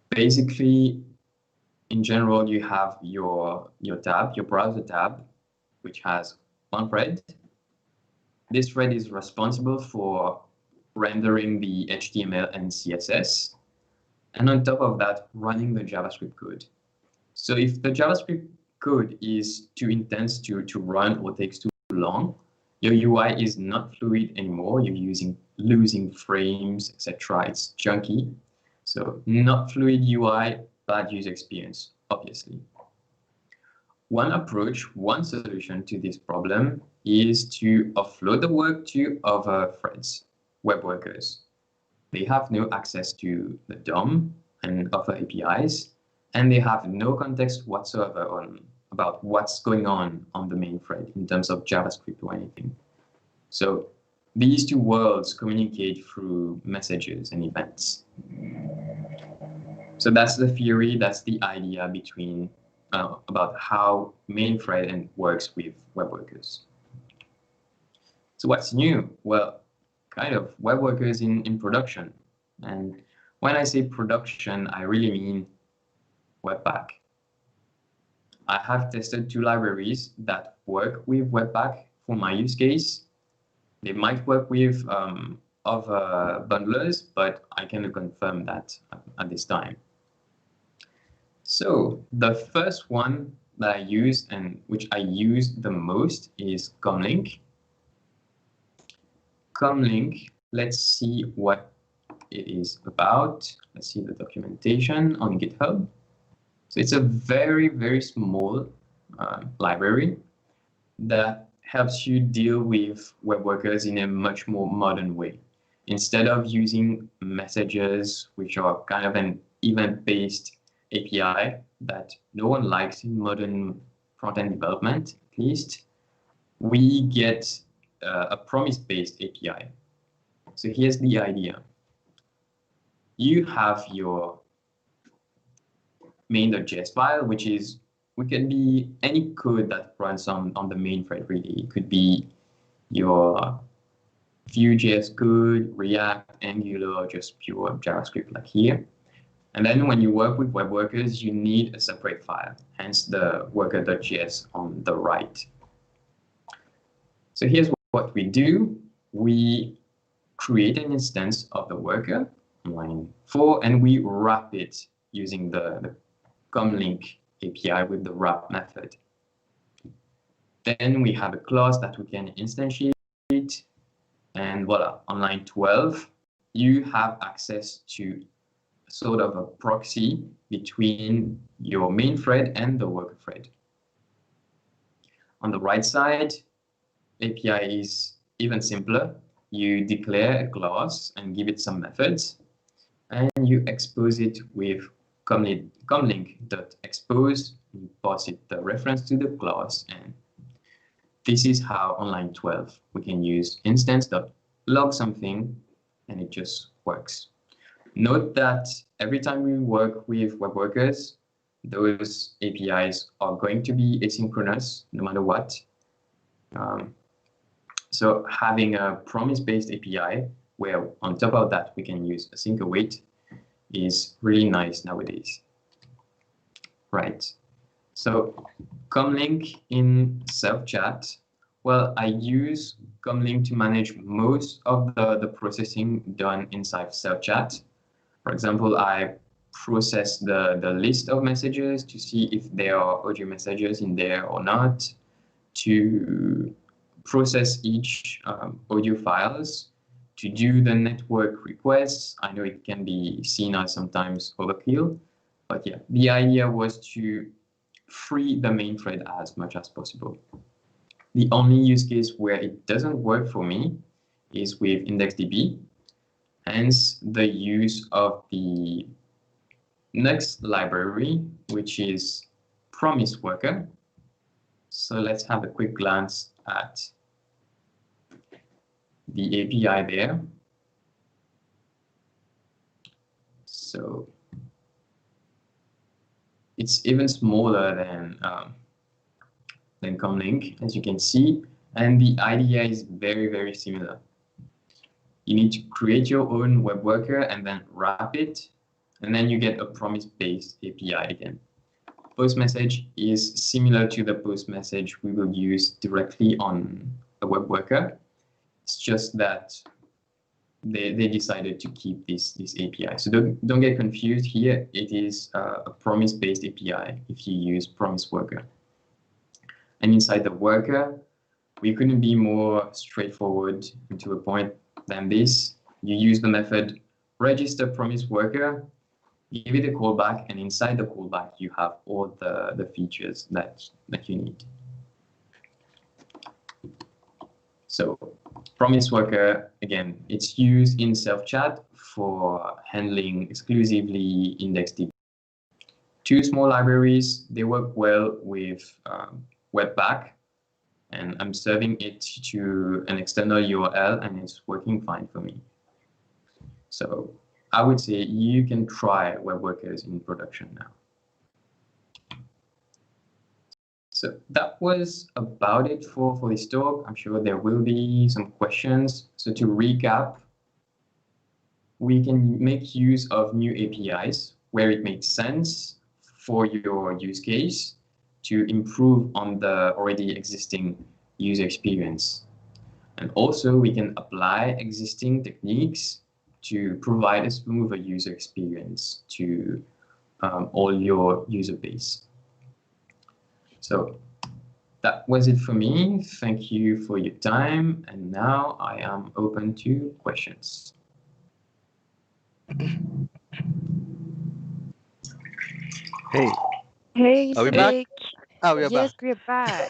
Basically, in general, you have your tab, your browser tab, which has one thread. This thread is responsible for rendering the HTML and CSS, and on top of that, running the JavaScript code. So if the JavaScript code is too intense to run or takes too long, Your UI is not fluid anymore. You're losing frames, etc. It's junky. So not fluid UI, bad user experience, obviously. One approach, one solution to this problem is to offload the work to other threads, web workers. They have no access to the DOM and other APIs, and they have no context whatsoever about what's going on the main thread in terms of JavaScript or anything. So these two worlds communicate through messages and events. So that's the theory, that's the idea between about how main thread works with web workers. So what's new? Well, kind of web workers in production. And when I say production, I really mean Webpack. I have tested two libraries that work with Webpack for my use case. They might work with other bundlers, but I cannot confirm that at this time. So the first one that I use and which I use the most is Comlink. Comlink, let's see what it is about. Let's see the documentation on GitHub. So it's a very, very small library that helps you deal with web workers in a much more modern way. Instead of using messages, which are kind of an event-based API that no one likes in modern front-end development, at least, we get a promise-based API. So here's the idea. You have your main.js file, which could be any code that runs on the main thread, really. It could be your Vue.js code, React, Angular, or just pure JavaScript like here. And then when you work with web workers, you need a separate file, hence the worker.js on the right. So here's what we do. We create an instance of the worker on line 4, and we wrap it using the Comlink API with the wrap method. Then we have a class that we can instantiate, and voila, on line 12, you have access to sort of a proxy between your main thread and the worker thread. On the right side, API is even simpler. You declare a class and give it some methods, and you expose it with comlink.expose. You pass it the reference to the class, and this is how on line 12 we can use instance.log something, and it just works. Note that every time we work with web workers, those APIs are going to be asynchronous no matter what. So having a promise-based API where on top of that we can use async await is really nice nowadays. Right. So Comlink in self-chat. Well, I use Comlink to manage most of the processing done inside self-chat. For example, I process the list of messages to see if there are audio messages in there or not, to process each audio files, to do the network requests. I know it can be seen as sometimes overkill, but yeah, the idea was to free the main thread as much as possible. The only use case where it doesn't work for me is with IndexedDB, hence the use of the next library, which is Promise Worker. So let's have a quick glance at the API there. So it's even smaller than Comlink, as you can see, and the idea is very, very similar. You need to create your own web worker and then wrap it, and then you get a promise-based API again. Post message is similar to the post message we will use directly on a web worker. It's just that they decided to keep this API. So don't get confused here. It is a promise-based API if you use promise worker. And inside the worker, we couldn't be more straightforward and to a point than this. You use the method register promise worker, give it a callback, and inside the callback, you have all the features that you need. So promise worker, again, it's used in self-chat for handling exclusively indexed DB. Two small libraries, they work well with Webpack, and I'm serving it to an external URL, and it's working fine for me. So I would say you can try web workers in production now. So that was about it for this talk. I'm sure there will be some questions. So to recap, we can make use of new APIs where it makes sense for your use case to improve on the already existing user experience. And also we can apply existing techniques to provide a smoother user experience to all your user base. So that was it for me. Thank you for your time. And now I am open to questions. Hey. Hey, Are we back? Cedric. Oh, we are Yes, back. we're back.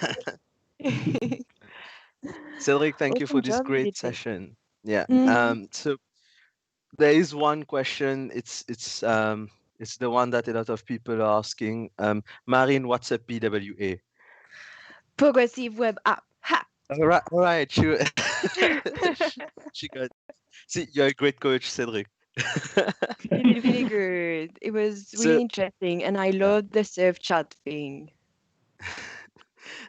Cedric, thank you for Awesome this job, great Cedric. session. Yeah. Mhm. So there is one question. It's the one that a lot of people are asking. Marine, what's a PWA? Progressive web app. Ha! All right. She got. See, you're a great coach, Cedric. You did really good. It was really interesting, and I loved the surf chat thing.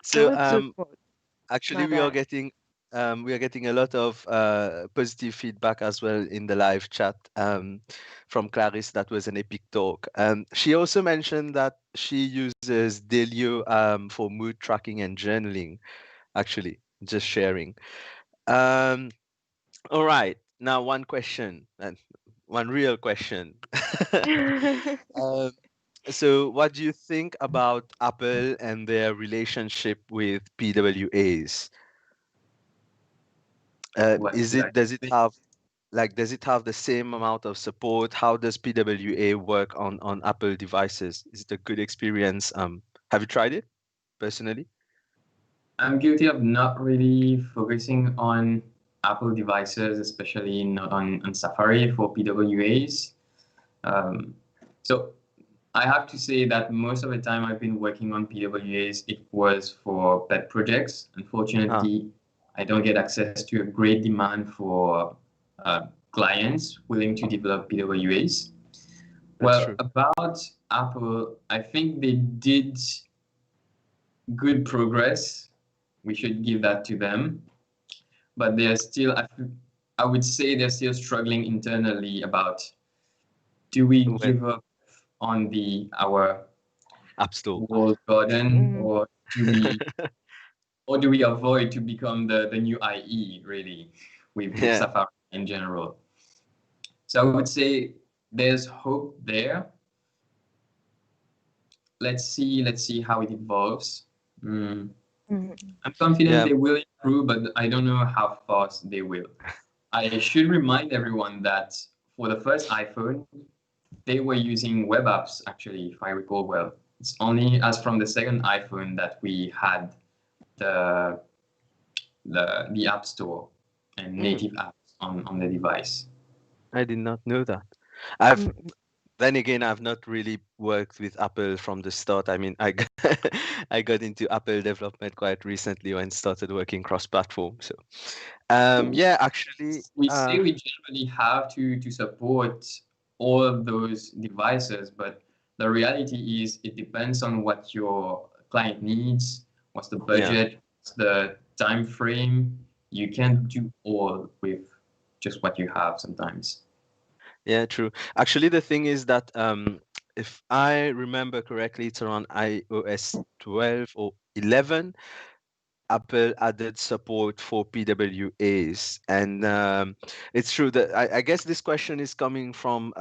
So So smart. actually, My we are bad. getting a lot of positive feedback as well in the live chat from Clarisse. That was an epic talk. She also mentioned that she uses Delio for mood tracking and journaling. Actually, just sharing. All right, now one question and one real question. So what do you think about Apple and their relationship with PWAs? Does it have the same amount of support? How does PWA work on Apple devices? Is it a good experience? Have you tried it personally? I'm guilty of not really focusing on Apple devices, especially not on Safari for PWAs. So I have to say that most of the time I've been working on PWAs, it was for pet projects. Unfortunately, I don't get access to a great demand for clients willing to develop PWAs. Well, about Apple, I think they did good progress. We should give that to them. But they're still, I would say they're still struggling internally about, do we give up on our App Store walled garden, or do we avoid to become the new IE really with Safari in general? So I would say there's hope there. Let's see how it evolves. I'm confident they will improve, but I don't know how fast they will. I should remind everyone that for the first iPhone, they were using web apps, actually, if I recall well. It's only as from the second iPhone that we had the App Store and native apps on the device. I did not know that. Then again, I've not really worked with Apple from the start. I mean, I got into Apple development quite recently and started working cross-platform. So, yeah, actually, we say we generally have to support all of those devices, but the reality is it depends on what your client needs, what's the budget, what's the time frame. You can't do all with just what you have sometimes. Yeah, true. Actually, the thing is that if I remember correctly, it's around iOS 12 or 11, Apple added support for PWAs. And it's true that I guess this question is coming from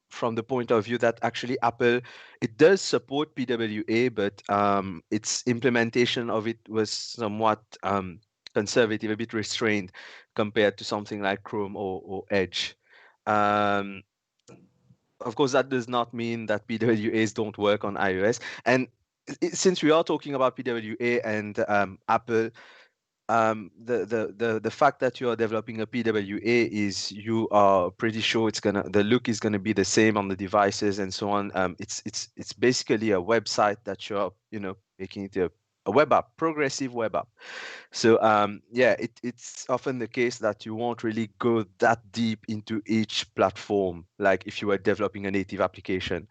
from the point of view that actually Apple, it does support PWA, but its implementation of it was somewhat conservative, a bit restrained compared to something like Chrome or Edge. Of course, that does not mean that PWAs don't work on iOS. And since we are talking about PWA and Apple, the fact that you are developing a PWA is you are pretty sure the look is gonna be the same on the devices and so on. It's basically a website that you're making it a web app, progressive web app. So yeah, it's often the case that you won't really go that deep into each platform, like if you were developing a native application.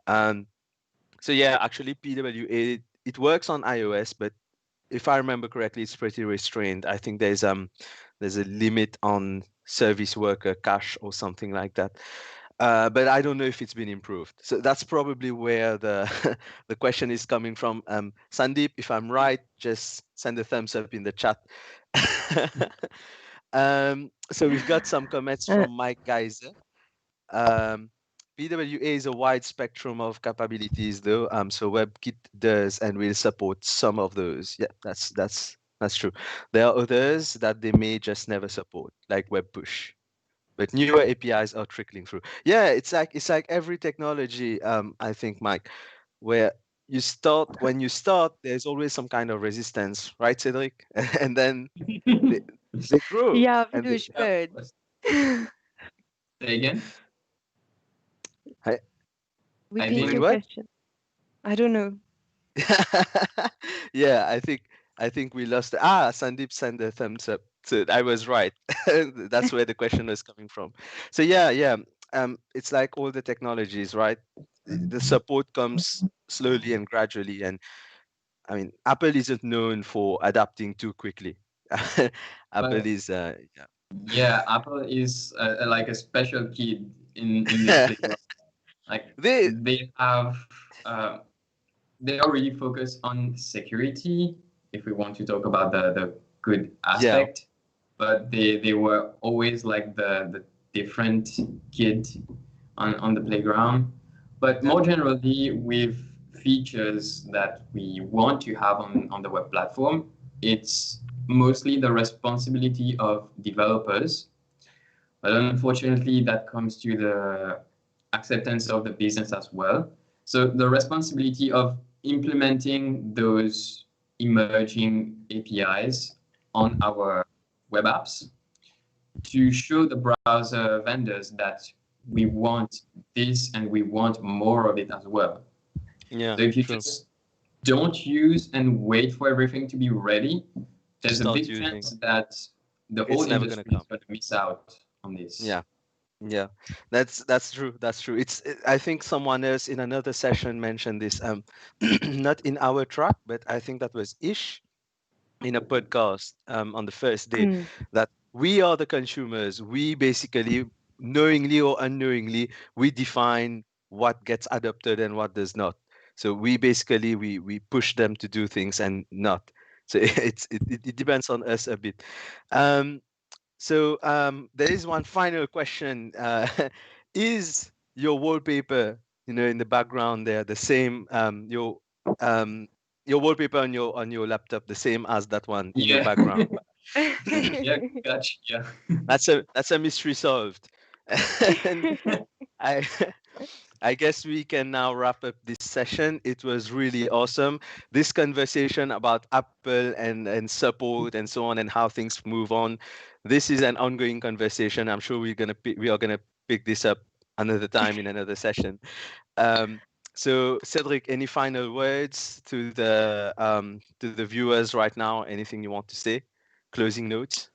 So yeah, actually PWA, it works on iOS, but if I remember correctly, it's pretty restrained. I think there's a limit on service worker cache or something like that. But I don't know if it's been improved. So that's probably where the the question is coming from. Sandeep, if I'm right, just send a thumbs up in the chat. So we've got some comments from Mike Geiser. PWA is a wide spectrum of capabilities, though. So WebKit does and will support some of those. Yeah, that's true. There are others that they may just never support, like Web Push. But newer APIs are trickling through. Yeah, it's like every technology. I think, Mike, where when you start, there's always some kind of resistance, right, Cedric? And then they grow. Yeah, and good. Say again. Repeat your question. I don't know. Yeah, I think we lost. Sandeep sent a thumbs up. So I was right. That's where the question was coming from. So yeah. It's like all the technologies, right? The support comes slowly and gradually, and I mean, Apple isn't known for adapting too quickly. Apple is Yeah, Apple is like a special kid in this playground. Like they have they are really focused on security, if we want to talk about the good aspect. But they were always like the different kid on the playground. But more generally, with features that we want to have on the web platform, it's mostly the responsibility of developers. But unfortunately, that comes to the acceptance of the business as well. So the responsibility of implementing those emerging APIs on our web apps to show the browser vendors that we want this and we want more of it as well. Yeah. So if you just don't use and wait for everything to be ready, there's a big chance that the whole industry is going to miss out on this. Yeah, that's true. That's true. I think someone else in another session mentioned this. Not in our track, but I think that was Ish in a podcast on the first day, that we are the consumers. We basically, knowingly or unknowingly, we define what gets adopted and what does not. So we basically we push them to do things and not. So it depends on us a bit. So there is one final question. Is your wallpaper, in the background there, the same? Your wallpaper on your laptop the same as that one in your background? Yeah, gotcha. Yeah. That's a mystery solved. And I guess we can now wrap up this session. It was really awesome. This conversation about Apple and support and so on and how things move on. This is an ongoing conversation. I'm sure we are gonna pick this up another time in another session. So Cedric, any final words to the viewers right now? Anything you want to say? Closing notes?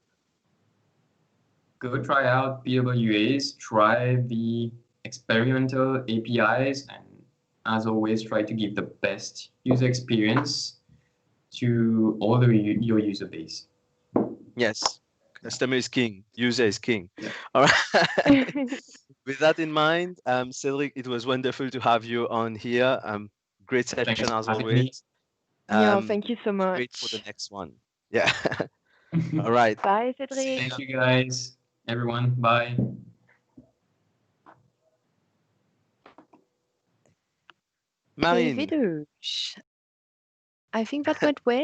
Go try out PWAs, try the experimental APIs, and as always, try to give the best user experience to all your user base. Yes, customer is king, user is king. Yeah. All right. With that in mind, Cedric, it was wonderful to have you on here. Great session as always. Yeah, thank you so much. Wait for the next one. Yeah. All right. Bye, Cedric. Thank you, guys. Everyone, bye. Marine. Providus. I think that went well.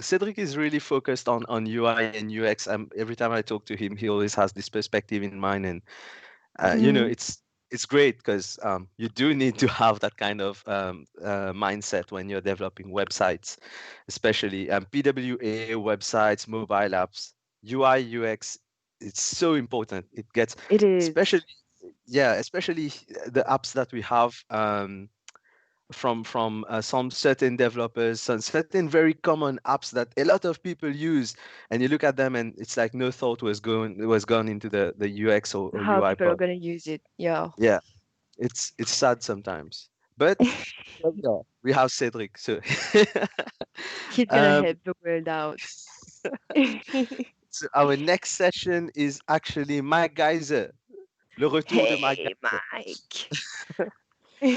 Cedric is really focused on UI and UX. Every time I talk to him, he always has this perspective in mind, and you know, it's great because you do need to have that kind of mindset when you're developing websites, especially PWA websites, mobile apps, UI UX. It's so important. It is. Especially the apps that we have. From some certain developers, some certain very common apps that a lot of people use, and you look at them and it's like no thought was gone into the UX or How UI people are part. going to use it. Yeah. Yeah, it's sad sometimes, but yeah, we have Cedric, so he's gonna help the world out. So our next session is actually Mike Geyser. Le retour de Mike Geyser.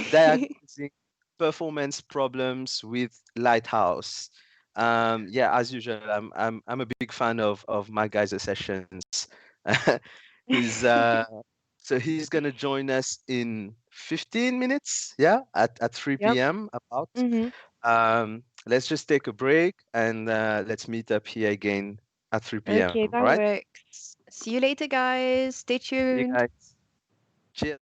Diagnosing performance problems with Lighthouse. Yeah, as usual, I'm a big fan of my guys' sessions. he's so he's gonna join us in 15 minutes. Yeah, at 3 p.m. about. Let's just take a break and let's meet up here again at 3 p.m. Okay, that All right. works. See you later, guys. Stay tuned. See you guys. Cheers.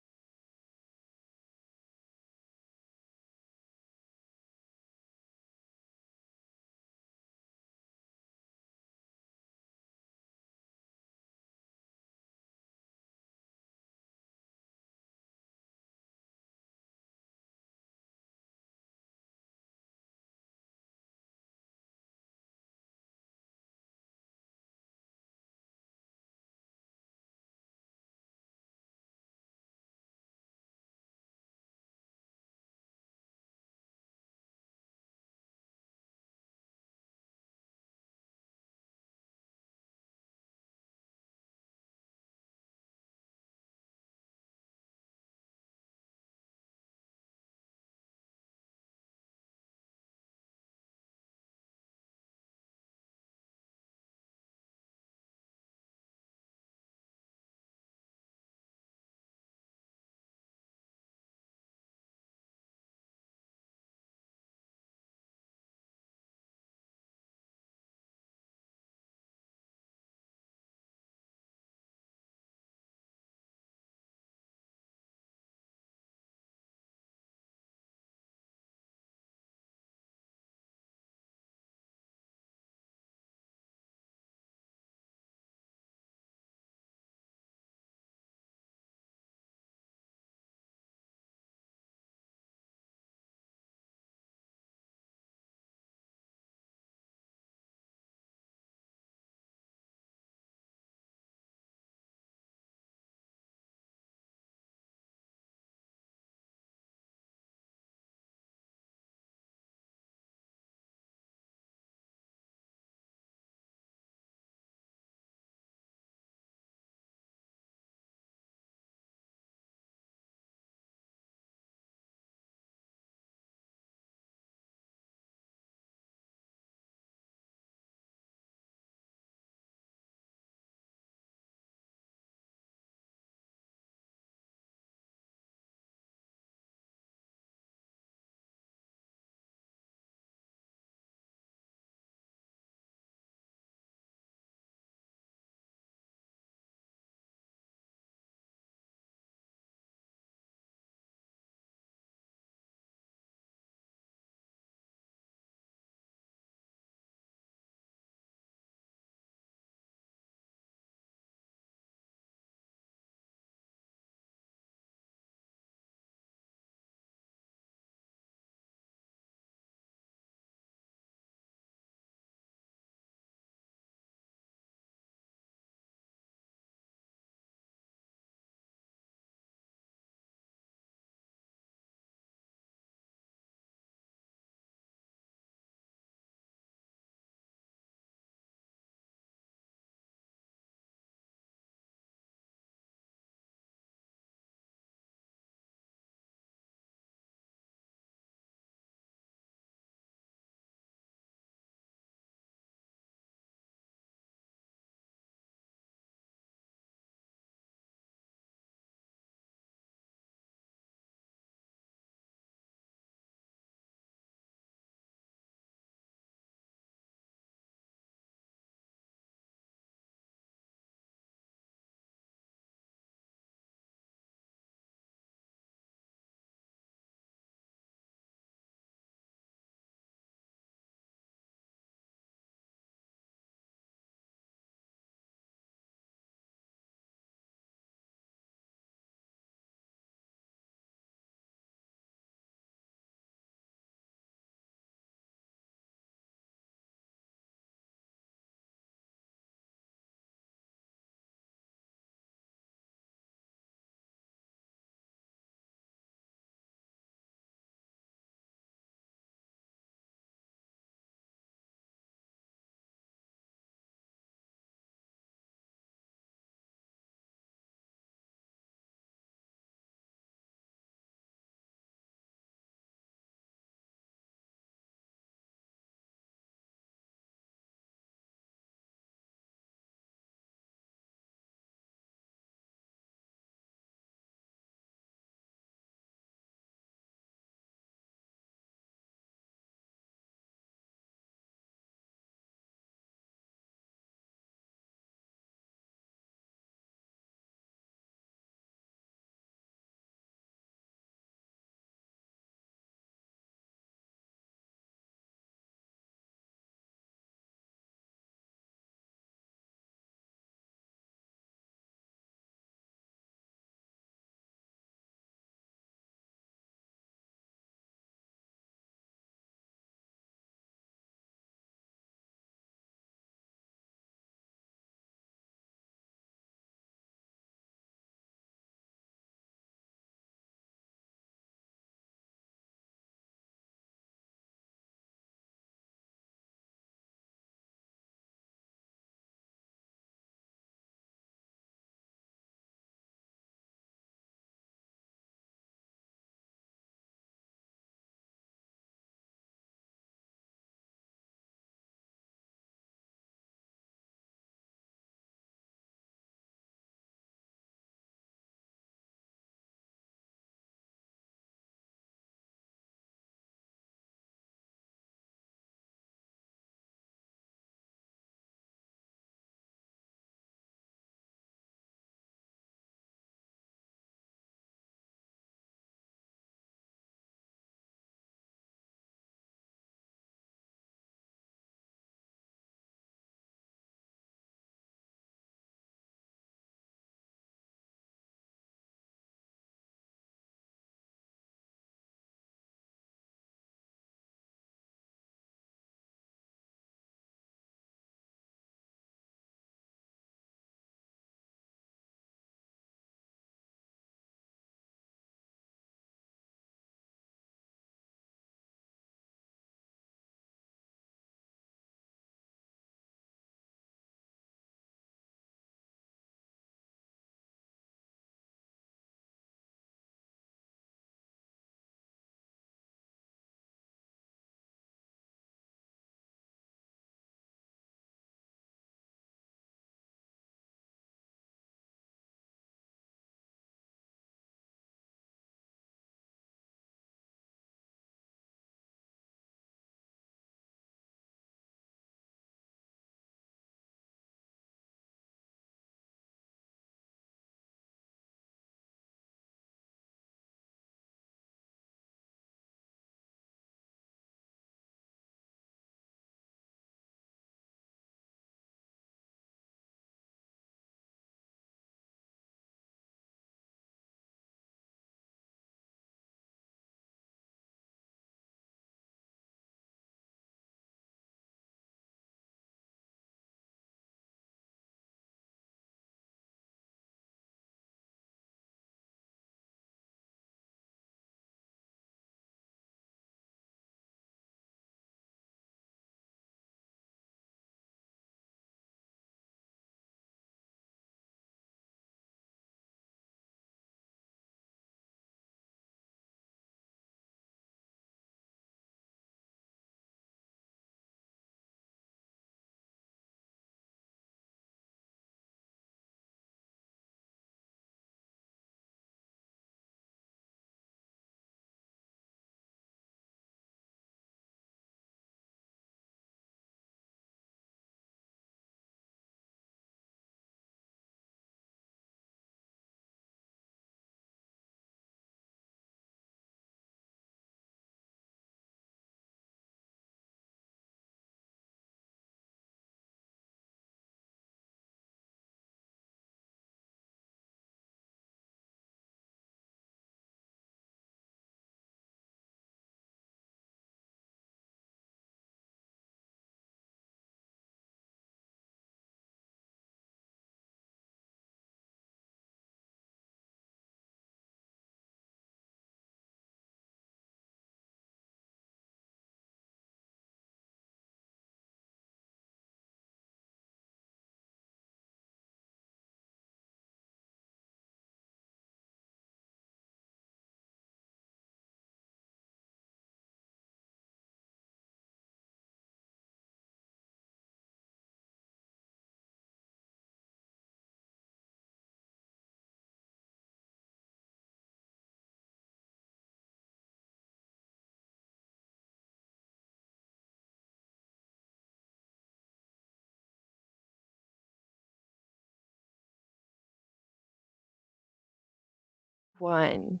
one.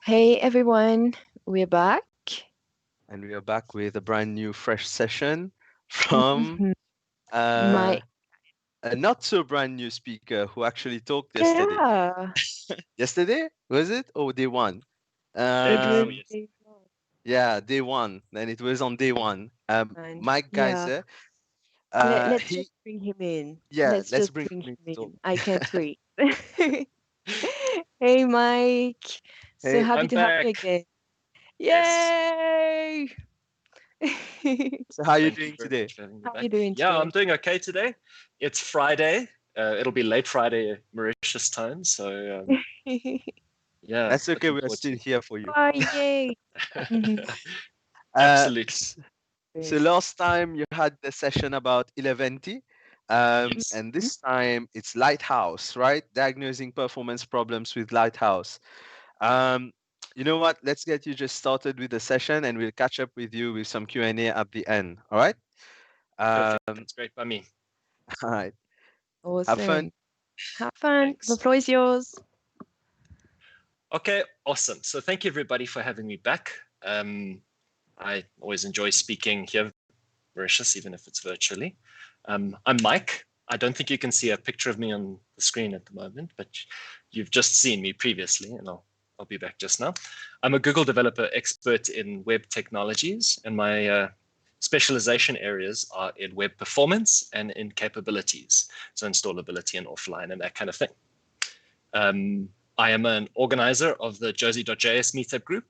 Hey everyone, we're back. And we are back with a brand new, fresh session from My a not so brand new speaker who actually talked yesterday. yeah, Yesterday, was it? Or day one? it was Yeah, day one. Then it was on day one. Mike yeah. Geyser. Let's He just bring him in. Yeah, Let's let's just bring bring him him to talk. in. I can't wait. Hey Mike, so Hey, happy I'm to have you back. again. Yes. Yay! So how are you Thank you doing very today? much for having me How are back. you doing Yeah, today? I'm doing okay today. It's Friday. It'll be late Friday Mauritius time. So yeah, That's okay. looking We are forward still to here for you. Oh, yay! Absolutely. So last time you had the session about 11T, Yes. and this time it's Lighthouse, right? Diagnosing performance problems with Lighthouse. You know what? Let's get you just started with the session, and we'll catch up with you with some Q&A at the end. All right? Perfect. That's great by me. All right. Awesome. Have fun. Have fun. Thanks. The floor is yours. Okay, awesome. So thank you everybody for having me back. I always enjoy speaking here, Mauritius, even if it's virtually. I'm Mike. I don't think you can see a picture of me on the screen at the moment, but you've just seen me previously, and I'll be back just now. I'm a Google developer expert in web technologies, and my specialization areas are in web performance and in capabilities, so installability and offline and that kind of thing. I am an organizer of the Josie.js Meetup Group,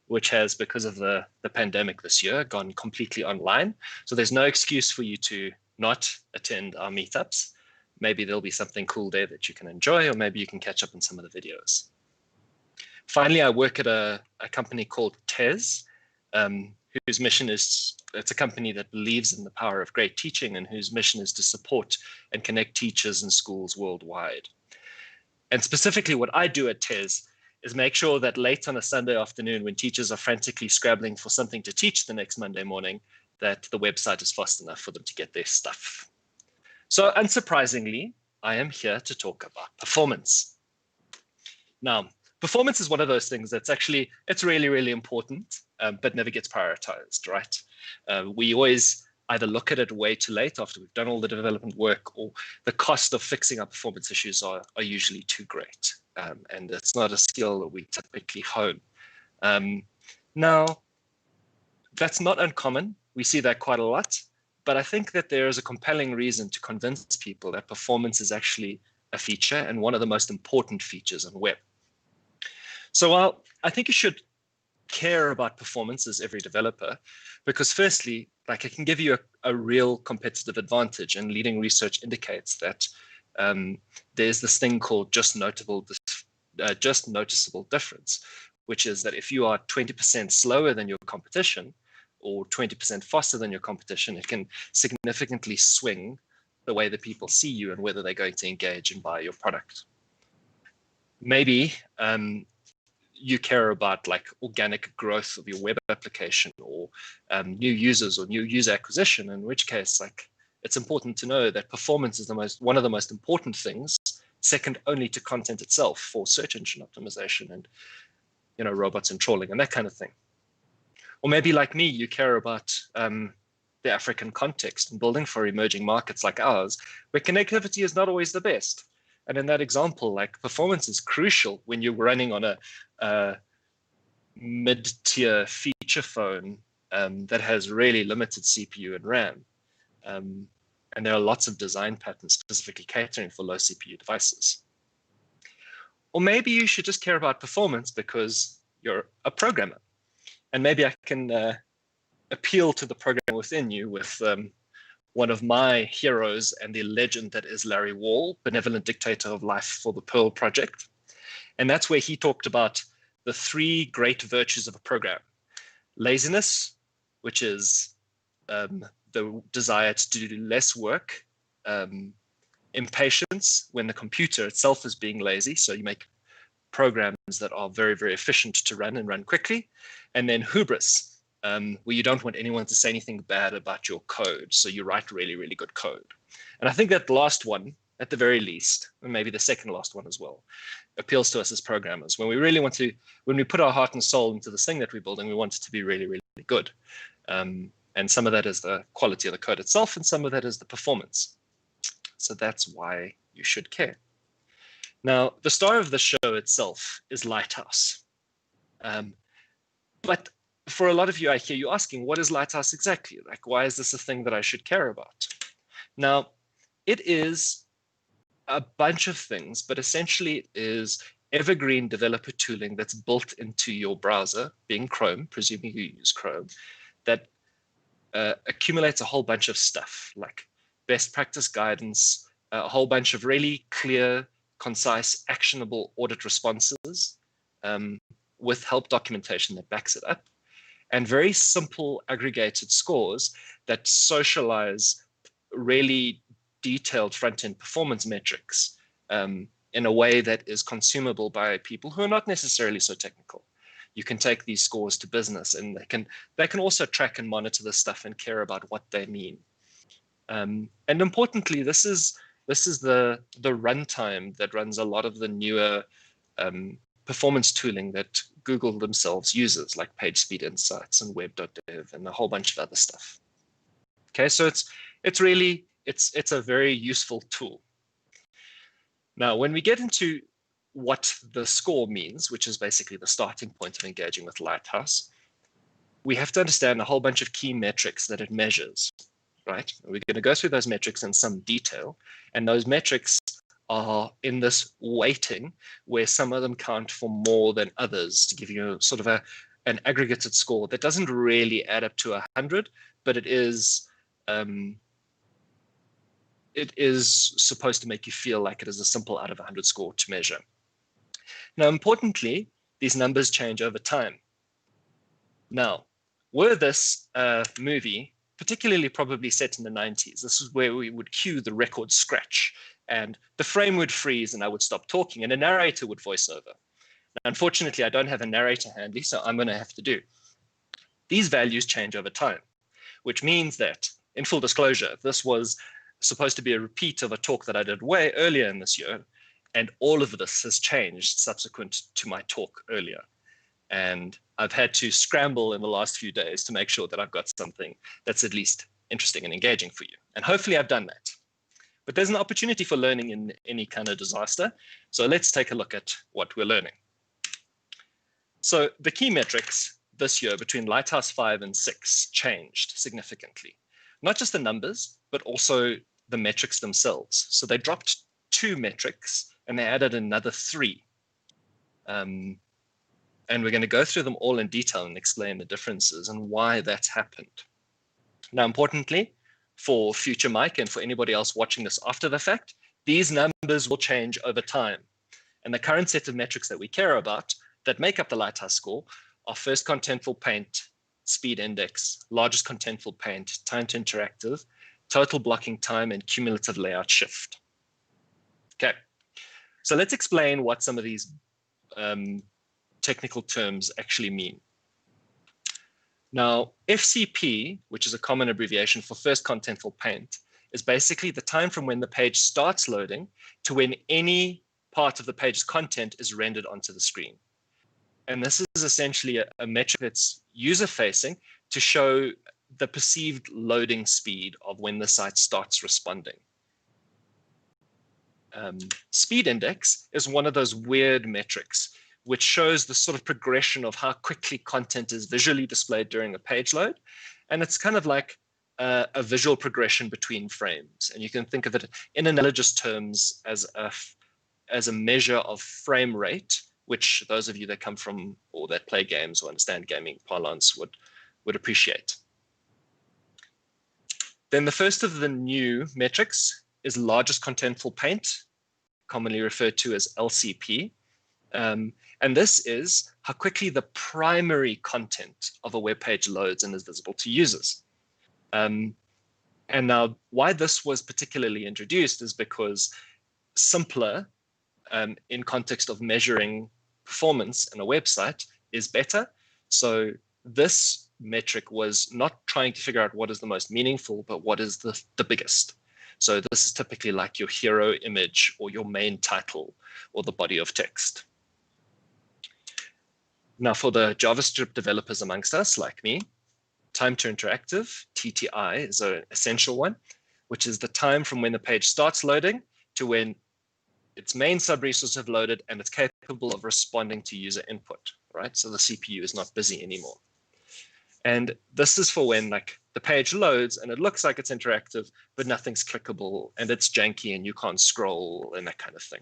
which has, because of the pandemic this year, gone completely online. So there's no excuse for you to not attend our meetups. Maybe there'll be something cool there that you can enjoy, or maybe you can catch up on some of the videos. Finally, I work at a company called TES, whose mission is, it's a company that believes in the power of great teaching and whose mission is to support and connect teachers and schools worldwide. And specifically what I do at TES is make sure that late on a Sunday afternoon, when teachers are frantically scrabbling for something to teach the next Monday morning, that the website is fast enough for them to get their stuff. So unsurprisingly, I am here to talk about performance. Now, performance is one of those things that's actually, it's really, really important, but never gets prioritized, right? We always either look at it way too late after we've done all the development work, or the cost of fixing our performance issues are usually too great. And it's not a skill that we typically hone. Now, that's not uncommon. We see that quite a lot, but I think that there is a compelling reason to convince people that performance is actually a feature and one of the most important features on web. So while I think you should care about performance as every developer, because firstly, like, it can give you a real competitive advantage, and leading research indicates that there's this thing called just noticeable difference, which is that if you are 20% slower than your competition or 20% faster than your competition, it can significantly swing the way that people see you and whether they're going to engage and buy your product. Maybe you care about like organic growth of your web application, or new users or new user acquisition, in which case, like, it's important to know that performance is one of the most important things, second only to content itself, for search engine optimization and, you know, robots and trawling and that kind of thing. Or maybe like me, you care about the African context and building for emerging markets like ours, where connectivity is not always the best. And in that example, like, performance is crucial when you're running on a mid-tier feature phone that has really limited CPU and RAM. And there are lots of design patterns specifically catering for low CPU devices. Or maybe you should just care about performance because you're a programmer. And maybe I can appeal to the programmer within you with one of my heroes and the legend that is Larry Wall, benevolent dictator of life for the Perl project. And that's where he talked about the 3 great virtues of a program. Laziness, which is the desire to do less work. Impatience, when the computer itself is being lazy, so you make programs that are very, very efficient to run and run quickly. And then hubris, where you don't want anyone to say anything bad about your code, so you write really, really good code. And I think that last one at the very least, and maybe the second last one as well, appeals to us as programmers. When we really want to, when we put our heart and soul into this thing that we're building, we want it to be really, really good. And some of that is the quality of the code itself, and some of that is the performance. So that's why you should care. Now, the star of the show itself is Lighthouse. But for a lot of you, I hear you asking, what is Lighthouse exactly? Like, why is this a thing that I should care about? Now, it is a bunch of things, but essentially it is evergreen developer tooling that's built into your browser, being Chrome, presuming you use Chrome, that accumulates a whole bunch of stuff like best practice guidance, a whole bunch of really clear, concise, actionable audit responses with help documentation that backs it up, and very simple aggregated scores that socialize really detailed front-end performance metrics in a way that is consumable by people who are not necessarily so technical. You can take these scores to business, and they can also track and monitor this stuff and care about what they mean. And importantly, this is the runtime that runs a lot of the newer performance tooling that Google themselves uses, like PageSpeed Insights and Web.dev and a whole bunch of other stuff. Okay, so it's really a very useful tool. Now, when we get into what the score means, which is basically the starting point of engaging with Lighthouse, we have to understand a whole bunch of key metrics that it measures, right? We're going to go through those metrics in some detail, and those metrics are in this weighting where some of them count for more than others to give you sort of an aggregated score that doesn't really add up to 100, but it is supposed to make you feel like it is a simple out of 100 score to measure. Now, importantly, these numbers change over time. Now, were this movie, particularly probably set in the 90s, this is where we would cue the record scratch and the frame would freeze and I would stop talking and a narrator would voice over. Now, unfortunately, I don't have a narrator handy, so I'm going to have to do. These values change over time, which means that, in full disclosure, this was supposed to be a repeat of a talk that I did way earlier in this year, and all of this has changed subsequent to my talk earlier. And I've had to scramble in the last few days to make sure that I've got something that's at least interesting and engaging for you. And hopefully I've done that. But there's an opportunity for learning in any kind of disaster. So let's take a look at what we're learning. So the key metrics this year between Lighthouse 5 and 6 changed significantly. Not just the numbers, but also the metrics themselves. So they dropped 2 metrics and they added another 3. And we're going to go through them all in detail and explain the differences and why that's happened. Now, importantly, for future Mike and for anybody else watching this after the fact, these numbers will change over time. And the current set of metrics that we care about that make up the Lighthouse score are first contentful paint, speed index, largest contentful paint, time to interactive, total blocking time, and cumulative layout shift. Okay, so let's explain what some of these technical terms actually mean. Now, FCP, which is a common abbreviation for first contentful paint, is basically the time from when the page starts loading to when any part of the page's content is rendered onto the screen. And this is essentially a metric that's user-facing to show the perceived loading speed of when the site starts responding. Speed index is one of those weird metrics which shows the sort of progression of how quickly content is visually displayed during a page load. And it's kind of like a visual progression between frames. And you can think of it in analogous terms as a measure of frame rate, which those of you that come from or that play games or understand gaming parlance would appreciate. Then the first of the new metrics is largest contentful paint, commonly referred to as LCP. And this is how quickly the primary content of a web page loads and is visible to users. And now why this was particularly introduced is because simpler in context of measuring performance in a website is better. So this metric was not trying to figure out what is the most meaningful, but what is the biggest. So this is typically like your hero image or your main title or the body of text. Now for the JavaScript developers amongst us, like me, time to interactive, TTI, is an essential one, which is the time from when the page starts loading to when its main sub-resources have loaded and it's capable of responding to user input, right? So the CPU is not busy anymore. And this is for when like the page loads and it looks like it's interactive, but nothing's clickable and it's janky and you can't scroll and that kind of thing.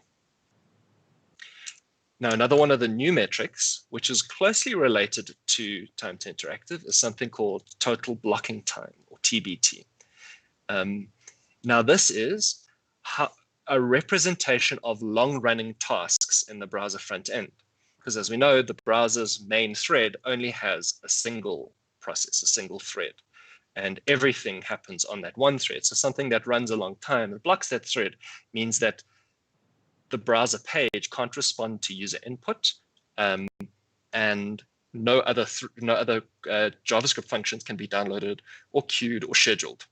Now, another one of the new metrics, which is closely related to time to interactive, is something called total blocking time, or TBT. Now, this is a representation of long-running tasks in the browser front end. Because as we know, the browser's main thread only has a single process, a single thread. And everything happens on that one thread. So something that runs a long time and blocks that thread means that the browser page can't respond to user input, and no other JavaScript functions can be downloaded or queued or scheduled.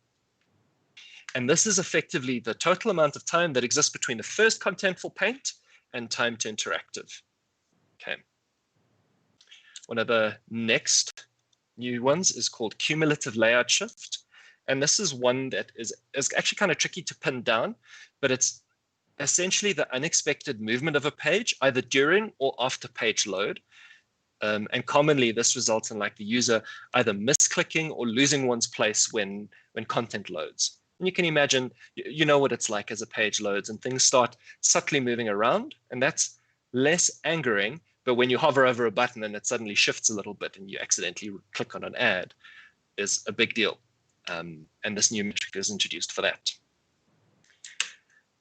And this is effectively the total amount of time that exists between the first contentful paint and time to interactive. Okay. One of the next new ones is called cumulative layout shift. And this is one that is actually kind of tricky to pin down, but it's essentially the unexpected movement of a page, either during or after page load. And commonly this results in like the user either misclicking or losing one's place when content loads. And you can imagine, you know what it's like as a page loads and things start subtly moving around, and that's less angering. But when you hover over a button and it suddenly shifts a little bit and you accidentally click on an ad, is a big deal. And this new metric is introduced for that.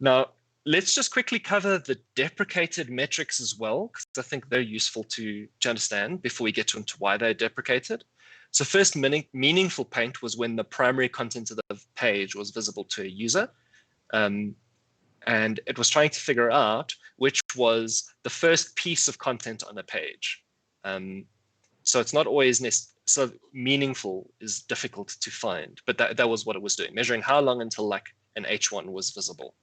Now, let's just quickly cover the deprecated metrics as well, because I think they're useful to understand before we get into why they're deprecated. So first, meaningful paint was when the primary content of the page was visible to a user. And it was trying to figure out which was the first piece of content on a page. So it's not always so meaningful is difficult to find, but that was what it was doing, measuring how long until like an H1 was visible.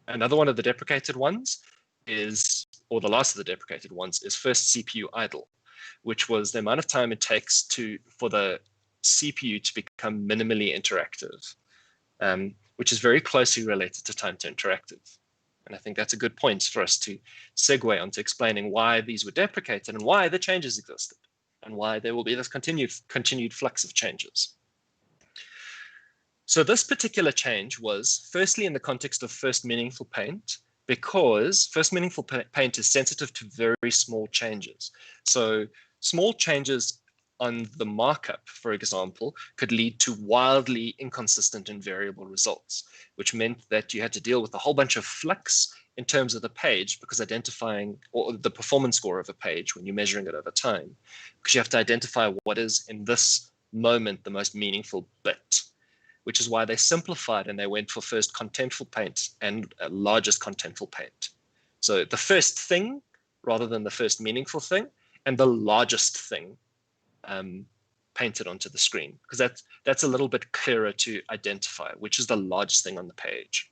Another one of the deprecated ones is, or the last of the deprecated ones, is first CPU idle, which was the amount of time it takes for the CPU to become minimally interactive, which is very closely related to time to interactive. And I think that's a good point for us to segue onto explaining why these were deprecated and why the changes existed and why there will be this continued flux of changes. So this particular change was firstly in the context of first meaningful paint, because first meaningful paint is sensitive to very small changes. So small changes on the markup, for example, could lead to wildly inconsistent and variable results, which meant that you had to deal with a whole bunch of flux in terms of the page, because identifying, or the performance score of a page when you're measuring it over time, because you have to identify what is in this moment the most meaningful bit, which is why they simplified and they went for first contentful paint and largest contentful paint. So the first thing rather than the first meaningful thing, and the largest thing painted onto the screen, because that's a little bit clearer to identify, which is the largest thing on the page.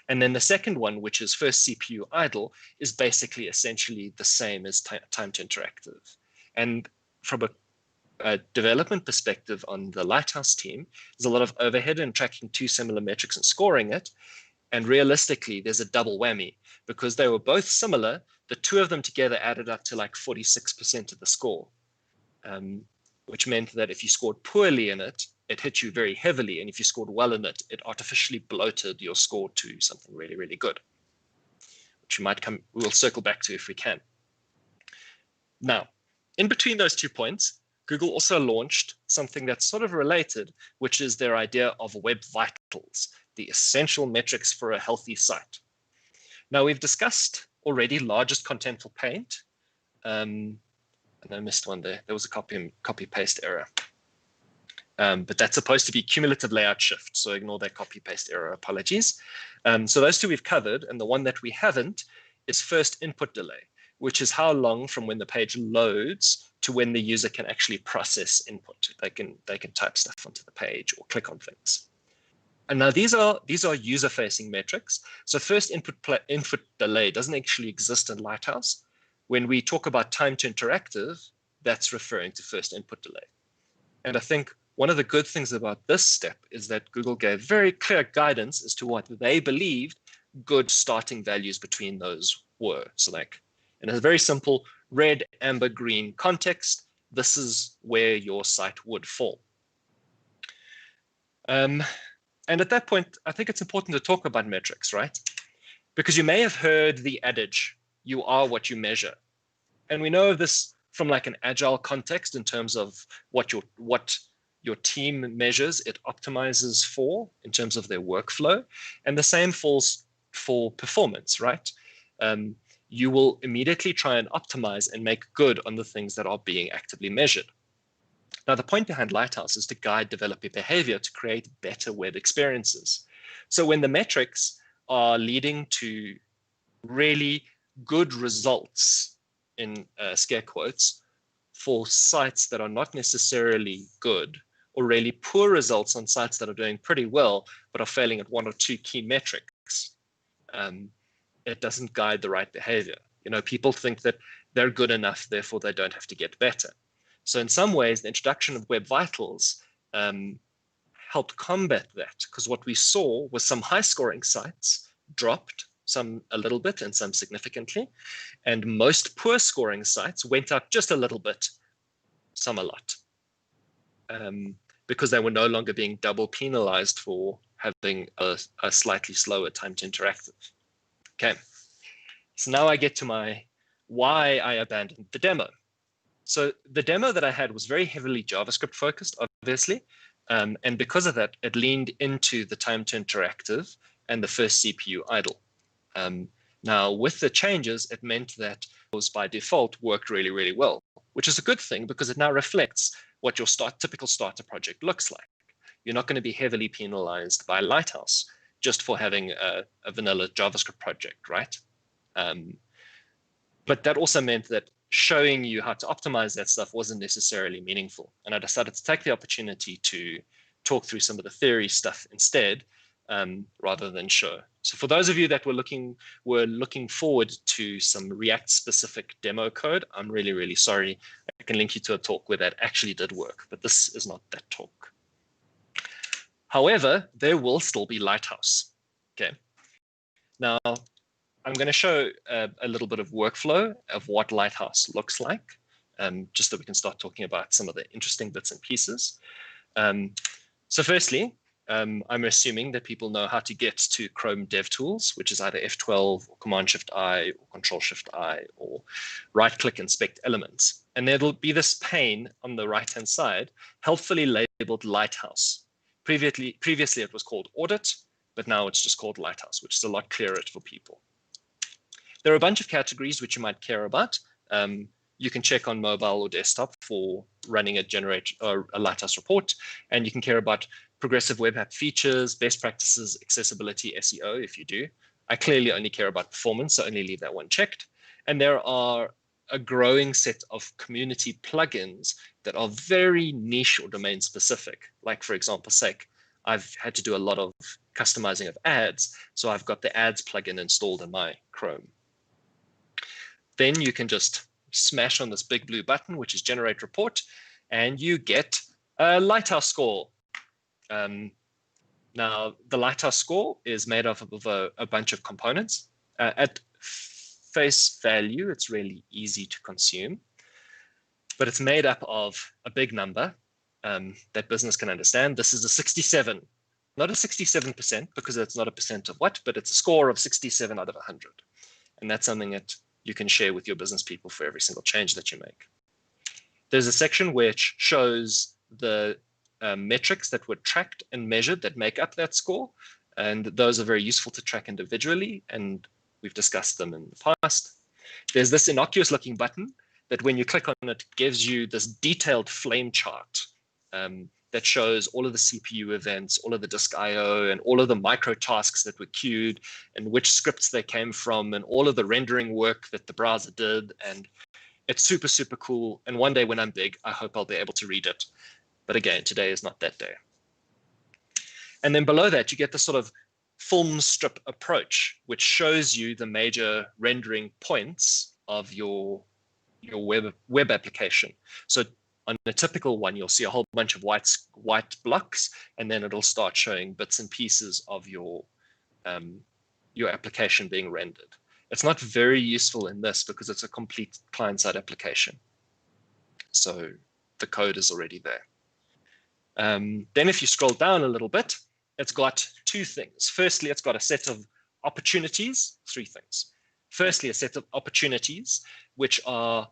And then the second one, which is first CPU idle, is basically essentially the same as time to interactive. And from a development perspective on the Lighthouse team, there's a lot of overhead in tracking two similar metrics and scoring it. And realistically, there's a double whammy, because they were both similar. The two of them together added up to like 46% of the score, which meant that if you scored poorly in it, it hit you very heavily. And if you scored well in it, it artificially bloated your score to something really, really good, which we'll circle back to if we can. Now, in between those 2 points, Google also launched something that's sort of related, which is their idea of Web Vitals, the essential metrics for a healthy site. Now, we've discussed already largest contentful paint. And I missed one there. There was a copy-paste error. But that's supposed to be cumulative layout shift, so ignore that copy-paste error, apologies. So those two we've covered, and the one that we haven't is first input delay, which is how long from when the page loads to when the user can actually process input. They can type stuff onto the page or click on things. And now these are user-facing metrics. So first input delay doesn't actually exist in Lighthouse. When we talk about time to interactive, that's referring to first input delay. And I think one of the good things about this step is that Google gave very clear guidance as to what they believed good starting values between those were. So like in a very simple red, amber, green context, this is where your site would fall. And at that point, I think it's important to talk about metrics, right? Because you may have heard the adage, you are what you measure. And we know this from like an agile context in terms of what your team measures, it optimizes for in terms of their workflow. And the same falls for performance, right? You will immediately try and optimize and make good on the things that are being actively measured. Now, the point behind Lighthouse is to guide developer behavior to create better web experiences. So when the metrics are leading to really good results, in scare quotes, for sites that are not necessarily good, or really poor results on sites that are doing pretty well, but are failing at one or two key metrics, it doesn't guide the right behavior. You know, people think that they're good enough, therefore they don't have to get better. So in some ways, the introduction of Web Vitals helped combat that, because what we saw was some high-scoring sites dropped, some a little bit and some significantly, and most poor-scoring sites went up just a little bit, some a lot, because they were no longer being double penalized for having a slightly slower time to interactive. Okay, so now I get to my why I abandoned the demo. So the demo that I had was very heavily JavaScript focused, obviously. And because of that, it leaned into the time to interactive and the first CPU idle. Now, with the changes, it meant that those by default worked really, really well, which is a good thing because it now reflects what your typical starter project looks like. You're not going to be heavily penalized by Lighthouse just for having a vanilla JavaScript project, right? But that also meant that showing you how to optimize that stuff wasn't necessarily meaningful. And I decided to take the opportunity to talk through some of the theory stuff instead, rather than show. So for those of you that were looking forward to some React-specific demo code, I'm really, really sorry. I can link you to a talk where that actually did work, but this is not that talk. However, there will still be Lighthouse. Okay. Now, I'm going to show a little bit of workflow of what Lighthouse looks like, just so we can start talking about some of the interesting bits and pieces. So firstly, I'm assuming that people know how to get to Chrome DevTools, which is either F12 or Command-Shift-I or Control-Shift-I or right-click inspect elements. And there'll be this pane on the right-hand side, helpfully labeled Lighthouse. Previously, it was called Audit, but now it's just called Lighthouse, which is a lot clearer for people. There are a bunch of categories which you might care about. You can check on mobile or desktop for running a Lighthouse report, and you can care about progressive web app features, best practices, accessibility, SEO, if you do. I clearly only care about performance, so only leave that one checked. And there are a growing set of community plugins that are very niche or domain specific. Like for example's sake, I've had to do a lot of customizing of ads, so I've got the ads plugin installed in my Chrome. Then you can just smash on this big blue button, which is generate report, and you get a Lighthouse score. Now, the Lighthouse score is made up of a bunch of components. At face value, it's really easy to consume, but it's made up of a big number that business can understand. This is a 67, not a 67%, because it's not a percent of what, but it's a score of 67 out of 100. And that's something that you can share with your business people for every single change that you make. There's a section which shows the metrics that were tracked and measured that make up that score. And those are very useful to track individually. And we've discussed them in the past. There's this innocuous looking button that when you click on it, gives you this detailed flame chart that that shows all of the CPU events, all of the disk I/O, and all of the micro tasks that were queued, and which scripts they came from, and all of the rendering work that the browser did. And it's super, super cool. And one day when I'm big, I hope I'll be able to read it. But again, today is not that day. And then below that, you get the sort of film strip approach, which shows you the major rendering points of your web application. So on a typical one, you'll see a whole bunch of white blocks, and then it'll start showing bits and pieces of your application being rendered. It's not very useful in this because it's a complete client-side application. So the code is already there. Then if you scroll down a little bit, it's got two things. Firstly, it's got a set of opportunities, three things. Firstly, a set of opportunities, which are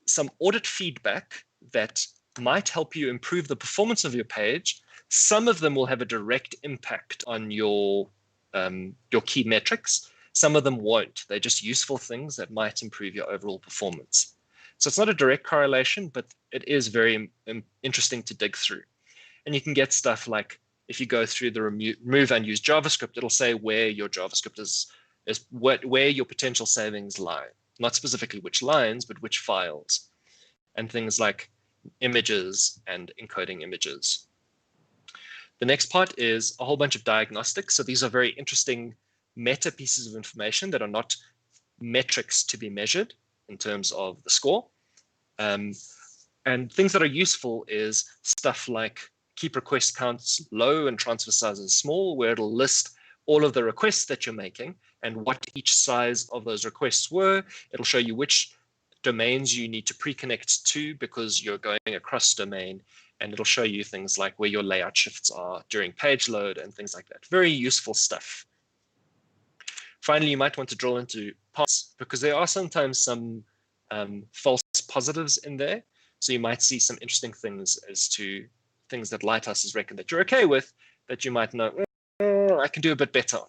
some audit feedback that might help you improve the performance of your page. Some of them will have a direct impact on your key metrics. Some of them won't. They're just useful things that might improve your overall performance. So it's not a direct correlation, but it is very interesting to dig through. And you can get stuff like, if you go through the remove unused JavaScript, it'll say where your JavaScript is where your potential savings lie. Not specifically which lines, but which files. And things like images and encoding images. The next part is a whole bunch of diagnostics. So these are very interesting meta pieces of information that are not metrics to be measured in terms of the score. And things that are useful is stuff like keep request counts low and transfer sizes small, where it'll list all of the requests that you're making and what each size of those requests were. It'll show you which domains you need to pre-connect to because you're going across domain, and it'll show you things like where your layout shifts are during page load and things like that. Very useful stuff. Finally, you might want to drill into parts because there are sometimes some false positives in there. So you might see some interesting things as to things that Lighthouses reckon that you're okay with, that you might know, I can do a bit better on.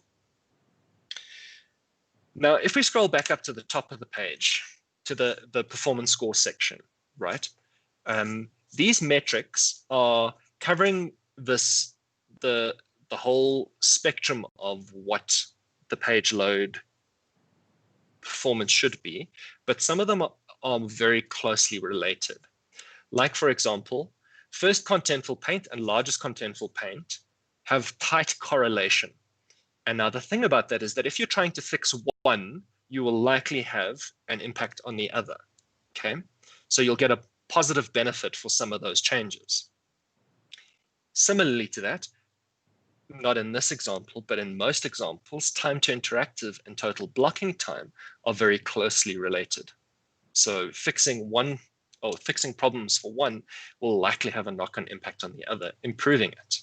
Now, if we scroll back up to the top of the page, to the performance score section, right? These metrics are covering the whole spectrum of what the page load performance should be, but some of them are very closely related. Like, for example, first contentful paint and largest contentful paint have tight correlation. And now the thing about that is that if you're trying to fix one, you will likely have an impact on the other, okay? So you'll get a positive benefit for some of those changes. Similarly to that, not in this example, but in most examples, time to interactive and total blocking time are very closely related. So fixing problems for one will likely have a knock-on impact on the other, improving it.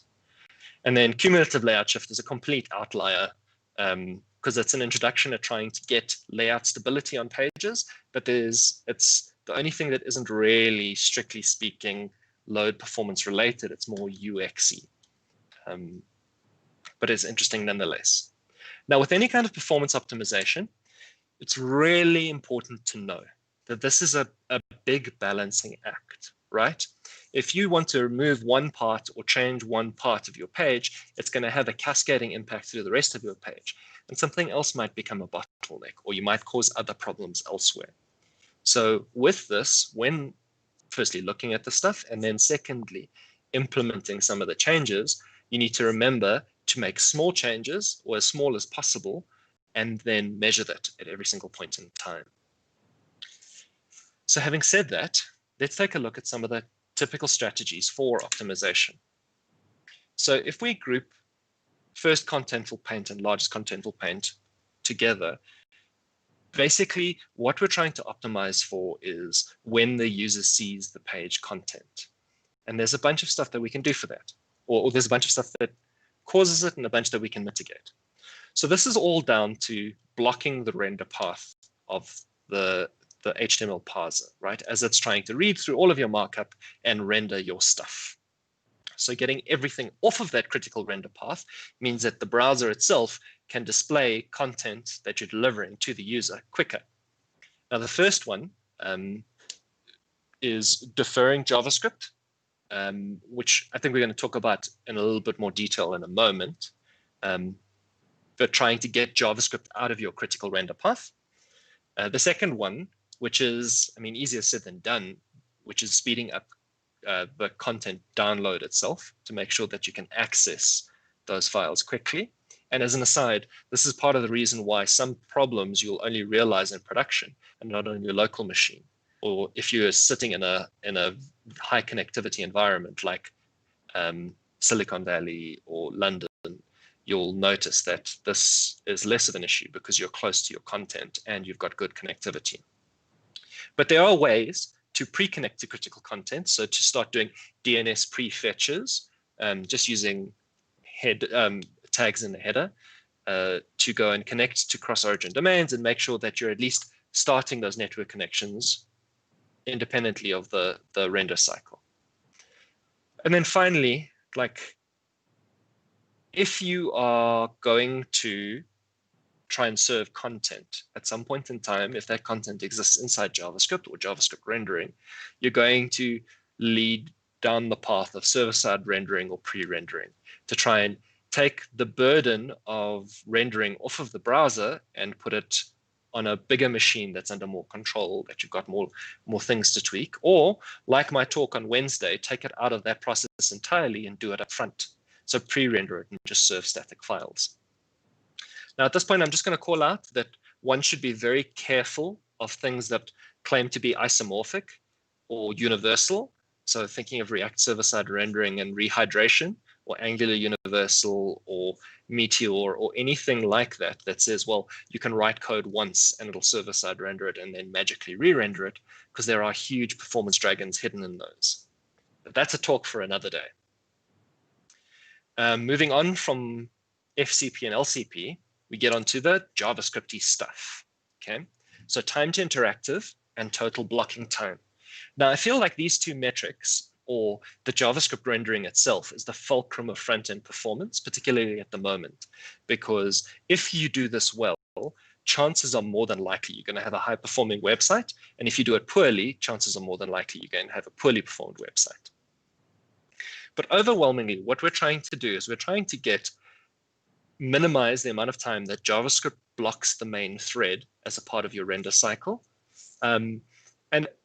And then cumulative layout shift is a complete outlier because it's an introduction at trying to get layout stability on pages, but it's the only thing that isn't really, strictly speaking, load performance related. It's more UX-y, but it's interesting nonetheless. Now, with any kind of performance optimization, it's really important to know that this is a big balancing act, right? If you want to remove one part or change one part of your page, it's going to have a cascading impact through the rest of your page. And something else might become a bottleneck, or you might cause other problems elsewhere. So with this, when firstly looking at the stuff, and then secondly, implementing some of the changes, you need to remember to make small changes, or as small as possible, and then measure that at every single point in time. So having said that, let's take a look at some of the typical strategies for optimization. So if we group first contentful paint and largest contentful paint together, basically what we're trying to optimize for is when the user sees the page content. And there's a bunch of stuff that we can do for that, or there's a bunch of stuff that causes it and a bunch that we can mitigate. So this is all down to blocking the render path of the HTML parser, right? As it's trying to read through all of your markup and render your stuff. So getting everything off of that critical render path means that the browser itself can display content that you're delivering to the user quicker. Now, the first one is deferring JavaScript which I think we're going to talk about in a little bit more detail in a moment, for trying to get JavaScript out of your critical render path. The second one, which is, I mean, easier said than done, which is speeding up the content download itself to make sure that you can access those files quickly. And as an aside, this is part of the reason why some problems you'll only realize in production and not on your local machine. Or if you're sitting in a high connectivity environment like Silicon Valley or London, you'll notice that this is less of an issue because you're close to your content and you've got good connectivity. But there are ways to pre-connect to critical content. So to start doing DNS prefetches, just using tags in the header to go and connect to cross-origin domains and make sure that you're at least starting those network connections independently of the render cycle. And then finally, like, if you are going to try and serve content at some point in time, if that content exists inside JavaScript or JavaScript rendering, you're going to lead down the path of server-side rendering or pre-rendering to try and take the burden of rendering off of the browser and put it on a bigger machine that's under more control, that you've got more things to tweak. Or, like my talk on Wednesday, take it out of that process entirely and do it up front. So pre-render it and just serve static files. Now, at this point, I'm just going to call out that one should be very careful of things that claim to be isomorphic or universal. So thinking of React server-side rendering and rehydration, or Angular Universal, or Meteor, or anything like that, that says, well, you can write code once and it'll server-side render it and then magically re-render it, because there are huge performance dragons hidden in those. But that's a talk for another day. Moving on from FCP and LCP, we get onto the JavaScript-y stuff, okay? So time to interactive and total blocking time. Now, I feel like these two metrics, or the JavaScript rendering itself, is the fulcrum of front-end performance, particularly at the moment, because if you do this well, chances are more than likely you're going to have a high-performing website, and if you do it poorly, chances are more than likely you're going to have a poorly performed website. But overwhelmingly, what we're trying to do is we're trying to minimize the amount of time that JavaScript blocks the main thread as a part of your render cycle. And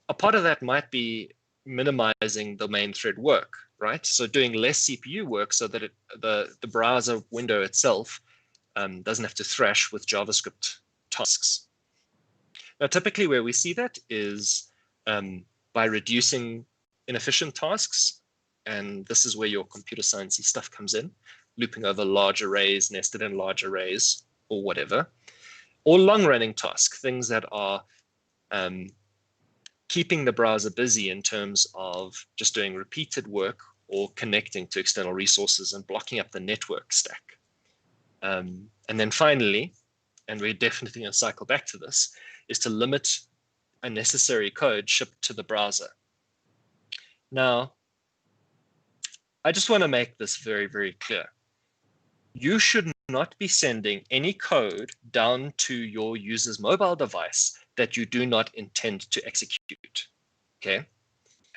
a part of that might be minimizing the main thread work, right? So doing less CPU work so that the browser window itself doesn't have to thrash with JavaScript tasks. Now, typically where we see that is by reducing inefficient tasks. And this is where your computer sciencey stuff comes in, looping over large arrays, nested in large arrays, or whatever. Or long-running tasks, things that are keeping the browser busy in terms of just doing repeated work or connecting to external resources and blocking up the network stack. And then finally, and we're definitely going to cycle back to this, is to limit unnecessary code shipped to the browser. Now, I just want to make this very, very clear. You should not be sending any code down to your user's mobile device that you do not intend to execute, okay?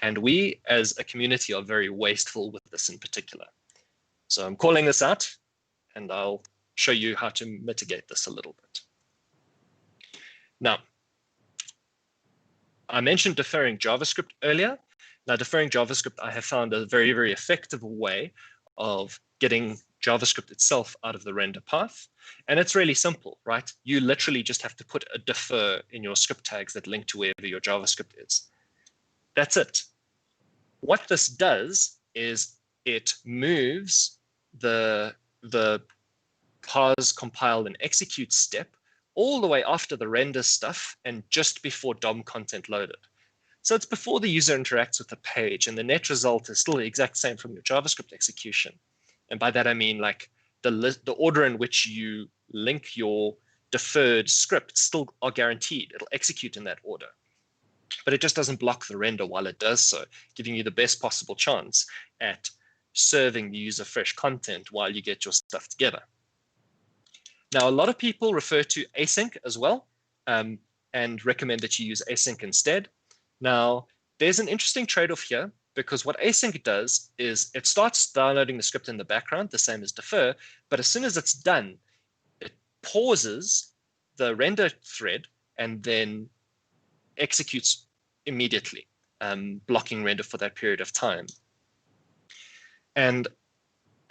And we as a community are very wasteful with this in particular. So I'm calling this out, and I'll show you how to mitigate this a little bit. Now, I mentioned deferring JavaScript earlier. Now, deferring JavaScript, I have found a very, very effective way of getting JavaScript itself out of the render path. And it's really simple, right? You literally just have to put a defer in your script tags that link to wherever your JavaScript is. That's it. What this does is it moves the parse, compile, and execute step all the way after the render stuff and just before DOM content loaded. So it's before the user interacts with the page, and the net result is still the exact same from your JavaScript execution. And by that, I mean like the order in which you link your deferred scripts still are guaranteed. It'll execute in that order. But it just doesn't block the render while it does so, giving you the best possible chance at serving the user fresh content while you get your stuff together. Now, a lot of people refer to async as well, and recommend that you use async instead. Now, there's an interesting trade-off here. because what async does is it starts downloading the script in the background, the same as defer, but as soon as it's done, it pauses the render thread and then executes immediately, blocking render for that period of time. And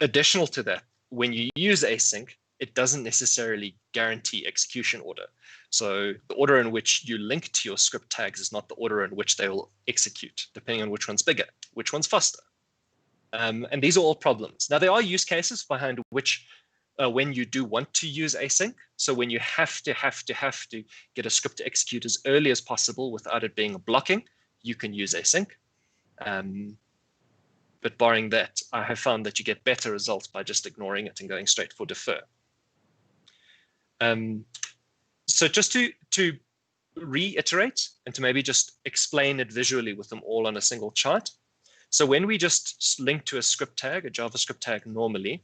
additional to that, when you use async, it doesn't necessarily guarantee execution order. So the order in which you link to your script tags is not the order in which they will execute, depending on which one's bigger, which one's faster. And these are all problems. Now, there are use cases behind which when you do want to use async, so when you have to get a script to execute as early as possible without it being blocking, you can use async. But barring that, I have found that you get better results by just ignoring it and going straight for defer. So just to reiterate and to maybe just explain it visually with them all on a single chart. So when we just link to a script tag, a JavaScript tag normally,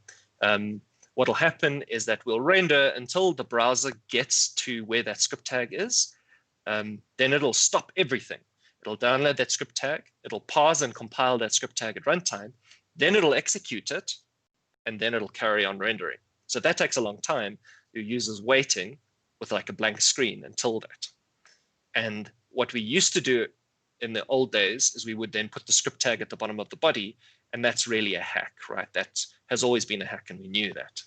what will happen is that we'll render until the browser gets to where that script tag is. Then it'll stop everything. It'll download that script tag. It'll pause and compile that script tag at runtime. Then it'll execute it, and then it'll carry on rendering. So that takes a long time. Your user's waiting with like a blank screen until that. And what we used to do in the old days is we would then put the script tag at the bottom of the body, and that's really a hack, right? That has always been a hack, and we knew that.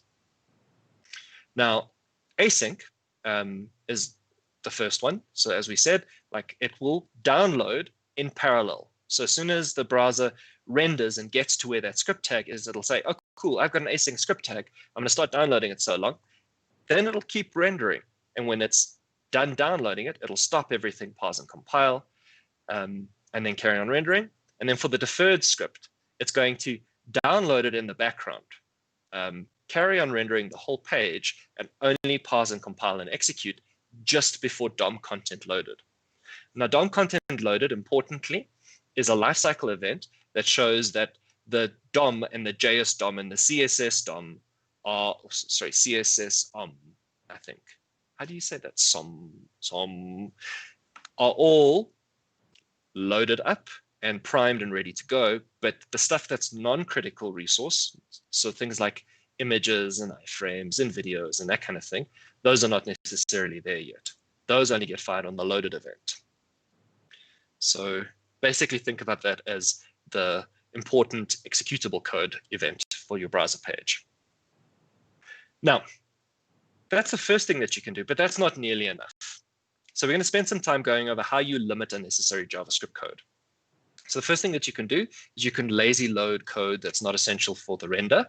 Now, async is the first one. So as we said, like it will download in parallel. So as soon as the browser renders and gets to where that script tag is, it'll say, oh, cool, I've got an async script tag. I'm going to start downloading it so long. Then it'll keep rendering. And when it's done downloading it, it'll stop everything, pause and compile, and then carry on rendering. And then for the deferred script, it's going to download it in the background, carry on rendering the whole page, and only pause and compile and execute just before DOM content loaded. Now, DOM content loaded, importantly, is a lifecycle event that shows that the DOM and the JS DOM and the CSS DOM are, sorry, CSS I think. How do you say that? Are all loaded up and primed and ready to go, but the stuff that's non-critical resource, so things like images and iframes and videos and that kind of thing, those are not necessarily there yet. Those only get fired on the loaded event. So basically think about that as the important executable code event for your browser page. Now, that's the first thing that you can do, but that's not nearly enough. So we're going to spend some time going over how you limit unnecessary JavaScript code. So the first thing that you can do is you can lazy load code that's not essential for the render.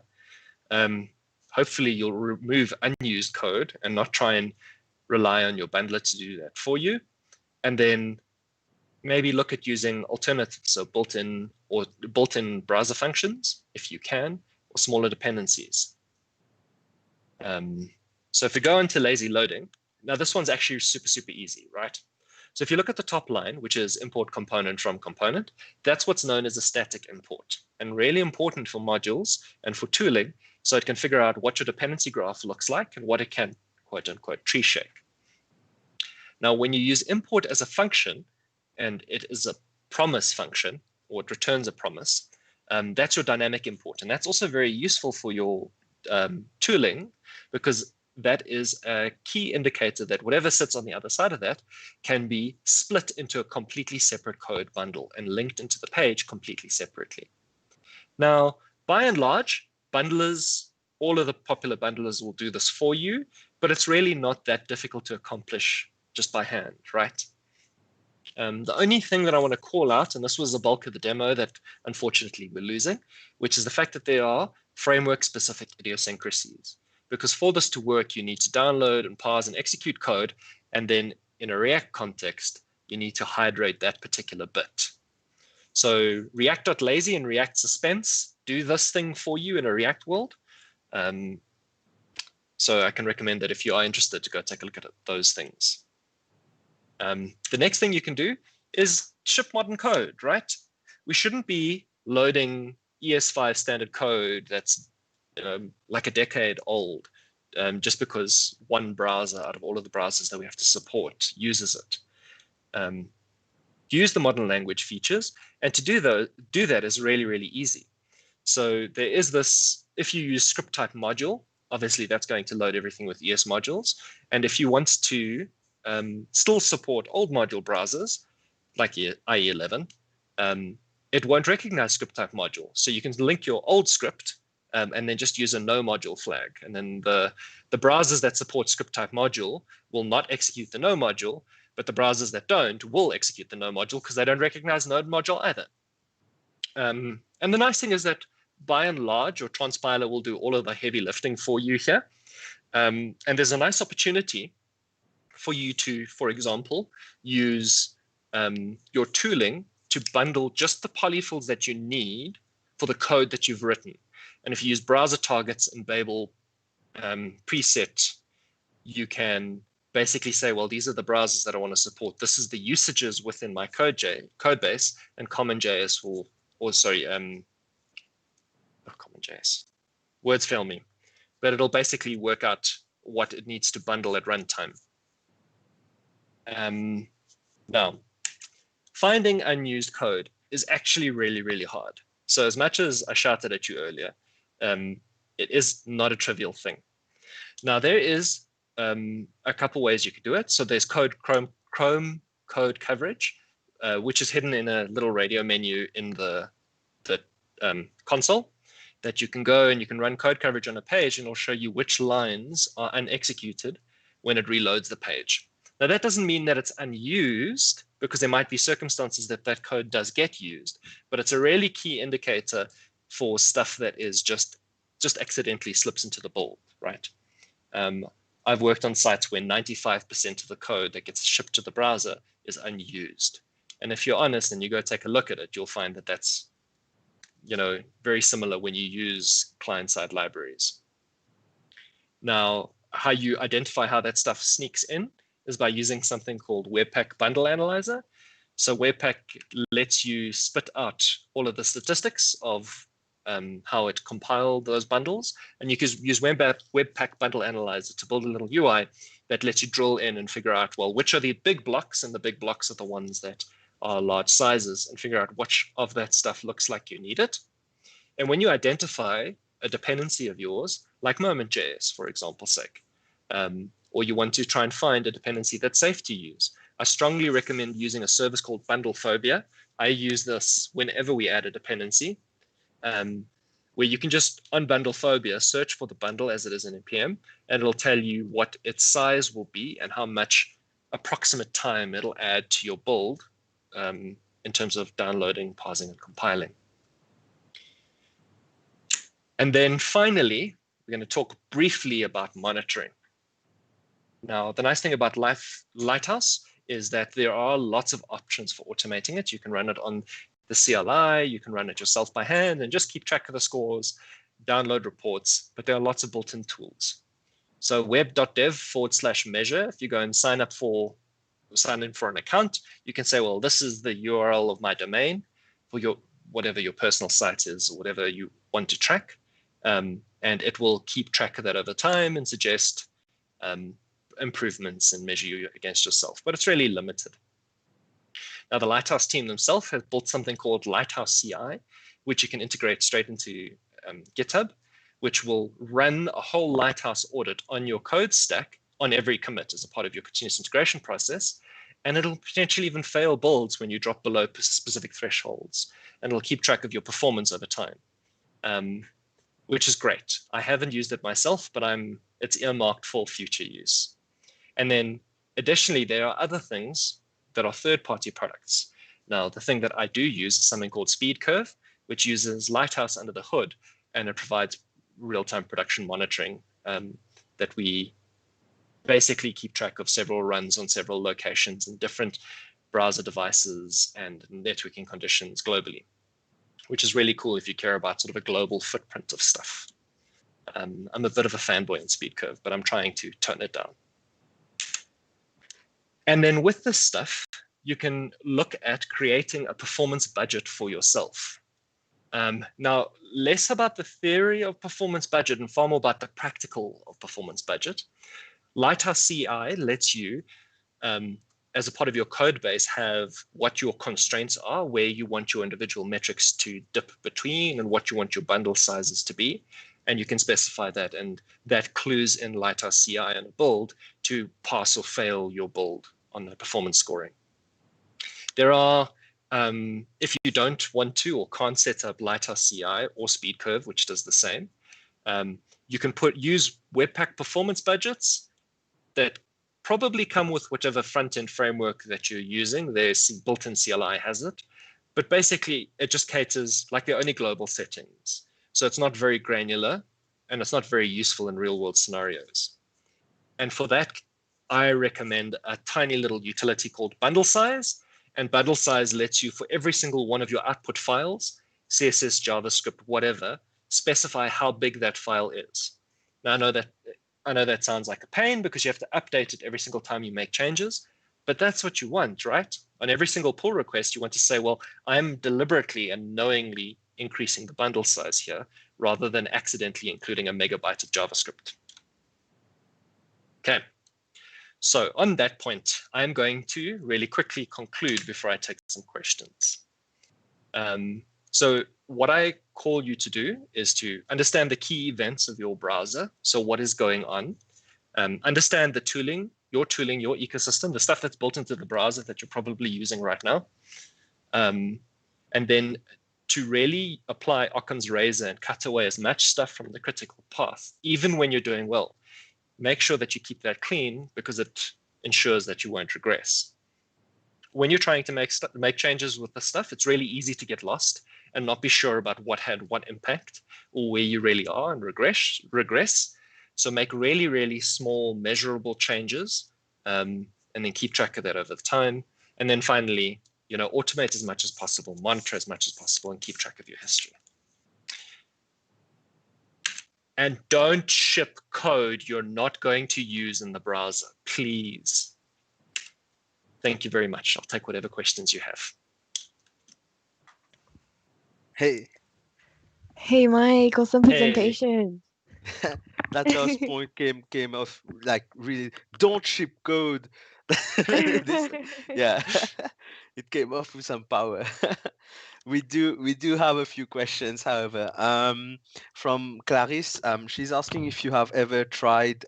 Hopefully you'll remove unused code and not try and rely on your bundler to do that for you. And then maybe look at using alternatives, so built-in browser functions, if you can, or smaller dependencies. So if we go into lazy loading, now this one's actually super easy, right? So if you look at the top line, which is import component from component, that's what's known as a static import, and really important for modules and for tooling, so it can figure out what your dependency graph looks like and what it can, quote unquote, tree shake. Now, when you use import as a function, and it is a promise function, or it returns a promise, that's your dynamic import. And that's also very useful for your tooling, because that is a key indicator that whatever sits on the other side of that can be split into a completely separate code bundle and linked into the page completely separately. Now, by and large, bundlers, all of the popular bundlers will do this for you, but it's really not that difficult to accomplish just by hand, right? The only thing that I want to call out, and this was the bulk of the demo that unfortunately we're losing, which is the fact that there are framework-specific idiosyncrasies. Because for this to work, you need to download and parse and execute code, and then in a React context, you need to hydrate that particular bit. So React.lazy and React suspense do this thing for you in a React world. So I can recommend that if you are interested to go take a look at those things. The next thing you can do is ship modern code, right? We shouldn't be loading ES5 standard code that's like a decade old, just because one browser out of all of the browsers that we have to support uses it. use the modern language features. And to do that is really, really easy. So there is this, if you use script type module, obviously that's going to load everything with ES modules. And if you want to still support old module browsers, like IE11, it won't recognize script type module. So you can link your old script and then just use a no module flag. And then the browsers that support script type module will not execute the no module, but the browsers that don't will execute the no module because they don't recognize no module either. And the nice thing is that by and large, your transpiler will do all of the heavy lifting for you here. And there's a nice opportunity for you to, for example, use your tooling to bundle just the polyfills that you need for the code that you've written. And if you use browser targets and Babel preset, you can basically say, well, these are the browsers that I want to support. This is the usages within my code base, and CommonJS will, or sorry, not CommonJS. Words fail me, but it'll basically work out what it needs to bundle at runtime. Now, finding unused code is actually really, really hard. So as much as I shouted at you earlier, it is not a trivial thing. Now, there is a couple ways you could do it. So there's Chrome code coverage, which is hidden in a little radio menu in the console, that you can go and you can run code coverage on a page, and it'll show you which lines are unexecuted when it reloads the page. Now, that doesn't mean that it's unused, because there might be circumstances that that code does get used, but it's a really key indicator for stuff that is just accidentally slips into the build, right? I've worked on sites where 95% of the code that gets shipped to the browser is unused. And if you're honest and you go take a look at it, you'll find that that's, very similar when you use client-side libraries. Now, how you identify how that stuff sneaks in is by using something called Webpack Bundle Analyzer. So Webpack lets you spit out all of the statistics of how it compiled those bundles. And you can use Webpack Bundle Analyzer to build a little UI that lets you drill in and figure out, well, which are the big blocks, and the big blocks are the ones that are large sizes, and figure out which of that stuff looks like you need it. And when you identify a dependency of yours, like Moment.js, for example's sake, or you want to try and find a dependency that's safe to use, I strongly recommend using a service called Bundlephobia. I use this whenever we add a dependency, where you can just on Bundlephobia search for the bundle as it is in npm, and it'll tell you what its size will be and how much approximate time it'll add to your build in terms of downloading, parsing, and compiling. And then finally, we're going to talk briefly about monitoring. Now, the nice thing about Lighthouse is that there are lots of options for automating it. You can run it on the CLI, you can run it yourself by hand and just keep track of the scores, download reports, but there are lots of built-in tools. So web.dev/measure, if you go and sign in for an account, you can say, well, this is the URL of my domain for your whatever your personal site is, or whatever you want to track. And it will keep track of that over time and suggest improvements and measure you against yourself, but it's really limited. Now, the Lighthouse team themselves have built something called Lighthouse CI, which you can integrate straight into GitHub, which will run a whole Lighthouse audit on your code stack on every commit as a part of your continuous integration process. And it'll potentially even fail builds when you drop below specific thresholds. And it'll keep track of your performance over time, which is great. I haven't used it myself, but it's earmarked for future use. And then additionally, there are other things that are third-party products. Now, the thing that I do use is something called SpeedCurve, which uses Lighthouse under the hood, and it provides real-time production monitoring that we basically keep track of several runs on several locations and different browser devices and networking conditions globally, which is really cool if you care about sort of a global footprint of stuff. I'm a bit of a fanboy in SpeedCurve, but I'm trying to tone it down. And then with this stuff, you can look at creating a performance budget for yourself. Now, less about the theory of performance budget and far more about the practical of performance budget. Lighthouse CI lets you as a part of your code base, have what your constraints are, where you want your individual metrics to dip between and what you want your bundle sizes to be. And you can specify that, and that clues in Lighthouse CI and a build to pass or fail your build on the performance scoring. There are, if you don't want to or can't set up Lighthouse CI or Speed Curve, which does the same, you can use Webpack performance budgets that probably come with whichever front-end framework that you're using. Their built-in CLI has it, but basically it just caters, like, they're only global settings. So it's not very granular, and it's not very useful in real-world scenarios. And for that, I recommend a tiny little utility called bundle size. And bundle size lets you, for every single one of your output files, CSS, JavaScript, whatever, specify how big that file is. Now, I know that sounds like a pain because you have to update it every single time you make changes, but that's what you want, right? On every single pull request, you want to say, well, I'm deliberately and knowingly increasing the bundle size here, rather than accidentally including a megabyte of JavaScript. Okay, so on that point, I'm going to really quickly conclude before I take some questions. So what I call you to do is to understand the key events of your browser. So what is going on? Understand the tooling, your ecosystem, the stuff that's built into the browser that you're probably using right now. And then to really apply Occam's razor and cut away as much stuff from the critical path, even when you're doing well. Make sure that you keep that clean because it ensures that you won't regress. When you're trying to make changes with the stuff, it's really easy to get lost and not be sure about what had what impact or where you really are and regress. So make really, really small measurable changes and then keep track of that over time. And then finally, automate as much as possible, monitor as much as possible, and keep track of your history. And don't ship code you're not going to use in the browser, please. Thank you very much. I'll take whatever questions you have. Hey. Hey, Mike, awesome presentation. That last point came off like really, don't ship code. Yeah, it came off with some power. We do have a few questions, however. From Clarisse, she's asking if you have ever tried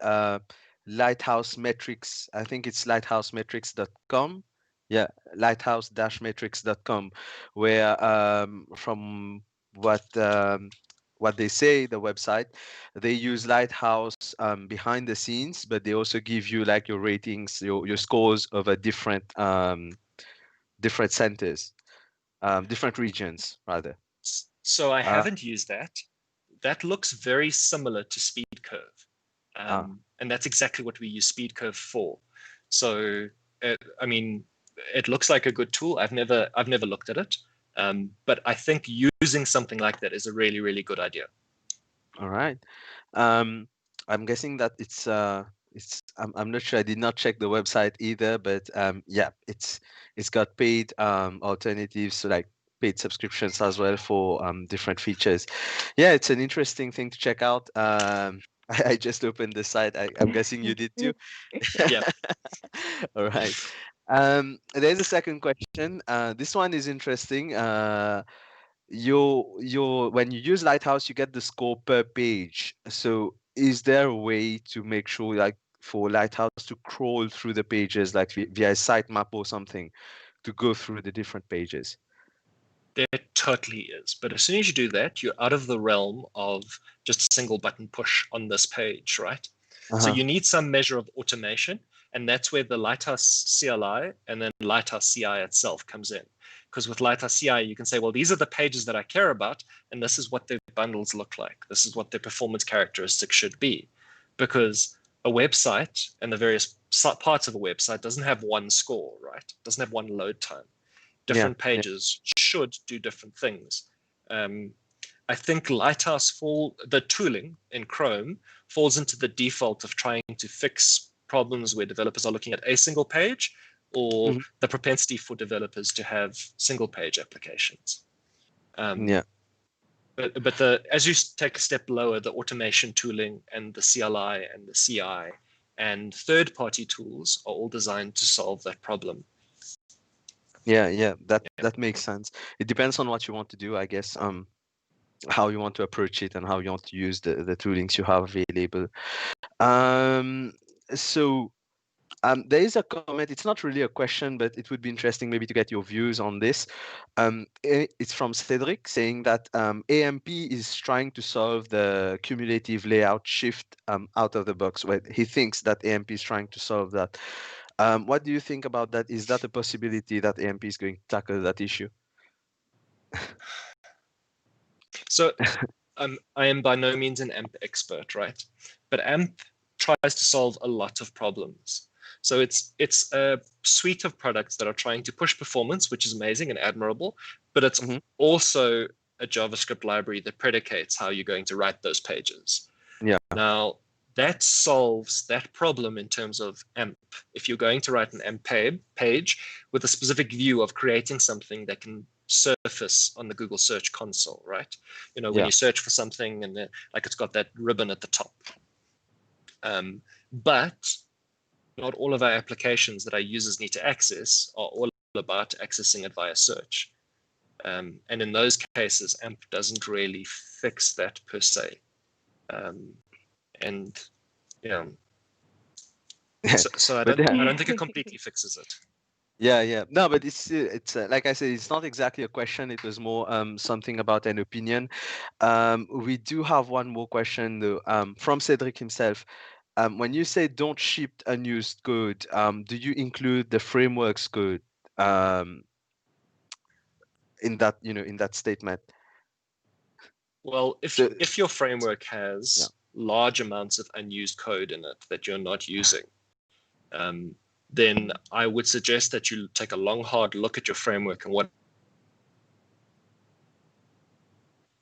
Lighthouse Metrics. I think it's lighthousemetrics.com. Yeah, lighthouse-metrics.com, where from what they say, the website, they use Lighthouse behind the scenes, but they also give you like your ratings, your scores over different centers, different regions rather. So I haven't used that. That looks very similar to Speed Curve, and that's exactly what we use Speed Curve for. So I mean, it looks like a good tool. I've never looked at it. But I think using something like that is a really, really good idea. All right. I'm guessing that it's I'm not sure. I did not check the website either, but yeah, it's got paid alternatives, so like paid subscriptions as well for different features. Yeah, it's an interesting thing to check out. I just opened the site. I'm guessing you did too. Yeah. All right. There's a second question. This one is interesting. When you use Lighthouse, you get the score per page. So is there a way to make sure, like for Lighthouse to crawl through the pages, like via a sitemap or something, to go through the different pages? There totally is. But as soon as you do that, you're out of the realm of just a single button push on this page, right? So you need some measure of automation. And that's where the Lighthouse CLI and then Lighthouse CI itself comes in. Because with Lighthouse CI, you can say, well, these are the pages that I care about, and this is what their bundles look like. This is what their performance characteristics should be. Because a website and the various parts of a website doesn't have one score, right? It doesn't have one load time. Different pages should do different things. I think Lighthouse the tooling in Chrome falls into the default of trying to fix problems where developers are looking at a single page, or the propensity for developers to have single page applications. But as you take a step lower, the automation tooling and the CLI and the CI and third-party tools are all designed to solve that problem. Yeah, that makes sense. It depends on what you want to do, I guess. How you want to approach it and how you want to use the toolings you have available. So there is a comment. It's not really a question, but it would be interesting maybe to get your views on this. It's from Cedric saying that AMP is trying to solve the cumulative layout shift out of the box. Well, he thinks that AMP is trying to solve that. What do you think about that? Is that a possibility that AMP is going to tackle that issue? So I am by no means an AMP expert, right? But AMP tries to solve a lot of problems. So it's a suite of products that are trying to push performance, which is amazing and admirable, but it's also a JavaScript library that predicates how you're going to write those pages. Yeah. Now, that solves that problem in terms of AMP. If you're going to write an AMP page with a specific view of creating something that can surface on the Google Search Console, right? You know, when you search for something and like it's got that ribbon at the top. But not all of our applications that our users need to access are all about accessing it via search. And in those cases, AMP doesn't really fix that per se. And yeah, so I don't think it completely fixes it. Yeah. No, but it's like I said, it's not exactly a question. It was more something about an opinion. We do have one more question though, from Cedric himself. When you say don't ship unused code, do you include the frameworks code in that statement? Well, if your framework has large amounts of unused code in it that you're not using, then I would suggest that you take a long, hard look at your framework and what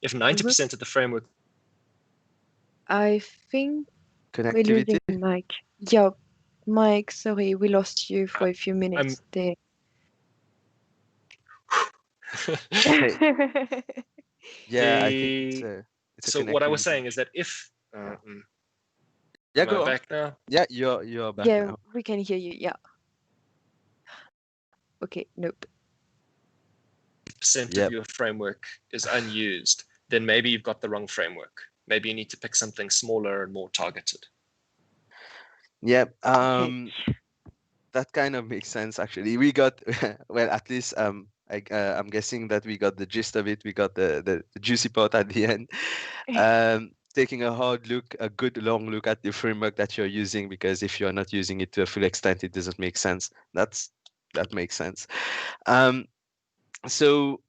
if 90% of the framework. I think we're connectivity. losing Mike. Yeah, Mike, sorry, we lost you for a few minutes there. Yeah, I think it's a so what I was saying is that if yeah, am go I on. back now? Yeah, you're back Yeah, now. we can hear you. Yeah. Okay. Nope. Percent of your framework is unused, then maybe you've got the wrong framework. Maybe you need to pick something smaller and more targeted. Yeah. That kind of makes sense actually. We got well, at least I'm guessing that we got the gist of it. We got the juicy part at the end. Taking a good long look at the framework that you're using, because if you're not using it to a full extent, it doesn't make sense. That makes sense. So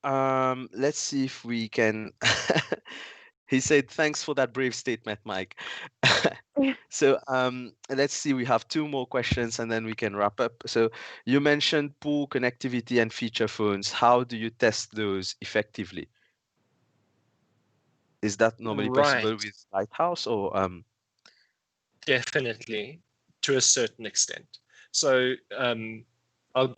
let's see if we can. He said, "Thanks for that brave statement, Mike." So let's see. We have two more questions, and then we can wrap up. So you mentioned poor connectivity and feature phones. How do you test those effectively? Is that normally possible with Lighthouse or? Definitely, to a certain extent. So I'll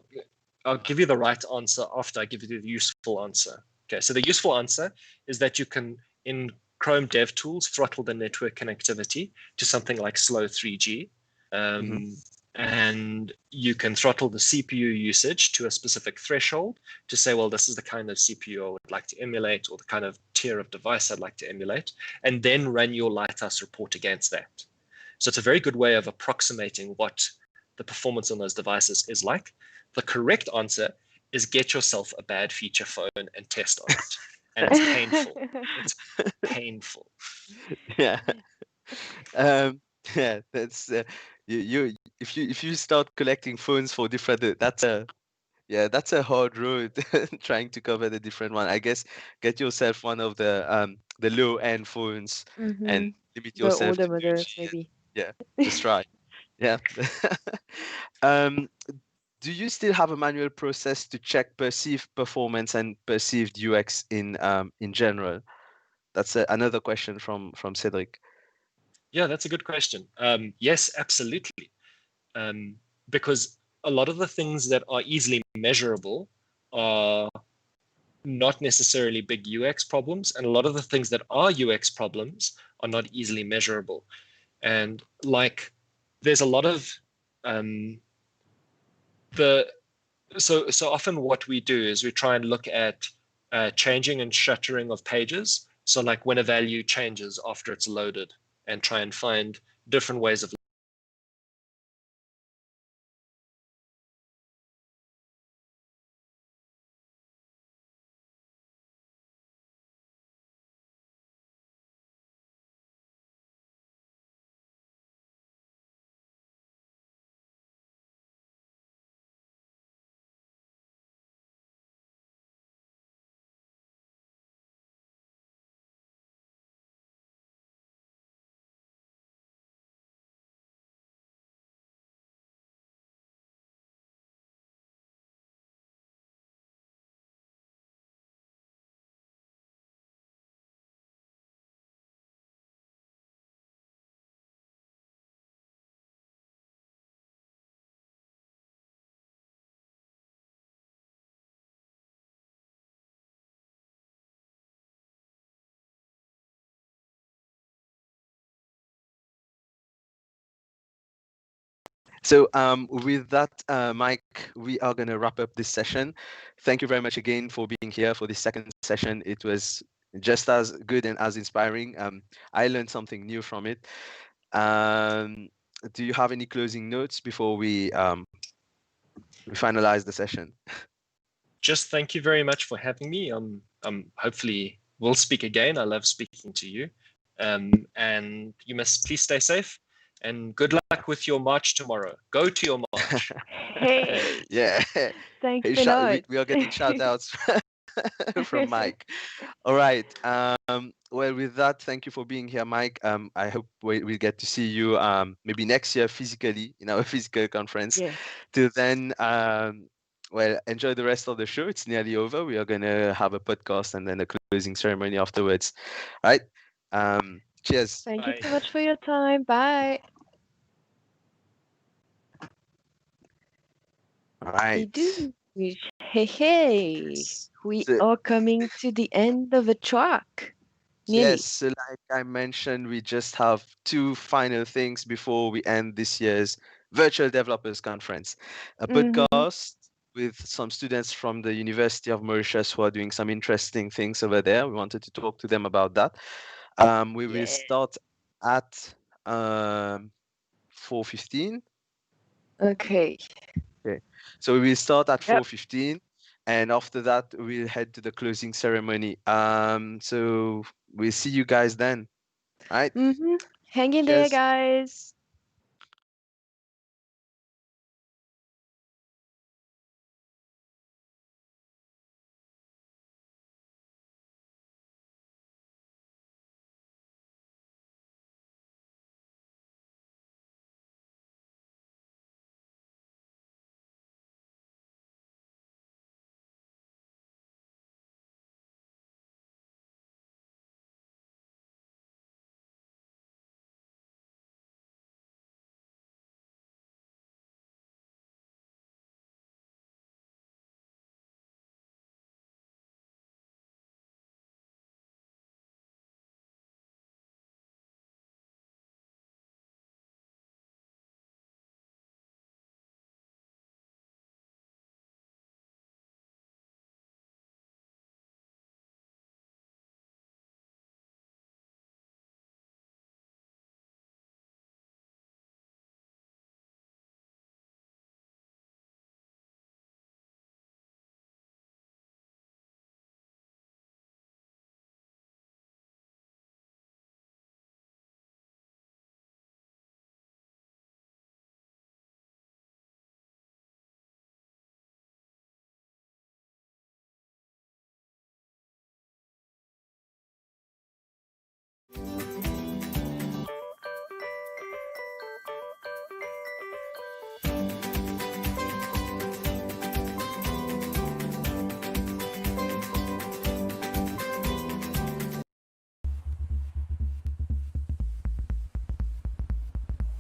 give you the right answer after I give you the useful answer. Okay, so the useful answer is that you can, in Chrome DevTools, throttle the network connectivity to something like slow 3G. And you can throttle the CPU usage to a specific threshold to say, well, this is the kind of CPU I would like to emulate, or the kind of tier of device I'd like to emulate, and then run your Lighthouse report against that. So it's a very good way of approximating what the performance on those devices is like. The correct answer is get yourself a bad feature phone and test on it. And it's painful. It's painful. Yeah. Yeah, that's you if you start collecting phones for different, that's a hard road trying to cover the different one. I guess get yourself one of the low end phones and limit The yourself older to models, 2G. maybe. Yeah, just try. Yeah. Do you still have a manual process to check perceived performance and perceived UX in general? That's another question from Cedric. Yeah, that's a good question. Yes, absolutely. Because a lot of the things that are easily measurable are not necessarily big UX problems, and a lot of the things that are UX problems are not easily measurable. And like there's a lot of so often what we do is we try and look at changing and shuttering of pages. So like when a value changes after it's loaded, and try and find different ways of So with that, Mike, we are going to wrap up this session. Thank you very much again for being here for this second session. It was just as good and as inspiring. I learned something new from it. Do you have any closing notes before we finalize the session? Just thank you very much for having me. Hopefully we'll speak again. I love speaking to you. And you must please stay safe. And good luck with your march tomorrow. Go to your march. Hey. Yeah. Thanks Hey, a lot. we are getting shout outs from Mike. All right. Well, with that, thank you for being here, Mike. I hope we'll get to see you maybe next year physically in our physical conference. Yes. Till then, well, enjoy the rest of the show. It's nearly over. We are going to have a podcast and then a closing ceremony afterwards. All right. Cheers. Thank you so much for your time. Bye. All right. Hey, we are coming to the end of a track. Nearly. Yes, so like I mentioned, we just have 2 final things before we end this year's Virtual Developers Conference. A podcast with some students from the University of Mauritius who are doing some interesting things over there. We wanted to talk to them about that. We will start at 4:15. Okay. Okay. So we will start at 4:15, and after that we'll head to the closing ceremony. So we'll see you guys then. All right. Hang in there, guys.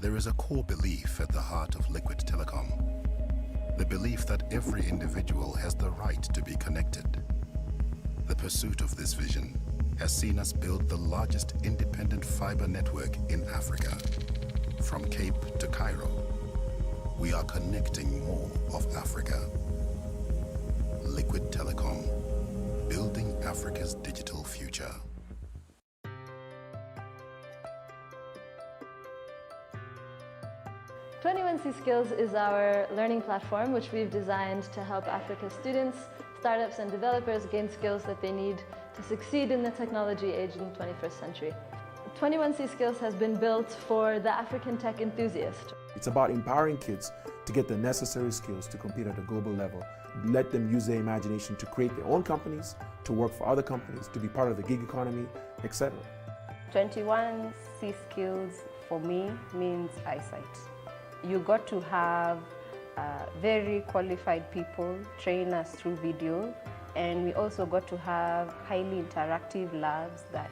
There is a core belief at the heart of Liquid Telecom. The belief that every individual has the right to be connected. The pursuit of this vision has seen us build the largest independent fiber network in Africa. From Cape to Cairo, we are connecting more of Africa. Liquid Telecom, building Africa's digital future. C Skills is our learning platform which we've designed to help Africa's students, startups and developers gain skills that they need to succeed in the technology age in the 21st century. 21C Skills has been built for the African tech enthusiast. It's about empowering kids to get the necessary skills to compete at a global level. Let them use their imagination to create their own companies, to work for other companies, to be part of the gig economy, etc. 21C Skills for me means eyesight. You got to have very qualified people train us through video, and we also got to have highly interactive labs that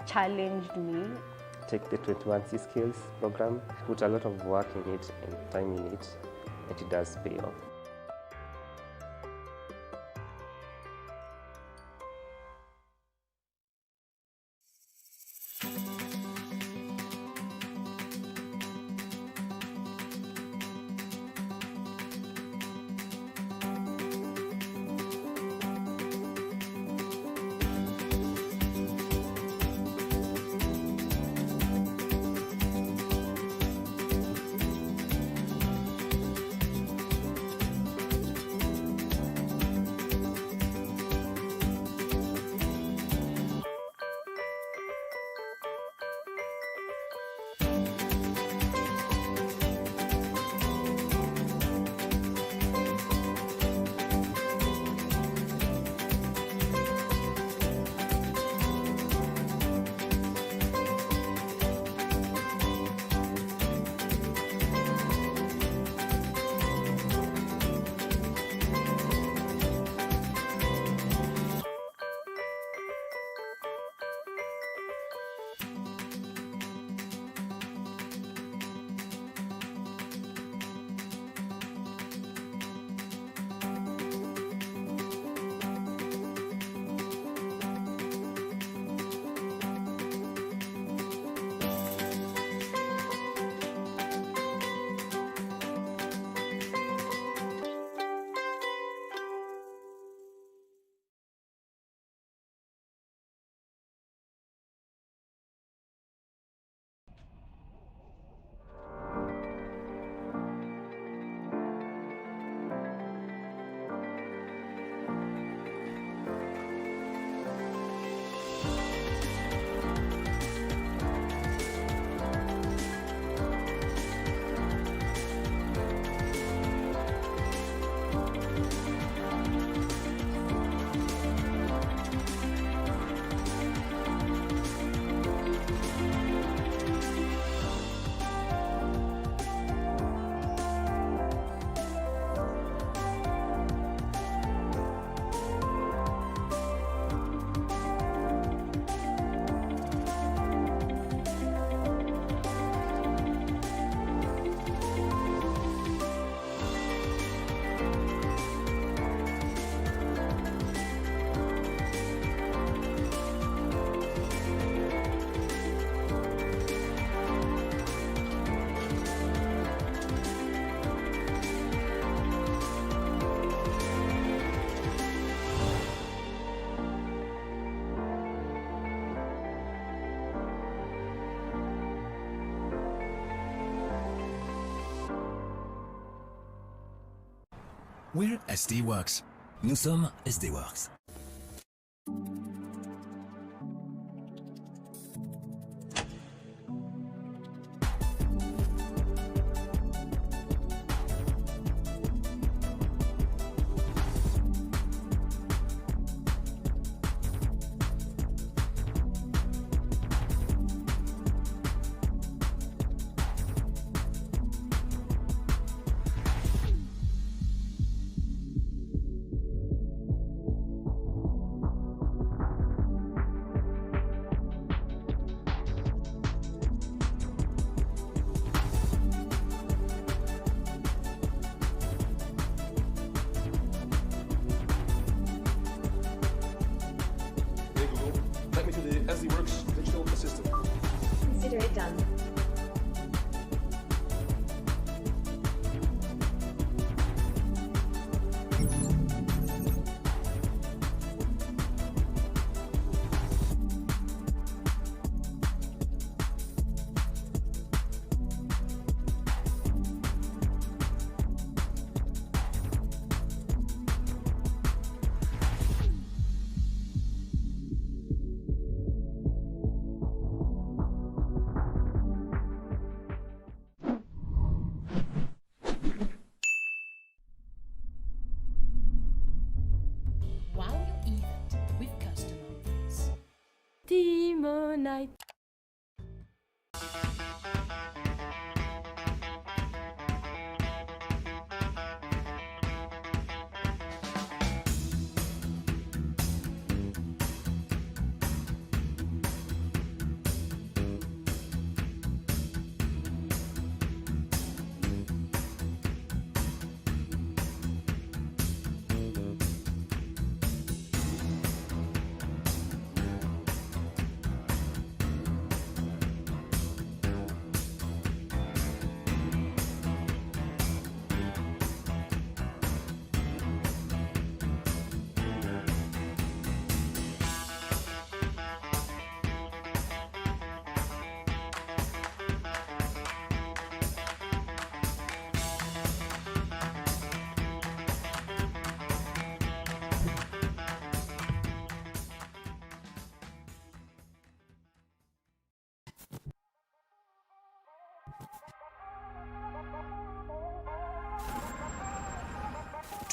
challenged me. Take the 21C Skills program, put a lot of work in it and time in it, and it does pay off. We're SD Worx. Nous sommes SD Worx.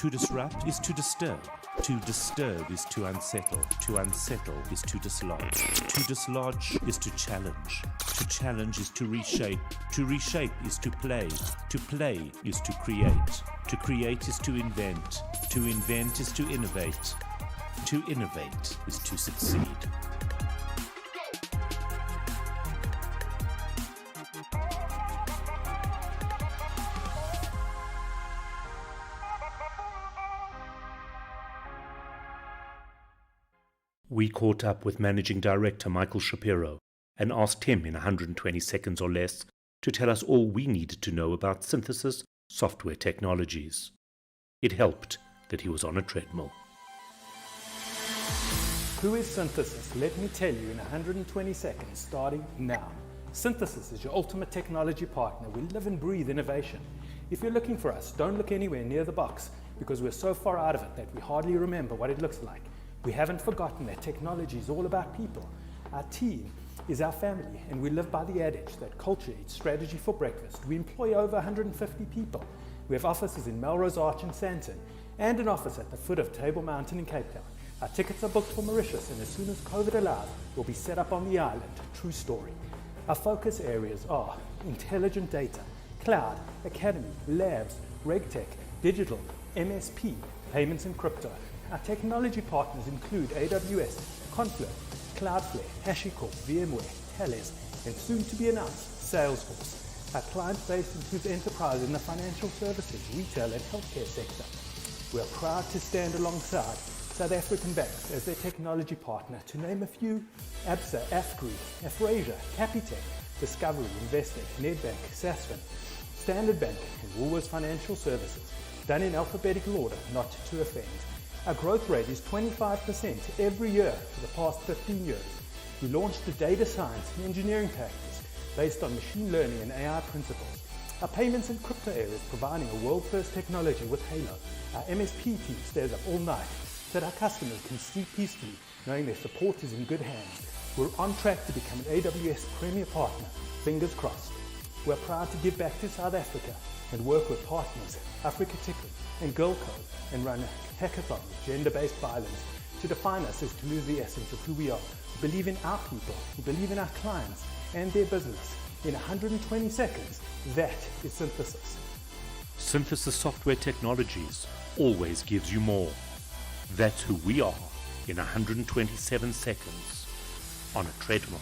To disrupt is to disturb. To disturb is to unsettle. To unsettle is to dislodge. To dislodge is to challenge. To challenge is to reshape. To reshape is to play. To play is to create. To create is to invent. To invent is to innovate. To innovate is to succeed. We caught up with Managing Director Michael Shapiro and asked him in 120 seconds or less to tell us all we needed to know about synthesis software technologies. It helped that he was on a treadmill. Who is Synthesis? Let me tell you in 120 seconds, starting now. Synthesis is your ultimate technology partner. We live and breathe innovation. If you're looking for us, don't look anywhere near the box because we're so far out of it that we hardly remember what it looks like. We haven't forgotten that technology is all about people. Our team is our family, and we live by the adage that culture eats strategy for breakfast. We employ over 150 people. We have offices in Melrose Arch and Sandton, and an office at the foot of Table Mountain in Cape Town. Our tickets are booked for Mauritius, and as soon as COVID allows, we'll be set up on the island. True story. Our focus areas are intelligent data, cloud, academy, labs, regtech, digital, MSP, payments and crypto. Our technology partners include AWS, Confluent, Cloudflare, HashiCorp, VMware, Thales, and soon to be announced, Salesforce. Our client base includes enterprise in the financial services, retail, and healthcare sector. We are proud to stand alongside South African banks as their technology partner, to name a few: ABSA, AFGRI, Afrasia, Capitec, Discovery, Investec, Nedbank, Sasfin, Standard Bank, and Woolworths Financial Services, done in alphabetical order, not to offend. Our growth rate is 25% every year for the past 15 years. We launched a data science and engineering practice based on machine learning and AI principles. Our payments and crypto area is providing a world-first technology with Halo. Our MSP team stays up all night so that our customers can sleep peacefully, knowing their support is in good hands. We're on track to become an AWS Premier Partner, fingers crossed. We're proud to give back to South Africa and work with partners, Africa Tickle and Girl Code, and run a hackathon with gender-based violence. To define us is to lose the essence of who we are. We believe in our people, we believe in our clients and their business. In 120 seconds, that is Synthesis. Synthesis Software Technologies always gives you more. That's who we are in 127 seconds on a treadmill.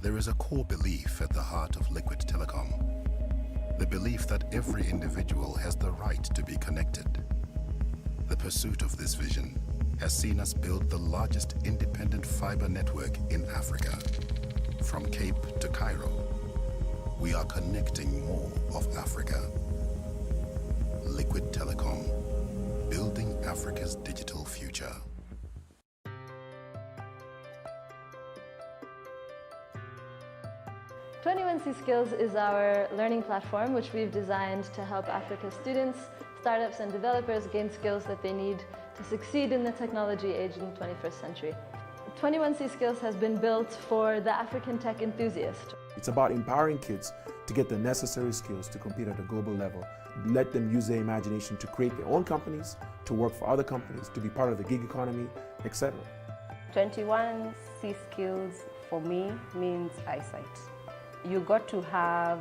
There is a core belief at the heart of Liquid Telecom. The belief that every individual has the right to be connected. The pursuit of this vision has seen us build the largest independent fiber network in Africa. From Cape to Cairo, we are connecting more of Africa. Liquid Telecom, building Africa's digital future. Skills is our learning platform, which we've designed to help Africa students, startups and developers gain skills that they need to succeed in the technology age in the 21st century. 21C Skills has been built for the African tech enthusiast. It's about empowering kids to get the necessary skills to compete at a global level. Let them use their imagination to create their own companies, to work for other companies, to be part of the gig economy, etc. 21C Skills for me means eyesight. You got to have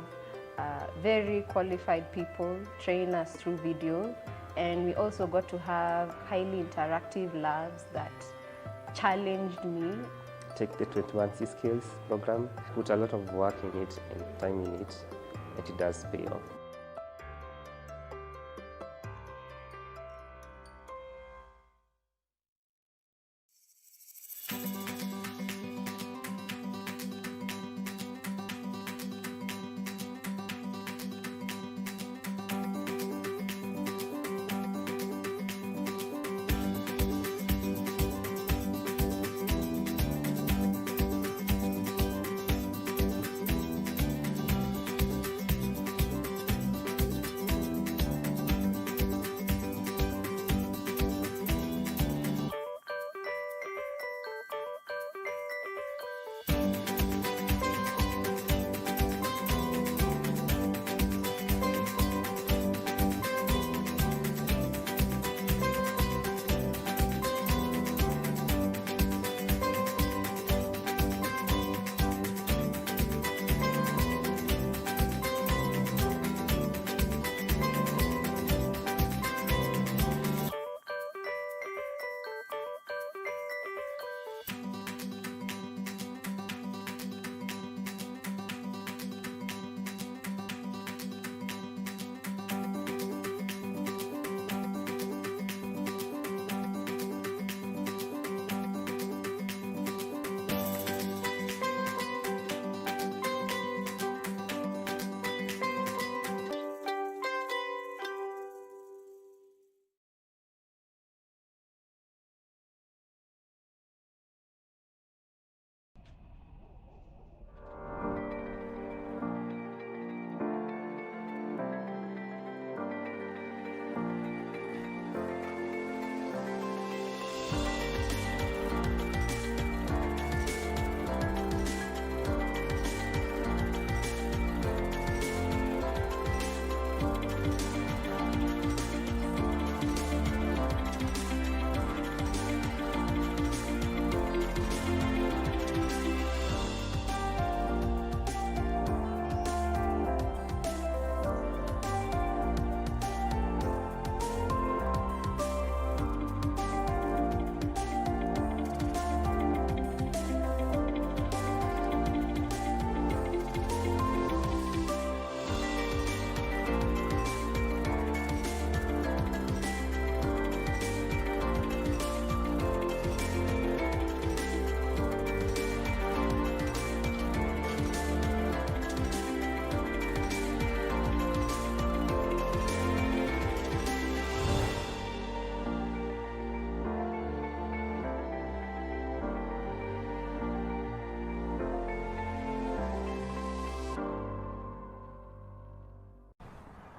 very qualified people train us through video, and we also got to have highly interactive labs that challenged me. Take the 21C Skills program, put a lot of work in it and time in it, and it does pay off.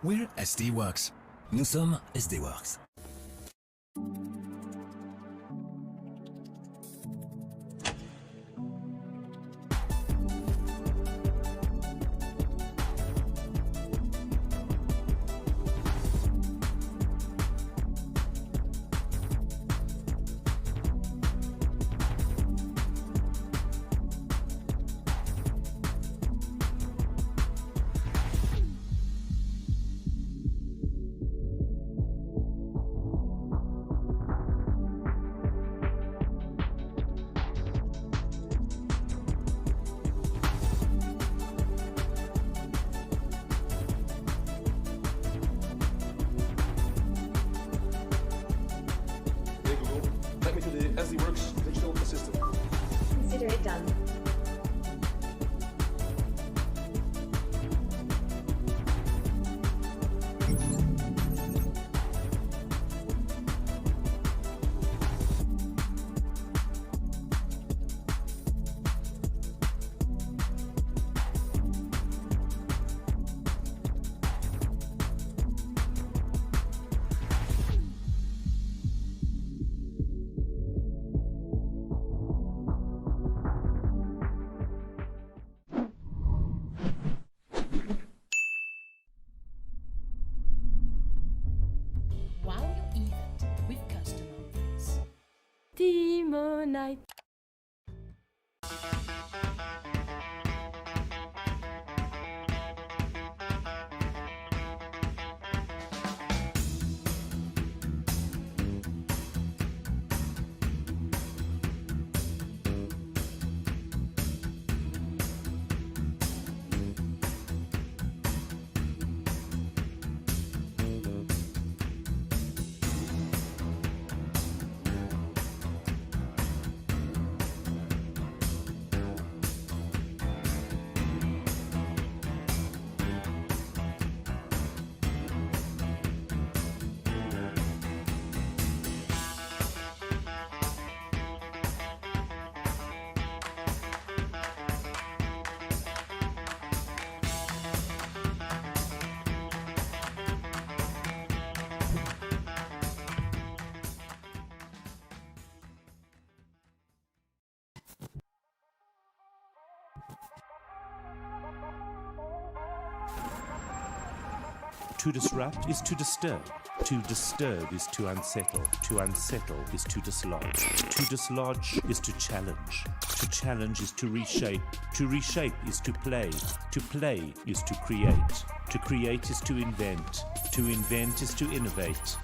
We're SD Worx. Nous sommes SD Worx. Teamonite. To disrupt is to disturb. To disturb is to unsettle. To unsettle is to dislodge. To dislodge is to challenge. To challenge is to reshape. To reshape is to play. To play is to create. To create is to invent. To invent is to innovate.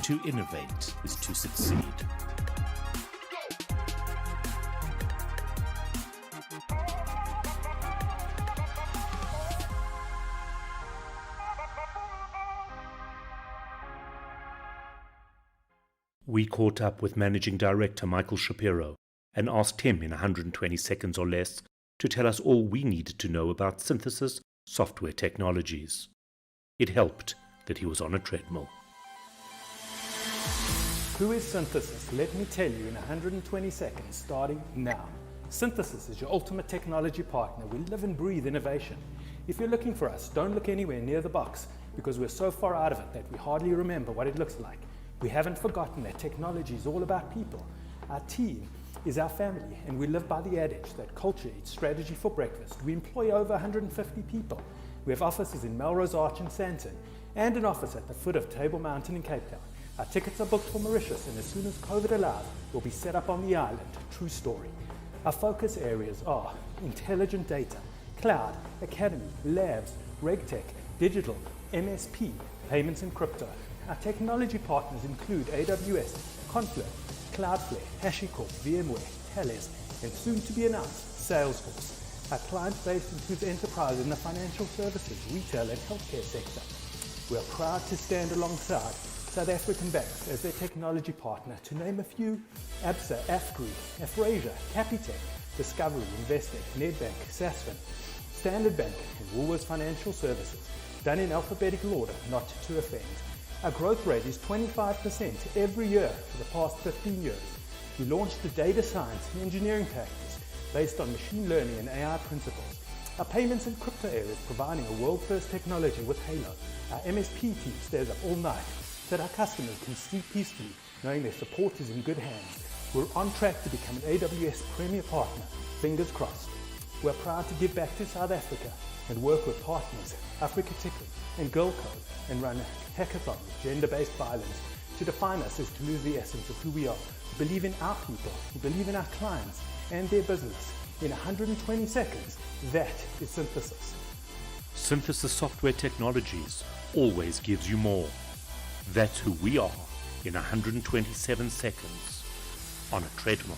To innovate is to succeed. We caught up with Managing Director Michael Shapiro and asked him in 120 seconds or less to tell us all we needed to know about synthesis software technologies. It helped that he was on a treadmill. Who is Synthesis? Let me tell you in 120 seconds, starting now. Synthesis is your ultimate technology partner. We live and breathe innovation. If you're looking for us, don't look anywhere near the box because we're so far out of it that we hardly remember what it looks like. We haven't forgotten that technology is all about people. Our team is our family, and we live by the adage that culture eats strategy for breakfast. We employ over 150 people. We have offices in Melrose Arch and Sandton, and an office at the foot of Table Mountain in Cape Town. Our tickets are booked for Mauritius, and as soon as COVID allows, we'll be set up on the island. True story. Our focus areas are intelligent data, cloud, academy, labs, regtech, digital, MSP, payments and crypto. Our technology partners include AWS, Confluent, Cloudflare, HashiCorp, VMware, Thales, and soon to be announced, Salesforce. Our client base includes enterprise in the financial services, retail, and healthcare sector. We are proud to stand alongside South African banks as their technology partner, to name a few: ABSA, AFGRI, Afrasia, Capitec, Discovery, Investec, Nedbank, Sasfin, Standard Bank, and Woolworths Financial Services, done in alphabetical order, not to offend. Our growth rate is 25% every year for the past 15 years. We launched the data science and engineering practice based on machine learning and AI principles. Our payments and crypto area is providing a world-first technology with Halo. Our MSP team stays up all night so that our customers can sleep peacefully, knowing their support is in good hands. We're on track to become an AWS Premier Partner, fingers crossed. We're proud to give back to South Africa and work with partners, Africa Ticket and Girl Code, and run a hackathon with gender-based violence. To define us is to lose the essence of who we are. We believe in our people, we believe in our clients and their business. In 120 seconds, that is Synthesis. Synthesis Software Technologies always gives you more. That's who we are in 127 seconds on a treadmill.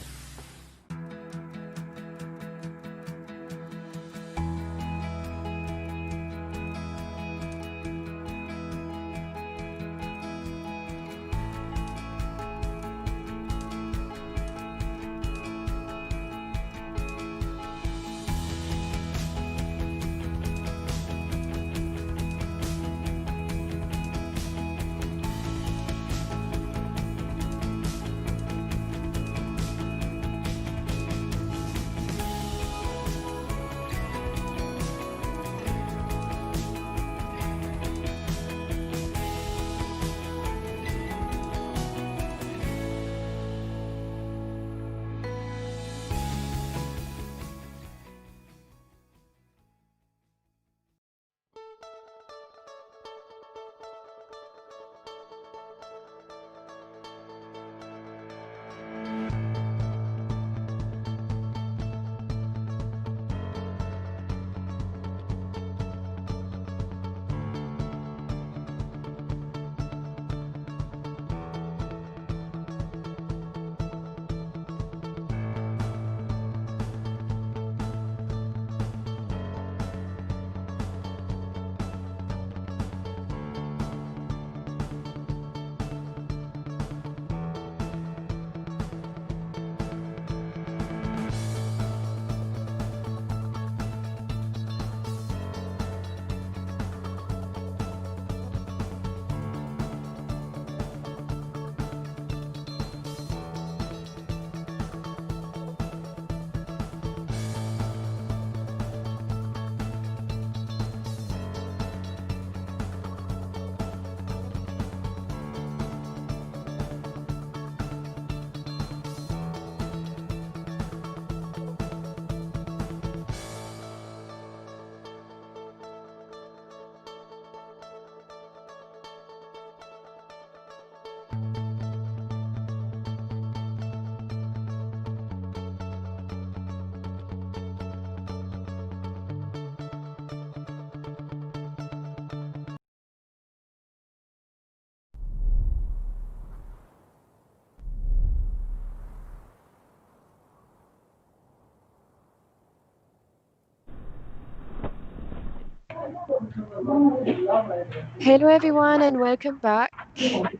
Hello, everyone, and welcome back.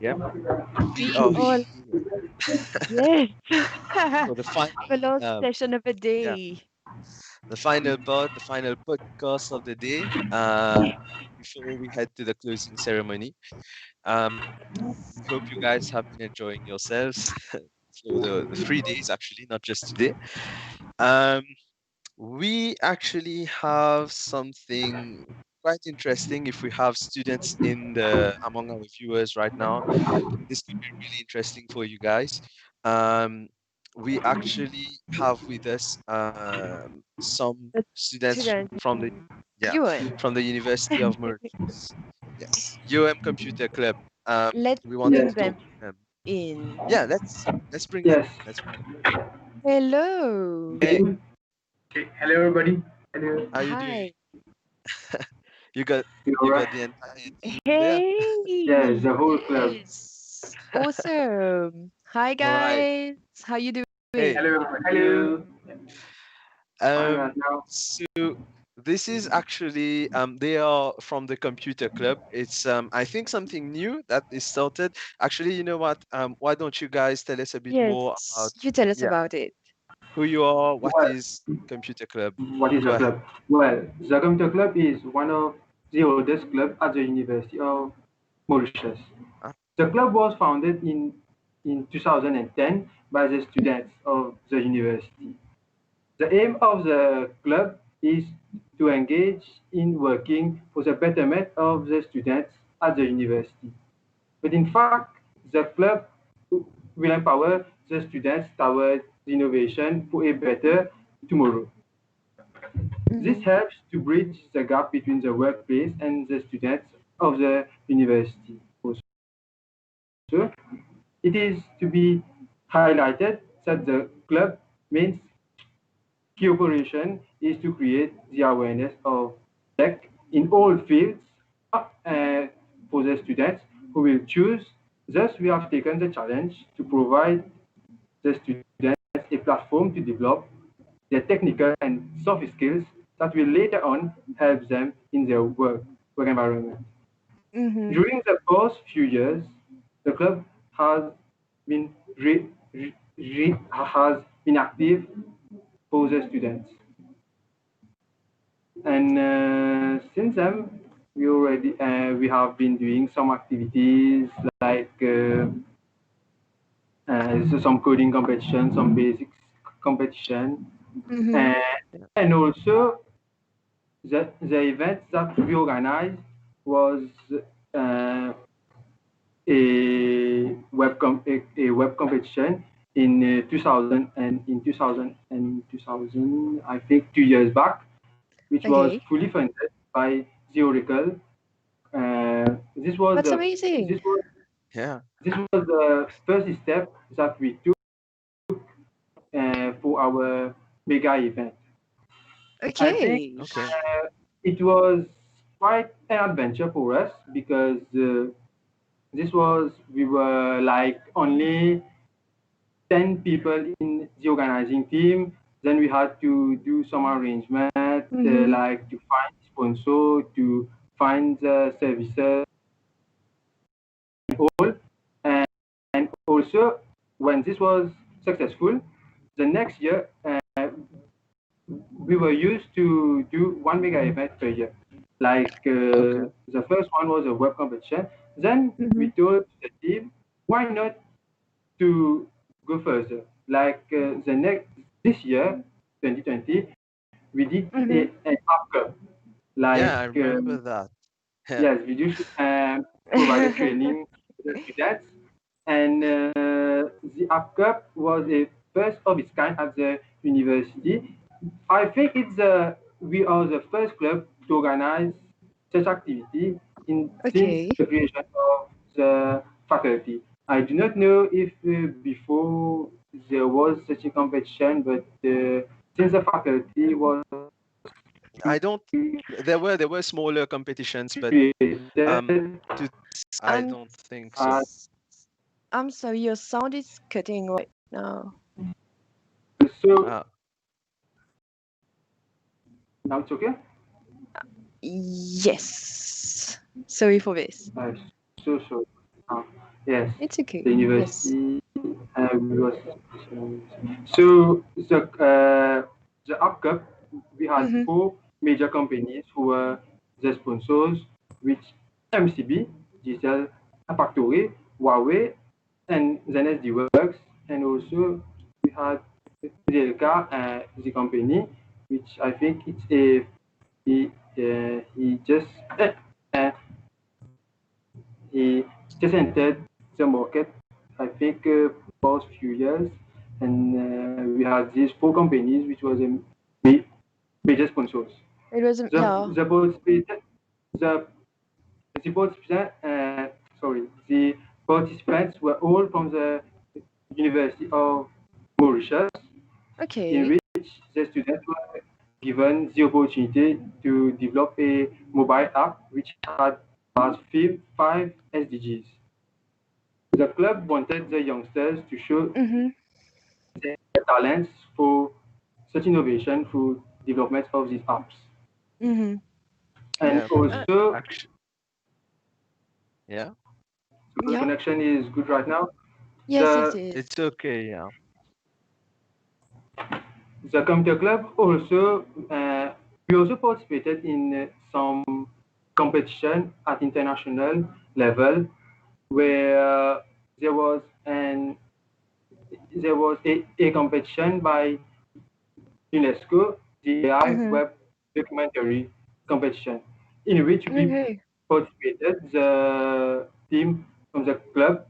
Yep. We all, yes, For the final, the last session of the day. the final part, the final podcast of the day. Before we head to the closing ceremony, we hope you guys have been enjoying yourselves for the 3 days, actually, not just today. We actually have something quite interesting. If we have students among our viewers right now, this could be really interesting for you guys. We actually have with us some students from the University of Mauritius. Yes, UM Computer Club. Let's We wanted bring to them in. yeah, let's bring them. Let's bring them. Hello. Hey. Hello, everybody. Hello. How you doing? You got the entire team there. Yes, the whole club. Awesome. Hi, guys. How you doing? Hey. Hello. So this is actually they are from the computer club. It's I think something new that is started. Actually, you know what? Why don't you guys tell us a bit more about you tell us about it. Who you are, what is computer club? What is a club? Well, the computer club is one of the oldest clubs at the University of Mauritius. The club was founded in 2010 by the students of the university. The aim of the club is to engage in working for the betterment of the students at the university. But in fact, the club will empower the students towards innovation for a better tomorrow. This helps to bridge the gap between the workplace and the students of the university. Also, it is to be highlighted that the club main cooperation is to create the awareness of tech in all fields for the students who will choose. Thus, we have taken the challenge to provide the students a platform to develop their technical and soft skills that will later on help them in their work environment. During the past few years, the club has been active for the students, and since then we have been doing some activities like some coding competition, some basics competition, and also the event that we organized was a web competition in 2000 I think 2 years back, which was fully funded by the Oracle. This was That's amazing. This was the first step that we took for our mega event. Okay. I think it was quite an adventure for us because we were like only 10 people in the organizing team. Then we had to do some arrangement, like to find sponsor, to find services, all. And also, when this was successful, the next year we were used to do one mega event per year. Like the first one was a web competition. Then we told the team, why not to go further? Like this year, 2020, we did an app cup. Like, yeah, I remember that. Yes, we do provide training to the students, and the app cup was a first of its kind at the university. I think we are the first club to organize such activity since the creation of the faculty. I do not know if before there was such a competition, but since the faculty was, I don't. There were smaller competitions, but I don't think so. I'm sorry, your sound is cutting right now. So now it's okay? Yes. Sorry for this. So yes. It's okay. The university was so the UpCup. We had 4 major companies who were the sponsors, which MCB, Digital Factory, Huawei, and then SD Worx, and also we had Telecom, the company, which I think it's he just he just entered the market, I think, past few years, and we had these 4 companies, which was a major sponsors. It was the participants were all from the University of Mauritius, in which the students were given the opportunity to develop a mobile app which had 5 SDGs. The club wanted the youngsters to show their talents for such innovation through development of these apps. And also, the connection is good right now. Yes, it is. It's okay, yeah. The computer club also, we also participated in some competition at international level, where there was a competition by UNESCO, the AI Web Documentary Competition, in which we participated, the team from the club,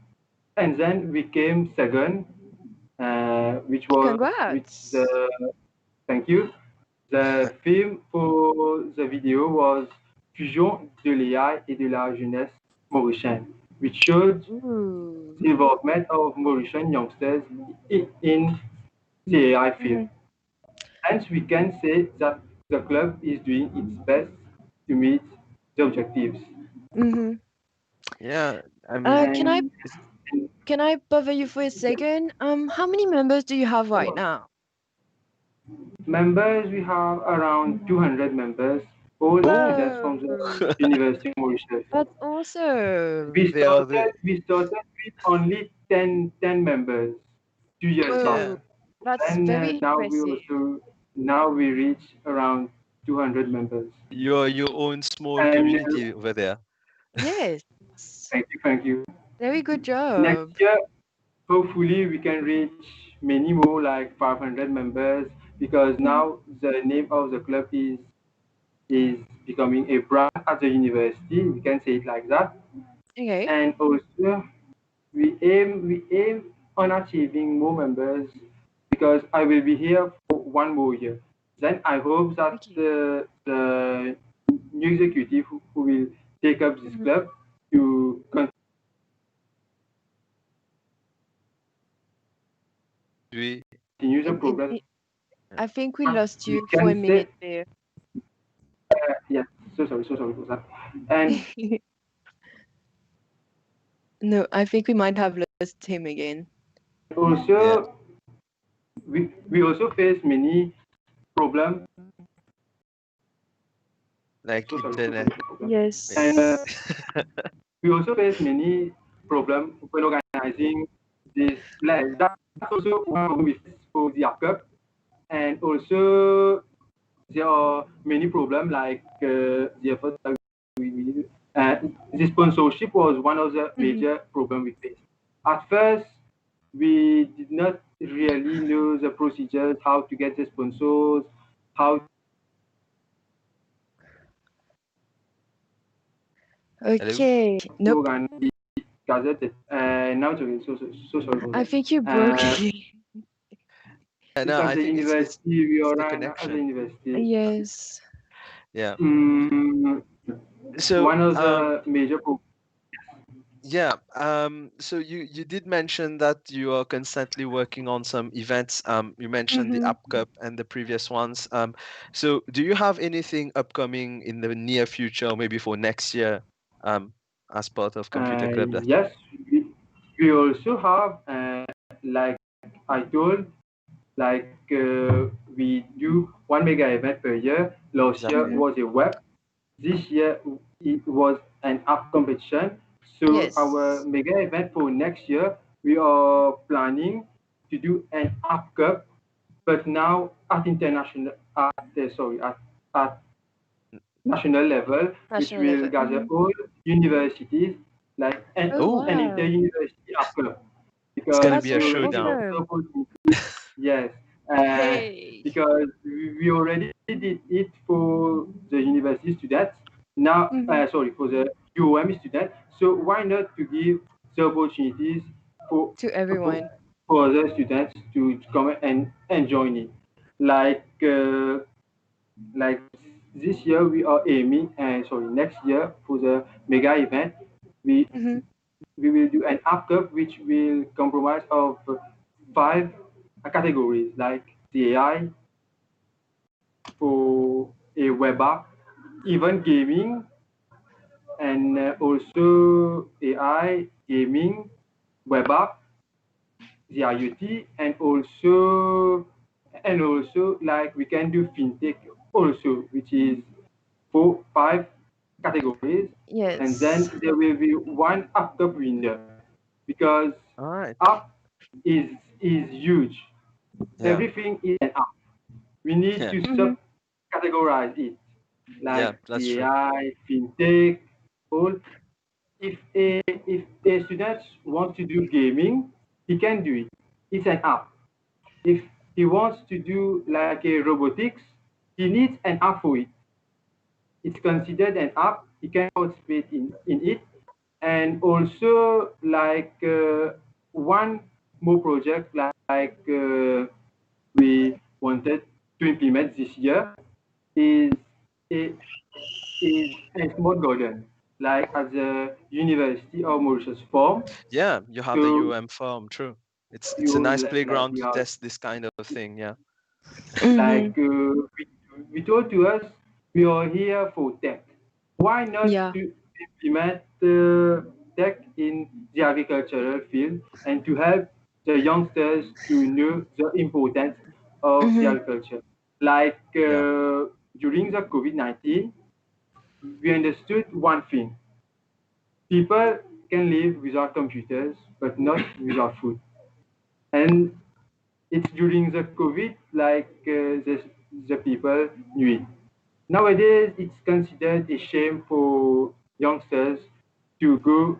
and then we came second, which was thank you. The film for the video was Fusion de l'AI et de la jeunesse mauricienne, which showed the involvement of Mauritian youngsters in the AI field. Hence, we can say that the club is doing its best to meet the objectives. Yeah, I mean, can I bother you for a second? How many members do you have right now? Members, we have around 200 members, all students from the University of Mauritius. That's awesome. We started with only 10 members 2 years back. That's and very impressive. Now we reach around 200 members. You're your own small community over there. Yes. Thank you. Very good job. Next year, hopefully we can reach many more, like 500 members, because now the name of the club is becoming a brand at the university. We can say it like that. Okay. And also, we aim on achieving more members, because I will be here for 1 more year. Then I hope that the new executive who will take up this club to continue the progress. I think we lost you for a minute there. Yeah, so sorry for that. And no, I think we might have lost him again. Also, we also face many problems. Like internet. Yes. And we also face many problems when organizing this. Like, that's also one we face for the UpCup. And also, there are many problems like the effort that we need. The sponsorship was one of the major problems we faced. At first, we did not really know the procedures, how to get the sponsors, how. Okay. Nope. Now so sorry. I think you broke again. No, I think it's the connection. Yes. Yeah. So one of the major problems. Yeah. So you did mention that you are constantly working on some events. You mentioned the UpCup and the previous ones. So do you have anything upcoming in the near future, or maybe for next year, as part of Computer Club? Yes, we also have, like I told, we do 1 mega event per year. Last year was a web. this year it was an app competition. So our mega event for next year, we are planning to do an app cup, but now at international, at national level, which National will level. gather all universities, like an inter-university app cup. It's Because gonna be a we already showdown. yes, Okay. because we already did it for the university students. Now, sorry, for the UOM students. So why not to give the opportunities for To everyone. for other students to come and join it? Like this year we are aiming, and sorry, next year for the mega event, we we will do an app cup which will comprise of 5 categories like the AI for a web app, even gaming, and also AI, gaming, web app, the IoT, and also like we can do fintech also, which is 5 categories, and Yes. then there will be one app cup winner because app is huge. Everything is an app. We need to sub-categorize it, like that's the true. AI, fintech, all. If a student wants to do gaming, he can do it. It's an app. If he wants to do like a robotics, he needs an app for it. It's considered an app. He can participate in it. And also like one more project like we wanted to implement this year is a, is a small garden, like at the University of Mauritius Farm. Yeah, you have the UM farm, true. It's a nice Like playground we to are test this kind of thing, yeah. like we told to us we are here for tech. Why not to implement tech in the agricultural field and to help the youngsters to know the importance of the agriculture? Like during the COVID-19, we understood one thing. People can live without computers, but not without food. And it's during the COVID, like the people knew it. Nowadays, it's considered a shame for youngsters to go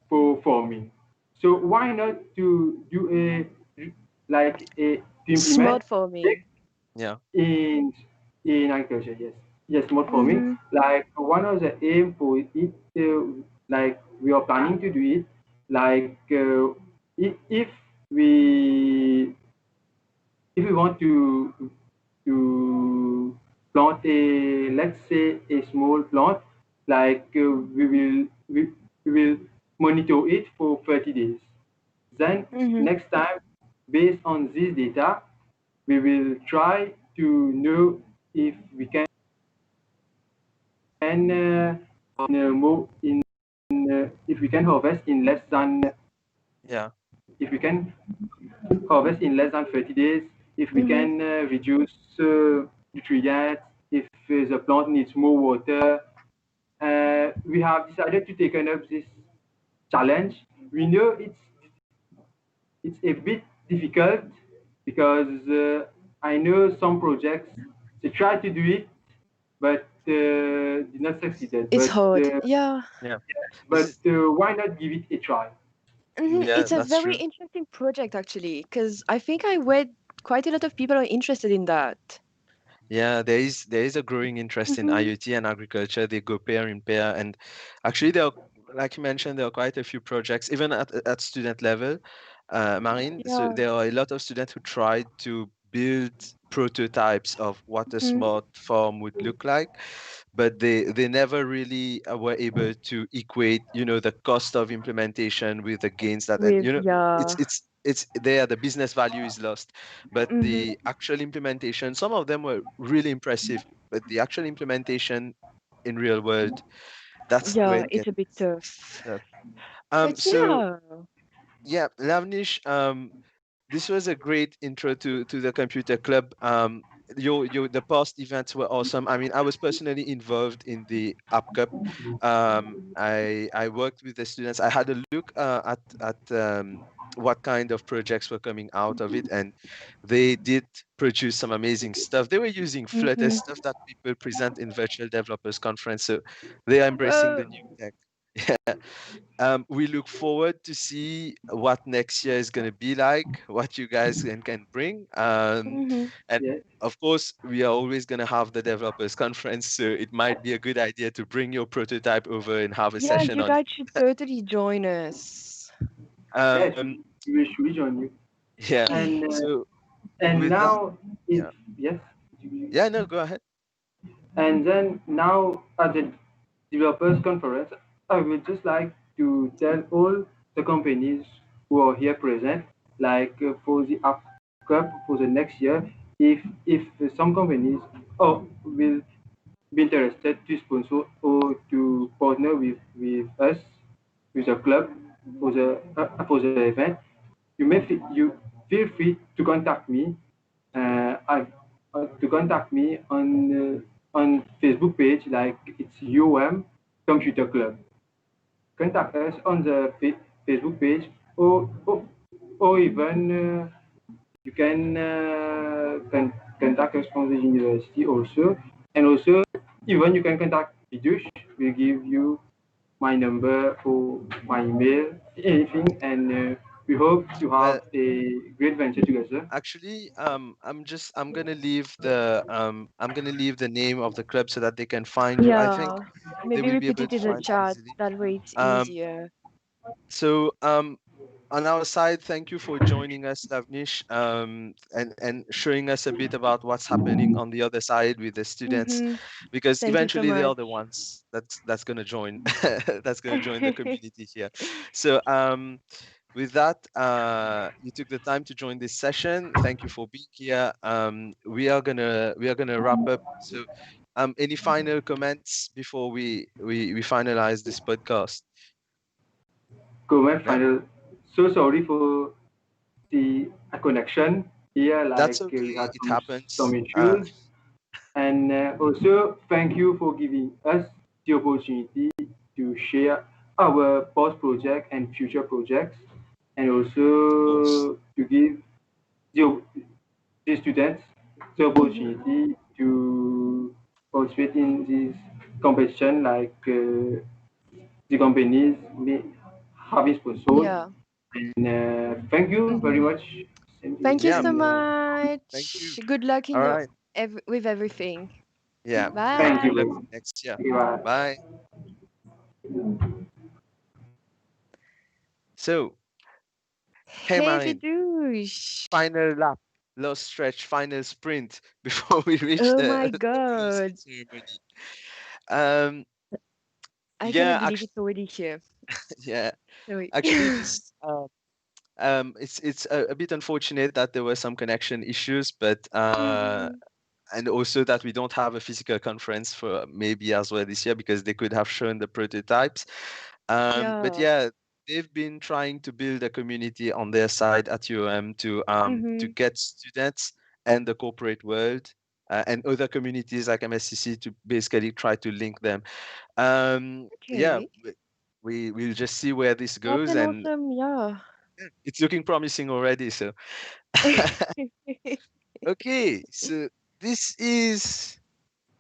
for farming. So why not to do to implement Smart farming. Yeah. in agriculture? Yes, smart farming. Like one of the aim for it, like we are planning to do it. Like if we if we want to plant a, let's say, a small plant, like we will monitor it for 30 days. Then next time, based on this data, we will try to know if we can more in if we can harvest in less than if we can harvest in less than 30 days, if we can reduce nutrients, if the plant needs more water. We have decided to take up this challenge. We know it's a bit difficult because I know some projects, they try to do it, but did not succeed. It's hard. Yeah. But why not give it a try? It's a very interesting project actually, because I think I read quite a lot of people are interested in that. Yeah, there is a growing interest in IoT and agriculture. They go pair in pair, and actually there are, like you mentioned, there are quite a few projects, even at student level, Marine. So there are a lot of students who tried to build prototypes of what a smart farm would look like, but they never really were able to equate, the cost of implementation with the gains that, it's there, the business value is lost, but the actual implementation, some of them were really impressive, but the actual implementation in real world, that's where it it's gets a bit tough. tough. But So yeah, Lavnish, this was a great intro to the computer club. the past events were awesome. I mean, I was personally involved in the App Cup. I worked with the students. I had a look at what kind of projects were coming out of it, and they did produce some amazing stuff. They were using Flutter stuff that people present in virtual developers conference, so they are embracing the new tech. Yeah. We look forward to see what next year is going to be like, what you guys can bring. And of course, we are always going to have the developers conference, so it might be a good idea to bring your prototype over and have a session you on guys should totally join us. Yes, we should join you. Yeah. And with now, that, yes. Yeah, no, go ahead. And then now at the developers conference, I would just like to tell all the companies who are here present, like for the App Cup for the next year, if some companies will be interested to sponsor or to partner with us, with the club for the event, you feel free to contact me. To contact me on Facebook page, like it's Computer Club. Contact us on the Facebook page, or even you can contact us from the university also, and also even you can contact Vidush. We'll give you my number or my email, anything, and we hope to have a great venture together. Actually, I'm gonna leave the name of the club so that they can find you. I think they Maybe will we be put able it to in the find you chat. easily. That way it's easier. So on our side, thank you for joining us, Lavnish, and showing us a bit about what's happening on the other side with the students, because Thank you so eventually they are the much. ones that's gonna join that's gonna join the community here. So with that, you took the time to join this session. Thank you for being here. We are gonna wrap up. So, any final comments before we finalize this podcast? Comment final. So sorry for the connection here. That's Like okay. we had It happens. some issues, and also thank you for giving us the opportunity to share our past project and future projects, and also to give the students the opportunity to participate in this competition, like the companies may have it sponsored. Yeah. And thank you very much. Thank you so Thank much. you. Good luck in All right. with everything. Yeah. Bye. Thank you. Good luck next year. Bye. So, hey Marine. Vidush. Final lap, last stretch, final sprint before we reach Oh the my closing god. ceremony. I Yeah, cannot believe it's already here. yeah. Sorry. Actually, this it's a bit unfortunate that there were some connection issues, but and also that we don't have a physical conference for maybe as well this year, because they could have shown the prototypes. But yeah, they've been trying to build a community on their side at UOM to get students and the corporate world and other communities like MSCC to basically try to link them. Yeah, we'll just see where this goes, That's and awesome, yeah. it's looking promising already. So okay, so this is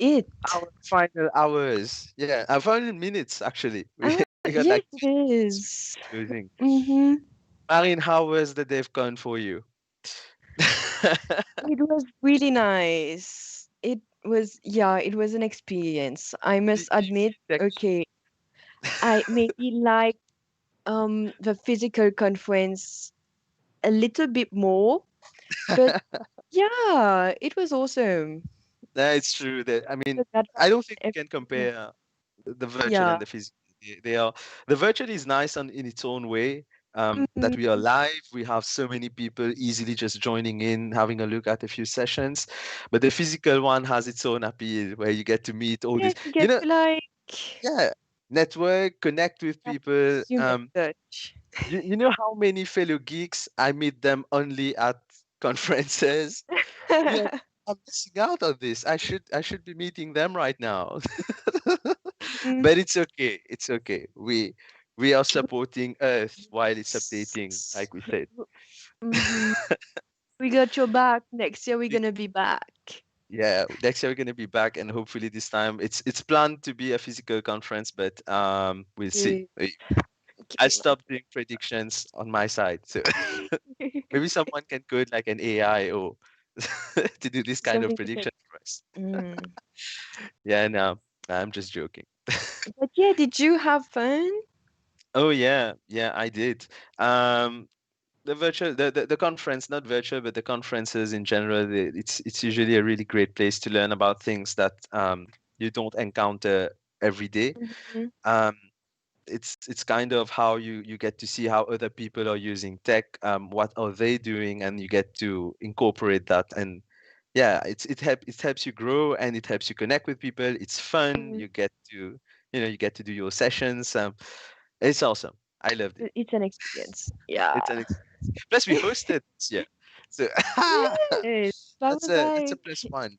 it. Our final hours. Yeah, our final minutes actually. We got Yes, like it is. closing. Mm-hmm. Marine, how was the DEF CON for you? It was really nice. It was an experience. I must admit, okay, I maybe like the physical conference a little bit more, but yeah, it was awesome. No, it's true that I mean I don't think we can compare the virtual and the physical. They are the virtual is nice in its own way. That we are live, we have so many people easily just joining in, having a look at a few sessions. But the physical one has its own appeal, where you get to meet all these, you get to like network, connect with people. human touch. You know how many fellow geeks I meet them only at conferences. I'm missing out on this. I should be meeting them right now. But it's okay. It's okay. We are supporting Earth while it's updating, like we said. We got your back. Next year we're gonna be back. Yeah, next year we're gonna be back, and hopefully this time it's planned to be a physical conference, but we'll see. I stopped doing predictions on my side, so maybe someone can code like an AI or to do this kind of prediction for us. Yeah, no, I'm just joking. But yeah, did you have fun? Oh yeah, I did. The virtual, the conference, not virtual, but the conferences in general, it's usually a really great place to learn about things that you don't encounter every day. It's kind of how you get to see how other people are using tech, what are they doing, and you get to incorporate that. And yeah, it helps you grow, and it helps you connect with people. It's fun. You get to do your sessions. It's awesome. I loved it. It's an experience. Yeah. It's an experience. Plus, we hosted this year, so it's a plus one.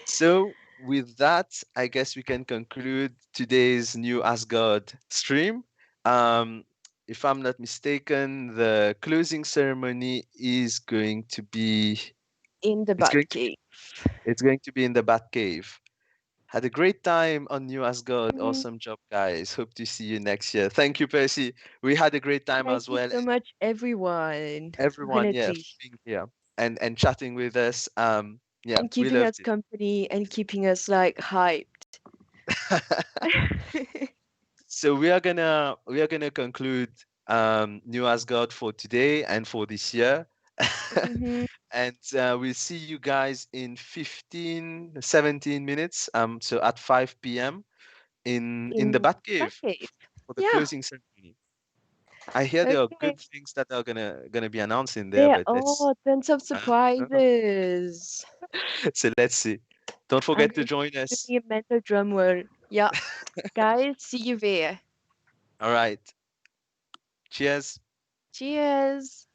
So with that, I guess we can conclude today's new Asgard stream. If I'm not mistaken, the closing ceremony is going to be in the Batcave. It's going to be in the Batcave. Had a great time on New Asgard. Awesome job, guys. Hope to see you next year. Thank you, Percy. We had a great time as well. Thank you so much, everyone. Everyone, yeah, for being here and chatting with us. Yeah, and keeping us company and keeping us like hyped. So we are gonna conclude New Asgard for today and for this year. And we'll see you guys in 17 minutes. So at 5 p.m. in the Batcave for the closing ceremony. I hear there are good things that are gonna be announced in there. There are tons of surprises. So let's see. Don't forget to join us. A mental drum roll. Yeah, guys, see you there. All right. Cheers. Cheers.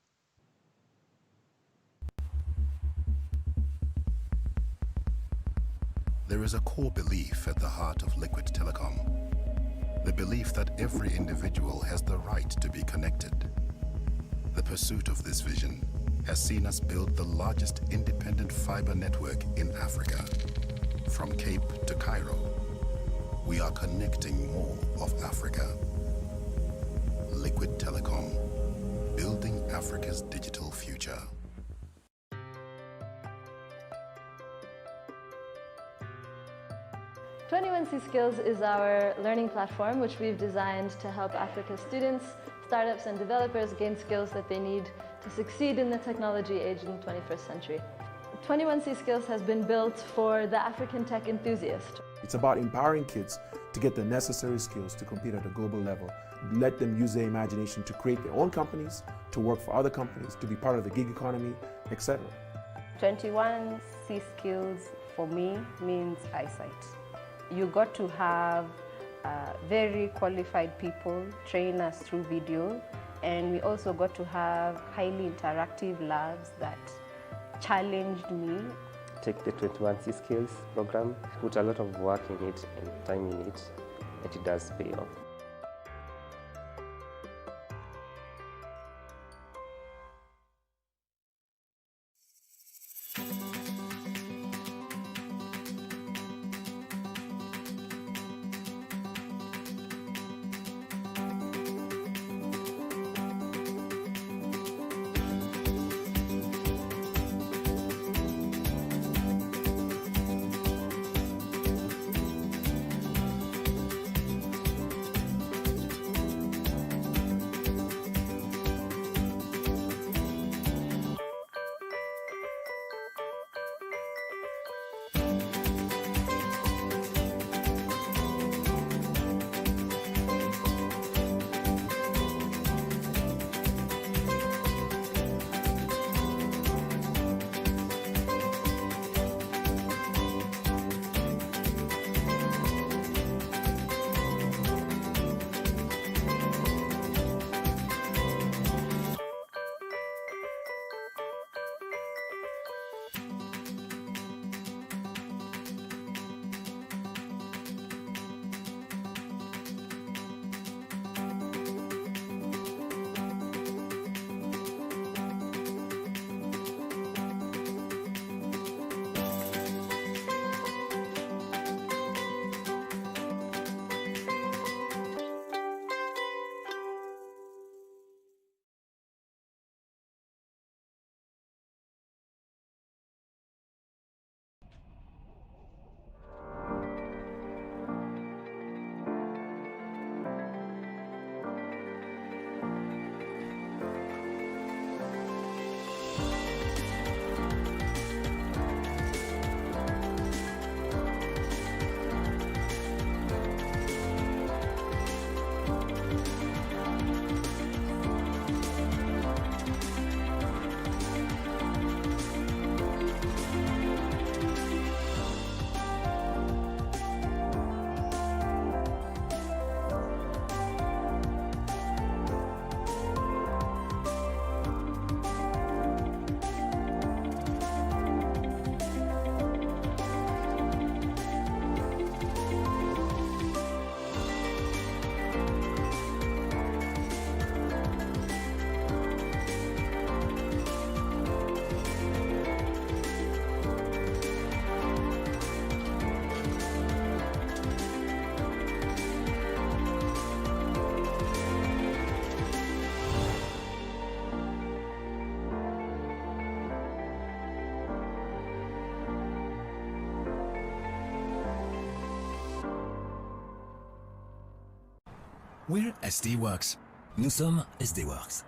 There is a core belief at the heart of Liquid Telecom. The belief that every individual has the right to be connected. The pursuit of this vision has seen us build the largest independent fiber network in Africa. From Cape to Cairo, we are connecting more of Africa. Liquid Telecom, building Africa's digital future. Skills is our learning platform which we've designed to help Africa students, startups and developers gain skills that they need to succeed in the technology age in the 21st century. 21C Skills has been built for the African tech enthusiast. It's about empowering kids to get the necessary skills to compete at a global level. Let them use their imagination to create their own companies, to work for other companies, to be part of the gig economy, etc. 21C Skills for me means eyesight. You got to have very qualified people train us through video, and we also got to have highly interactive labs that challenged me. Take the 21C Skills program, put a lot of work in it and time in it, and it does pay off. We're SD Worx. Nous sommes SD Worx.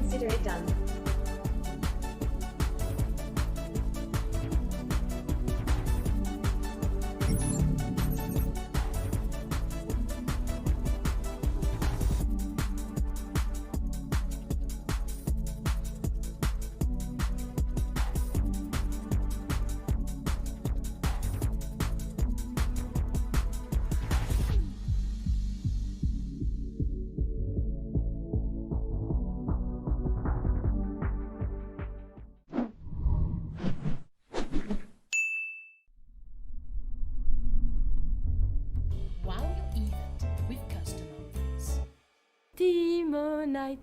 Consider it done. Teamonite.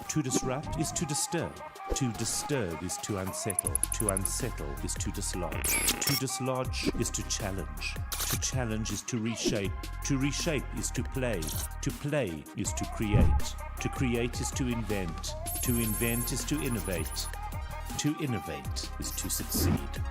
To disrupt is to disturb. To disturb is to unsettle. To unsettle is to dislodge. To dislodge is to challenge. To challenge is to reshape. To reshape is to play. To play is to create. To create is to invent. To invent is to innovate. To innovate is to succeed.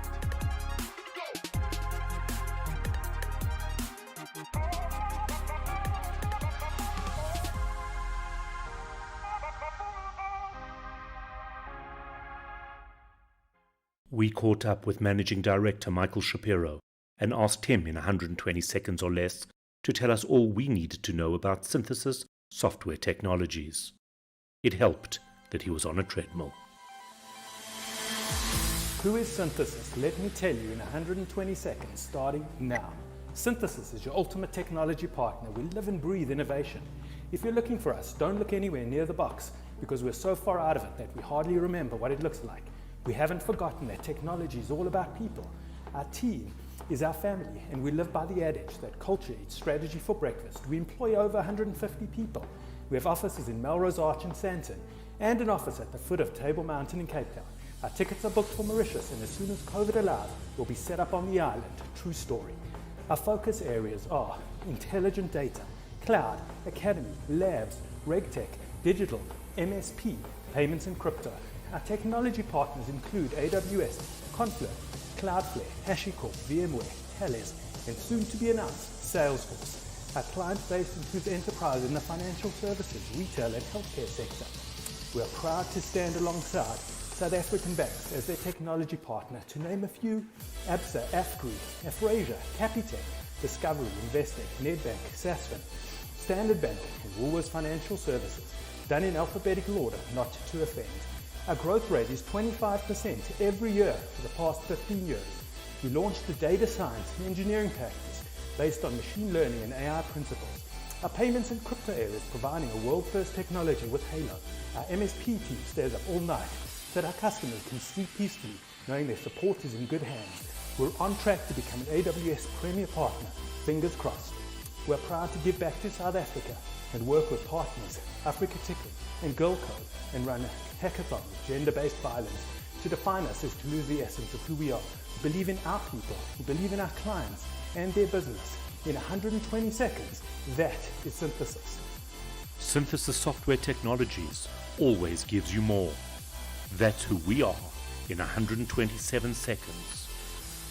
We caught up with Managing Director Michael Shapiro and asked him in 120 seconds or less to tell us all we needed to know about synthesis software technologies. It helped that he was on a treadmill. Who is Synthesis? Let me tell you in 120 seconds, starting now. Synthesis is your ultimate technology partner. We live and breathe innovation. If you're looking for us, don't look anywhere near the box because we're so far out of it that we hardly remember what it looks like. We haven't forgotten that technology is all about people. Our team is our family, and we live by the adage that culture eats strategy for breakfast. We employ over 150 people. We have offices in Melrose Arch and Sandton, and an office at the foot of Table Mountain in Cape Town. Our tickets are booked for Mauritius, and as soon as COVID allows, we'll be set up on the island. True story. Our focus areas are intelligent data, cloud, academy, labs, regtech, digital, MSP, payments and crypto. Our technology partners include AWS, Confluent, Cloudflare, HashiCorp, VMware, Thales, and soon to be announced, Salesforce. Our client base includes enterprise in the financial services, retail, and healthcare sector. We are proud to stand alongside South African banks as their technology partner, to name a few: ABSA, AFGRI, Afrasia, Capitec, Discovery, Investec, Nedbank, Sasfin, Standard Bank, and Woolworths Financial Services, done in alphabetical order, not to offend. Our growth rate is 25% every year for the past 15 years. We launched the data science and engineering practice based on machine learning and AI principles. Our payments and crypto area is providing a world-first technology with Halo. Our MSP team stays up all night so that our customers can sleep peacefully knowing their support is in good hands. We're on track to become an AWS Premier Partner, fingers crossed. We're proud to give back to South Africa and work with partners, Africa Ticket and Girl Code, and run a hackathon with gender-based violence to define us is to lose the essence of who we are. We believe in our people, we believe in our clients and their business. In 120 seconds, that is Synthesis. Synthesis Software Technologies always gives you more. That's who we are in 127 seconds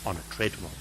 on a treadmill.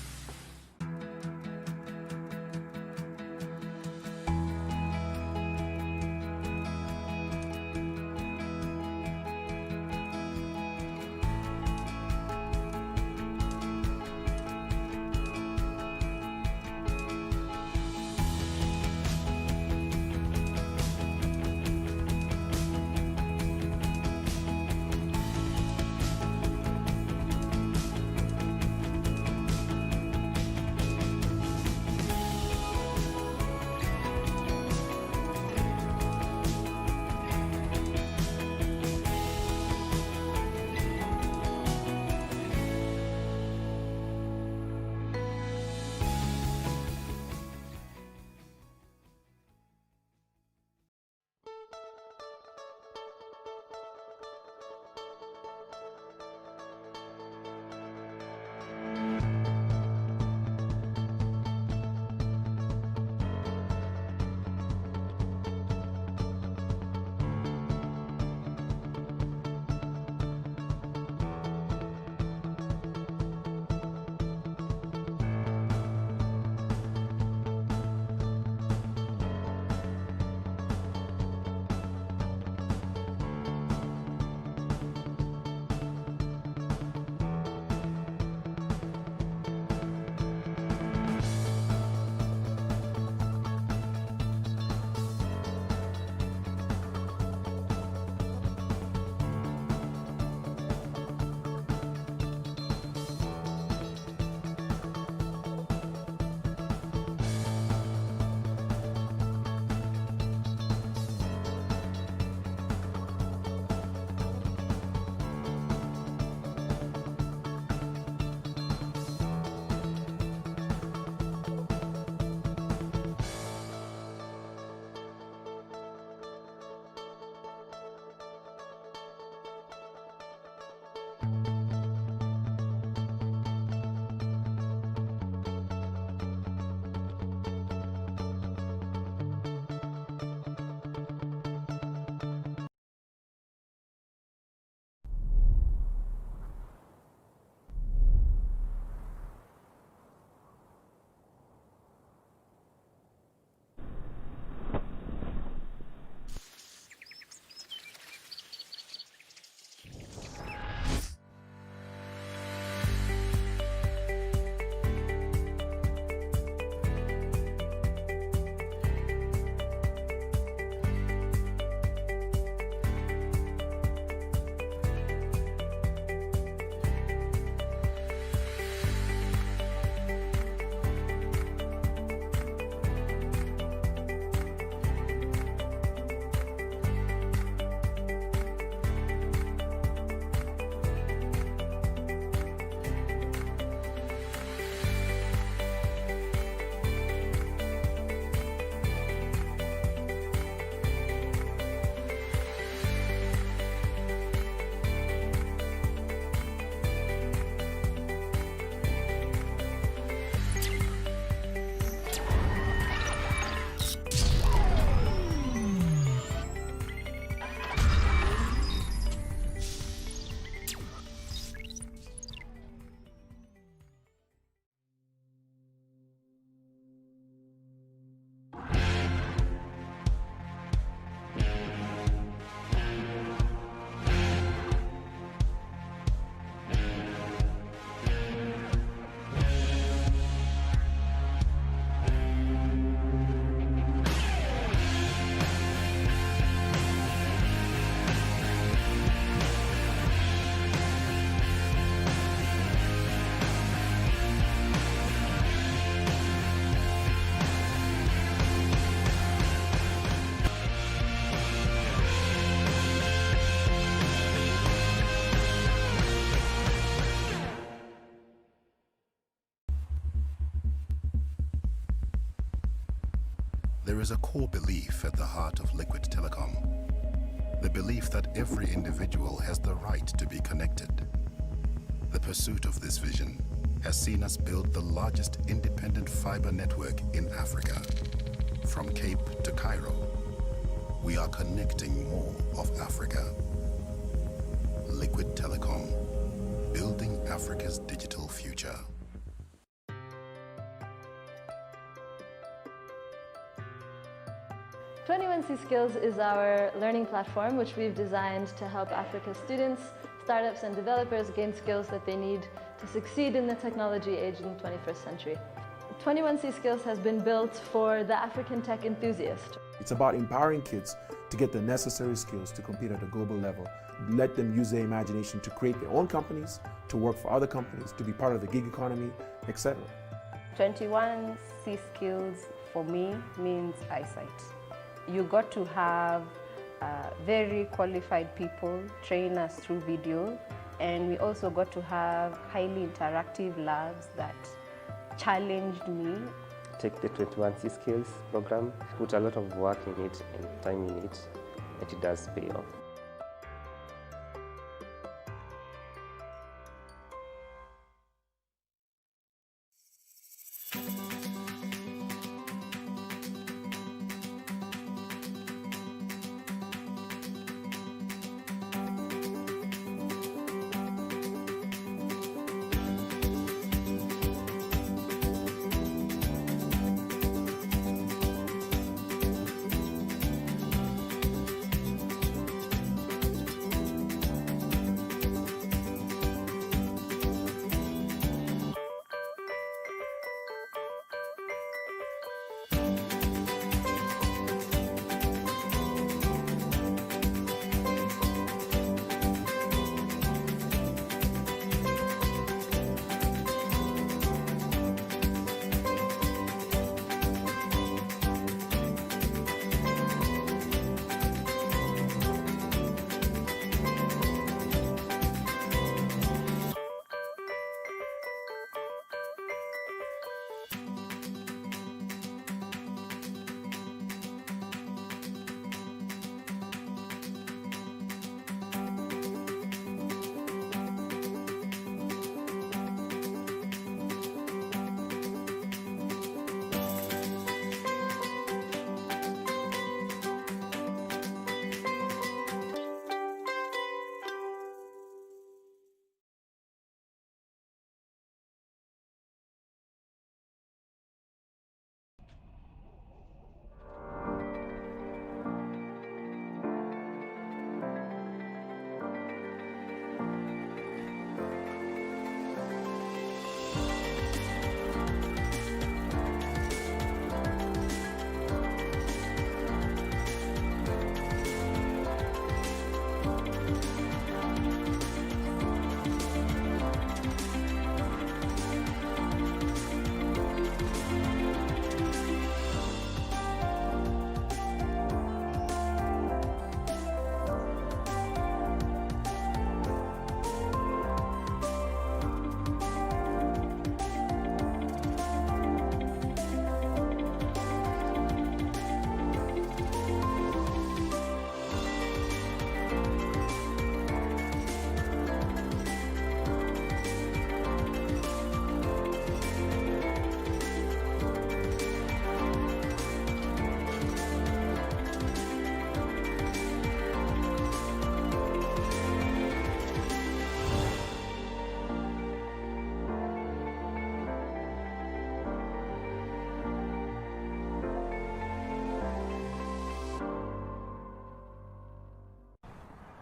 There is a core belief at the heart of Liquid Telecom. The belief that every individual has the right to be connected. The pursuit of this vision has seen us build the largest independent fiber network in Africa. From Cape to Cairo, we are connecting more of Africa. Liquid Telecom, building Africa's digital future. Skills is our learning platform, which we've designed to help Africa's students, startups and developers gain skills that they need to succeed in the technology age in the 21st century. 21C Skills has been built for the African tech enthusiast. It's about empowering kids to get the necessary skills to compete at a global level. Let them use their imagination to create their own companies, to work for other companies, to be part of the gig economy, etc. 21C Skills for me means eyesight. You got to have very qualified people train us through video, and we also got to have highly interactive labs that challenged me. Take the 21C Skills program, put a lot of work in it and time in it, and it does pay off.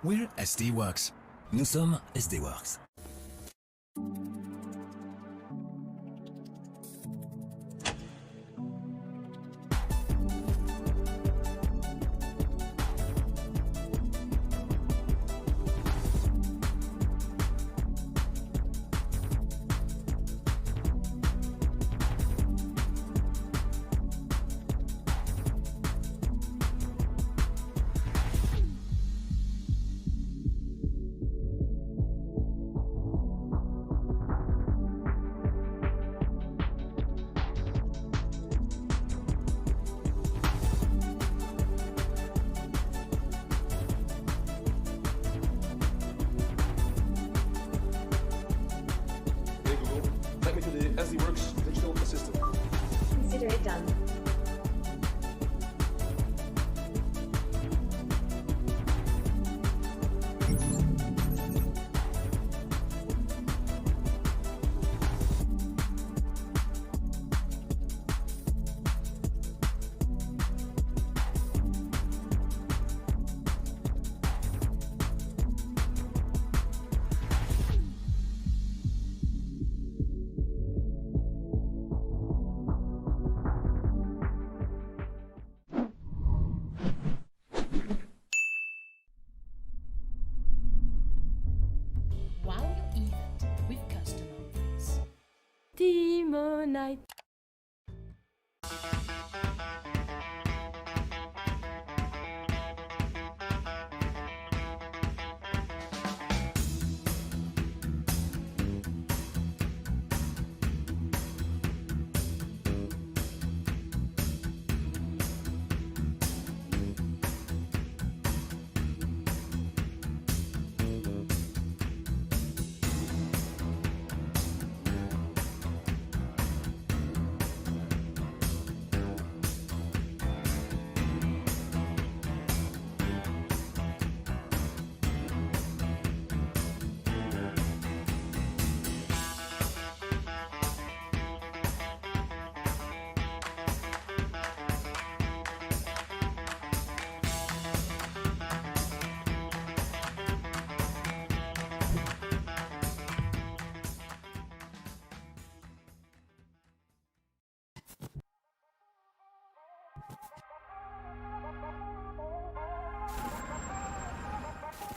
We're SD Worx. Nous sommes SD Worx. it done. Teamonite.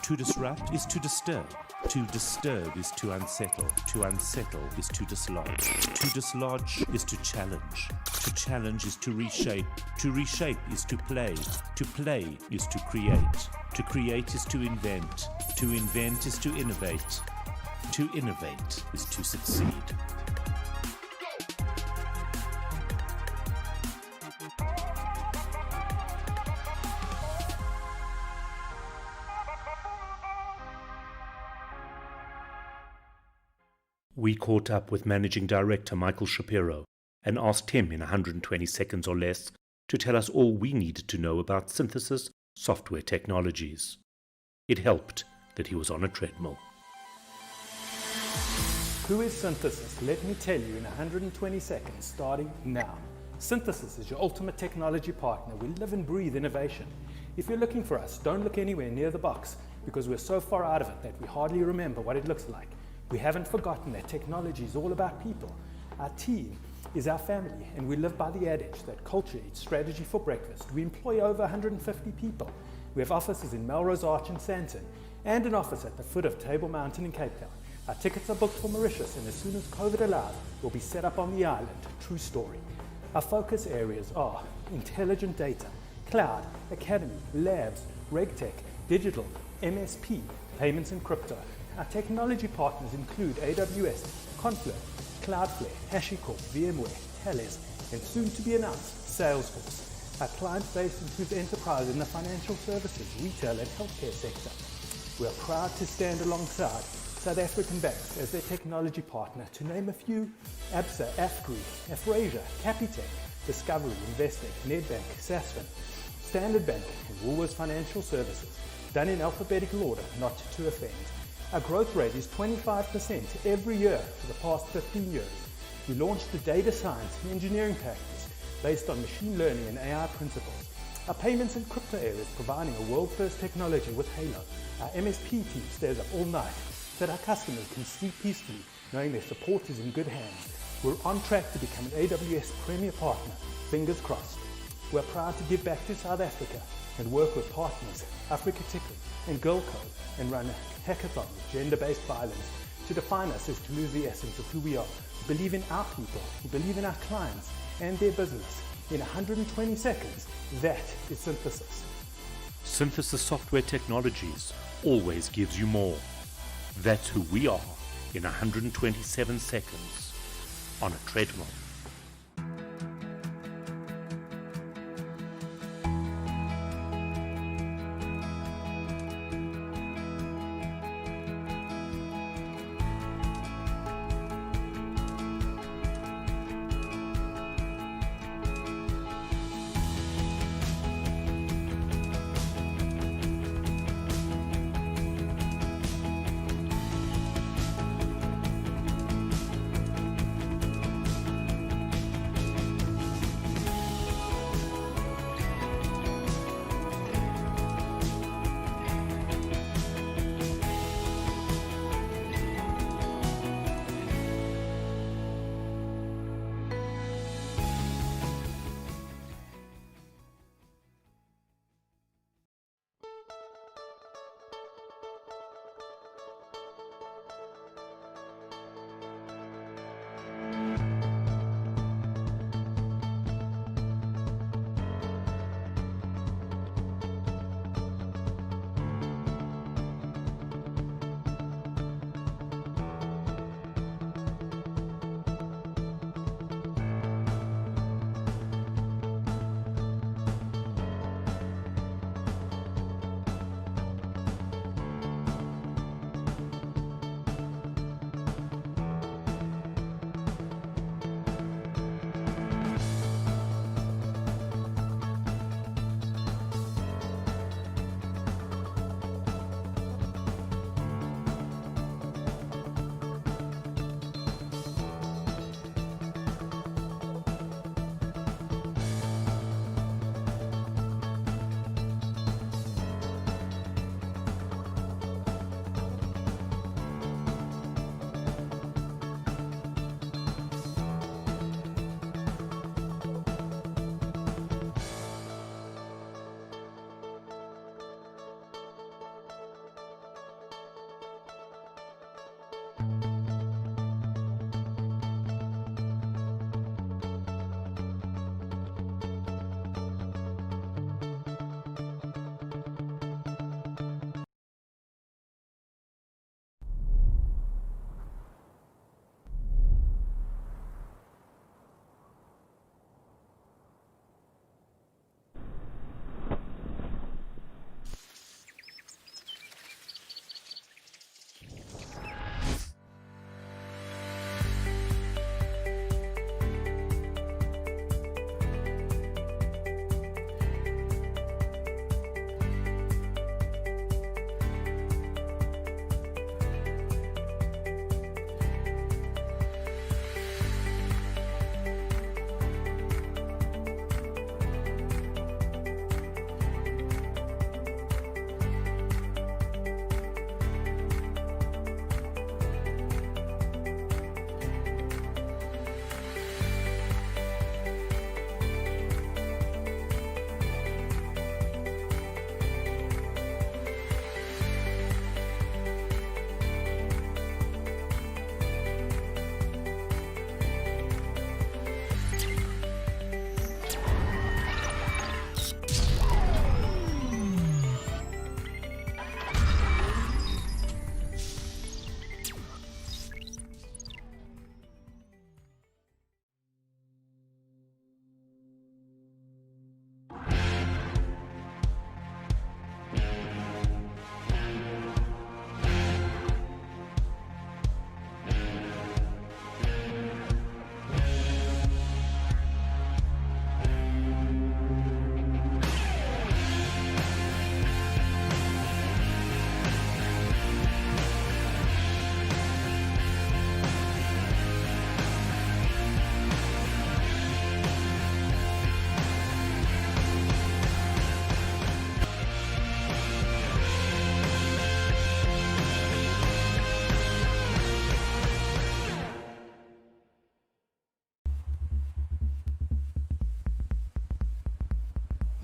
To disrupt is to disturb. To disturb is to unsettle. To unsettle is to dislodge. To dislodge is to challenge. To challenge is to reshape. To reshape is to play. To play is to create. To create is to invent. To invent is to innovate. To innovate is to succeed. We caught up with Managing Director Michael Shapiro and asked him in 120 seconds or less to tell us all we needed to know about synthesis software technologies. It helped that he was on a treadmill. Who is Synthesis? Let me tell you in 120 seconds, starting now. Synthesis is your ultimate technology partner. We live and breathe innovation. If you're looking for us, don't look anywhere near the box because we're so far out of it that we hardly remember what it looks like. We haven't forgotten that technology is all about people. Our team is our family, and we live by the adage that culture eats strategy for breakfast. We employ over 150 people. We have offices in Melrose Arch and Sandton, and an office at the foot of Table Mountain in Cape Town. Our tickets are booked for Mauritius, and as soon as COVID allows, we'll be set up on the island. True story. Our focus areas are intelligent data, cloud, academy, labs, regtech, digital, MSP, payments and crypto. Our technology partners include AWS, Confluent, Cloudflare, HashiCorp, VMware, Thales, and soon to be announced, Salesforce. Our client base includes enterprise in the financial services, retail and healthcare sector. We are proud to stand alongside South African banks as their technology partner, to name a few: ABSA, AFGRI, Afrasia, Capitec, Discovery, Investec, Nedbank, Sasfin, Standard Bank, and Woolworths Financial Services, done in alphabetical order, not to offend. Our growth rate is 25% every year for the past 15 years. We launched the data science and engineering practice based on machine learning and AI principles. Our payments and crypto area is providing a world-first technology with Halo. Our MSP team stays up all night so that our customers can sleep peacefully, knowing their support is in good hands. We're on track to become an AWS Premier Partner, fingers crossed. We're proud to give back to South Africa and work with partners, Africa Tickle and Girl Code, and run a hackathon with gender-based violence. To define us is to lose the essence of who we are. We believe in our people, we believe in our clients and their business. In 120 seconds, that is Synthesis. Synthesis Software Technologies always gives you more. That's who we are in 127 seconds on a treadmill.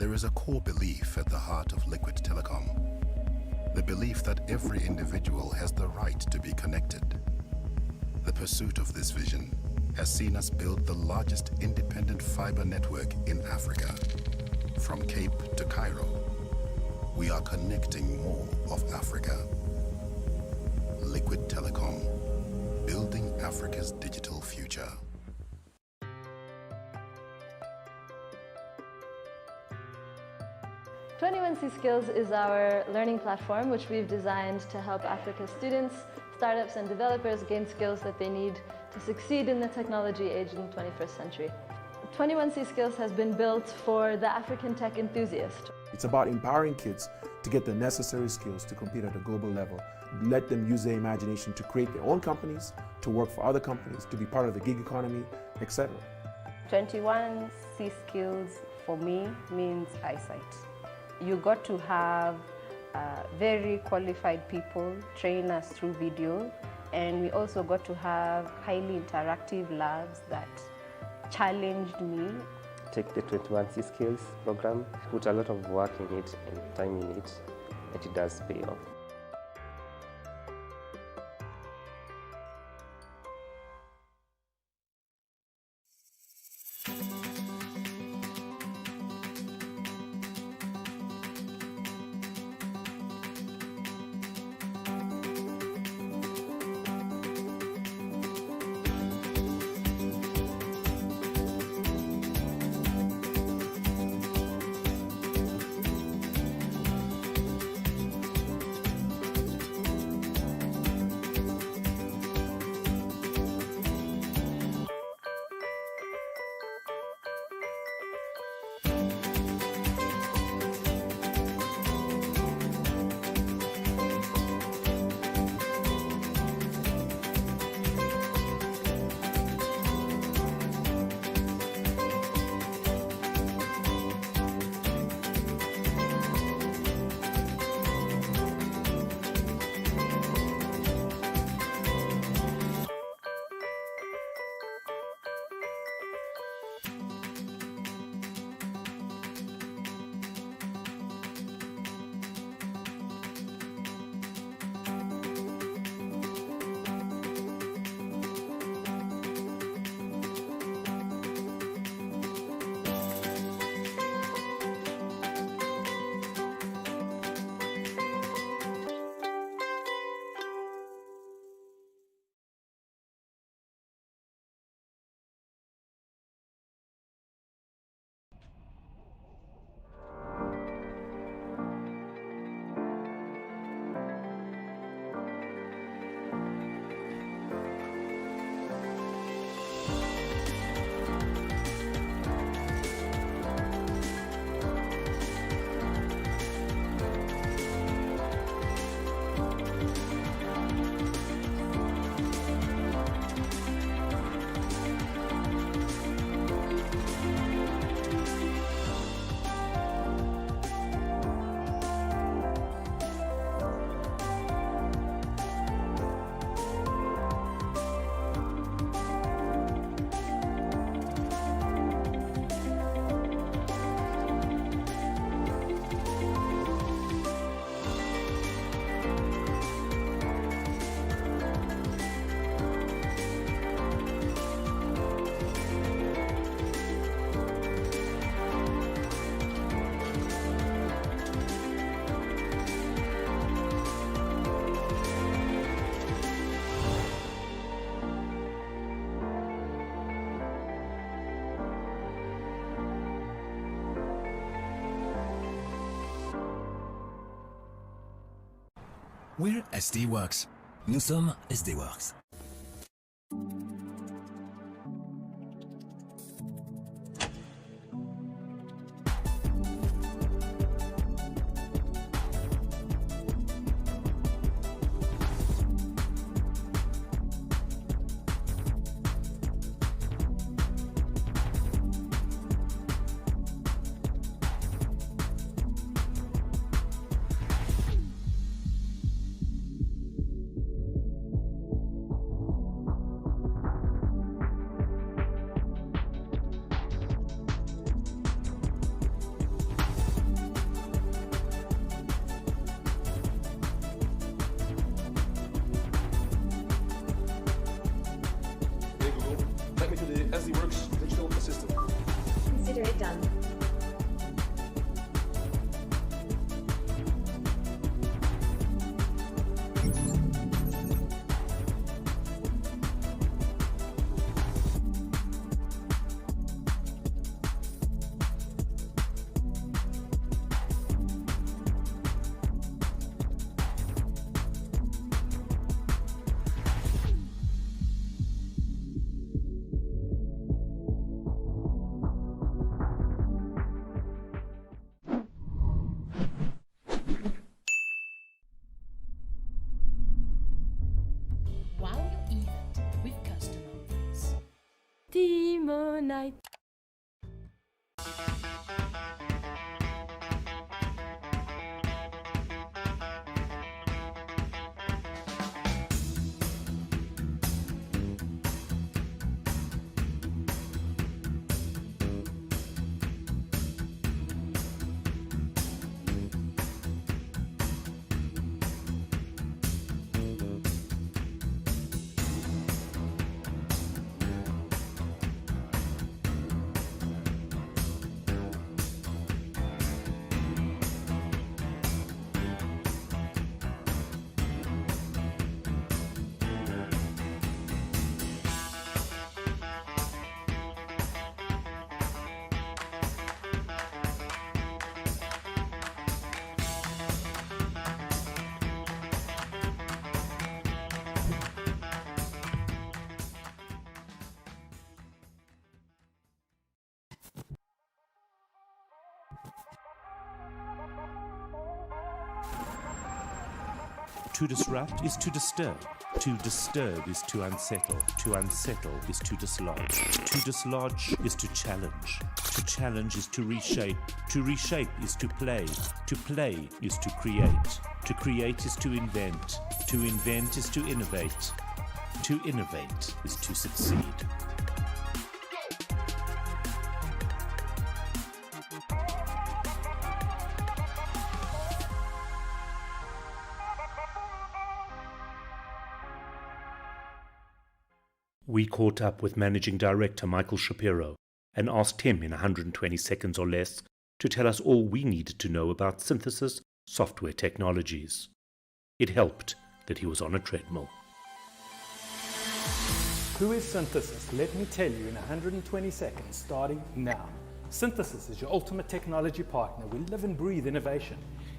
There is a core belief at the heart of Liquid Telecom. The belief that every individual has the right to be connected. The pursuit of this vision has seen us build the largest independent fiber network in Africa. From Cape to Cairo, we are connecting more of Africa. Liquid Telecom, building Africa's digital future. Skills is our learning platform which we've designed to help Africa students, startups and developers gain skills that they need to succeed in the technology age in the 21st century. 21C Skills has been built for the African tech enthusiast. It's about empowering kids to get the necessary skills to compete at a global level. Let them use their imagination to create their own companies, to work for other companies, to be part of the gig economy, etc. 21C Skills for me means eyesight. You got to have very qualified people train us through video, and we also got to have highly interactive labs that challenged me. Take the 21C Skills program, put a lot of work in it and time in it, and it does pay off. We're SD Worx. Nous sommes SD Worx. Teamonite. To disrupt is to disturb. To disturb is to unsettle. To unsettle is to dislodge. To dislodge is to challenge. To challenge is to reshape. To reshape is to play. To play is to create. To create is to invent. To invent is to innovate. To innovate is to succeed. We caught up with Managing Director Michael Shapiro and asked him in 120 seconds or less to tell us all we needed to know about synthesis software technologies. It helped that he was on a treadmill. Who is Synthesis? Let me tell you in 120 seconds, starting now. Synthesis is your ultimate technology partner. We live and breathe innovation.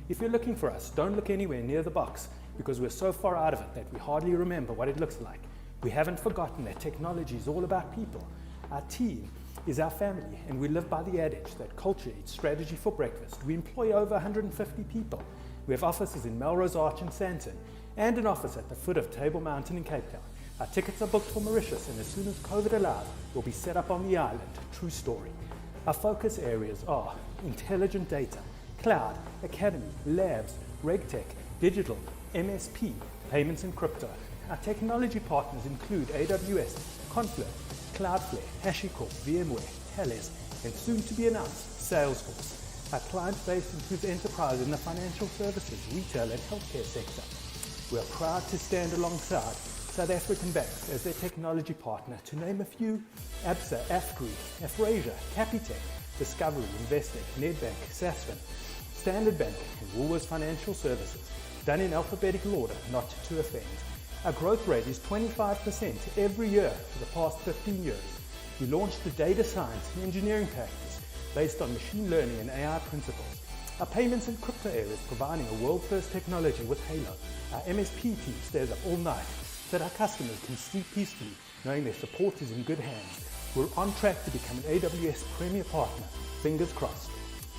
If you're looking for us, don't look anywhere near the box because we're so far out of it that we hardly remember what it looks like. We haven't forgotten that technology is all about people. Our team is our family, and we live by the adage that culture eats strategy for breakfast. We employ over 150 people. We have offices in Melrose Arch and Sandton, and an office at the foot of Table Mountain in Cape Town. Our tickets are booked for Mauritius, and as soon as COVID allows, we'll be set up on the island. True story. Our focus areas are intelligent data, cloud, academy, labs, regtech, digital, MSP, payments and crypto. Our technology partners include AWS, Confluent, Cloudflare, HashiCorp, VMware, Thales, and soon to be announced, Salesforce. Our client base includes enterprise in the financial services, retail, and healthcare sector. We are proud to stand alongside South African banks as their technology partner, to name a few: ABSA, AFGRI, Afrasia, Capitec, Discovery, Investec, Nedbank, Sasfin, Standard Bank, and Woolworths Financial Services, done in alphabetical order, not to offend. Our growth rate is 25% every year for the past 15 years. We launched the data science and engineering practice based on machine learning and AI principles. Our payments and crypto area is providing a world-first technology with Halo. Our MSP team stays up all night so that our customers can sleep peacefully, knowing their support is in good hands. We're on track to become an AWS premier partner. Fingers crossed.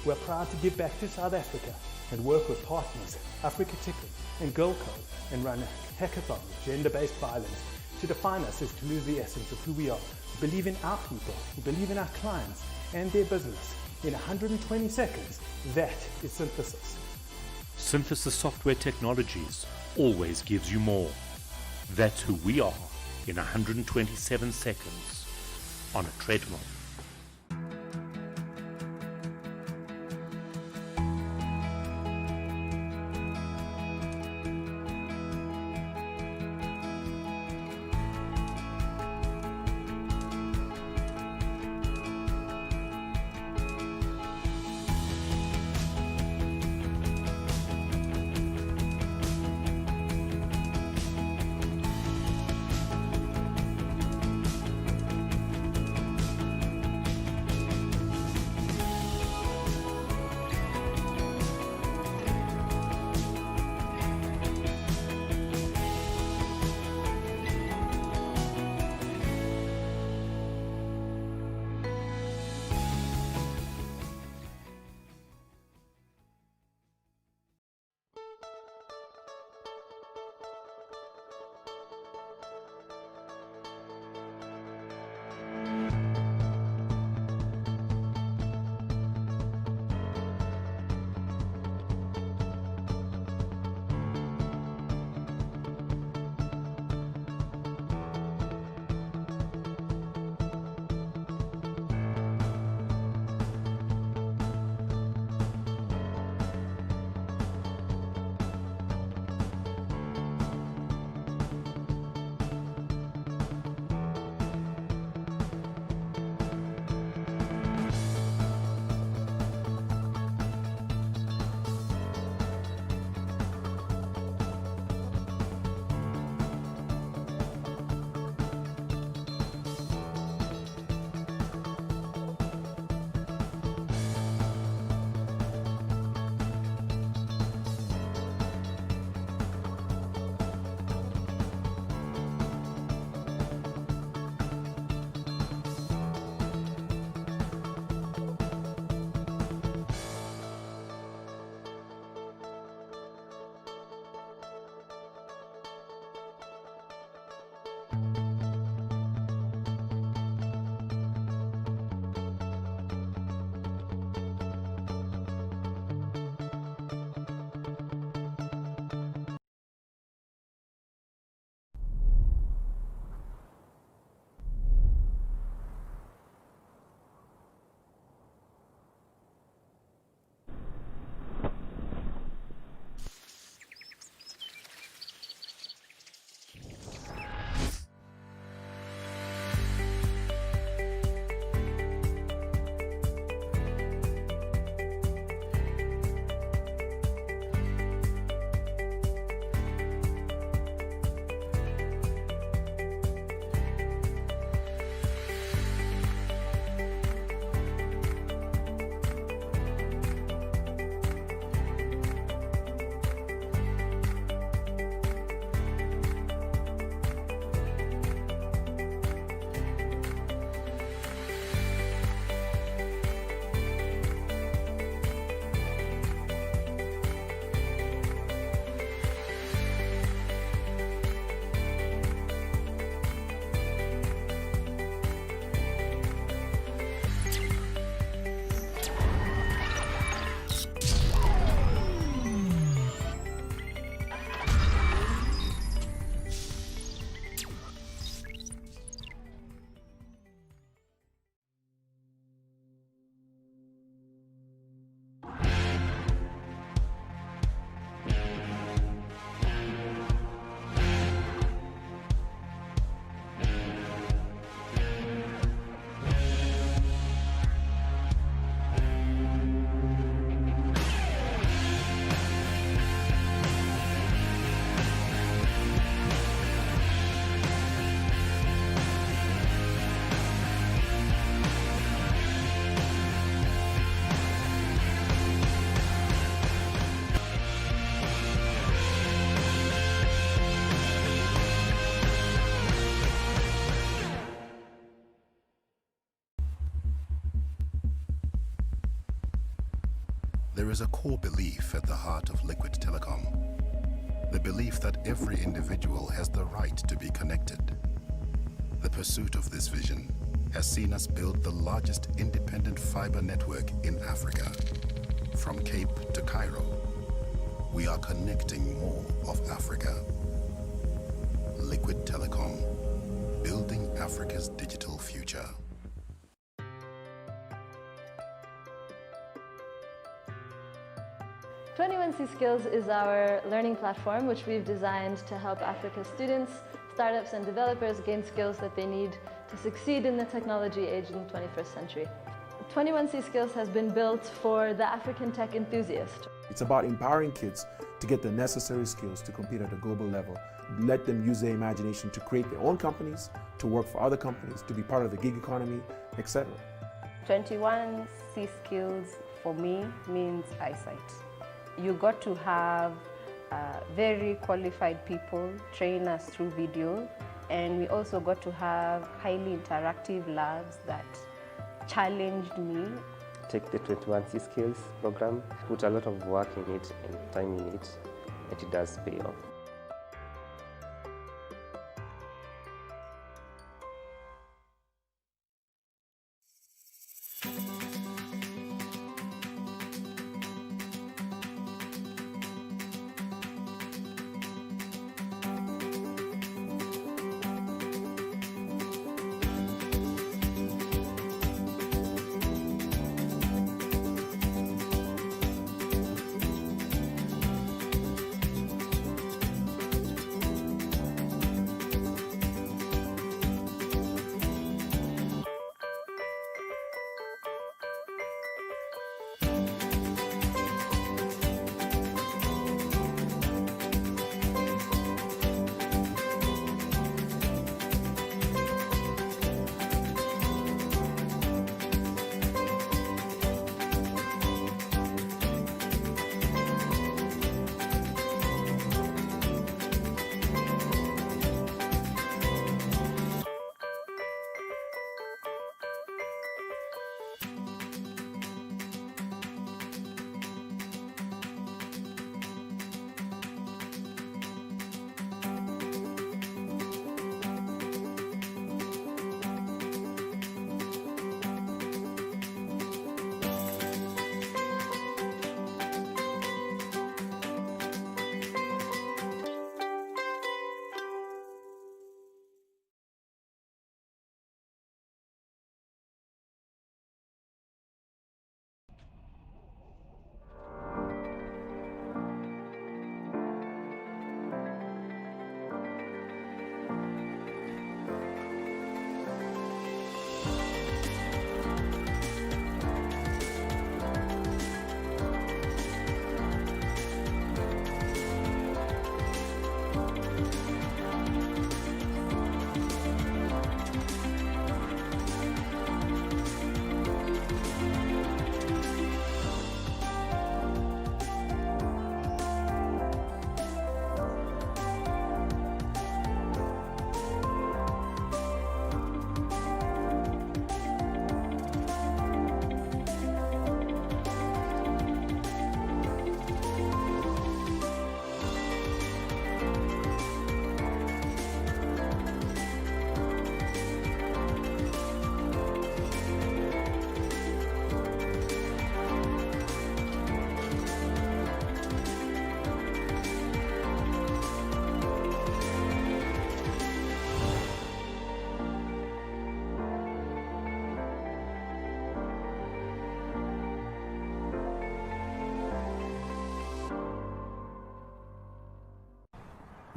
We're proud to give back to South Africa and work with partners, Africa Ticket and Girl Code, and run a hackathon with gender-based violence. To define us is to lose the essence of who we are. We believe in our people, we believe in our clients and their business. In 120 seconds, that is Synthesis. Synthesis Software Technologies always gives you more. That's who we are in 127 seconds on a treadmill. There is a core belief at the heart of Liquid Telecom. The belief that every individual has the right to be connected. The pursuit of this vision has seen us build the largest independent fiber network in Africa. From Cape to Cairo, we are connecting more of Africa. Liquid Telecom, building Africa's digital future. Skills is our learning platform, which we've designed to help Africa's students, startups and developers gain skills that they need to succeed in the technology age in the 21st century. 21C Skills has been built for the African tech enthusiast. It's about empowering kids to get the necessary skills to compete at a global level. Let them use their imagination to create their own companies, to work for other companies, to be part of the gig economy, etc. 21C Skills for me means eyesight. You got to have very qualified people train us through video, and we also got to have highly interactive labs that challenged me. Take the 21C Skills program, put a lot of work in it and time in it, and it does pay off.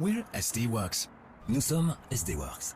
We're SD Worx. Nous sommes SD Worx.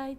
night.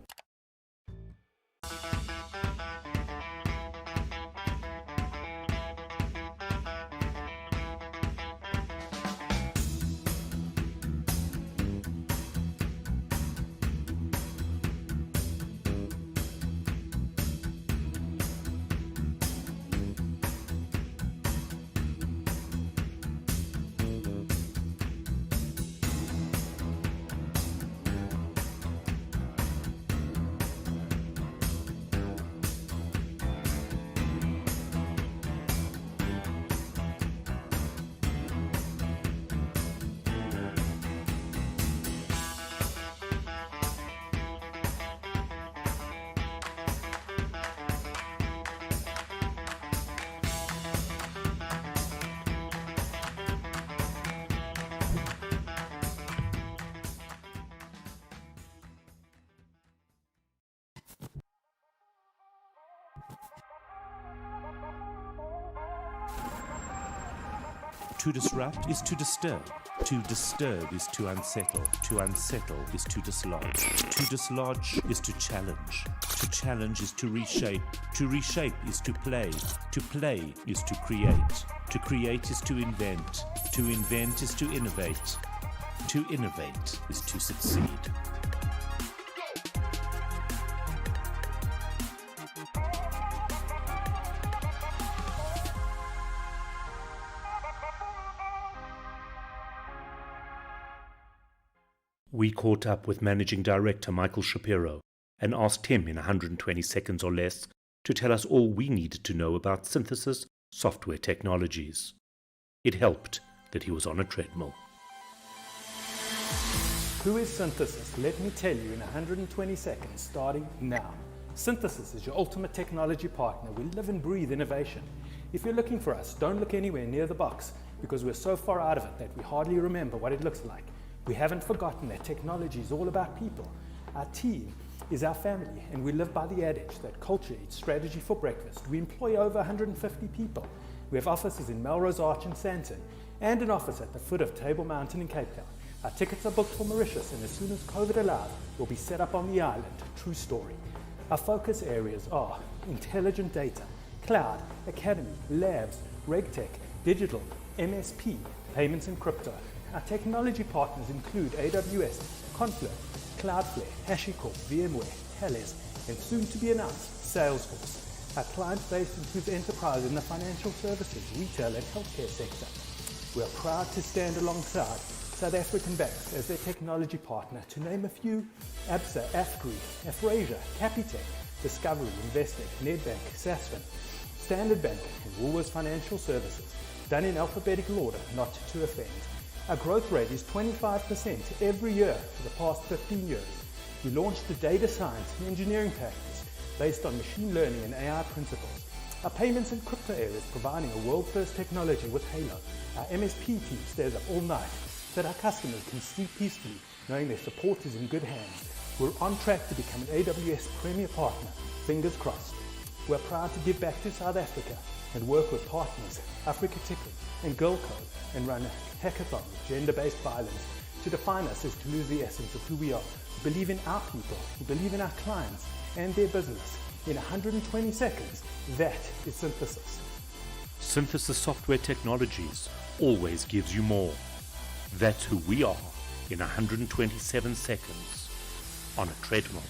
To disrupt is to disturb. To disturb is to unsettle. To unsettle is to dislodge. To dislodge is to challenge. To challenge is to reshape. To reshape is to play. To play is to create. To create is to invent. To invent is to innovate. To innovate is to succeed. We caught up with Managing Director Michael Shapiro and asked him in 120 seconds or less to tell us all we needed to know about synthesis software technologies. It helped that he was on a treadmill. Who is Synthesis? Let me tell you in 120 seconds, starting now. Synthesis is your ultimate technology partner. We live and breathe innovation. If you're looking for us, don't look anywhere near the box because we're so far out of it that we hardly remember what it looks like. We haven't forgotten that technology is all about people. Our team is our family, and we live by the adage that culture eats strategy for breakfast. We employ over 150 people. We have offices in Melrose Arch and Sandton, and an office at the foot of Table Mountain in Cape Town. Our tickets are booked for Mauritius, and as soon as COVID allows, we'll be set up on the island. True story. Our focus areas are intelligent data, cloud, academy, labs, regtech, digital, MSP, payments and crypto. Our technology partners include AWS, Confluent, Cloudflare, HashiCorp, VMware, Thales, and soon to be announced, Salesforce. Our client base includes enterprise in the financial services, retail and healthcare sector. We are proud to stand alongside South African banks as their technology partner, to name a few: ABSA, AFGRI, Afrasia, Capitec, Discovery, Investec, Nedbank, Sasfin, Standard Bank, and Woolworths Financial Services, done in alphabetical order, not to offend. Our growth rate is 25% every year for the past 15 years. We launched the data science and engineering practice based on machine learning and AI principles. Our payments and crypto area is providing a world-first technology with Halo. Our MSP team stays up all night so that our customers can sleep peacefully knowing their support is in good hands. We're on track to become an AWS Premier Partner, fingers crossed. We're proud to give back to South Africa and work with partners, Africa Ticket and Girl Code, and run a hackathon with gender-based violence. To define us is to lose the essence of who we are. We believe in our people, we believe in our clients and their business. In 120 seconds, that is Synthesis. Synthesis Software Technologies always gives you more. That's who we are in 127 seconds on a treadmill.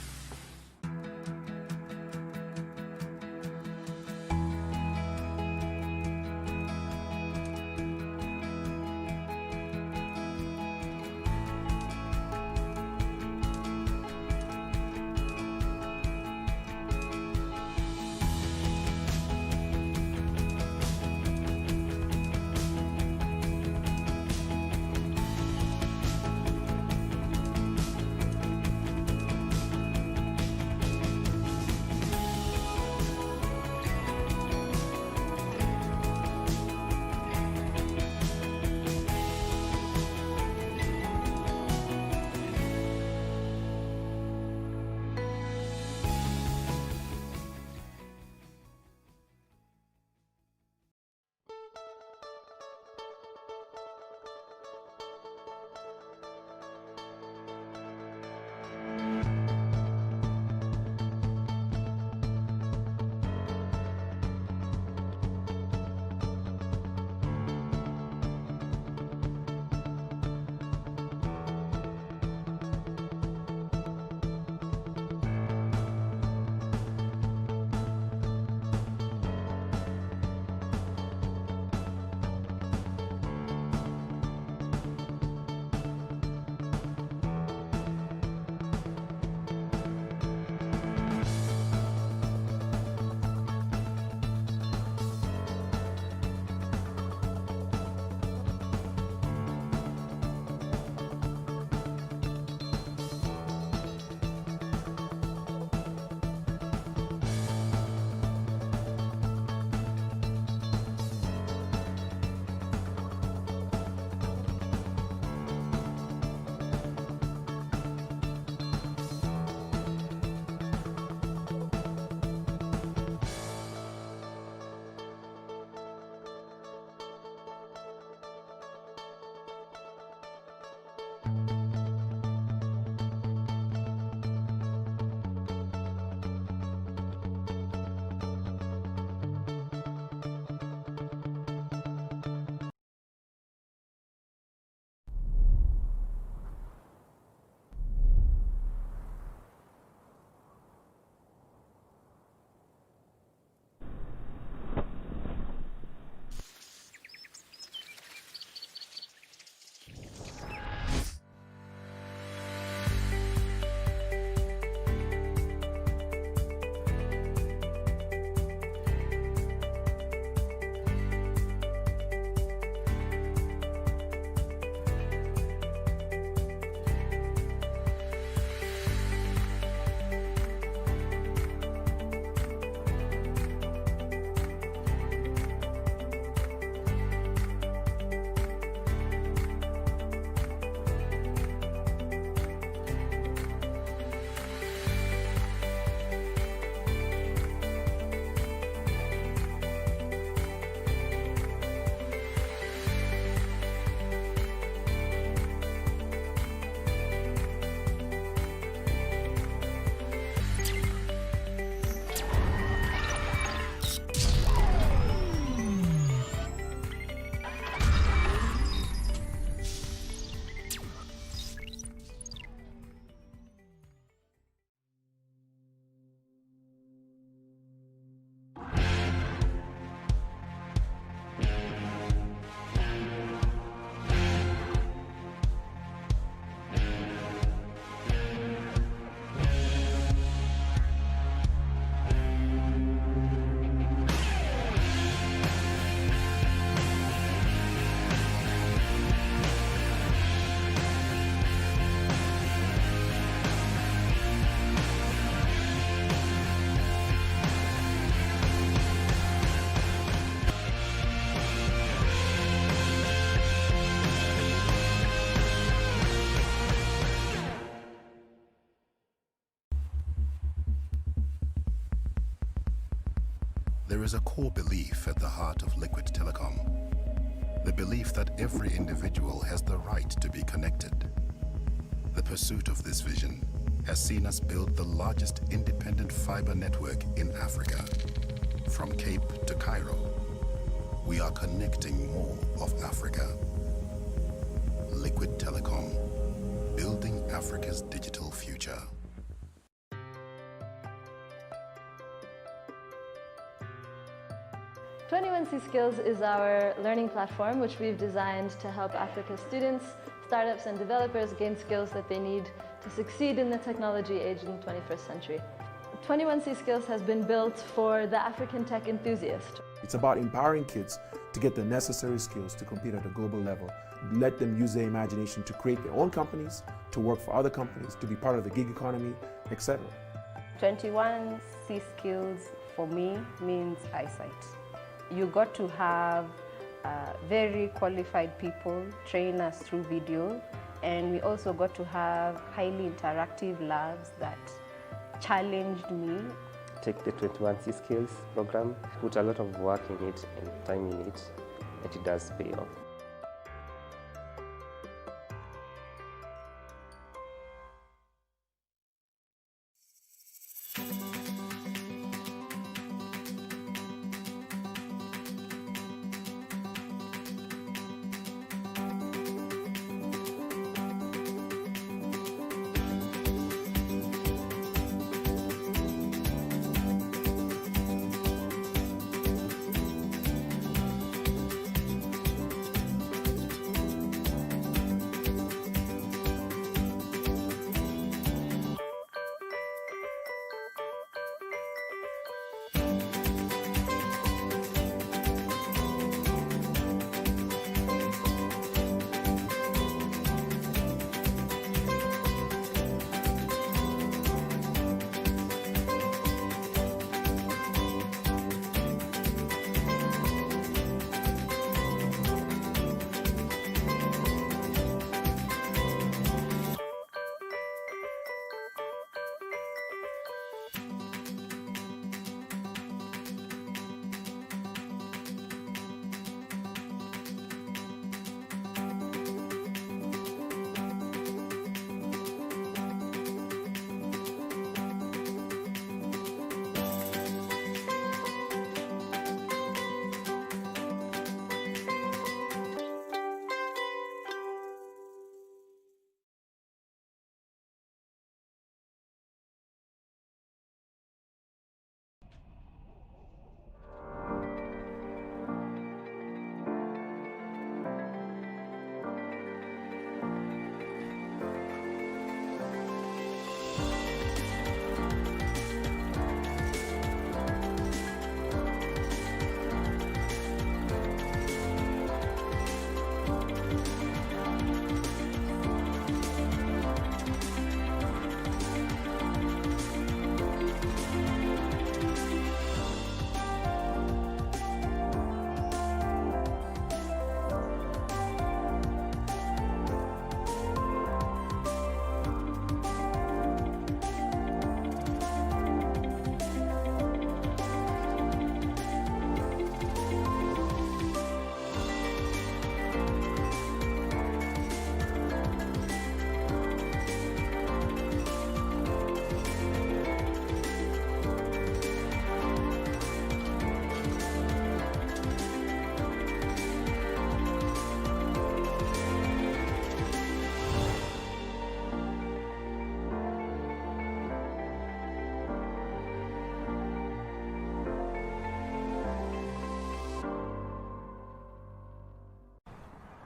There is a core belief at the heart of Liquid Telecom. The belief that every individual has the right to be connected. The pursuit of this vision has seen us build the largest independent fiber network in Africa. From Cape to Cairo, we are connecting more of Africa. Liquid Telecom, building Africa's digital future. Skills is our learning platform which we've designed to help Africa students, startups and developers gain skills that they need to succeed in the technology age in the 21st century. 21C Skills has been built for the African tech enthusiast. It's about empowering kids to get the necessary skills to compete at a global level. Let them use their imagination to create their own companies, to work for other companies, to be part of the gig economy, etc. 21C Skills for me means eyesight. You got to have very qualified people train us through video, and we also got to have highly interactive labs that challenged me. Take the 21C Skills program, put a lot of work in it and time in it, and it does pay off.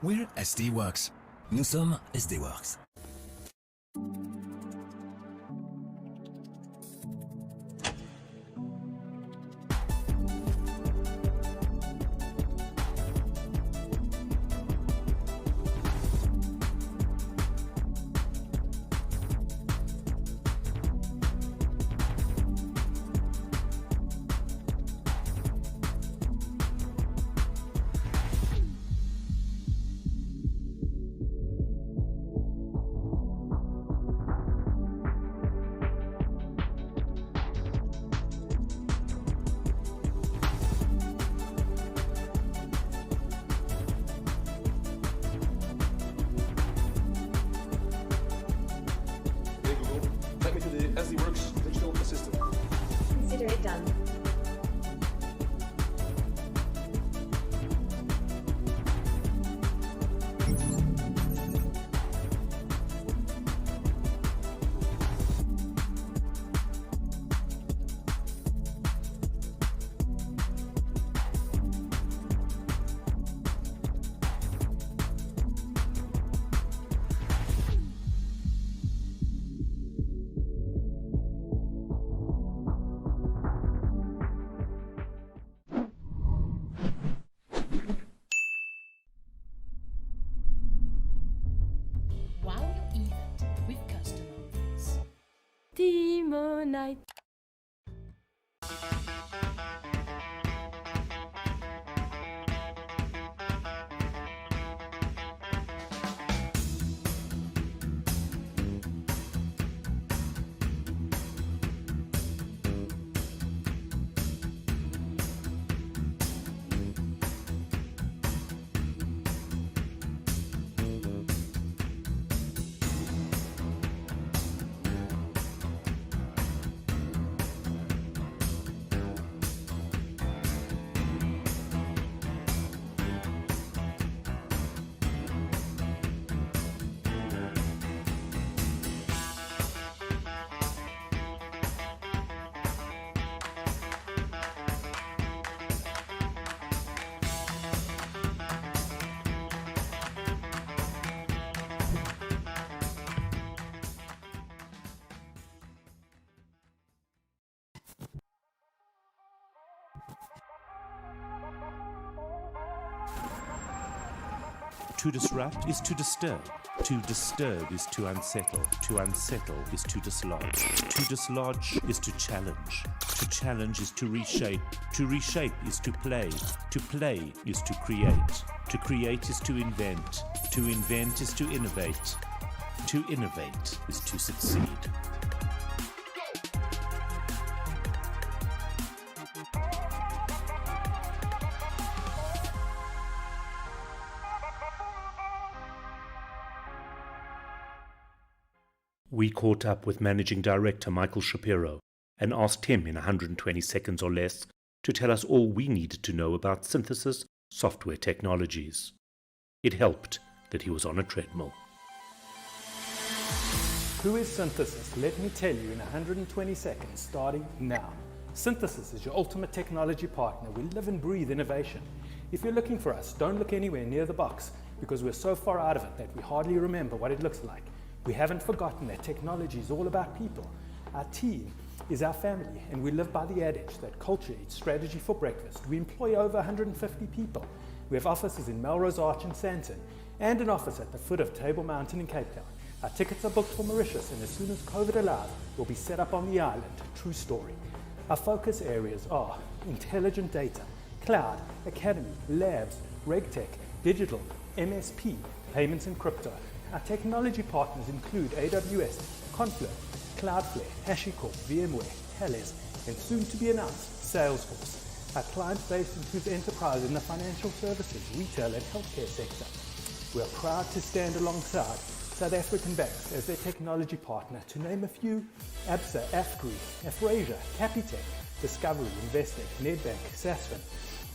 We're SD Worx. Nous sommes SD Worx. Teamonite. To disrupt is to disturb. To disturb is to unsettle. To unsettle is to dislodge. To dislodge is to challenge. To challenge is to reshape. To reshape is to play. To play is to create. To create is to invent. To invent is to innovate. To innovate is to succeed. We caught up with Managing Director Michael Shapiro and asked him in 120 seconds or less to tell us all we needed to know about synthesis software technologies. It helped that he was on a treadmill. Who is Synthesis? Let me tell you in 120 seconds, starting now. Synthesis is your ultimate technology partner. We live and breathe innovation. If you're looking for us, don't look anywhere near the box because we're so far out of it that we hardly remember what it looks like. We haven't forgotten that technology is all about people. Our team is our family, and we live by the adage that culture eats strategy for breakfast. We employ over 150 people. We have offices in Melrose Arch and Sandton, and an office at the foot of Table Mountain in Cape Town. Our tickets are booked for Mauritius, and as soon as COVID allows, we'll be set up on the island. True story. Our focus areas are intelligent data, cloud, academy, labs, regtech, digital, MSP, payments and crypto. Our technology partners include AWS, Confluent, Cloudflare, HashiCorp, VMware, Thales, and soon to be announced, Salesforce. Our client base includes enterprise in the financial services, retail, and healthcare sector. We are proud to stand alongside South African banks as their technology partner, to name a few: ABSA, AFGRI, Afrasia, Capitec, Discovery, Investec, Nedbank, Sasfin,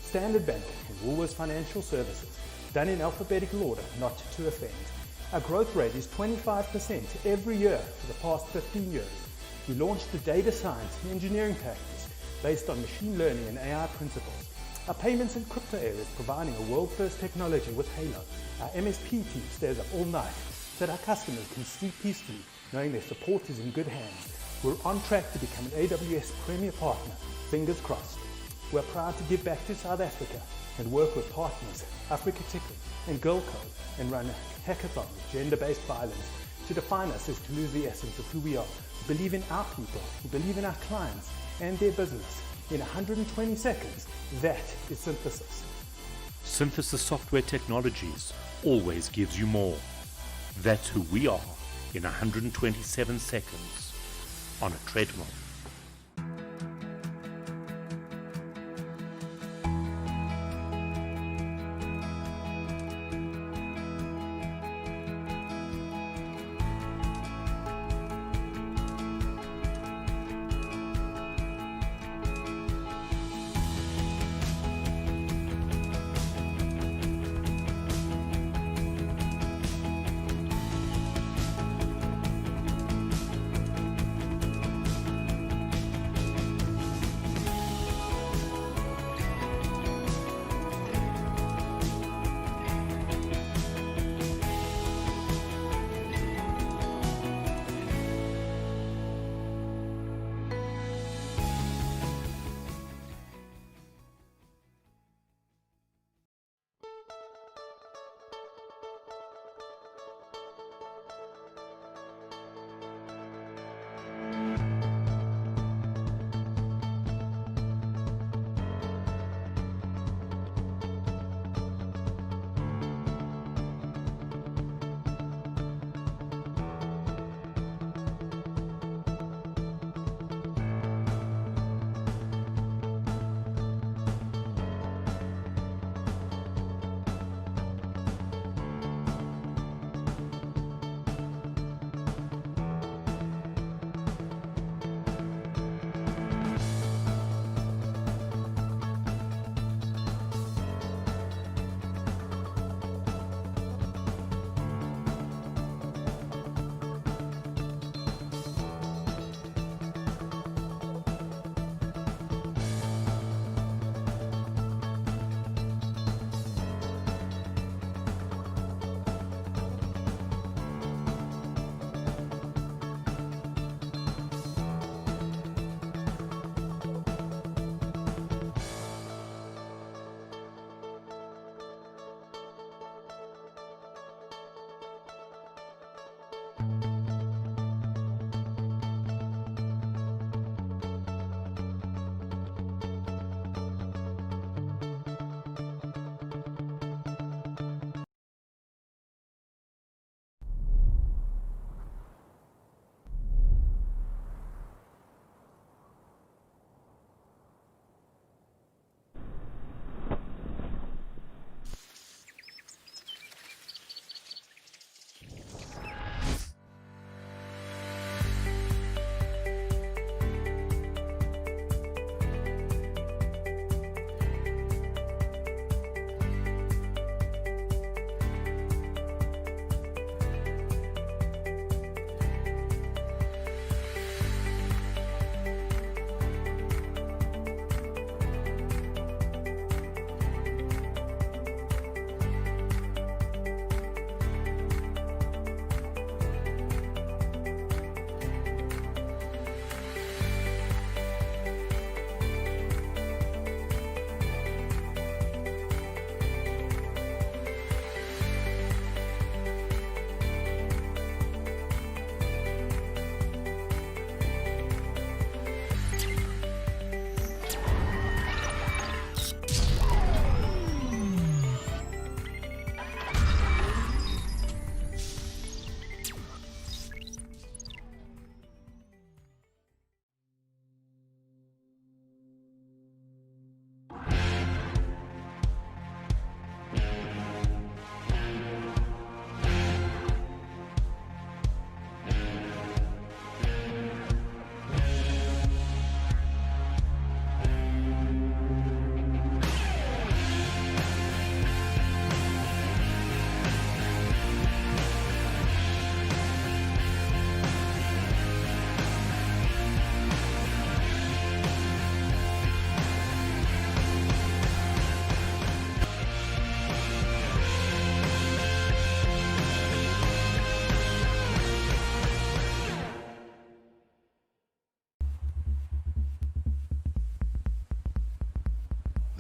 Standard Bank, and Woolworths Financial Services, done in alphabetical order, not to offend. Our growth rate is 25% every year for the past 15 years. We launched the data science and engineering practice based on machine learning and AI principles. Our payments and crypto area is providing a world-first technology with Halo. Our MSP team stays up all night so that our customers can sleep peacefully, knowing their support is in good hands. We're on track to become an AWS Premier Partner, fingers crossed. We're proud to give back to South Africa and work with partners, Africa Ticket and Girl Code, and run a hackathon with gender-based violence. To define us is to lose the essence of who we are. We believe in our people, we believe in our clients and their business. In 120 seconds, that is Synthesis. Synthesis Software Technologies always gives you more. That's who we are in 127 seconds on a treadmill.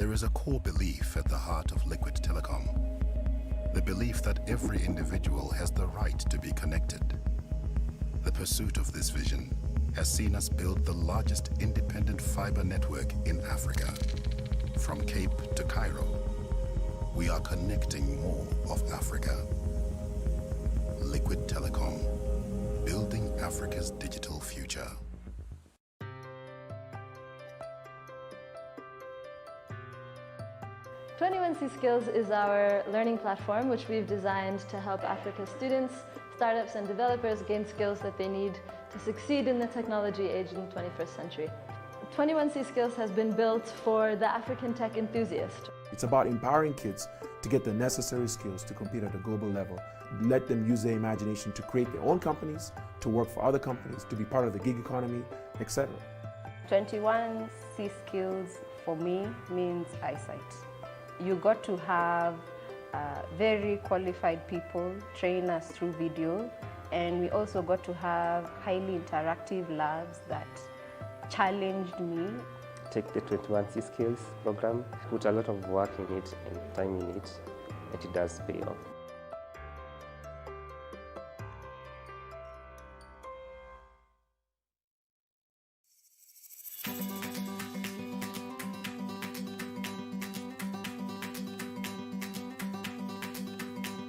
There is a core belief at the heart of Liquid Telecom. The belief that every individual has the right to be connected. The pursuit of this vision has seen us build the largest independent fiber network in Africa. From Cape to Cairo, we are connecting more of Africa. Liquid Telecom, building Africa's digital future. Skills is our learning platform which we've designed to help Africa students, startups and developers gain skills that they need to succeed in the technology age in the 21st century. 21C Skills has been built for the African tech enthusiast. It's about empowering kids to get the necessary skills to compete at a global level. Let them use their imagination to create their own companies, to work for other companies, to be part of the gig economy, etc. 21C Skills for me means eyesight. You got to have very qualified people train us through video, and we also got to have highly interactive labs that challenged me. Take the 21C Skills program, put a lot of work in it and time in it, and it does pay off.